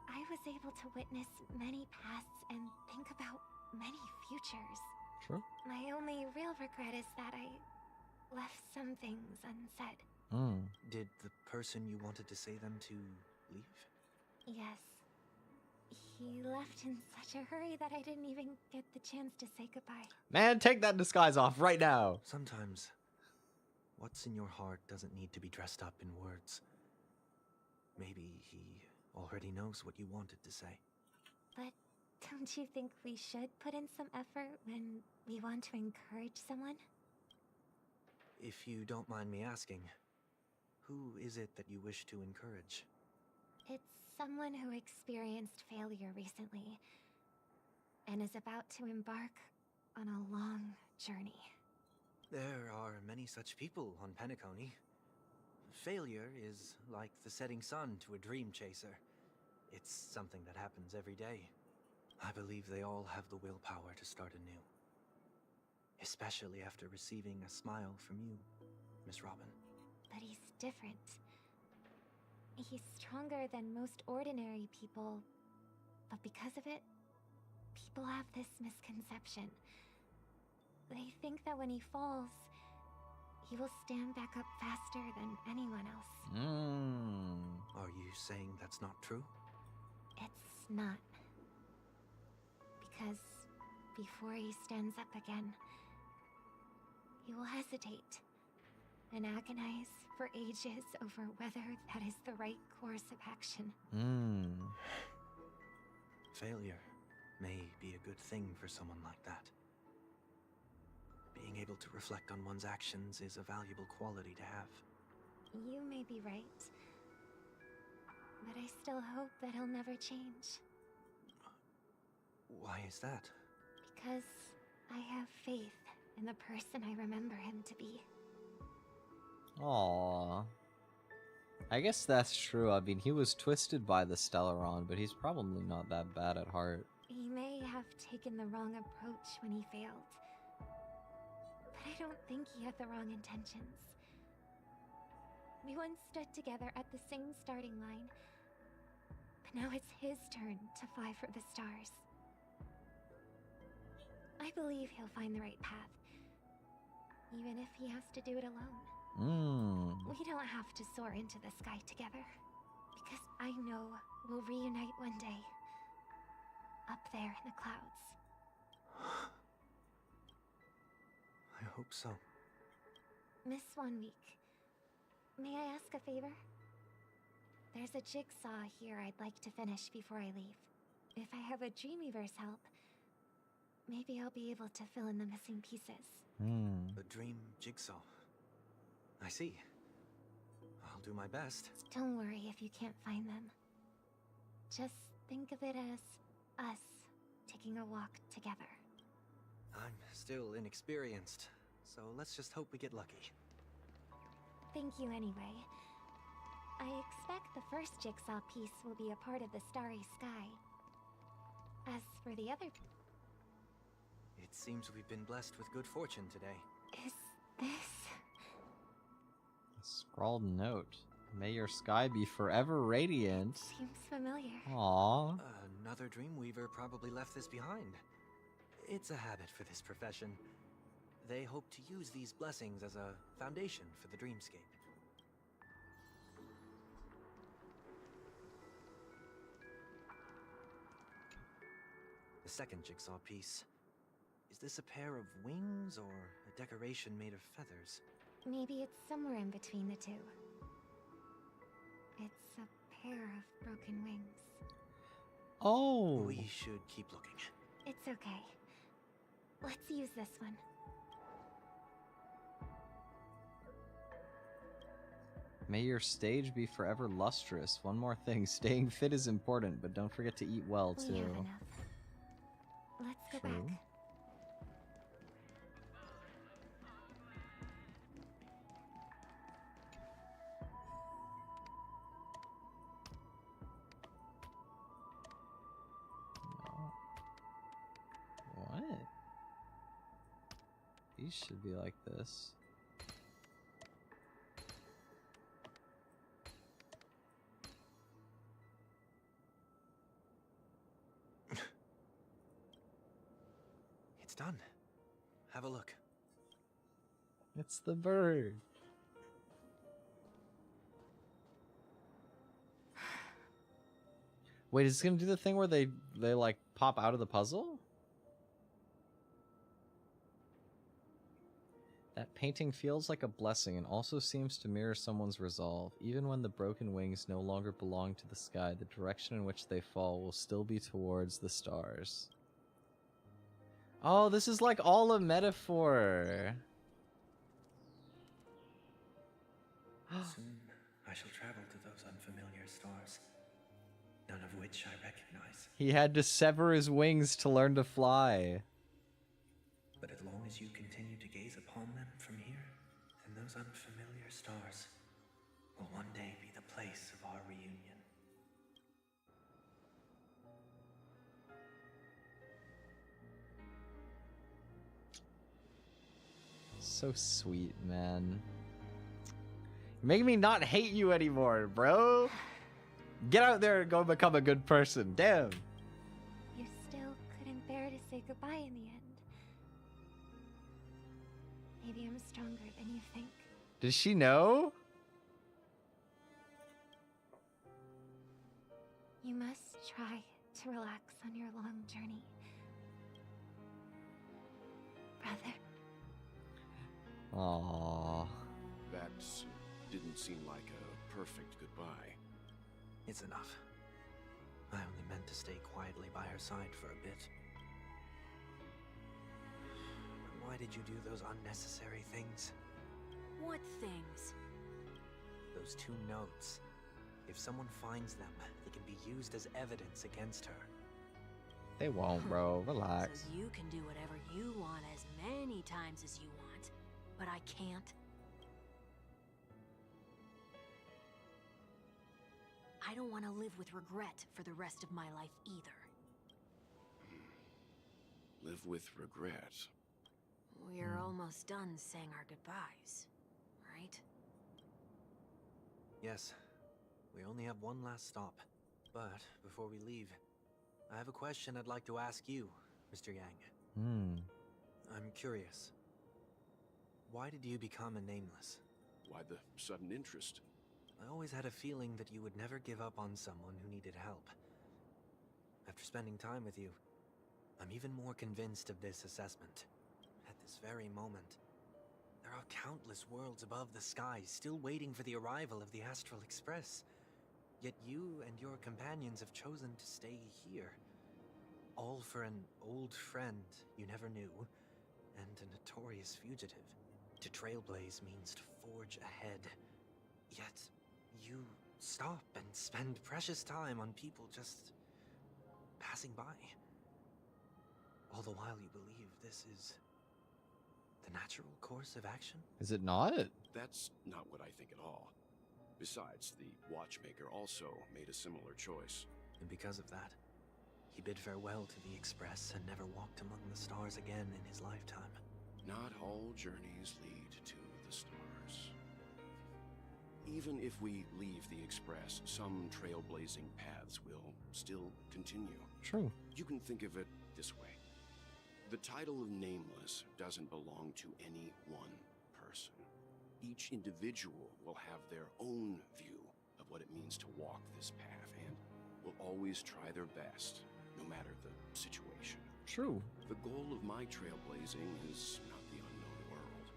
I was able to witness many pasts and think about many futures. True. My only real regret is that I left some things unsaid. Did the person you wanted to say them to leave? Yes. He left in such a hurry that I didn't even get the chance to say goodbye. Man, take that disguise off right now. Sometimes, what's in your heart doesn't need to be dressed up in words. Maybe he already knows what you wanted to say. But don't you think we should put in some effort when we want to encourage someone? If you don't mind me asking, who is it that you wish to encourage? It's someone who experienced failure recently and is about to embark on a long journey. There are many such people on Penacony. Failure is like the setting sun to a dream chaser. It's something that happens every day. I believe they all have the willpower to start anew. Especially after receiving a smile from you, Miss Robin. But he's different. He's stronger than most ordinary people, but because of it, people have this misconception. They think that when he falls, he will stand back up faster than anyone else. Are you saying that's not true? It's not. Because before he stands up again, he will hesitate and agonize for ages over whether that is the right course of action. Failure may be a good thing for someone like that. Being able to reflect on one's actions is a valuable quality to have. You may be right, but I still hope that he'll never change. Why is that? Because I have faith in the person I remember him to be. Aww. I guess that's true. I mean, he was twisted by the Stellaron, but he's probably not that bad at heart. He may have taken the wrong approach when he failed, but I don't think he had the wrong intentions. We once stood together at the same starting line, but now it's his turn to fly for the stars. I believe he'll find the right path, even if he has to do it alone. We don't have to soar into the sky together, because I know we'll reunite one day, up there in the clouds. I hope so. Miss 1 Week, may I ask a favor? There's a jigsaw here I'd like to finish before I leave. If I have a Dreamweaver's help, maybe I'll be able to fill in the missing pieces. A dream jigsaw. I see. I'll do my best. Don't worry if you can't find them. Just think of it as us taking a walk together. I'm still inexperienced, so let's just hope we get lucky. Thank you anyway. I expect the first jigsaw piece will be a part of the starry sky. As for the other... It seems we've been blessed with good fortune today. Is this... A scrawled note. May your sky be forever radiant. Seems familiar. Aww. Another Dreamweaver probably left this behind. It's a habit for this profession. They hope to use these blessings as a foundation for the dreamscape. The second jigsaw piece. Is this a pair of wings or a decoration made of feathers? Maybe it's somewhere in between the two. It's a pair of broken wings. Oh! We should keep looking. It's okay. Let's use this one. May your stage be forever lustrous. One more thing, staying fit is important, but don't forget to eat well, too. We have enough. Let's go True. back. What? These should be like this. It's done. Have a look. It's the bird. Wait, is it gonna do the thing where they like pop out of the puzzle? That painting feels like a blessing and also seems to mirror someone's resolve. Even when the broken wings no longer belong to the sky, the direction in which they fall will still be towards the stars. Oh, this is like all a metaphor. Soon I shall travel to those unfamiliar stars, none of which I recognize. He had to sever his wings to learn to fly. But as long as you continue to gaze upon them from here, then those unfamiliar stars will one day be the place of our reunion. So sweet, man. You're making me not hate you anymore, bro. Get out there and go become a good person. Damn. You still couldn't bear to say goodbye in the end. Maybe I'm stronger than you think. Does she know? You must try to relax on your long journey. Brother. Aww. That didn't seem like a perfect goodbye. It's enough. I only meant to stay quietly by her side for a bit. But why did you do those unnecessary things? What things? Those 2 notes. If someone finds them, they can be used as evidence against her. They won't, bro. Relax. So you can do whatever you want as many times as you want, but I can't. I don't want to live with regret for the rest of my life either. Live with regret. We're almost done saying our goodbyes, right? Yes. We only have one last stop. But before we leave, I have a question I'd like to ask you, Mr. Yang. I'm curious. Why did you become a nameless? Why the sudden interest? I always had a feeling that you would never give up on someone who needed help. After spending time with you, I'm even more convinced of this assessment. At this very moment, there are countless worlds above the sky still waiting for the arrival of the Astral Express. Yet you and your companions have chosen to stay here. All for an old friend you never knew, and a notorious fugitive. To trailblaze means to forge ahead. Yet, you stop and spend precious time on people just passing by. All the while you believe this is the natural course of action? Is it not? That's not what I think at all. Besides, the watchmaker also made a similar choice. And because of that, he bid farewell to the Express and never walked among the stars again in his lifetime. Not all journeys lead to the stars. Even if we leave the Express, some trailblazing paths will still continue. True. You can think of it this way. The title of Nameless doesn't belong to any one person. Each individual will have their own view of what it means to walk this path and will always try their best, no matter the situation. True. The goal of my trailblazing is not the unknown world,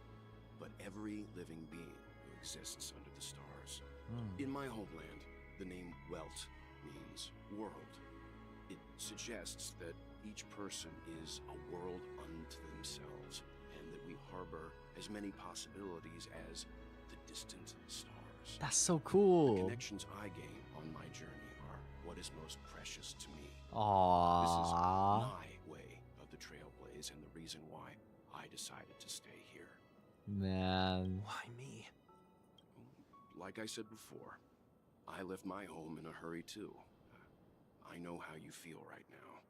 but every living being who exists under the stars. In my homeland, the name Welt means world. It suggests that each person is a world unto themselves, and that we harbor as many possibilities as the distant stars. That's so cool. The connections I gain on my journey are what is most precious to me. Aww. This is my way of the trailblaze and the reason why I decided to stay here. Man. Why me? Like I said before, I left my home in a hurry too. I know how you feel right now.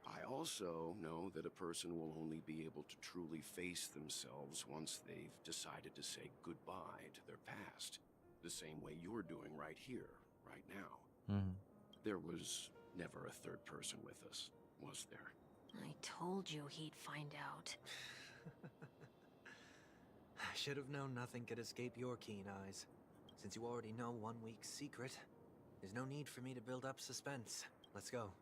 I also know that a person will only be able to truly face themselves once they've decided to say goodbye to their past. The same way you're doing right here, right now. There was never a third person with us, was there? I told you he'd find out. I should have known nothing could escape your keen eyes. Since you already know 1 week's secret, there's no need for me to build up suspense. Let's go.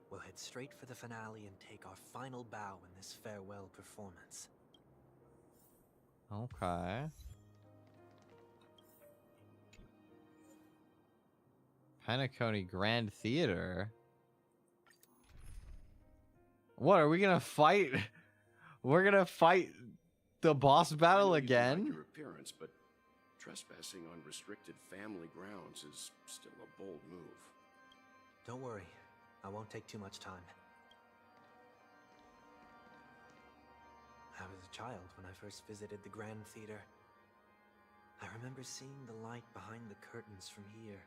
We'll head straight for the finale and take our final bow in this farewell performance. Okay. Penacony Grand Theater. What, are we gonna fight? We're gonna fight the boss battle again? Your appearance, but trespassing on restricted family grounds is still a bold move. Don't worry, I won't take too much time. I was a child when I first visited the Grand Theater. I remember seeing the light behind the curtains from here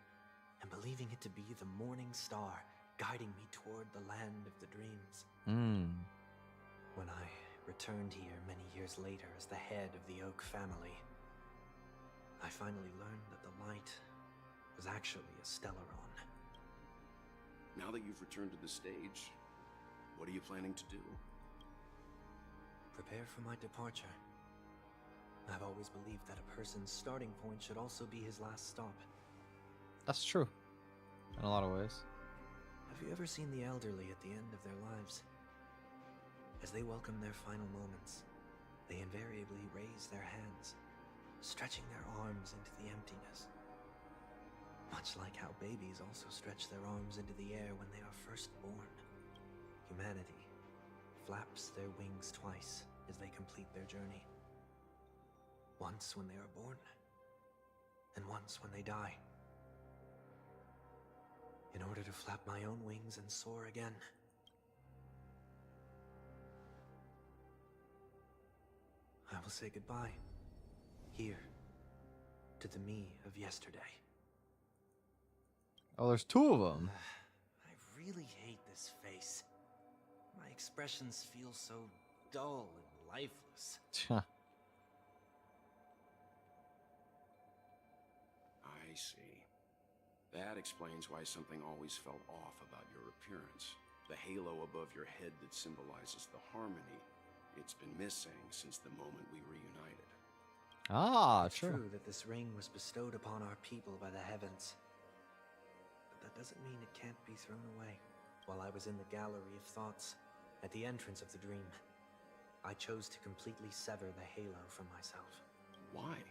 and believing it to be the morning star guiding me toward the land of the dreams. When I returned here many years later as the head of the Oak family, I finally learned that the light was actually a stellaron. Now that you've returned to the stage, what are you planning to do? Prepare for my departure. I've always believed that a person's starting point should also be his last stop. That's true. In a lot of ways. Have you ever seen the elderly at the end of their lives? As they welcome their final moments, they invariably raise their hands, stretching their arms into the emptiness. Much like how babies also stretch their arms into the air when they are first born. Humanity flaps their wings twice as they complete their journey. Once when they are born, and once when they die. In order to flap my own wings and soar again. I will say goodbye, here, to the me of yesterday. Oh, there's two of them. I really hate this face. My expressions feel so dull and lifeless. I see. That explains why something always felt off about your appearance. The halo above your head that symbolizes the harmony. It's been missing since the moment we reunited. Ah, it's true that this ring was bestowed upon our people by the heavens. But that doesn't mean it can't be thrown away. While I was in the gallery of thoughts, at the entrance of the dream, I chose to completely sever the halo from myself. Why?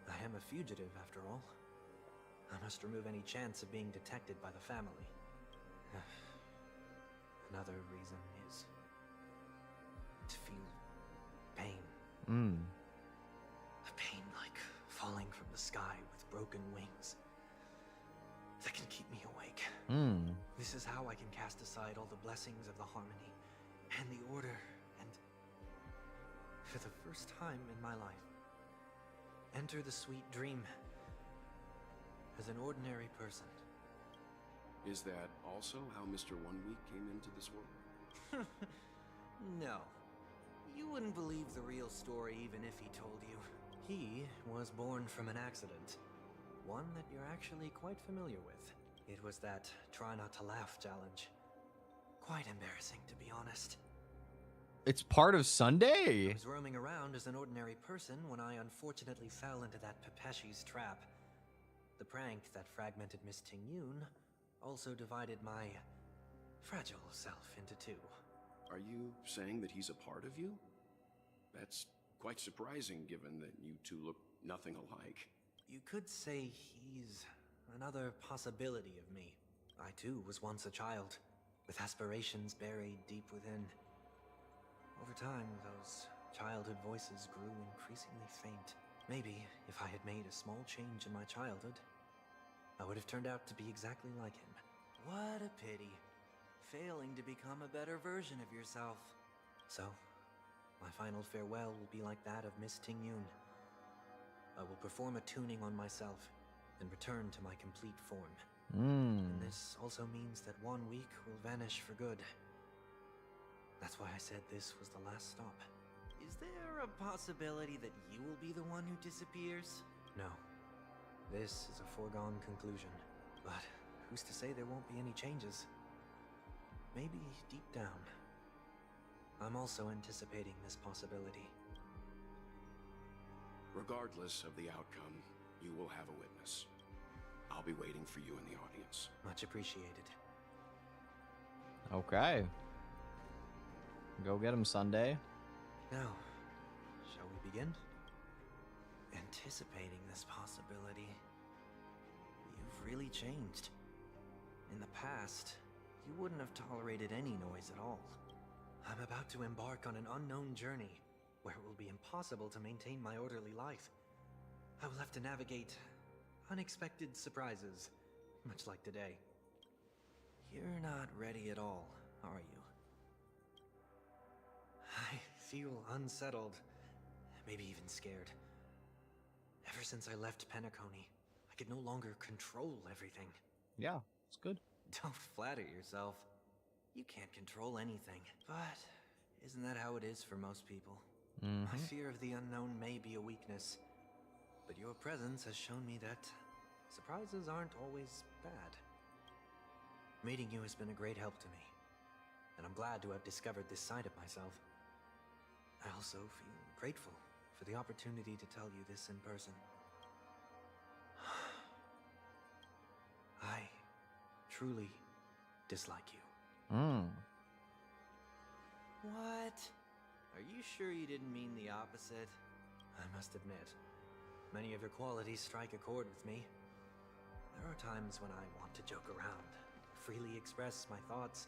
I am a fugitive, after all. I must remove any chance of being detected by the family. Another reason is to feel pain. sky with broken wings that can keep me awake. This is how I can cast aside all the blessings of the harmony and the order and, for the first time in my life, enter the sweet dream as an ordinary person. Is that also how Mr. One Week came into this world? No. You wouldn't believe the real story even if he told you. He was born from an accident. One that you're actually quite familiar with. It was that try not to laugh challenge. Quite embarrassing, to be honest. It's part of Sunday. I was roaming around as an ordinary person when I unfortunately fell into that Pepeshi's trap. The prank that fragmented Miss Ting-Yoon also divided my fragile self into two. Are you saying that he's a part of you? That's quite surprising given that you two look nothing alike. You could say he's another possibility of me. I too was once a child, with aspirations buried deep within. Over time, those childhood voices grew increasingly faint. Maybe if I had made a small change in my childhood, I would have turned out to be exactly like him. What a pity. Failing to become a better version of yourself. So, my final farewell will be like that of Miss Ting-Yoon. I will perform a tuning on myself and return to my complete form. And this also means that 1 week will vanish for good. That's why I said this was the last stop. Is there a possibility that you will be the one who disappears? No. This is a foregone conclusion. But who's to say there won't be any changes? Maybe deep down, I'm also anticipating this possibility. Regardless of the outcome, you will have a witness. I'll be waiting for you in the audience. Much appreciated. Okay. Go get him, Sunday. Now, shall we begin? Anticipating this possibility. You've really changed. In the past, you wouldn't have tolerated any noise at all. I'm about to embark on an unknown journey, where it will be impossible to maintain my orderly life. I will have to navigate unexpected surprises, much like today. You're not ready at all, are you? I feel unsettled, maybe even scared. Ever since I left Penacony, I could no longer control everything. Yeah, it's good. Don't flatter yourself. You can't control anything. But isn't that how it is for most people? My fear of the unknown may be a weakness, but your presence has shown me that surprises aren't always bad. Meeting you has been a great help to me, and I'm glad to have discovered this side of myself. I also feel grateful for the opportunity to tell you this in person. I truly dislike you. What? Are you sure you didn't mean the opposite? I must admit, many of your qualities strike a chord with me. There are times when I want to joke around, freely express my thoughts,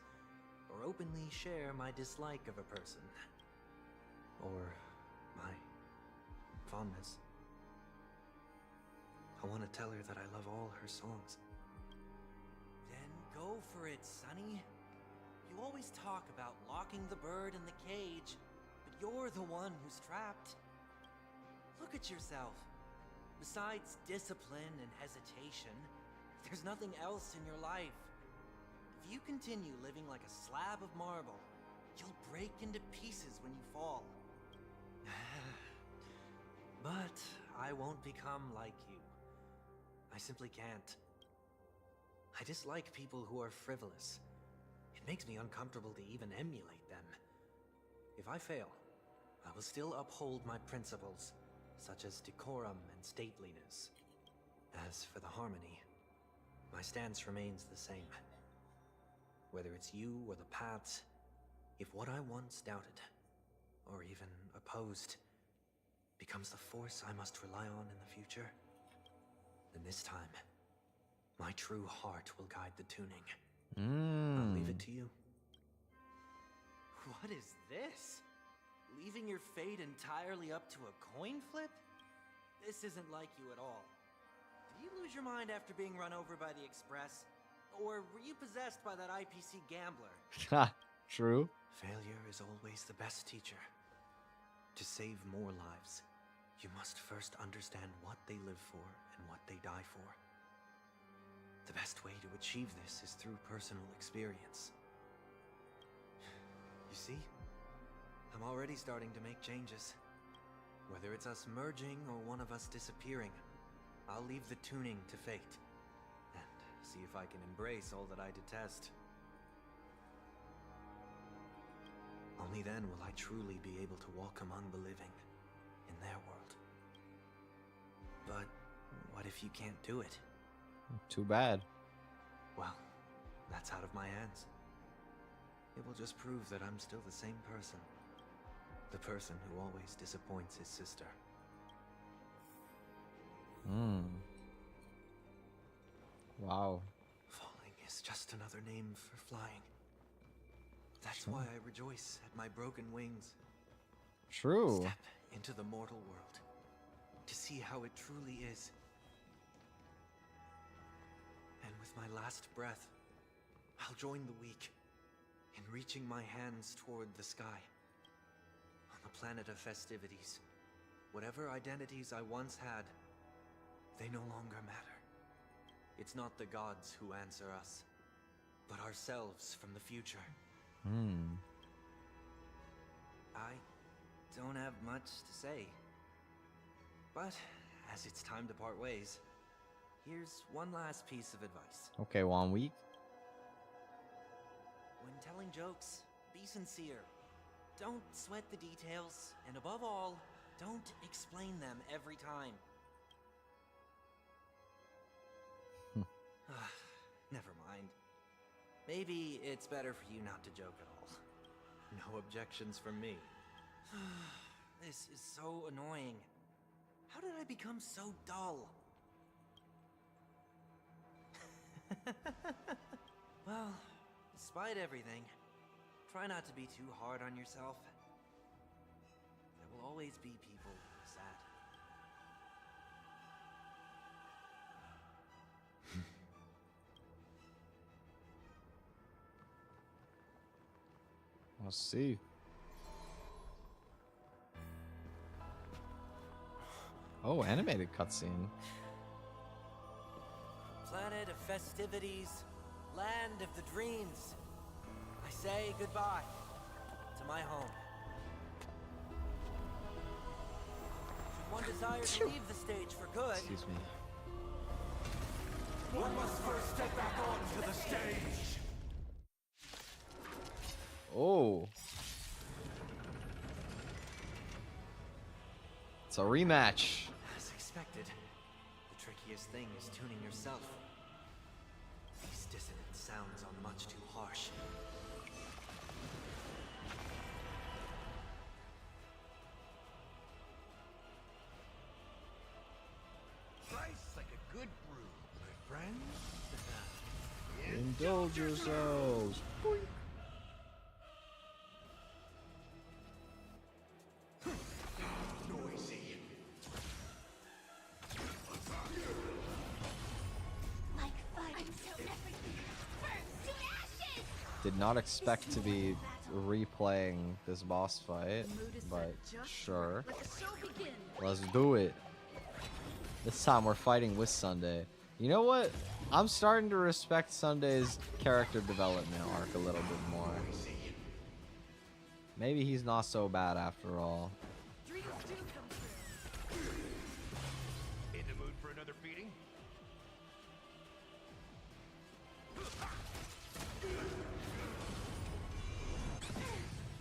or openly share my dislike of a person. Or my fondness. I want to tell her that I love all her songs. Then go for it, Sonny. You always talk about locking the bird in the cage, but you're the one who's trapped. Look at yourself. Besides discipline and hesitation, there's nothing else in your life. If you continue living like a slab of marble, you'll break into pieces when you fall. But I won't become like you. I simply can't. I dislike people who are frivolous. It makes me uncomfortable to even emulate them. If I fail, I will still uphold my principles, such as decorum and stateliness. As for the harmony, my stance remains the same. Whether it's you or the paths, if what I once doubted, or even opposed, becomes the force I must rely on in the future, then this time, my true heart will guide the tuning. I'll leave it to you. What is this? Leaving your fate entirely up to a coin flip? This isn't like you at all. Did you lose your mind after being run over by the Express? Or were you possessed by that IPC gambler? Ha, true. Failure is always the best teacher. To save more lives, you must first understand what they live for and what they die for. The best way to achieve this is through personal experience. You see? I'm already starting to make changes. Whether it's us merging or one of us disappearing, I'll leave the tuning to fate. And see if I can embrace all that I detest. Only then will I truly be able to walk among the living, in their world. But what if you can't do it? Too bad. Well, that's out of my hands. It will just prove that I'm still the same person. The person who always disappoints his sister. Wow. Falling is just another name for flying. That's why I rejoice at my broken wings. True. Step into the mortal world to see how it truly is. And with my last breath, I'll join the weak in reaching my hands toward the sky. On the planet of festivities, whatever identities I once had, they no longer matter. It's not the gods who answer us, but ourselves from the future. I don't have much to say. But as it's time to part ways, here's one last piece of advice. Okay, 1 week. When telling jokes, be sincere. Don't sweat the details, and above all, don't explain them every time. Never mind. Maybe it's better for you not to joke at all. No objections from me. This is so annoying. How did I become so dull? Well, despite everything, try not to be too hard on yourself. There will always be people sad. Let's see. Oh, animated cutscene. Planet of festivities, land of the dreams. I say goodbye to my home. Should one desire to leave the stage for good, Excuse me. One must first step back onto the stage. Oh. It's a rematch. as expected, the trickiest thing is tuning yourself. These dissonant sounds are much too harsh. Rice like a good brew, my friends. Indulge yourselves. Boink. Noisy. Like fun until everything burns to ashes! Did not expect to be replaying this boss fight, but sure. Let's do it. This time we're fighting with Sunday. You know what? I'm starting to respect Sunday's character development arc a little bit more. Maybe he's not so bad after all. In the mood for another beating?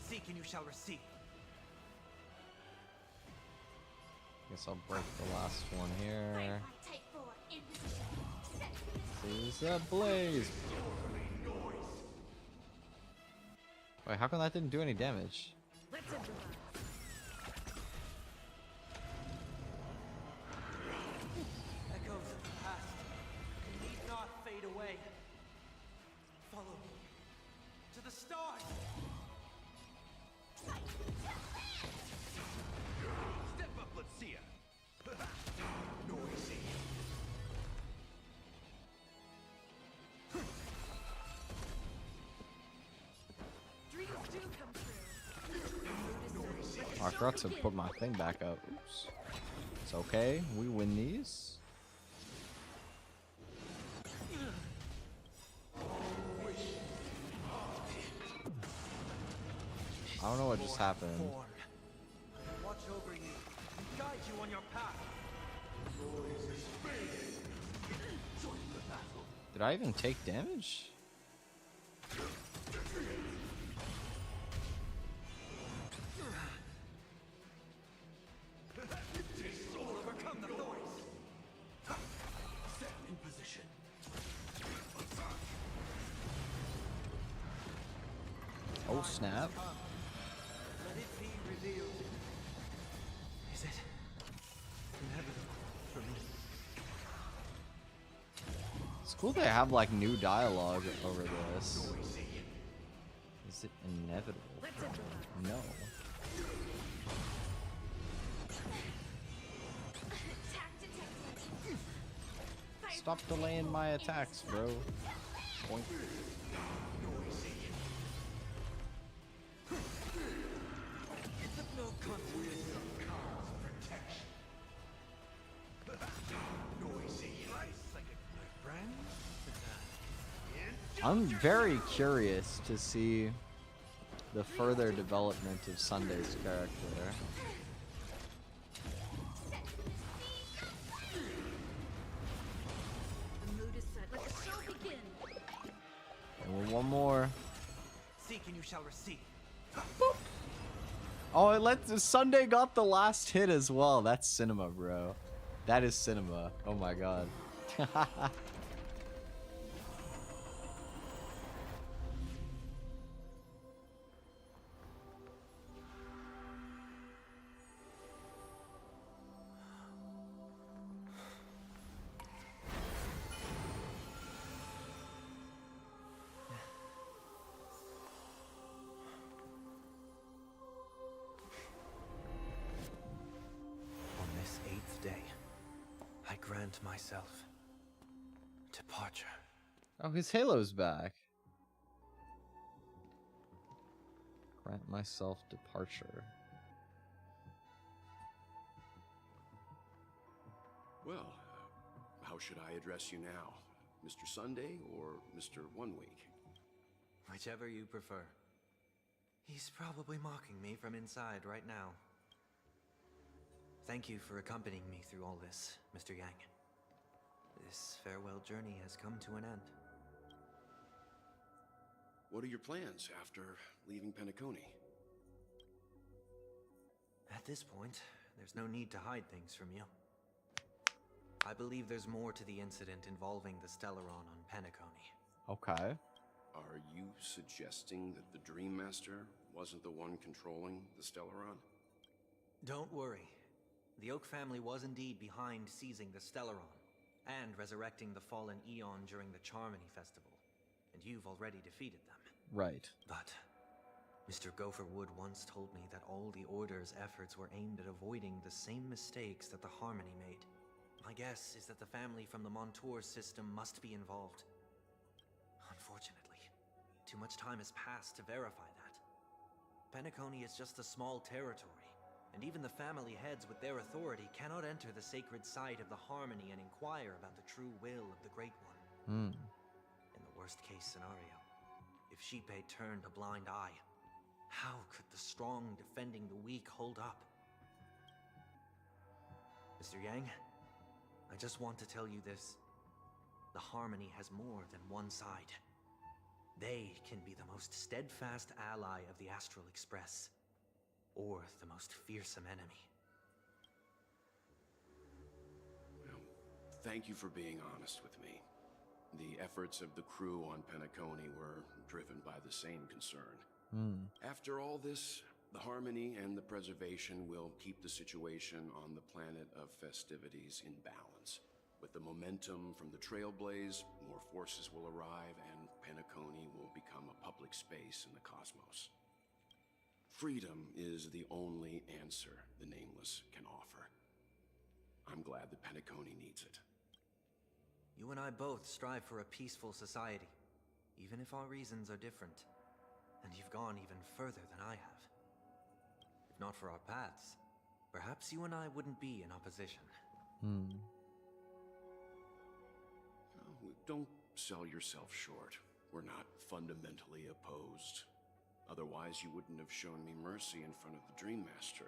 Seek and you shall receive. Guess I'll break the last one here. Seize the blaze. Wait, how come that didn't do any damage? Echoes of the past need not fade away. Follow me to the stars. Step up, let's see ya. Noisy. I forgot to put my thing back up. Oops. It's okay. We win these. I don't know what just happened. Watch over you and guide you on your path. Did I even take damage? Overcome the thorns. Set in position. Oh snap. Let it be revealed. Is it inevitable for me? It's cool they have like new dialogue over this. Is it inevitable? No. Stop delaying my attacks, bro. Boink. I'm very curious to see the further development of Sunday's character. The mood is set. Let the show begin. And one more. Seek and you shall receive. Oh, it lets Sunday got the last hit as well. That's cinema, bro. That is cinema. Oh my god. Myself. Departure. Oh, his halo's back. Grant myself departure. Well, how should I address you now? Mr. Sunday or Mr. 1 Week? Whichever you prefer. He's probably mocking me from inside right now. Thank you for accompanying me through all this, Mr. Yang. This farewell journey has come to an end. What are your plans after leaving Penacony? At this point, there's no need to hide things from you. I believe there's more to the incident involving the Stellaron on Penacony. Okay. Are you suggesting that the Dream Master wasn't the one controlling the Stellaron? Don't worry. The Oak family was indeed behind seizing the Stellaron and resurrecting the fallen Eon during the Charmony Festival, and you've already defeated them. Right. But Mr. Gopherwood once told me that all the Order's efforts were aimed at avoiding the same mistakes that the Harmony made. My guess is that the family from the Montour system must be involved. Unfortunately, too much time has passed to verify that. Penacony is just a small territory, and even the family heads with their authority cannot enter the sacred site of the Harmony and inquire about the true will of the Great One. In the worst-case scenario, if Xipe turned a blind eye, how could the strong defending the weak hold up? Mr. Yang, I just want to tell you this. The Harmony has more than one side. They can be the most steadfast ally of the Astral Express, or the most fearsome enemy. Well, thank you for being honest with me. The efforts of the crew on Penacony were driven by the same concern. After all this, the Harmony and the Preservation will keep the situation on the planet of festivities in balance. With the momentum from the Trailblaze, more forces will arrive and Penacony will become a public space in the cosmos. Freedom is the only answer the Nameless can offer. I'm glad that Penacony needs it. You and I both strive for a peaceful society, even if our reasons are different. And you've gone even further than I have. If not for our paths, perhaps you and I wouldn't be in opposition. Don't sell yourself short. We're not fundamentally opposed. Otherwise, you wouldn't have shown me mercy in front of the Dream Master.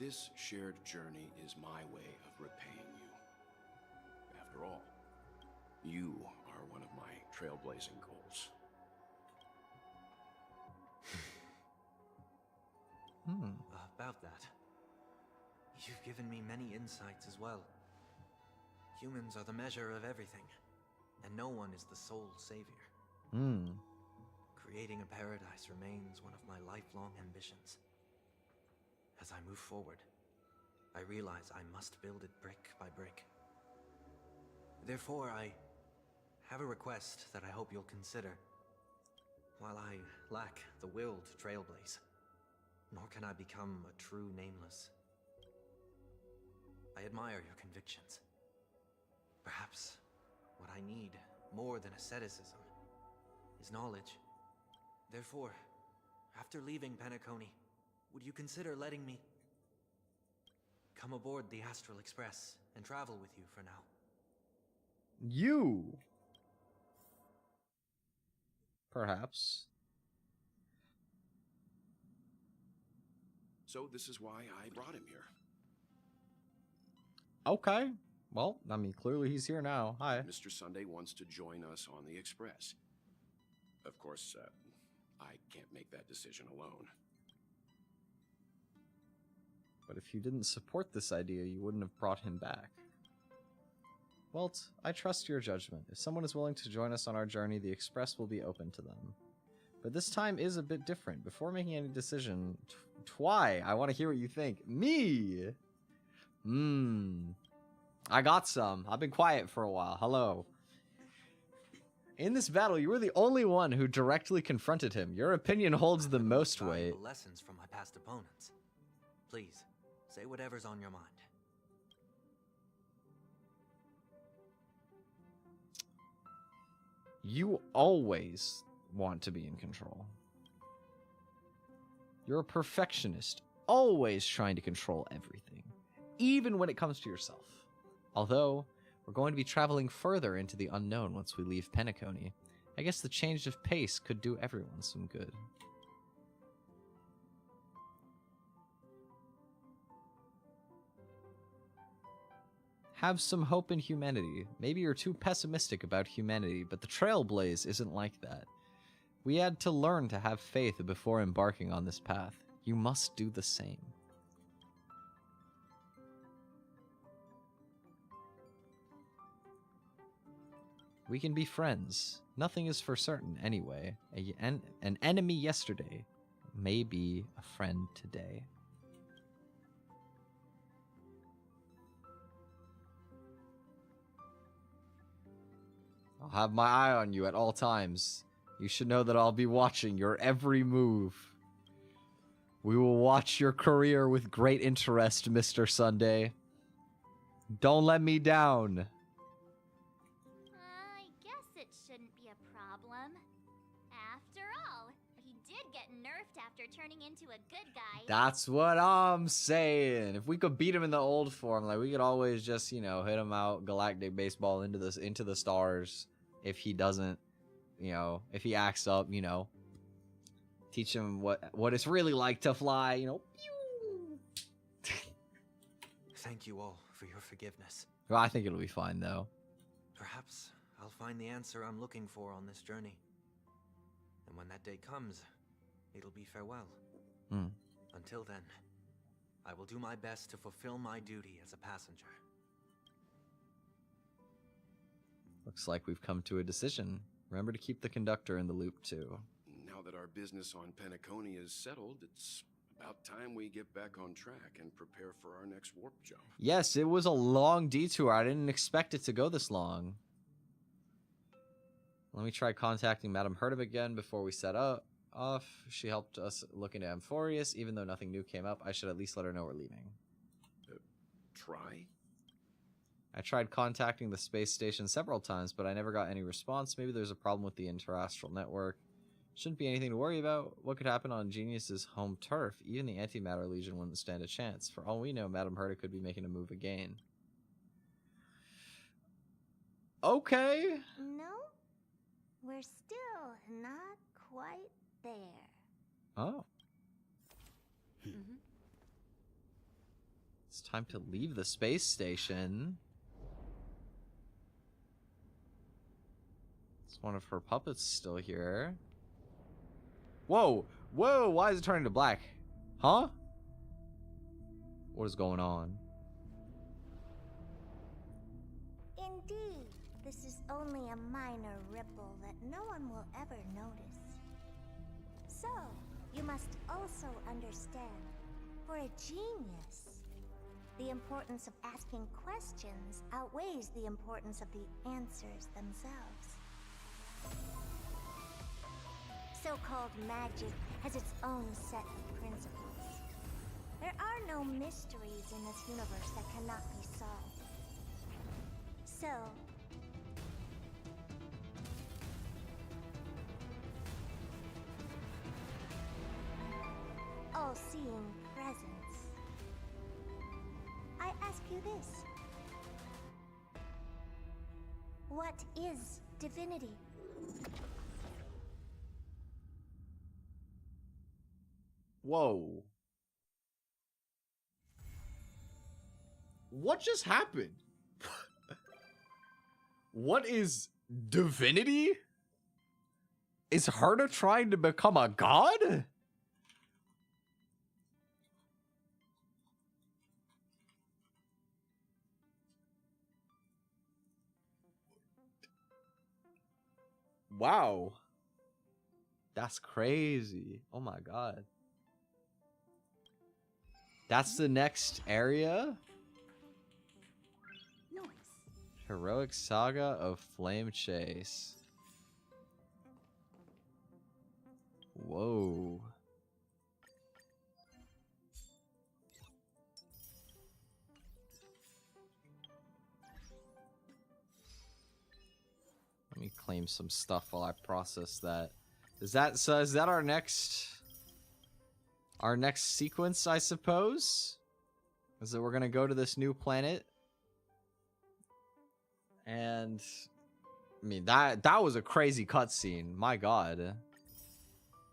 This shared journey is my way of repaying you. After all, you are one of my trailblazing goals. About that, you've given me many insights as well. Humans are the measure of everything, and no one is the sole savior. Creating a paradise remains one of my lifelong ambitions. As I move forward, I realize I must build it brick by brick. Therefore, I have a request that I hope you'll consider. While I lack the will to trailblaze, nor can I become a true nameless, I admire your convictions. Perhaps what I need more than asceticism is knowledge. Therefore, after leaving Penacony, would you consider letting me come aboard the Astral Express and travel with you for now? You? Perhaps. So this is why I brought him here. Okay. Well, I mean, clearly he's here now. Hi. Mr. Sunday wants to join us on the Express. Of course, I can't make that decision alone. But if you didn't support this idea, you wouldn't have brought him back. Walt, I trust your judgment. If someone is willing to join us on our journey, the Express will be open to them. But this time is a bit different. Before making any decision, Twi, I want to hear what you think. Me! I got some. I've been quiet for a while. Hello. In this battle, you were the only one who directly confronted him. Your opinion holds the most weight. Lessons from my past opponents. Please, say whatever's on your mind. You always want to be in control. You're a perfectionist, always trying to control everything, even when it comes to yourself. Although, we're going to be traveling further into the unknown once we leave Penacony. I guess the change of pace could do everyone some good. Have some hope in humanity. Maybe you're too pessimistic about humanity, but the Trailblaze isn't like that. We had to learn to have faith before embarking on this path. You must do the same. We can be friends. Nothing is for certain anyway. An enemy yesterday may be a friend today. I'll have my eye on you at all times. You should know that I'll be watching your every move. We will watch your career with great interest, Mr. Sunday. Don't let me down. I guess it shouldn't be a problem. After all, he did get nerfed after turning into a good guy. That's what I'm saying. If we could beat him in the old form, like we could always just, you know, hit him out galactic baseball into the stars. If he doesn't, you know, if he acts up, you know, teach him what it's really like to fly, you know. Thank you all for your forgiveness. Well, I think it'll be fine though. Perhaps I'll find the answer I'm looking for on this journey. And when that day comes, it'll be farewell. Until then, I will do my best to fulfill my duty as a passenger. Looks like we've come to a decision. Remember to keep the conductor in the loop too. Now that our business on Penacony is settled, it's about time we get back on track and prepare for our next warp jump. Yes, it was a long detour. I didn't expect it to go this long. Let me try contacting Madame Hurtub again before we set off. She helped us look into Amphorius. Even though nothing new came up, I should at least let her know we're leaving. Try? I tried contacting the space station several times, but I never got any response. Maybe there's a problem with the interastral network. Shouldn't be anything to worry about. What could happen on Genius's home turf? Even the Antimatter Legion wouldn't stand a chance. For all we know, Madame Herta could be making a move again. Okay. No, we're still not quite there. Oh. It's time to leave the space station. It's one of her puppets still here. Whoa! Whoa! Why is it turning to black? Huh? What is going on? Indeed, this is only a minor ripple that no one will ever notice. So, you must also understand, for a genius, the importance of asking questions outweighs the importance of the answers themselves. So-called magic has its own set of principles. There are no mysteries in this universe that cannot be solved. So, all-seeing presence, I ask you this. What is divinity? Whoa. What just happened? What is divinity? Is Herta trying to become a god? Wow. That's crazy. Oh my god. That's the next area? Noise. Heroic Saga of Flame Chase. Whoa. Let me claim some stuff while I process that. Is that our next sequence, I suppose? Is that we're gonna go to this new planet? And I mean that was a crazy cutscene. My god.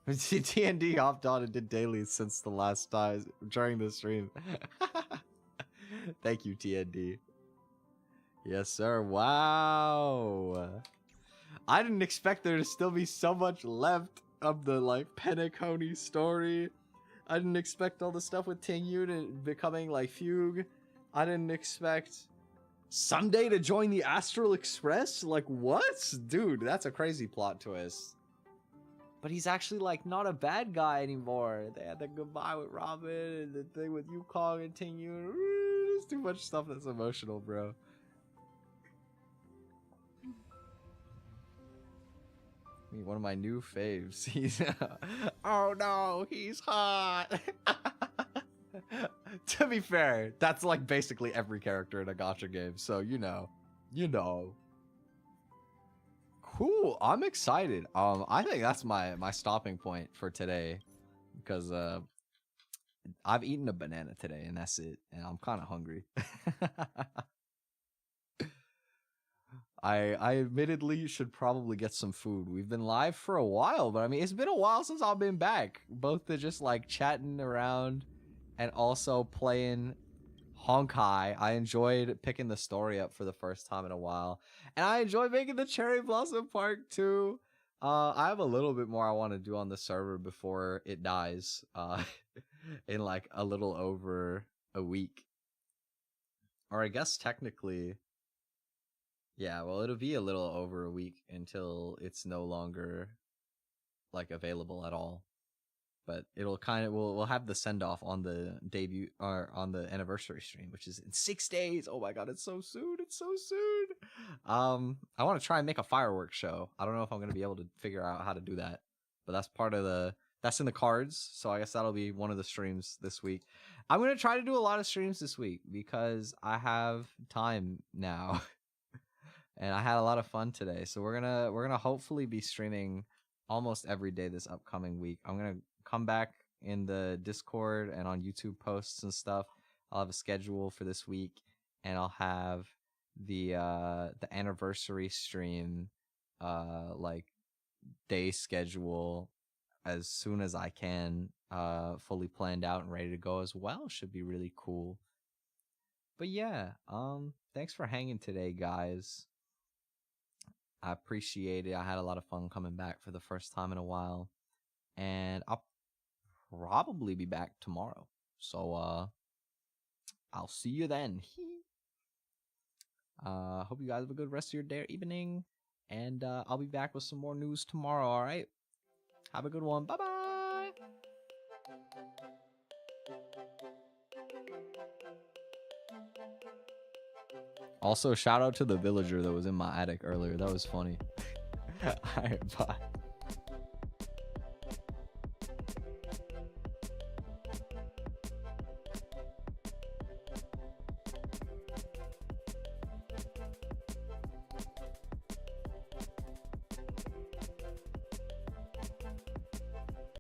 TND hopped on and did dailies since the last time during the stream. Thank you, TND. Yes, sir. Wow. I didn't expect there to still be so much left of the like Penacony story. I didn't expect all the stuff with Tingyu to becoming like Fugue. I didn't expect Sunday to join the Astral Express. Like what? Dude, that's a crazy plot twist. But he's actually like not a bad guy anymore. They had the goodbye with Robin and the thing with Yukong and Tingyu. There's too much stuff that's emotional, bro. I mean, one of my new faves. He's oh no, he's hot. To be fair, that's like basically every character in a gacha game, so you know. Cool, I'm excited. I think that's my stopping point for today, because I've eaten a banana today and that's it, and I'm kind of hungry. I admittedly should probably get some food. We've been live for a while, but I mean, it's been a while since I've been back. Both to just like chatting around and also playing Honkai. I enjoyed picking the story up for the first time in a while. And I enjoyed making the Cherry Blossom Park too. I have a little bit more I want to do on the server before it dies. In like a little over a week. Or I guess technically... Yeah, well, it'll be a little over a week until it's no longer like available at all. But it'll kind of we'll have the send off on the debut or on the anniversary stream, which is in 6 days. Oh my god, it's so soon! It's so soon. I want to try and make a fireworks show. I don't know if I'm gonna be able to figure out how to do that, but that's part of that's in the cards. So I guess that'll be one of the streams this week. I'm gonna try to do a lot of streams this week because I have time now. And I had a lot of fun today, so we're gonna hopefully be streaming almost every day this upcoming week. I'm gonna come back in the Discord and on YouTube posts and stuff. I'll have a schedule for this week, and I'll have the anniversary stream like day schedule as soon as I can, fully planned out and ready to go as well. Should be really cool. But yeah, thanks for hanging today, guys. I appreciate it. I had a lot of fun coming back for the first time in a while, and I'll probably be back tomorrow. So I'll see you then. Hope you guys have a good rest of your day or evening, and I'll be back with some more news tomorrow. All right, have a good one. Bye bye. Also, shout out to the villager that was in my attic earlier. That was funny. All right, bye.